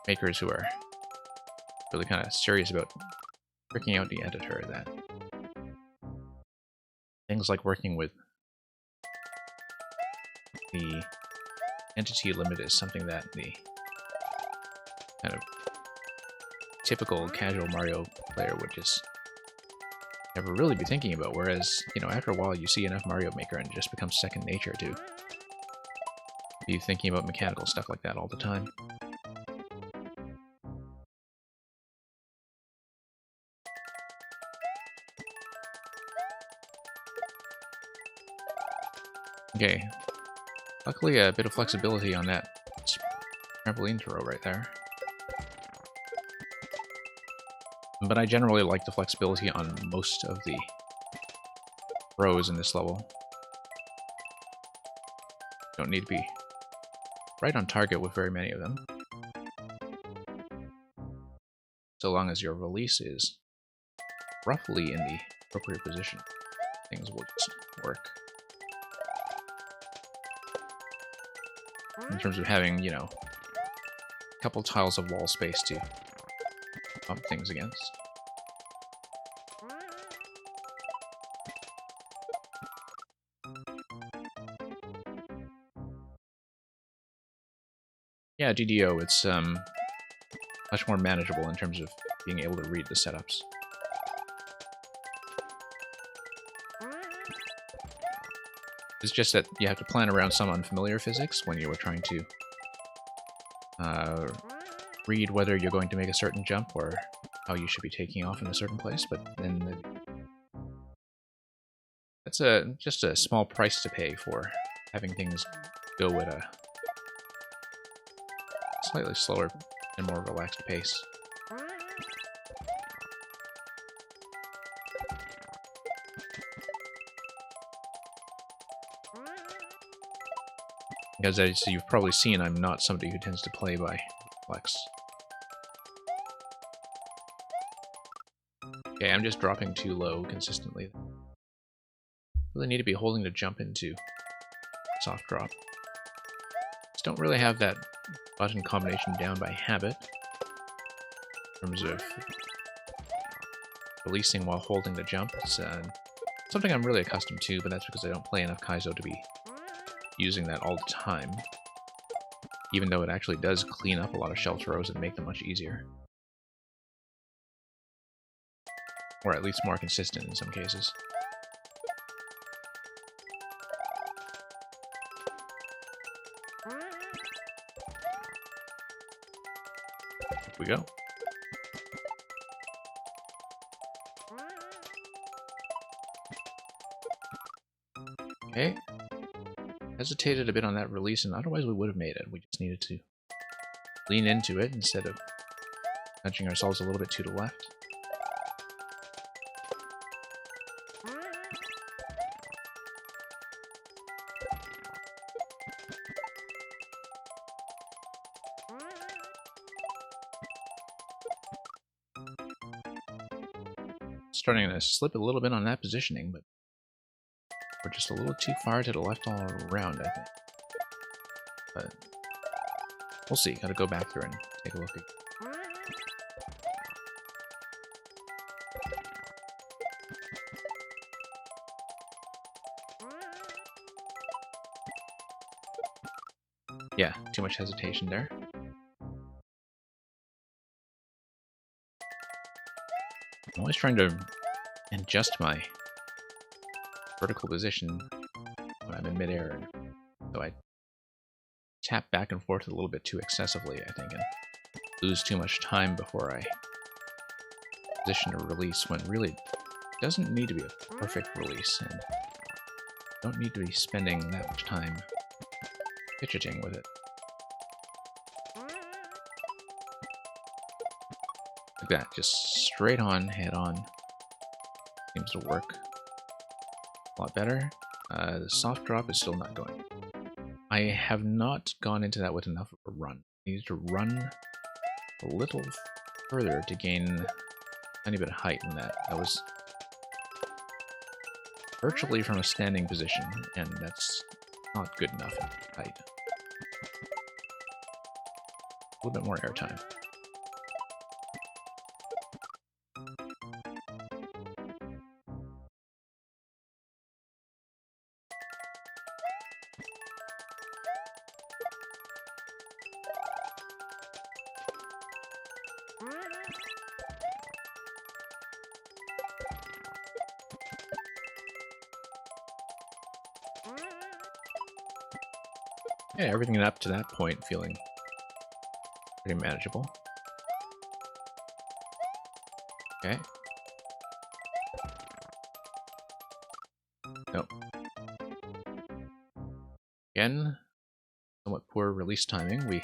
makers who are really kind of serious about freaking out the editor that things like working with the entity limit is something that the kind of typical casual Mario player would just never really be thinking about, whereas, you know, after a while you see enough Mario Maker and it just becomes second nature to be thinking about mechanical stuff like that all the time. Okay, luckily a bit of flexibility on that trampoline throw right there. But I generally like the flexibility on most of the throws in this level. Don't need to be right on target with very many of them. So long as your release is roughly in the appropriate position, things will just work. In terms of having, you know, a couple tiles of wall space to bump things against. Yeah, DDO, it's much more manageable in terms of being able to read the setups. It's just that you have to plan around some unfamiliar physics when you were trying to read whether you're going to make a certain jump or how you should be taking off in a certain place, but then that's just a small price to pay for having things go at a slightly slower and more relaxed pace. Because as you've probably seen, I'm not somebody who tends to play by flex. Okay, I'm just dropping too low consistently. Really need to be holding to jump into soft drop. Just don't really have that button combination down by habit in terms of releasing while holding the jump. It's something I'm really accustomed to, but that's because I don't play enough Kaizo to be using that all the time, even though it actually does clean up a lot of shell throws and make them much easier. Or at least more consistent in some cases. Here we go. Okay. Hesitated a bit on that release, and otherwise we would have made it. We just needed to lean into it instead of nudging ourselves a little bit to the left. Starting to slip a little bit on that positioning, but we're just a little too far to the left all around, I think. But we'll see. Gotta go back through and take a look at. Yeah, too much hesitation there. I'm always trying to adjust my vertical position when I'm in midair, so I tap back and forth a little bit too excessively, I think, and lose too much time before I position a release when really it doesn't need to be a perfect release, and don't need to be spending that much time fidgeting with it. Like that, just straight on, head on. Seems to work a lot better. The soft drop is still not going. I have not gone into that with enough of a run. I need to run a little further to gain a tiny bit of height in that. That was virtually from a standing position, and that's not good enough height. A little bit more airtime. Yeah, everything up to that point feeling pretty manageable. Okay. Nope. Again, somewhat poor release timing. We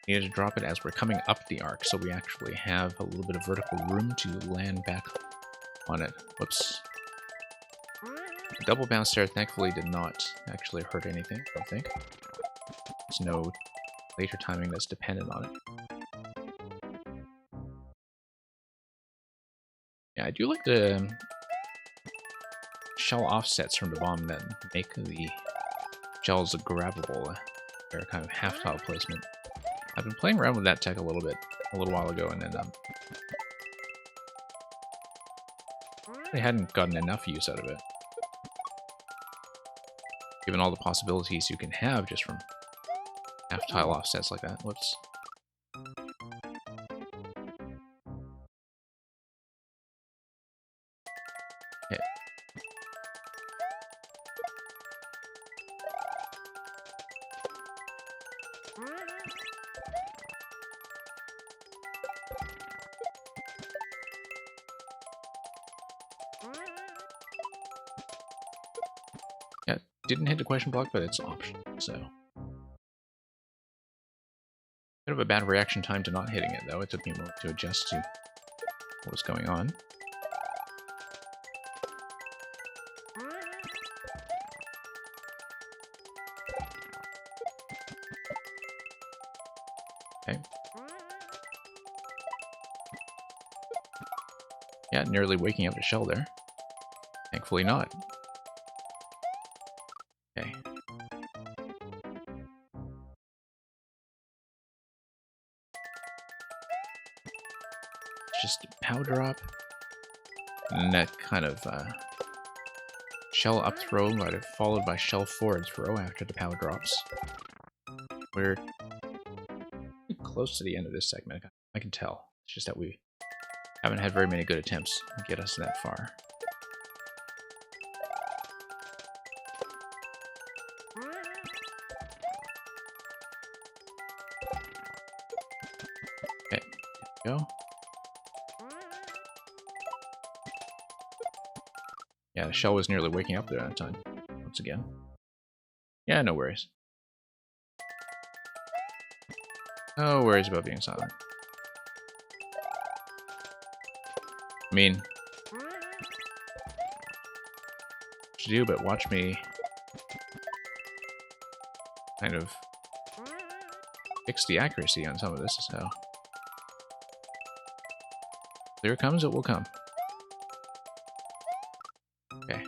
needed to drop it as we're coming up the arc, so we actually have a little bit of vertical room to land back on it. Whoops. The double bounce there thankfully did not actually hurt anything, I don't think. There's no later timing that's dependent on it. Yeah, I do like the shell offsets from the bomb that make the shells grabbable. They're kind of half-tile placement. I've been playing around with that tech a little while ago, and then I hadn't gotten enough use out of it. Given all the possibilities you can have just from half-tile offsets like that. Whoops. Okay. Yeah, didn't hit the question block, but it's optional, so. Bit of a bad reaction time to not hitting it, though. It took me a moment to adjust to what was going on. Okay. Yeah, nearly waking up the shell there. Thankfully not. Okay. Just power drop. And that kind of shell up throw might have followed by shell forward throw after the power drops. We're close to the end of this segment, I can tell. It's just that we haven't had very many good attempts to get us that far. Okay, there we go. Yeah, the shell was nearly waking up there at that time, once again. Yeah, no worries. No worries about being silent. I mean, what you do, but watch me kind of fix the accuracy on some of this, so. Clear comes, it will come. Okay.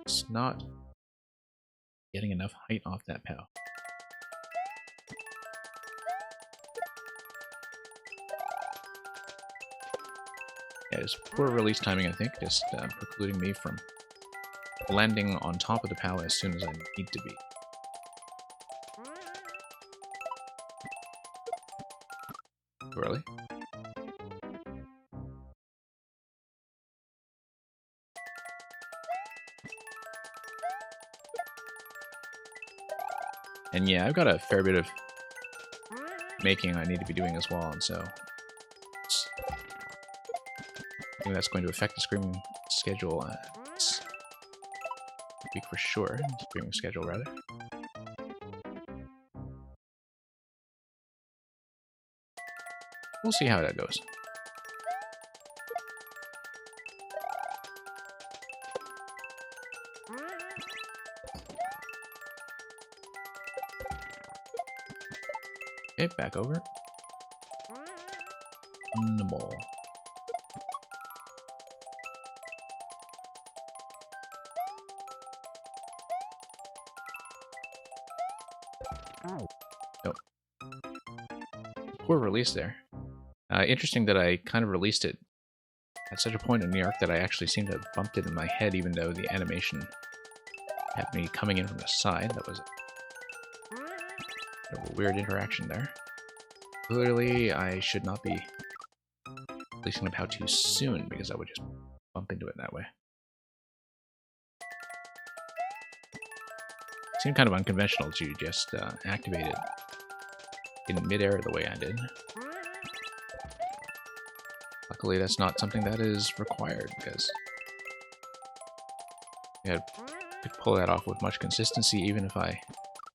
It's not getting enough height off that POW. Yeah, it's poor release timing, I think, just precluding me from landing on top of the POW as soon as I need to be. Too early? And yeah, I've got a fair bit of making I need to be doing as well, and so I think that's going to affect the streaming schedule this week for sure. Streaming schedule, rather. We'll see how that goes. Okay, back over. On the ball. Nope. Poor release there. Interesting that I kind of released it at such a point in the arc that I actually seemed to have bumped it in my head, even though the animation had me coming in from the side. That was a weird interaction there. Clearly, I should not be releasing the POW too soon, because I would just bump into it that way. Seemed kind of unconventional to just activate it in midair the way I did. Luckily, that's not something that is required, because I could pull that off with much consistency even if I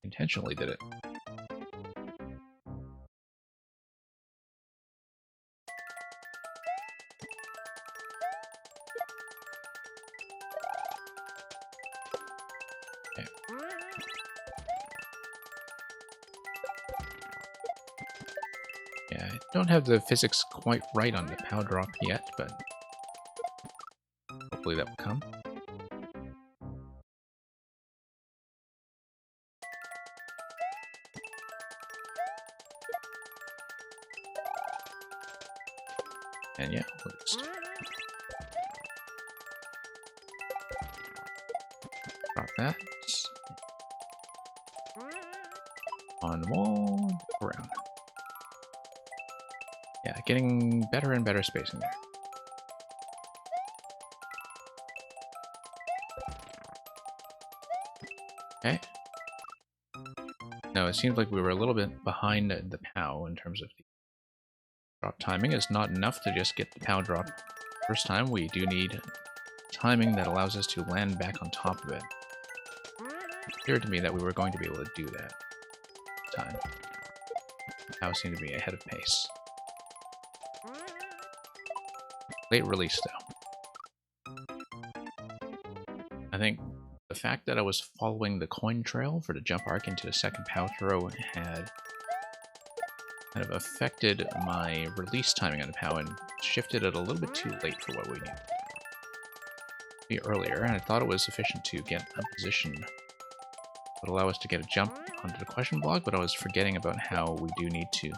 intentionally did it. Okay. Yeah, I don't have the physics quite right on the POW drop yet, but hopefully that will come. And yeah, we'll just drop that on the wall, around. Yeah, getting better and better spacing there. Okay. No, it seems like we were a little bit behind the POW in terms of the drop timing. It's not enough to just get the POW drop first time. We do need timing that allows us to land back on top of it. It appeared to me that we were going to be able to do that time. POW seemed to be ahead of pace. Late release, though. I think the fact that I was following the coin trail for the jump arc into the second POW throw had kind of affected my release timing on the POW and shifted it a little bit too late for what we need. Be earlier, and I thought it was sufficient to get a position that would allow us to get a jump onto the question block, but I was forgetting about how we do need to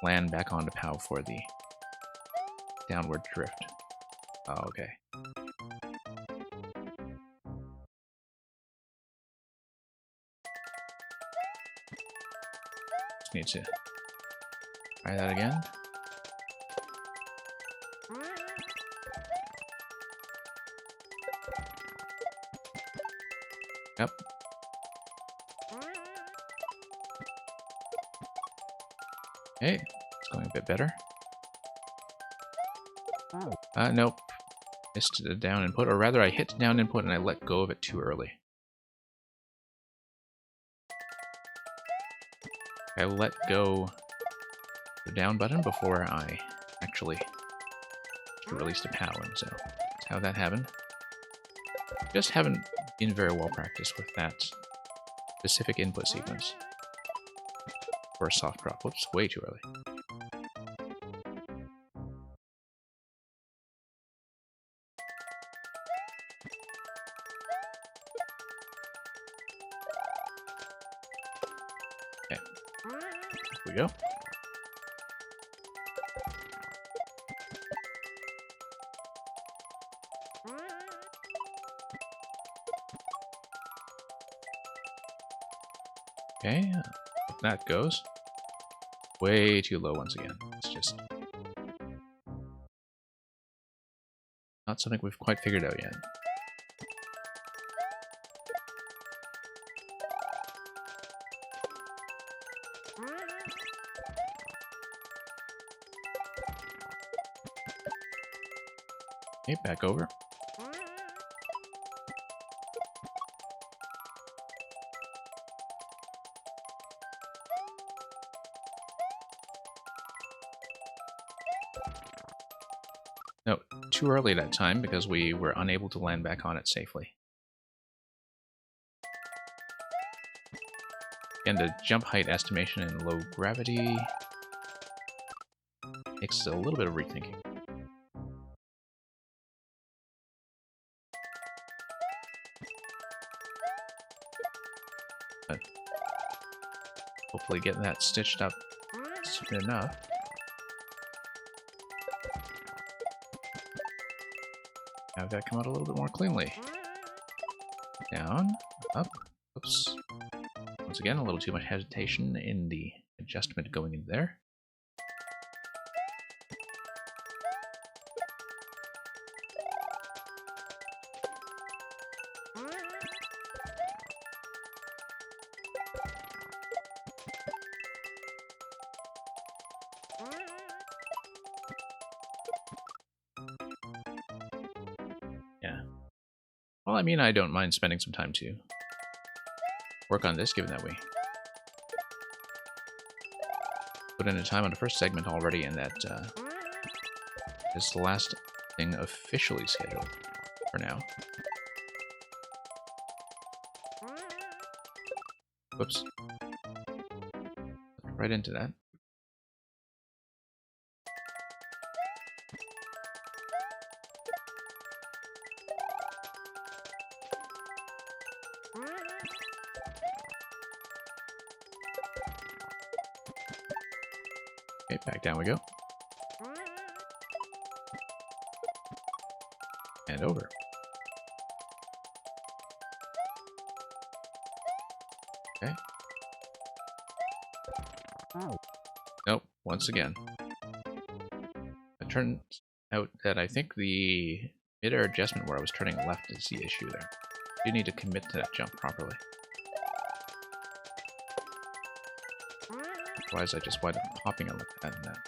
land back onto POW for the downward drift. Oh, okay. Just need to try that again. Yep. Okay, it's going a bit better. Nope. Missed the down input, or rather I hit the down input and I let go of it too early. I let go the down button before I actually released the POW, and so that's how that happened. Just haven't been very well practiced with that specific input sequence for a soft drop. Whoops, way too early. Okay, here we go. Okay, that goes. Way too low once again. It's just not something we've quite figured out yet. Okay, back over. No, too early that time because we were unable to land back on it safely. And the jump height estimation in low gravity takes a little bit of rethinking. But hopefully getting that stitched up soon enough. Have that come out a little bit more cleanly. Down, up, oops. Once again, a little too much hesitation in the adjustment going in there. Yeah. Well, I mean, I don't mind spending some time to work on this, given that we put in a time on the first segment already, and that is the last thing officially scheduled for now. Whoops. Right into that. Okay, back down we go. And over. Okay. Nope, once again. It turns out that I think the mid-air adjustment where I was turning left is the issue there. You need to commit to that jump properly. Otherwise, I just wind up hopping it like that, and that's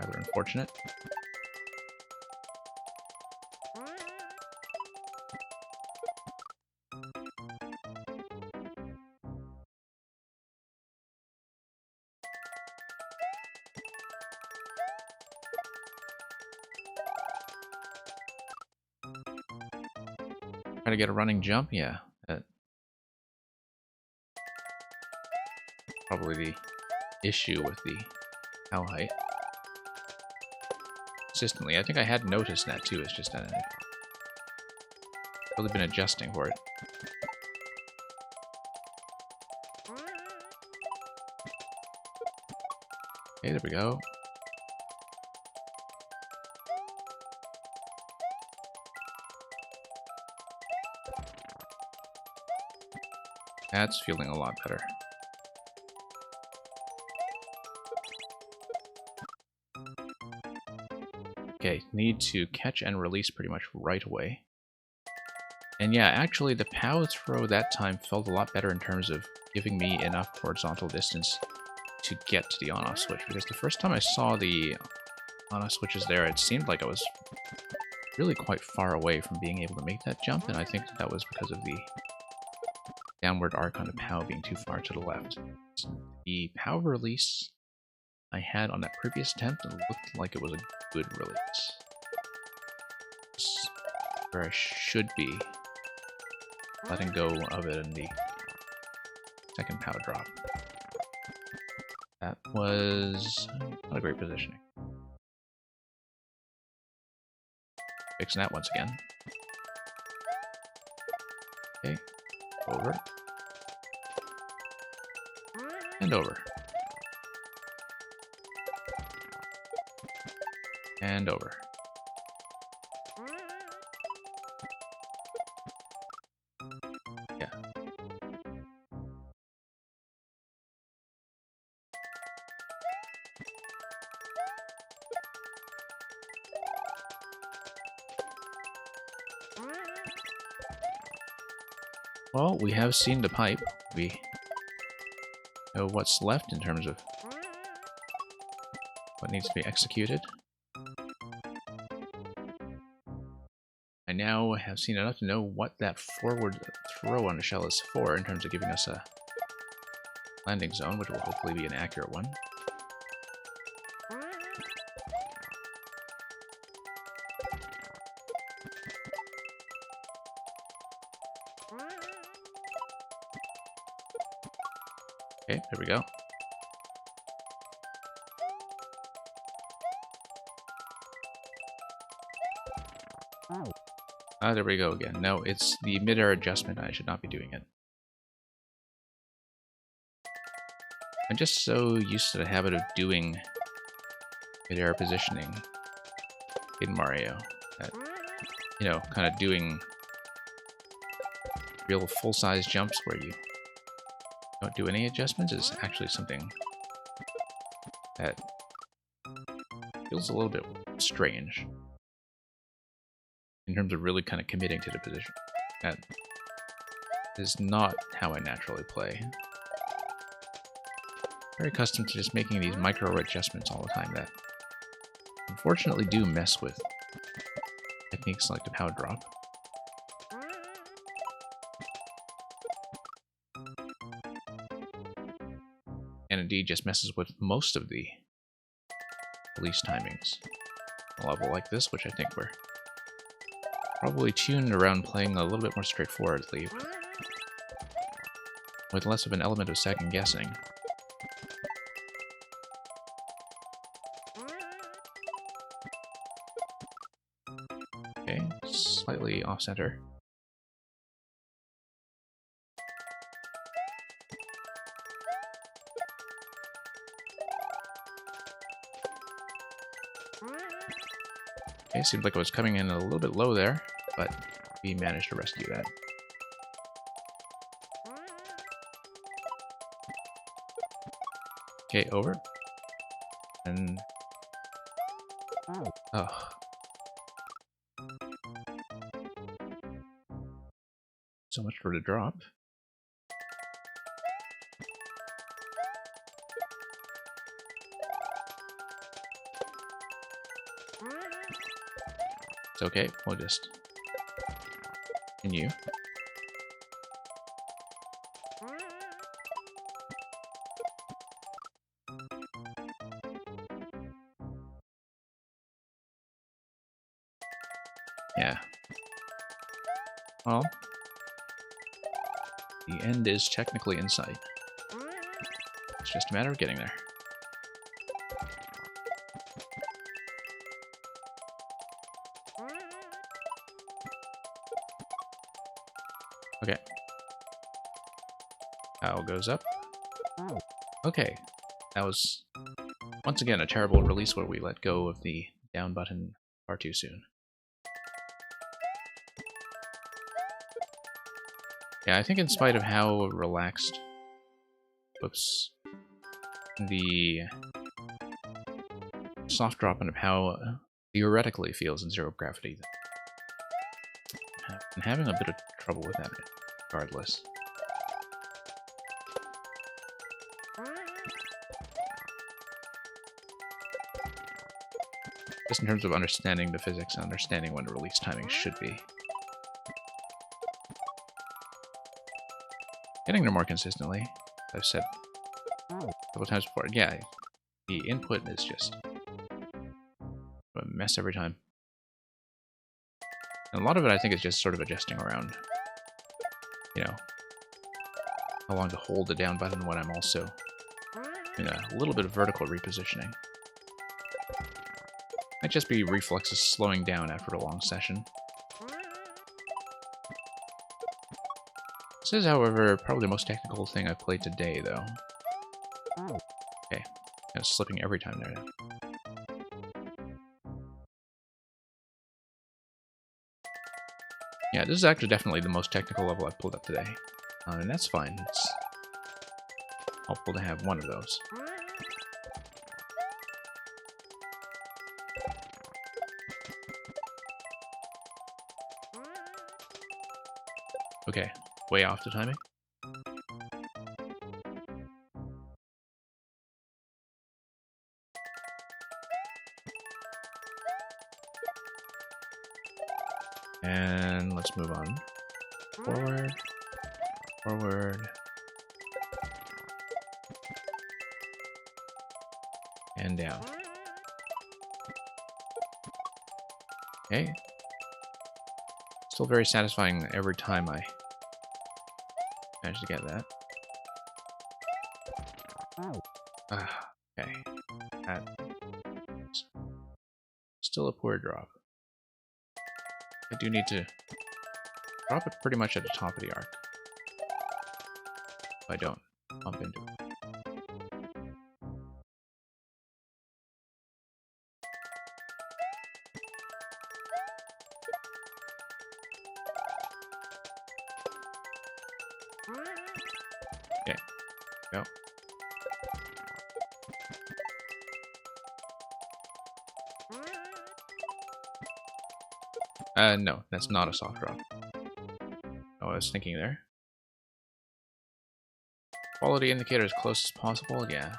rather unfortunate. Try to get a running jump, yeah. Probably the issue with the cow height. Consistently, I think I had noticed that too. It's just that I've really been adjusting for it. Okay, there we go. That's feeling a lot better. Okay, need to catch and release pretty much right away. And yeah, actually the POW throw that time felt a lot better in terms of giving me enough horizontal distance to get to the on-off switch, because the first time I saw the on-off switches there, it seemed like I was really quite far away from being able to make that jump, and I think that was because of the downward arc on the POW being too far to the left. The POW release I had on that previous attempt, it looked like it was a good release. It's where I should be letting go of it in the second POW drop. That was not a great positioning. Fixing that once again. Okay, over. And over. And over. Yeah. Well, we have seen the pipe. We know what's left in terms of what needs to be executed. I now have seen enough to know what that forward throw on the shell is for in terms of giving us a landing zone, which will hopefully be an accurate one. Okay, there we go. Ah, there we go again. No, it's the mid-air adjustment. I should not be doing it. I'm just so used to the habit of doing mid-air positioning in Mario that, you know, kind of doing real full-size jumps where you don't do any adjustments is actually something that feels a little bit strange in terms of really kind of committing to the position. That is not how I naturally play. Very accustomed to just making these micro adjustments all the time that unfortunately do mess with techniques like the power drop. And indeed just messes with most of the release timings. A level like this, which I think we're probably tuned around playing a little bit more straightforwardly, with less of an element of second guessing. Okay, slightly off-center. Okay, seemed like it was coming in a little bit low there, but we managed to rescue that. Okay, over. And... oh. So much for the drop. It's okay, we'll just continue. Yeah. Well, the end is technically in sight. It's just a matter of getting there. Okay. Owl goes up. Okay. That was, once again, a terrible release where we let go of the down button far too soon. Yeah, I think in spite of how relaxed... whoops. The soft drop and of how theoretically feels in Zero Gravity, I'm having a bit of trouble with that regardless. Just in terms of understanding the physics and understanding when the release timing should be. Getting there more consistently, as I've said a couple times before. Yeah, the input is just a mess every time. And a lot of it, I think, is just sort of adjusting around, you know, how long to hold the down button when I'm also in a little bit of vertical repositioning. Might just be reflexes slowing down after a long session. This is, however, probably the most technical thing I've played today, though. Okay, kind of slipping every time there now. Yeah, this is actually definitely the most technical level I've pulled up today. And that's fine. It's helpful to have one of those. Okay, way off the timing. And let's move on. Forward. Forward. And down. Okay. Still very satisfying every time I manage to get that. Okay. That's still a poor drop. I do need to drop it pretty much at the top of the arc. If I don't bump into it. Okay, go. No, that's not a soft drop. Oh, I was thinking there. Quality indicator as close as possible, yeah.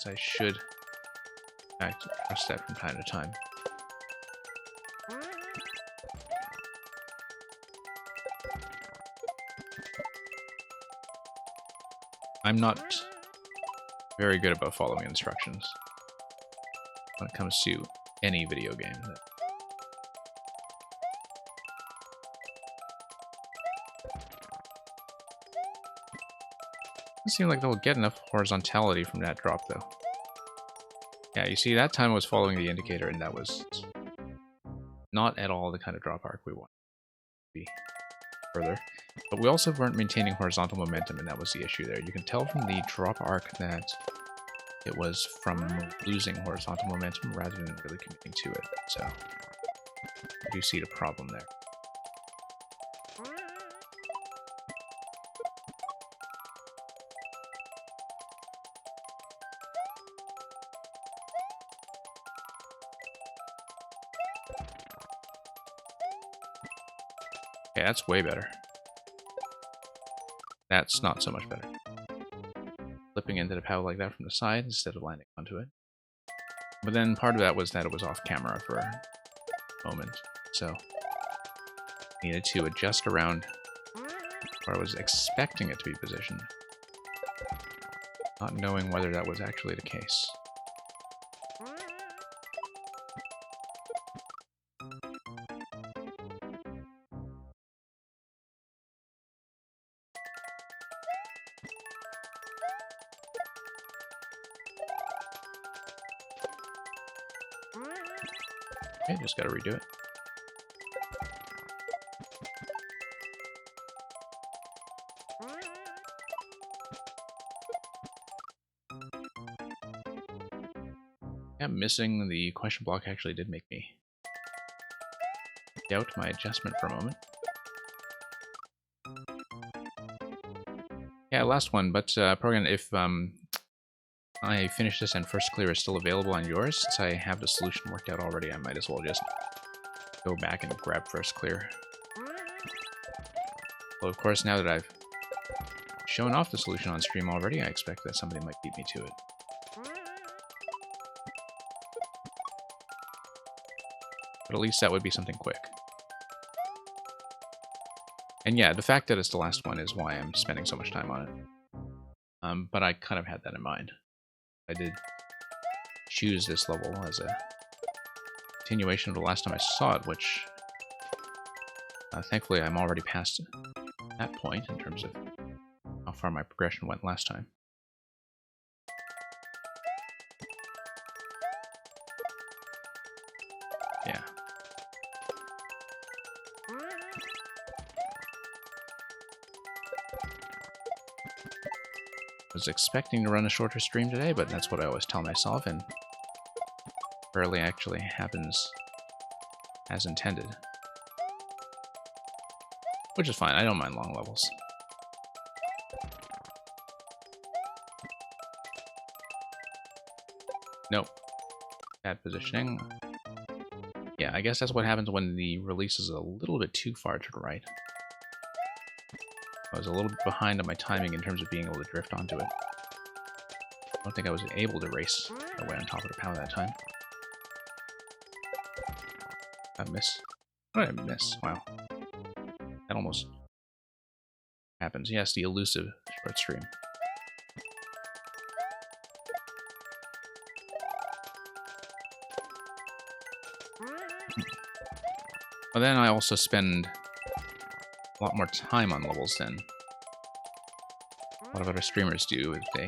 So I should, in fact, press that from time to time. I'm not very good about following instructions when it comes to any video game. Doesn't seem like they'll get enough horizontality from that drop, though. Yeah, you see, that time I was following the indicator, and that was not at all the kind of drop arc we want to be further. But we also weren't maintaining horizontal momentum, and that was the issue there. You can tell from the drop arc that it was from losing horizontal momentum rather than really committing to it. So I do see the problem there. Okay, that's way better. That's not so much better. Flipping into the POW like that from the side instead of landing onto it. But then part of that was that it was off camera for a moment, so needed to adjust around where I was expecting it to be positioned, not knowing whether that was actually the case. Okay, just gotta redo it. Yeah, missing the question block actually did make me doubt my adjustment for a moment. Yeah, last one, but Progan, if I finish this and first clear is still available on yours, since I have the solution worked out already, I might as well just go back and grab first clear. Well, of course, now that I've shown off the solution on stream already, I expect that somebody might beat me to it. But at least that would be something quick. And yeah, the fact that it's the last one is why I'm spending so much time on it. But I kind of had that in mind. I did choose this level as a continuation of the last time I saw it, which thankfully I'm already past that point in terms of how far my progression went last time. Yeah. I was expecting to run a shorter stream today, but that's what I always tell myself, and rarely actually happens as intended. Which is fine, I don't mind long levels. Nope. Bad positioning. Yeah, I guess that's what happens when the release is a little bit too far to the right. I was a little bit behind on my timing in terms of being able to drift onto it. I don't think I was able to race away on top of the POW that time. I miss. What did I miss? Wow. That almost happens. Yes, the elusive short stream. But then I also spend a lot more time on levels than a lot of other streamers do if they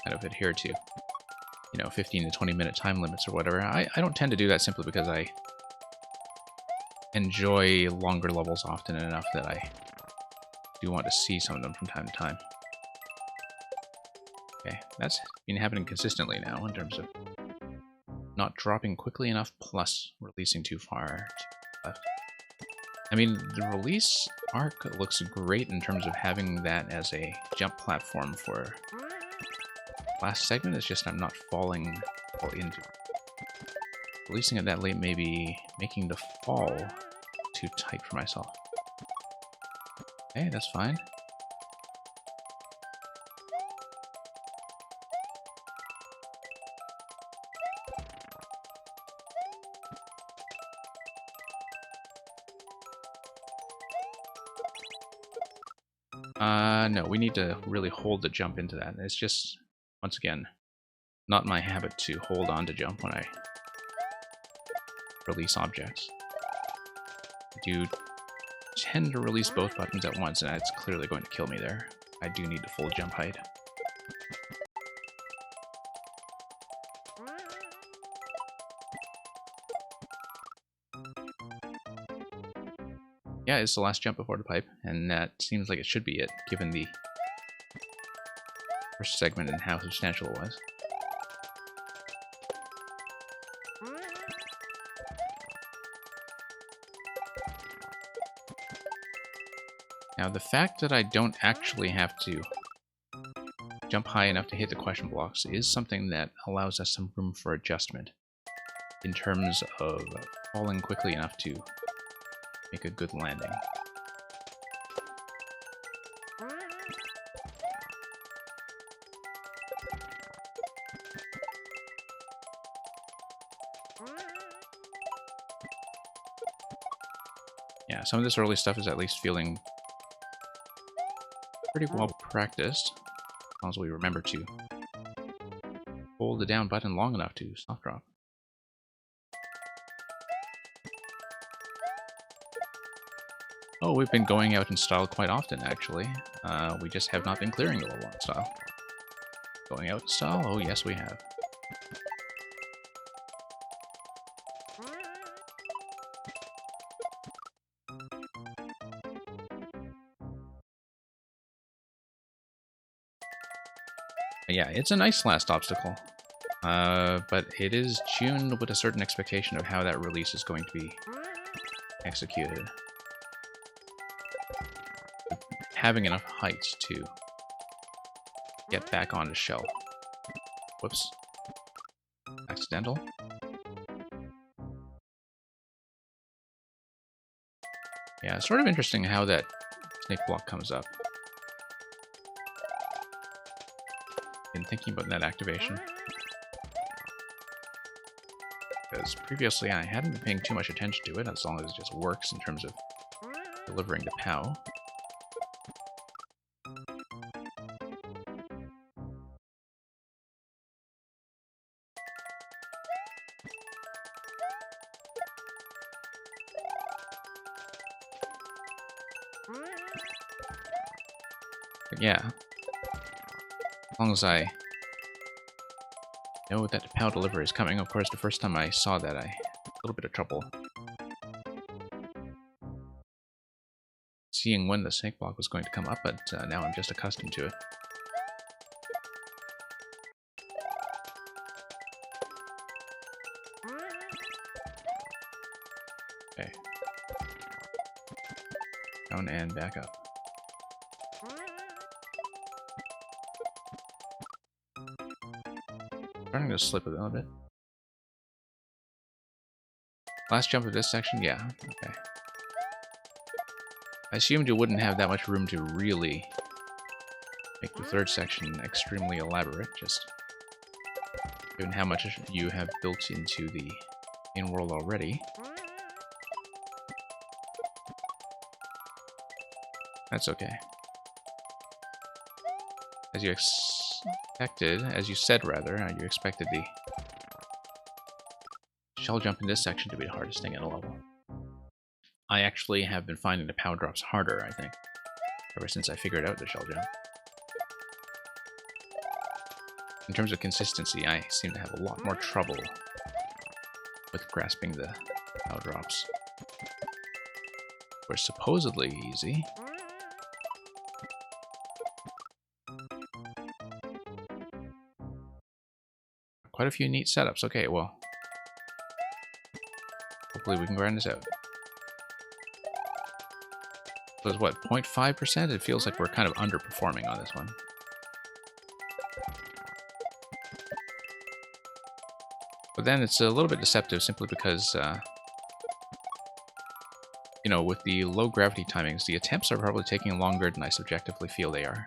kind of adhere to, 15 to 20 minute time limits or whatever. I don't tend to do that simply because I enjoy longer levels often enough that I do want to see some of them from time to time. Okay, that's been happening consistently now in terms of not dropping quickly enough plus releasing too far to the left. I mean, the release arc looks great in terms of having that as a jump platform for last segment. It's just I'm not falling into it. Releasing it that late may be making the fall too tight for myself. Okay, that's fine. No, we need to really hold the jump into that. It's just, once again, not my habit to hold on to jump when I release objects. I do tend to release both buttons at once, and it's clearly going to kill me there. I do need the full jump height. Yeah, it's the last jump before the pipe, and that seems like it should be it, given the first segment and how substantial it was. Now, the fact that I don't actually have to jump high enough to hit the question blocks is something that allows us some room for adjustment in terms of falling quickly enough to make a good landing. Yeah, some of this early stuff is at least feeling pretty well practiced, as long as we remember to hold the down button long enough to soft drop. Oh, we've been going out in style quite often, actually. We just have not been clearing the level in style. Going out in style? Oh, yes, we have. Yeah, it's a nice last obstacle. But it is tuned with a certain expectation of how that release is going to be executed. Having enough height to get back onto shell. Whoops. Accidental. Yeah, it's sort of interesting how that snake block comes up. Been thinking about that activation. Because previously I hadn't been paying too much attention to it, as long as it just works in terms of delivering the POW. But yeah, as long as I know that the POW delivery is coming. Of course, the first time I saw that, I had a little bit of trouble seeing when the snake block was going to come up, but now I'm just accustomed to it. Okay. Down and back up. Starting to slip a little bit. Last jump of this section? Yeah, okay. I assumed you wouldn't have that much room to really make the third section extremely elaborate, just given how much you have built into the main world already. That's okay. As you expected, as you said rather, you expected the shell jump in this section to be the hardest thing in a level. I actually have been finding the POW drops harder, I think, ever since I figured out the shell jump. In terms of consistency, I seem to have a lot more trouble with grasping the POW drops. We're supposedly easy. Quite a few neat setups. Okay, well, hopefully we can grind this out. So it's what, 0.5%? It feels like we're kind of underperforming on this one. But then it's a little bit deceptive simply because you know, with the low gravity timings, the attempts are probably taking longer than I subjectively feel they are.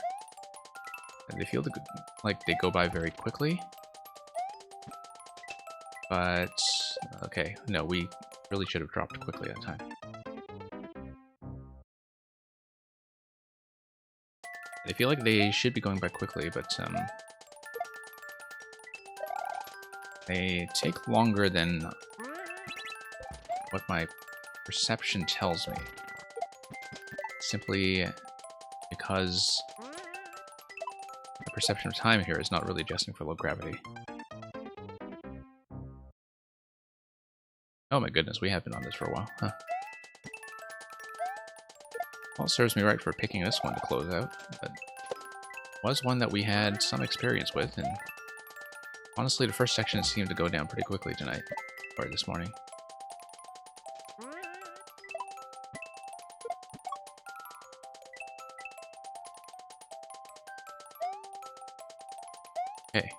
And they feel like they go by very quickly. But, okay, no, we really should have dropped quickly that time. I feel like they should be going by quickly, but they take longer than what my perception tells me. Simply because the perception of time here is not really adjusting for low gravity. Oh my goodness, we have been on this for a while, huh? Well, it serves me right for picking this one to close out, but was one that we had some experience with, and honestly, the first section seemed to go down pretty quickly tonight, or this morning. Okay.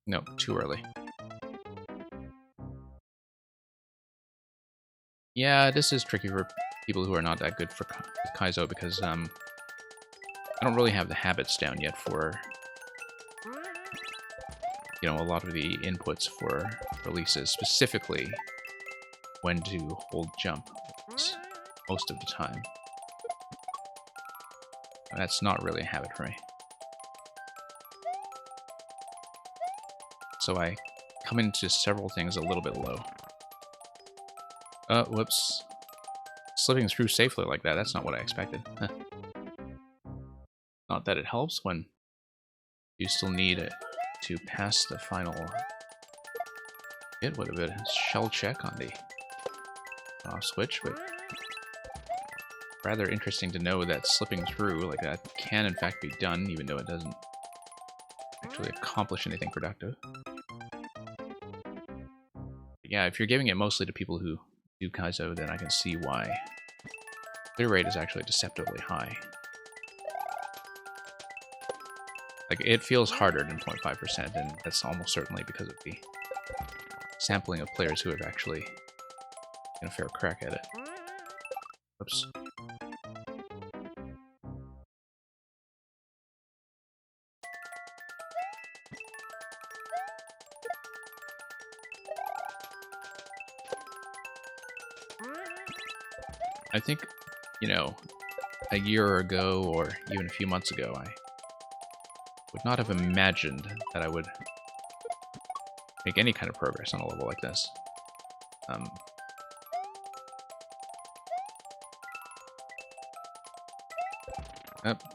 No, too early. Yeah, this is tricky for people who are not that good for Kaizo because I don't really have the habits down yet for, you know, a lot of the inputs for releases, specifically when to hold jump most of the time. And that's not really a habit for me. So I come into several things a little bit low. Whoops. Slipping through safely like that, that's not what I expected. Not that it helps when you still need it to pass the final hit with a bit of shell check on the off switch, but rather interesting to know that slipping through like that can in fact be done, even though it doesn't actually accomplish anything productive. But yeah, if you're giving it mostly to people who do Kaizo, then I can see why clear rate is actually deceptively high. Like, it feels harder than 0.5%, and that's almost certainly because of the sampling of players who have actually taken a fair crack at it. Oops. I think, you know, a year ago, or even a few months ago, I would not have imagined that I would make any kind of progress on a level like this. Oh,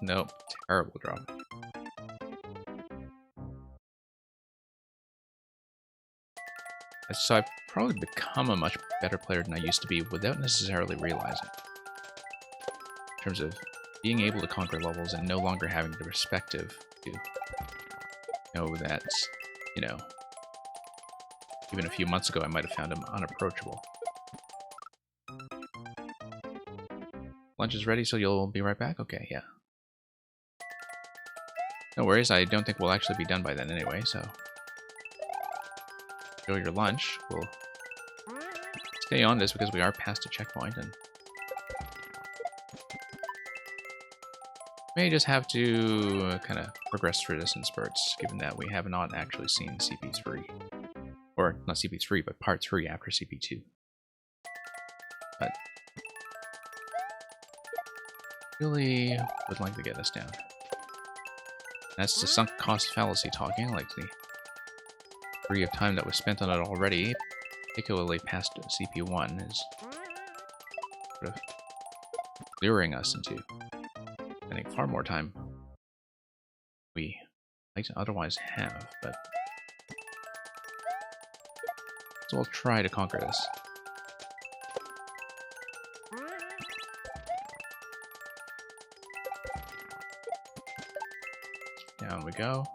nope. Terrible drop. So I've probably become a much better player than I used to be without necessarily realizing. In terms of being able to conquer levels and no longer having the perspective to know that, you know, even a few months ago I might have found him unapproachable. Lunch is ready, so you'll be right back? Okay, yeah. No worries, I don't think we'll actually be done by then anyway, so enjoy your lunch. We'll stay on this because we are past a checkpoint, and may just have to kind of progress through this in spurts, given that we have not actually seen CP3. Or, not CP3, but Part 3 after CP2. But really would like to get this down. That's the sunk cost fallacy talking, like the degree of time that was spent on it already, particularly past CP1, is sort of luring us into spending far more time we might otherwise have, but so we'll try to conquer this. Down we go.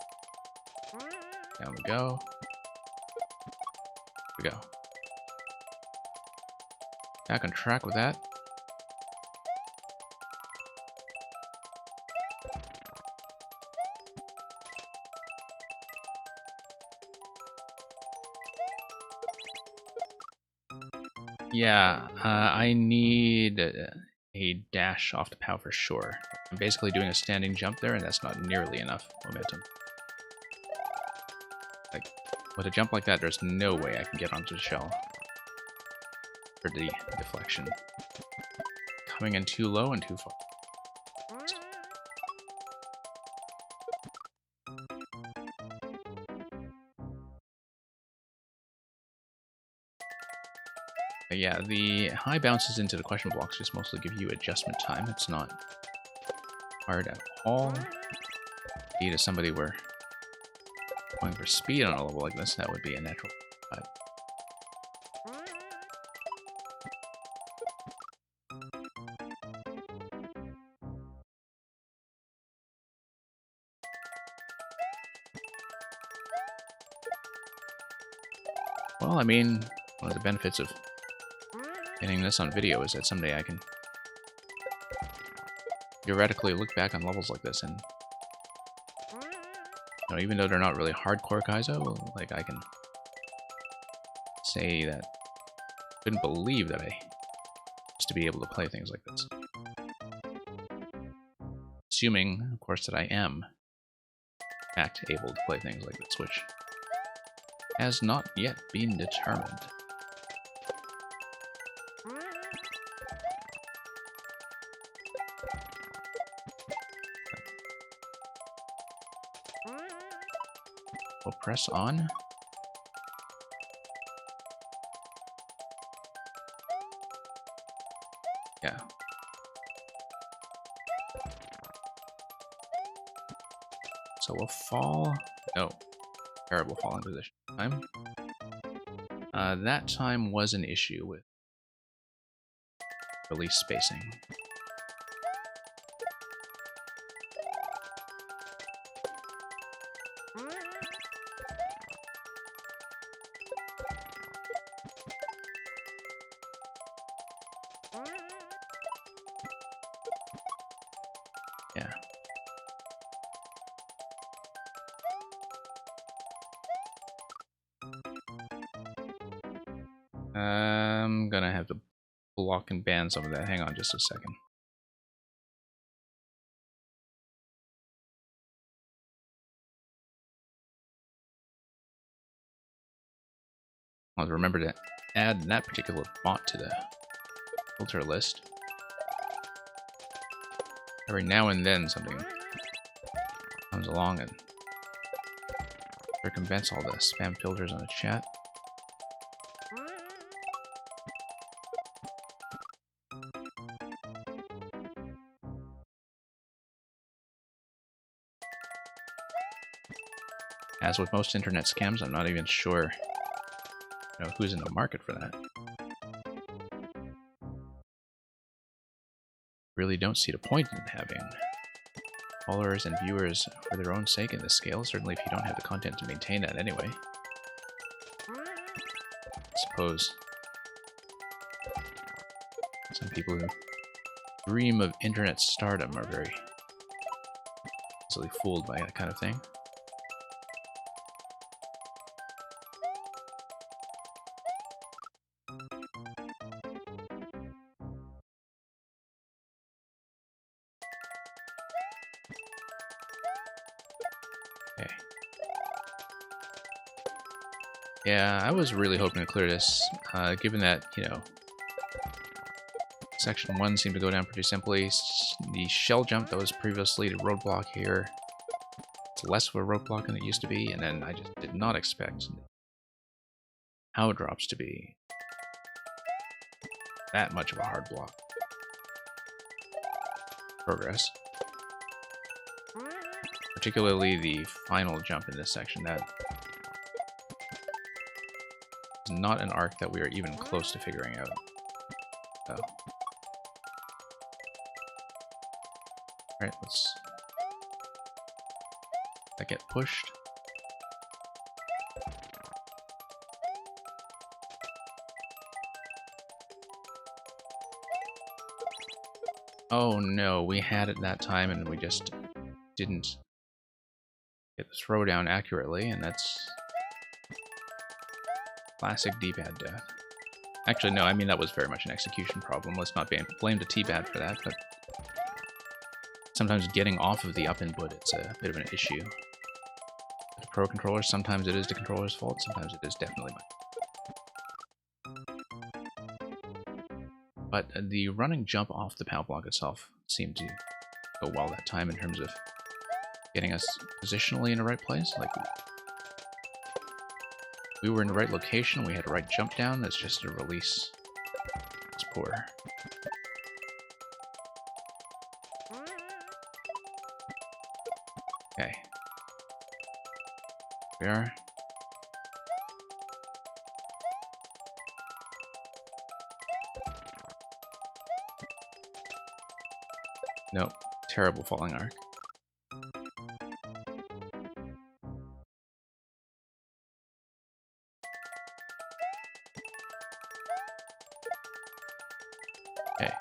Down we go. We go. Back on track with that. Yeah, I need a dash off the POW for sure. I'm basically doing a standing jump there, and that's not nearly enough momentum. Like, with a jump like that, there's no way I can get onto the shell. For the deflection. Coming in too low and too far. But yeah, the high bounces into the question blocks just mostly give you adjustment time. It's not hard at all. Indeed, as somebody were going for speed on a level like this, that would be a natural. But well, I mean, one of the benefits of getting this on video is that someday I can theoretically look back on levels like this and, you know, even though they're not really hardcore Kaizo, like I can say that I couldn't believe that I used to be able to play things like this. Assuming, of course, that I am in fact able to play things like this, which has not yet been determined. We'll press on. Yeah. So we'll fall. No. Terrible falling position. Time. That time was an issue with release spacing. Yeah. I'm gonna have to block and ban some of that. Hang on just a second. I'll remember to add that particular bot to the filter list. Every now and then something comes along and circumvents all the spam filters on the chat. As with most internet scams, I'm not even sure, you know, who's in the market for that. Really don't see the point in having followers and viewers for their own sake in this scale, certainly if you don't have the content to maintain that anyway. I suppose some people who dream of internet stardom are very easily fooled by that kind of thing. Okay. Yeah, I was really hoping to clear this, given that, you know, Section 1 seemed to go down pretty simply. The shell jump that was previously the roadblock here, it's less of a roadblock than it used to be, and then I just did not expect how it drops to be that much of a hard block. Progress. Particularly the final jump in this section, that is not an arc that we are even close to figuring out. So. Alright, let's get pushed. Oh no, we had it that time and we just didn't get the throwdown accurately, and that's classic D-pad death. Actually, no, I mean that was very much an execution problem. Let's not blame the T-Bat for that, but sometimes getting off of the up input, it's a bit of an issue. The Pro controller, sometimes it is the controller's fault, sometimes it is definitely mine. But the running jump off the POW block itself seemed to go well that time in terms of getting us positionally in the right place. Like, we were in the right location, we had the right jump down, that's just the release. It's poor. Okay. We are. Nope. Terrible falling arc. Okay.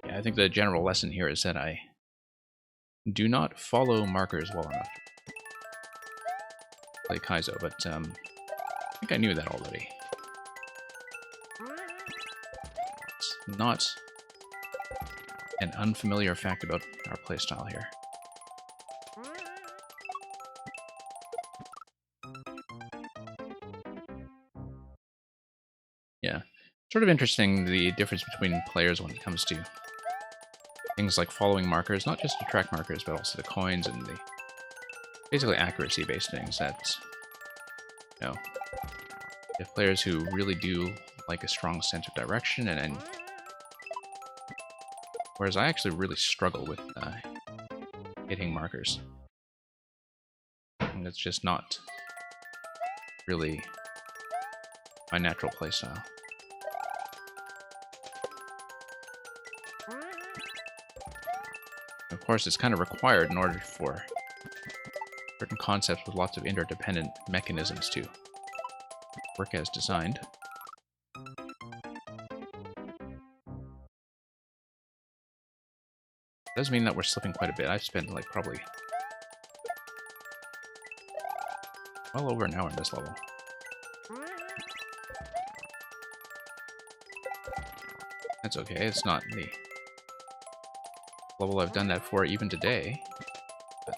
Yeah, I think the general lesson here is that I do not follow markers well enough to play Kaizo, but I think I knew that already. It's not an unfamiliar fact about our playstyle here. Yeah, sort of interesting the difference between players when it comes to things like following markers, not just the track markers, but also the coins and the basically accuracy-based things that, you know, you have players who really do like a strong sense of direction, and whereas I actually really struggle with hitting markers. And it's just not really my natural playstyle. Of course, it's kind of required in order for certain concepts with lots of interdependent mechanisms to work as designed. Does mean that we're slipping quite a bit. I've spent like probably well over an hour in this level. That's okay, it's not the level I've done that for even today. But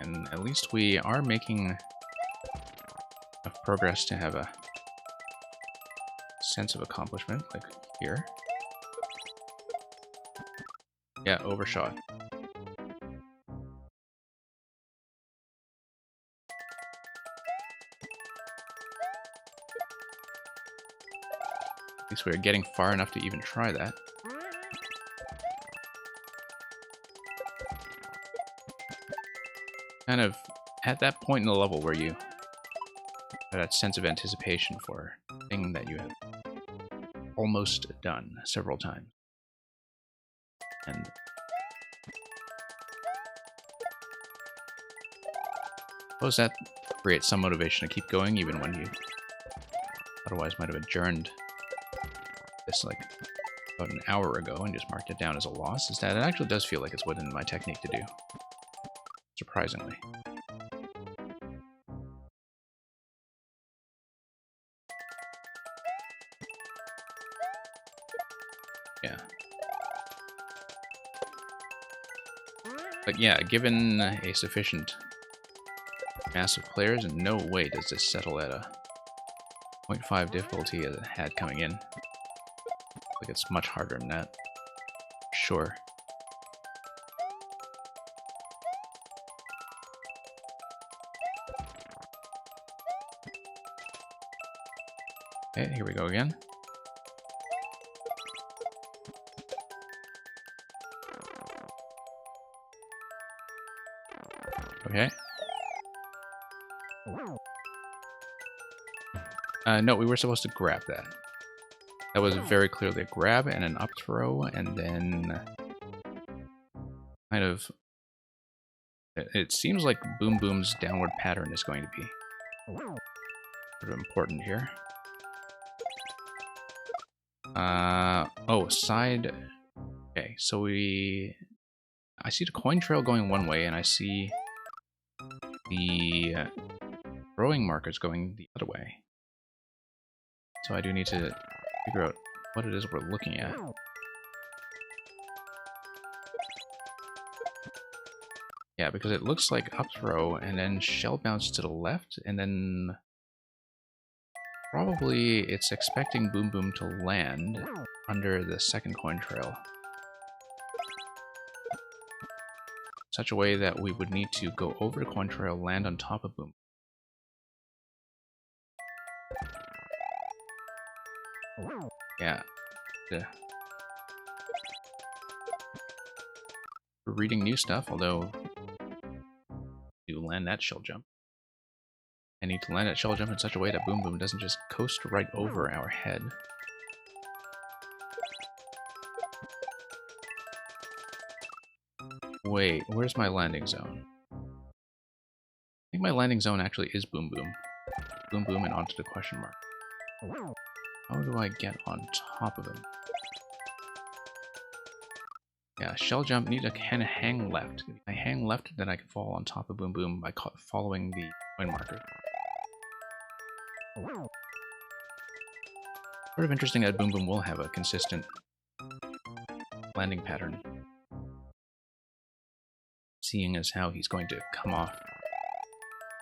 and at least we are making enough progress to have a sense of accomplishment, like here. Yeah, overshot. At least we're getting far enough to even try that. Kind of at that point in the level where you have that sense of anticipation for a thing that you have almost done several times. And I suppose that creates some motivation to keep going even when you otherwise might have adjourned this like about an hour ago and just marked it down as a loss. Is that it actually does feel like it's within my technique to do. Surprisingly. Yeah. But yeah, given a sufficient mass of players, in no way does this settle at a 0.5 difficulty as it had coming in. Like it's much harder than that. Sure. Okay, here we go again. Okay. No, we were supposed to grab that. That was very clearly a grab and an up throw, and then kind of It seems like Boom Boom's downward pattern is going to be sort of important here. Oh, side... Okay, so I see the coin trail going one way, and I see the throwing markers going the other way. So I do need to figure out what it is we're looking at. Yeah, because it looks like up throw, and then shell bounce to the left, and then probably it's expecting Boom Boom to land under the second coin trail. Such a way that we would need to go over the coin trail, land on top of Boom. Yeah. We're reading new stuff, although you land that shell jump. I need to land that shell jump in such a way that Boom Boom doesn't just coast right over our head. Wait, where's my landing zone? I think my landing zone actually is Boom Boom. Boom Boom and onto the question mark. How do I get on top of him? Yeah, shell jump, need to kind of hang left. If I hang left, then I can fall on top of Boom Boom by following the coin marker. Sort of interesting that Boom Boom will have a consistent landing pattern, seeing as how he's going to come off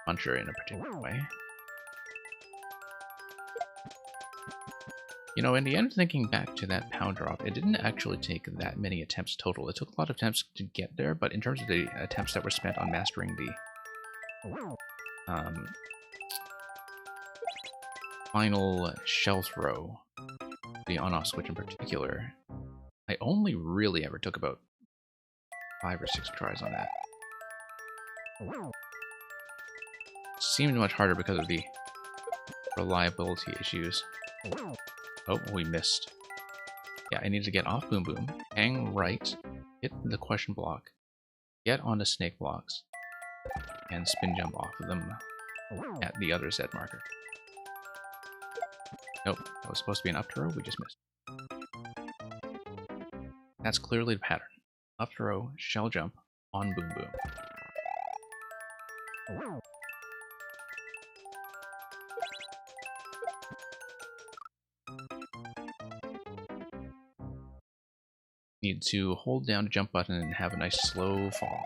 Puncher in a particular way. You know, in the end, thinking back to that pound drop, it didn't actually take that many attempts total. It took a lot of attempts to get there, but in terms of the attempts that were spent on mastering the final shell throw, the on-off switch in particular, I only really ever took about 5 or 6 tries on that. Seemed much harder because of the reliability issues. Oh, we missed. Yeah, I need to get off Boom Boom, hang right, hit the question block, get onto snake blocks, and spin jump off of them at the other Z marker. Nope, that was supposed to be an up throw, we just missed. That's clearly the pattern. Up throw, shell jump, on Boom Boom. Need to hold down the jump button and have a nice slow fall.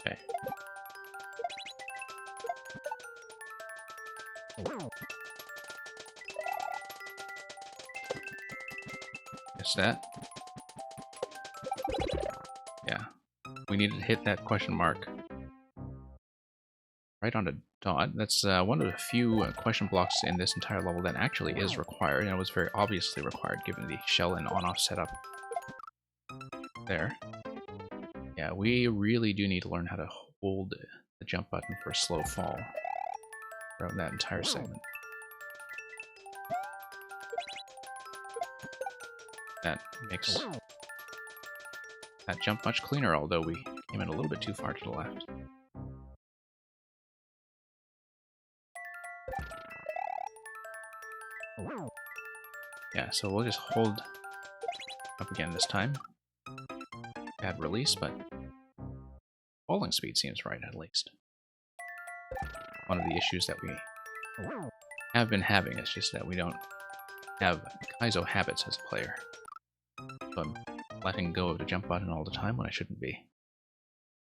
Okay. Missed that. Yeah. We needed to hit that question mark right on the dot. That's one of the few question blocks in this entire level that actually is required, and it was very obviously required given the shell and on-off setup there. Yeah, we really do need to learn how to hold the jump button for a slow fall throughout that entire segment. That makes that jump much cleaner, although we came in a little bit too far to the left. Yeah, so we'll just hold up again this time. Bad release, but falling speed seems right at least. One of the issues that we have been having is just that we don't have Kaizo habits as a player. So I'm letting go of the jump button all the time when I shouldn't be.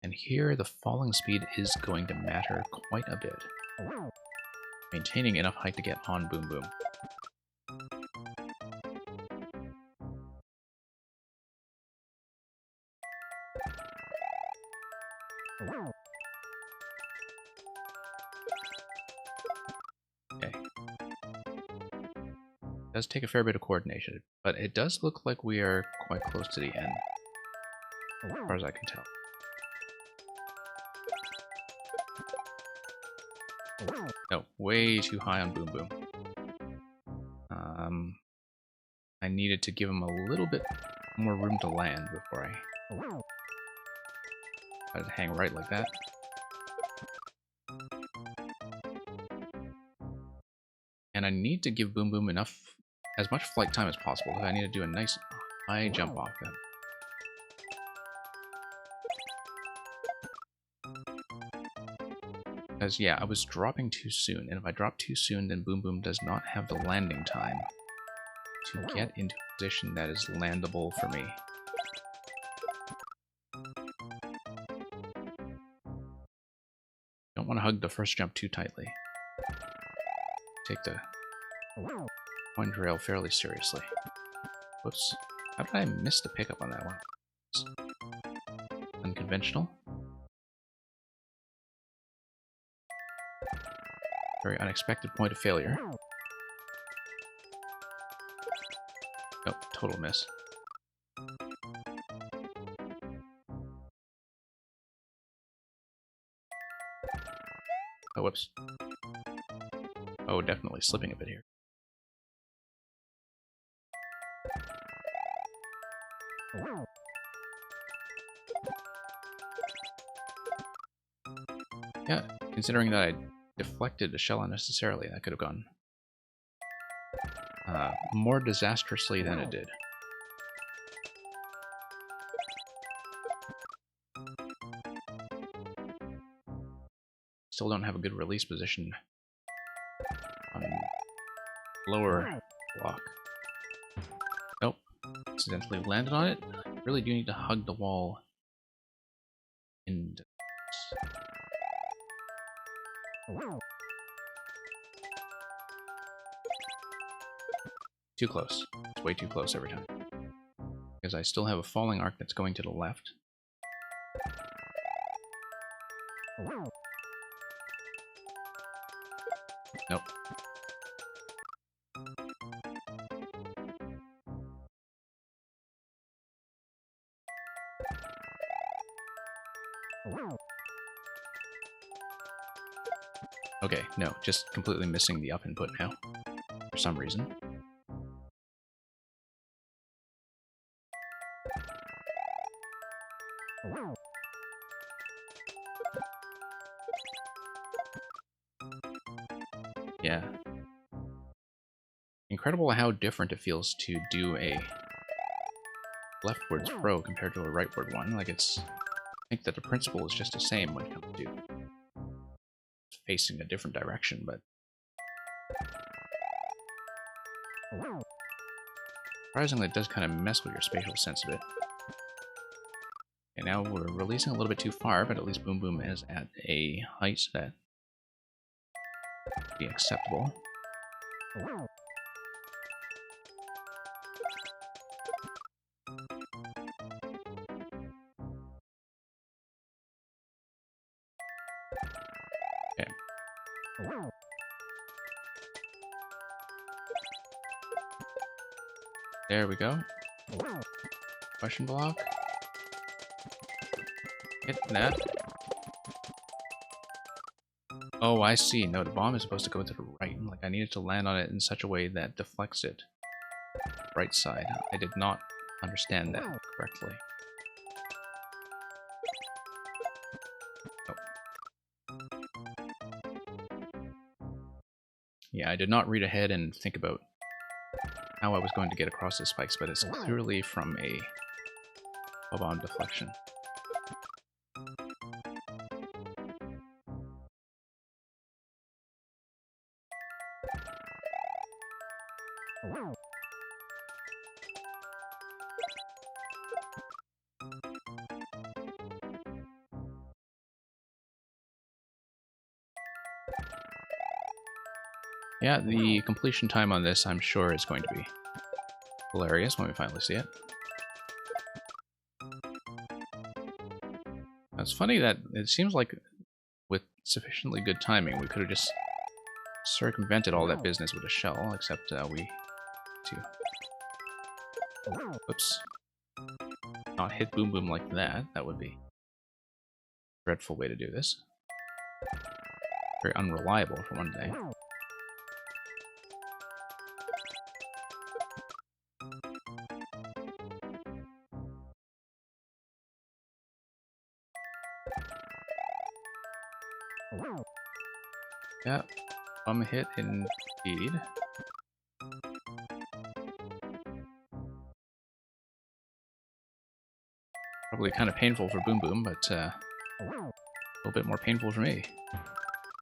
And here the falling speed is going to matter quite a bit. Maintaining enough height to get on Boom Boom. Okay. It does take a fair bit of coordination, but it does look like we are quite close to the end, as far as I can tell. No, way too high on Boom Boom. I needed to give him a little bit more room to land before I let it hang right like that. And I need to give Boom Boom as much flight time as possible, because I need to do a nice high jump off him. Because, yeah, I was dropping too soon, and if I drop too soon, then Boom Boom does not have the landing time to get into a position that is landable for me. Don't want to hug the first jump too tightly. Take the wind rail fairly seriously. Whoops. How did I miss the pickup on that one? Unconventional. Very unexpected point of failure. Nope, total miss. Oh, whoops. Oh, definitely slipping a bit here. Yeah, considering that I deflected the shell unnecessarily, that could have gone more disastrously than it did. Still don't have a good release position on lower block. Nope. Accidentally landed on it. I really do need to hug the wall in. Too close. It's way too close every time. Because I still have a falling arc that's going to the left. Nope. Okay, no, just completely missing the up input now. For some reason. Yeah. Incredible how different it feels to do a leftward throw compared to a rightward one. Like, I think that the principle is just the same when it comes to facing a different direction, but surprisingly it does kind of mess with your spatial sense a bit. Okay, now we're releasing a little bit too far, but at least Boom Boom is at a height that be acceptable. Okay. There we go. Question block. Hit that. Oh, I see. No, the bomb is supposed to go to the right. Like, I needed to land on it in such a way that deflects it right side. I did not understand that correctly. Yeah, I did not read ahead and think about how I was going to get across the spikes, but it's clearly from a bomb deflection. Yeah, the completion time on this, I'm sure, is going to be hilarious when we finally see it. It's funny that it seems like with sufficiently good timing, we could have just circumvented all that business with a shell, except we to whoops, not hit Boom Boom like that. That would be a dreadful way to do this. very unreliable for one thing. Yeah, bum hit indeed. Probably kind of painful for Boom Boom, but a little bit more painful for me.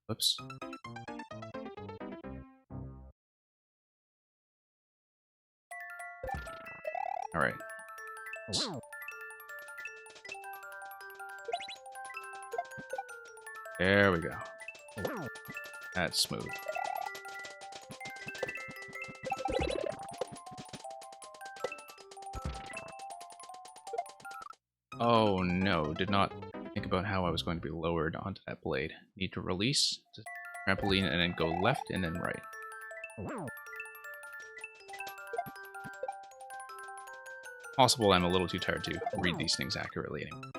Whoops. Alright. There we go. That's smooth. Oh no, did not think about how I was going to be lowered onto that blade. Need to release, trampoline, and then go left and then right. Possible I'm a little too tired to read these things accurately anymore.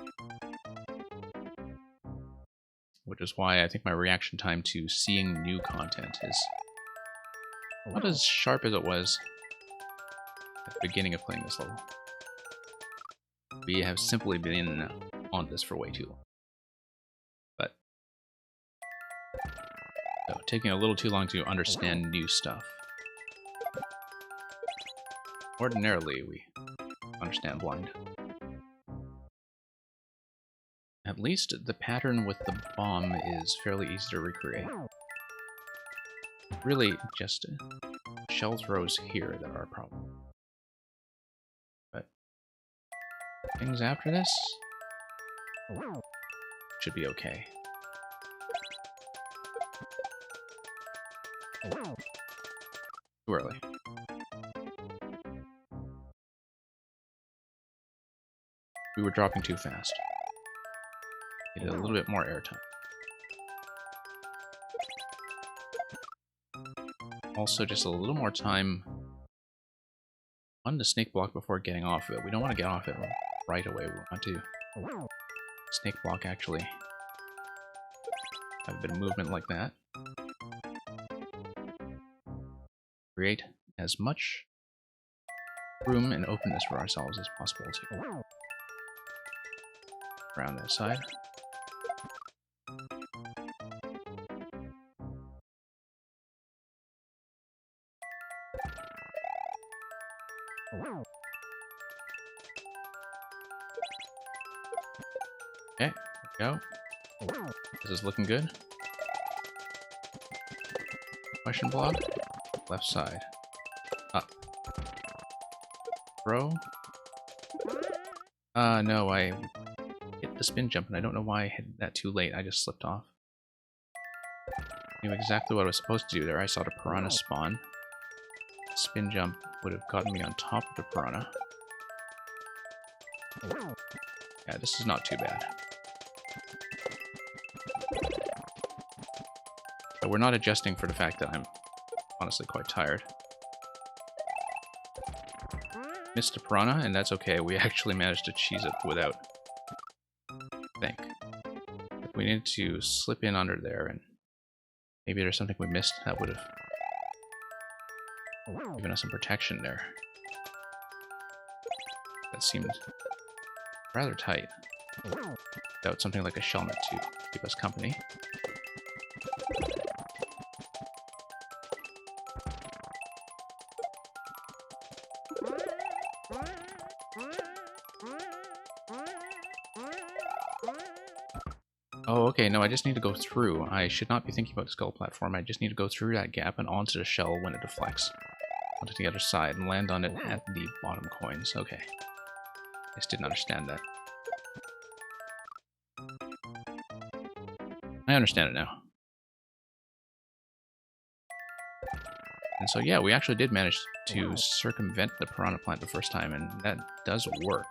Which is why I think my reaction time to seeing new content is not as sharp as it was at the beginning of playing this level. We have simply been on this for way too long. But so, taking a little too long to understand new stuff. Ordinarily, we understand blind. At least the pattern with the bomb is fairly easy to recreate. Really, just shell throws here that are a problem. But things after this should be okay. Too early. We were dropping too fast. Needed a little bit more airtime. Also, just a little more time on the snake block before getting off of it. We don't want to get off it right away. We want to snake block actually have a bit of movement like that. Create as much room and openness for ourselves as possible to around that side. Okay, there we go. This is looking good. Question block. Left side. Up. Throw. No, I hit the spin jump and I don't know why I hit that too late. I just slipped off. I knew exactly what I was supposed to do there. I saw the piranha spawn. Spin jump would have gotten me on top of the piranha. Yeah, this is not too bad. But we're not adjusting for the fact that I'm honestly quite tired. Missed a piranha, and that's okay. We actually managed to cheese it without... I think. We needed to slip in under there, and maybe there's something we missed that would have given us some protection there. That seemed rather tight. Without something like a Shelmet to keep us company. Oh, okay, no, I just need to go through. I should not be thinking about the skull platform. I just need to go through that gap and onto the shell when it deflects. Onto the other side and land on it at the bottom coins. Okay. I just didn't understand that. I understand it now. And so yeah, we actually did manage to circumvent the piranha plant the first time, and that does work.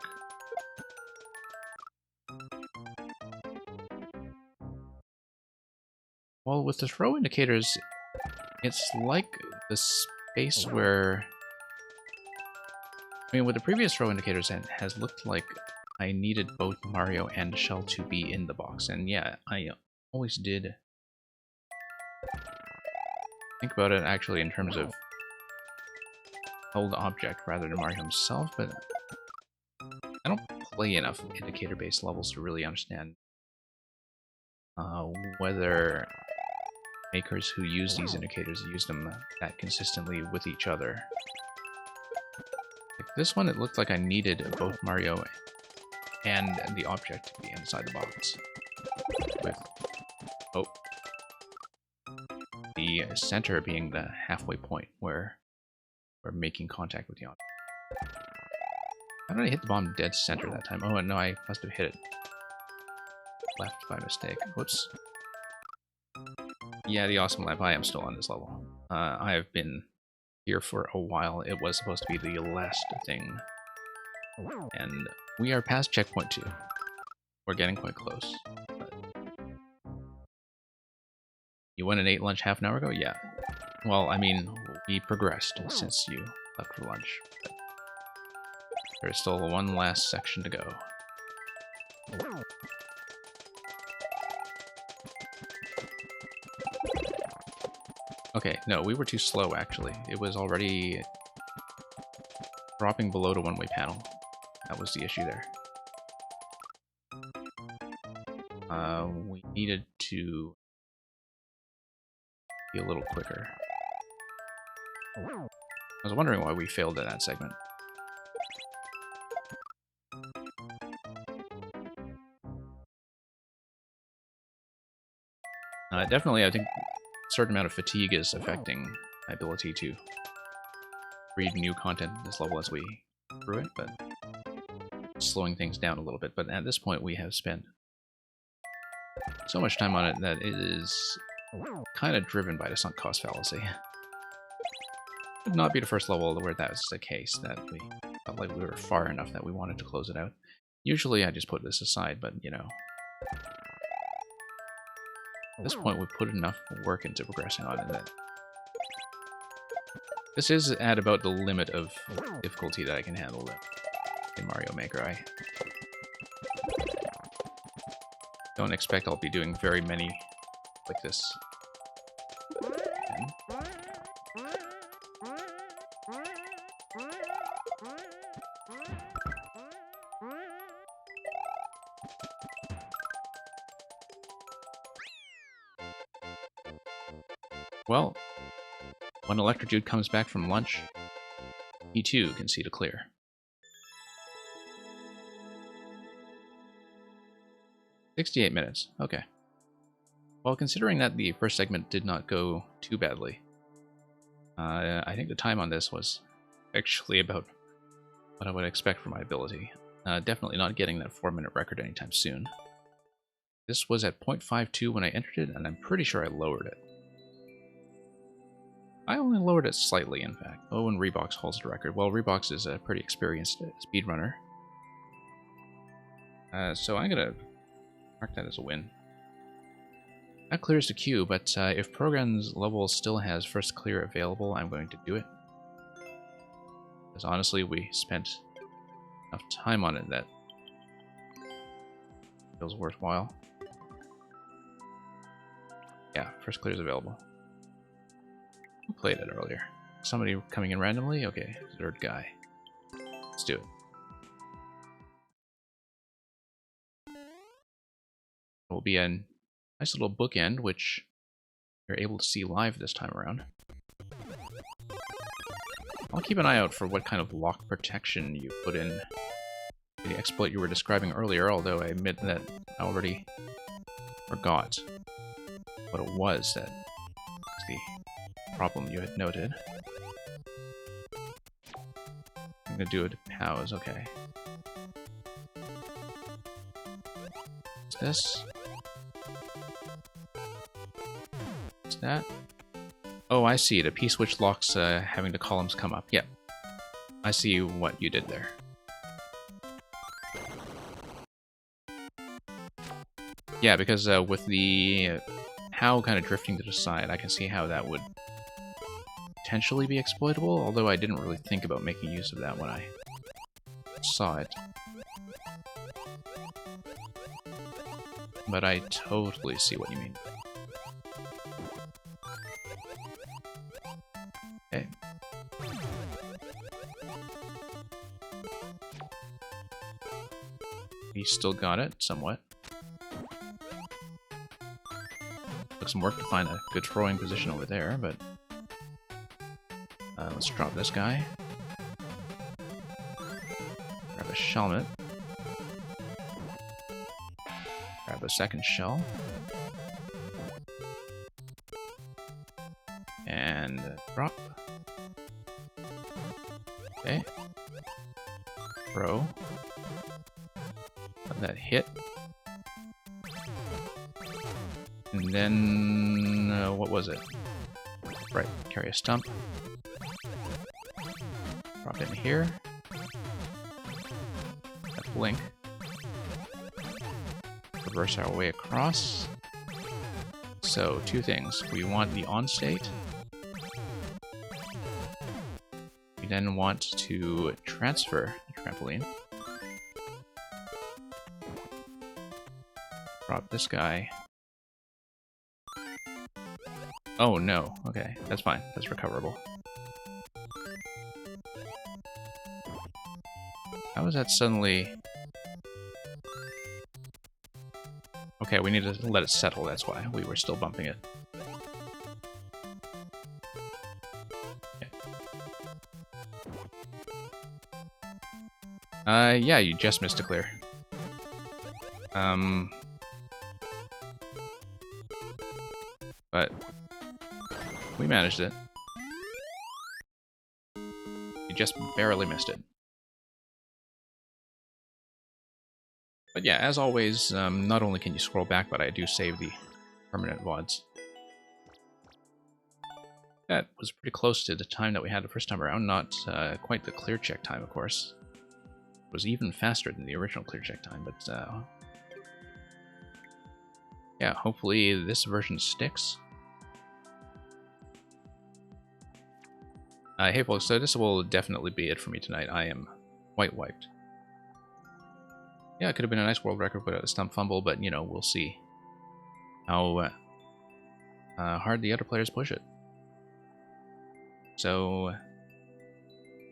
Well, with the throw indicators, it's like the space where... I mean, with the previous throw indicators, it has looked like I needed both Mario and Shell to be in the box. And yeah, I always did think about it actually in terms of held object rather than Mario himself, but I don't play enough indicator-based levels to really understand whether makers who use these indicators use them that consistently with each other. Like this one, it looked like I needed both Mario and the object to be inside the box. With, oh, the center being the halfway point where we're making contact with the object. How did I hit the bomb dead center that time? Oh, no, I must have hit it left by mistake. Whoops. Yeah, the awesome lamp. I am still on this level. I have been here for a while. It was supposed to be the last thing. And we are past checkpoint 2. We're getting quite close. But... You went and ate lunch half an hour ago? Yeah. Well, I mean, we progressed since you left for lunch. But there's still one last section to go. Okay, no, we were too slow, actually. It was already dropping below the one-way panel. That was the issue there. We needed to be a little quicker. I was wondering why we failed in that segment. Definitely, I think a certain amount of fatigue is affecting my ability to read new content at this level as we through it, but slowing things down a little bit. But at this point, we have spent so much time on it that it is kind of driven by the sunk cost fallacy. Would not be the first level where that was the case, that we felt like we were far enough that we wanted to close it out. Usually I just put this aside, but you know, at this point we put enough work into progressing on it that this is at about the limit of difficulty that I can handle in Mario Maker. I don't expect I'll be doing very many like this. Well, when Electrodude comes back from lunch, he too can see to clear. 68 minutes, okay. Well, considering that the first segment did not go too badly, I think the time on this was actually about what I would expect for my ability. Definitely not getting that 4-minute record anytime soon. This was at 0.52 when I entered it, and I'm pretty sure I lowered it. I only lowered it slightly, in fact. Oh, and Reebox holds the record. Well, Reebox is a pretty experienced speedrunner. So I'm going to mark that as a win. That clears the queue, but if Program's level still has first clear available, I'm going to do it. Because honestly, we spent enough time on it that it feels worthwhile. Yeah, first clear is available. Who played it earlier? Somebody coming in randomly? Okay, third guy. Let's do it. It will be a nice little bookend, which you're able to see live this time around. I'll keep an eye out for what kind of lock protection you put in the exploit you were describing earlier, although I admit that I already forgot what it was that was the problem you had noted. I'm gonna do it to POWs, okay. What's this? What's that? Oh, I see. The P-switch locks having the columns come up. Yep. I see what you did there. Yeah, because with the POW kind of drifting to the side, I can see how that would potentially be exploitable, although I didn't really think about making use of that when I saw it. But I totally see what you mean. Okay. We still got it, somewhat. Took some work to find a good throwing position over there, but... let's drop this guy. Grab a Shelmet. Grab a second shell. And drop. Okay. Throw. Let that hit. And then, what was it? Right, carry a stump. Drop in here. That blink. Reverse our way across. So, two things. We want the on state. We then want to transfer the trampoline. Drop this guy. Oh no, okay, that's fine. That's recoverable. How is that suddenly... Okay, we need to let it settle, that's why. We were still bumping it. Okay. Yeah, you just missed a clear. But we managed it. You just barely missed it. But yeah, as always, not only can you scroll back, but I do save the permanent VODs. That was pretty close to the time that we had the first time around, not quite the clear check time, of course. It was even faster than the original clear check time, but yeah, hopefully this version sticks. Hey folks, so this will definitely be it for me tonight. I am quite wiped. Yeah, it could have been a nice world record without a stump fumble, but, you know, we'll see how hard the other players push it. So,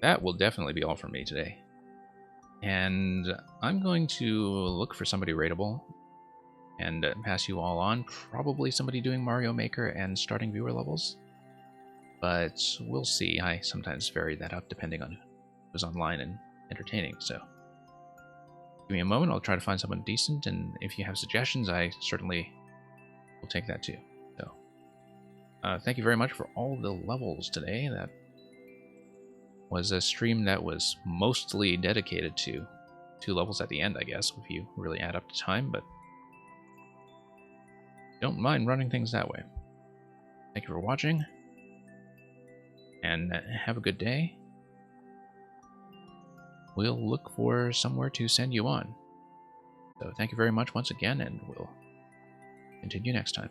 that will definitely be all from me today. And I'm going to look for somebody rateable and pass you all on. Probably somebody doing Mario Maker and starting viewer levels. But we'll see. I sometimes vary that up depending on who's online and entertaining, so... Give me a moment, I'll try to find someone decent, and if you have suggestions, I certainly will take that too. So, thank you very much for all the levels today. That was a stream that was mostly dedicated to 2 levels at the end, I guess, if you really add up the time, but don't mind running things that way. Thank you for watching, and have a good day. We'll look for somewhere to send you on. So thank you very much once again, and we'll continue next time.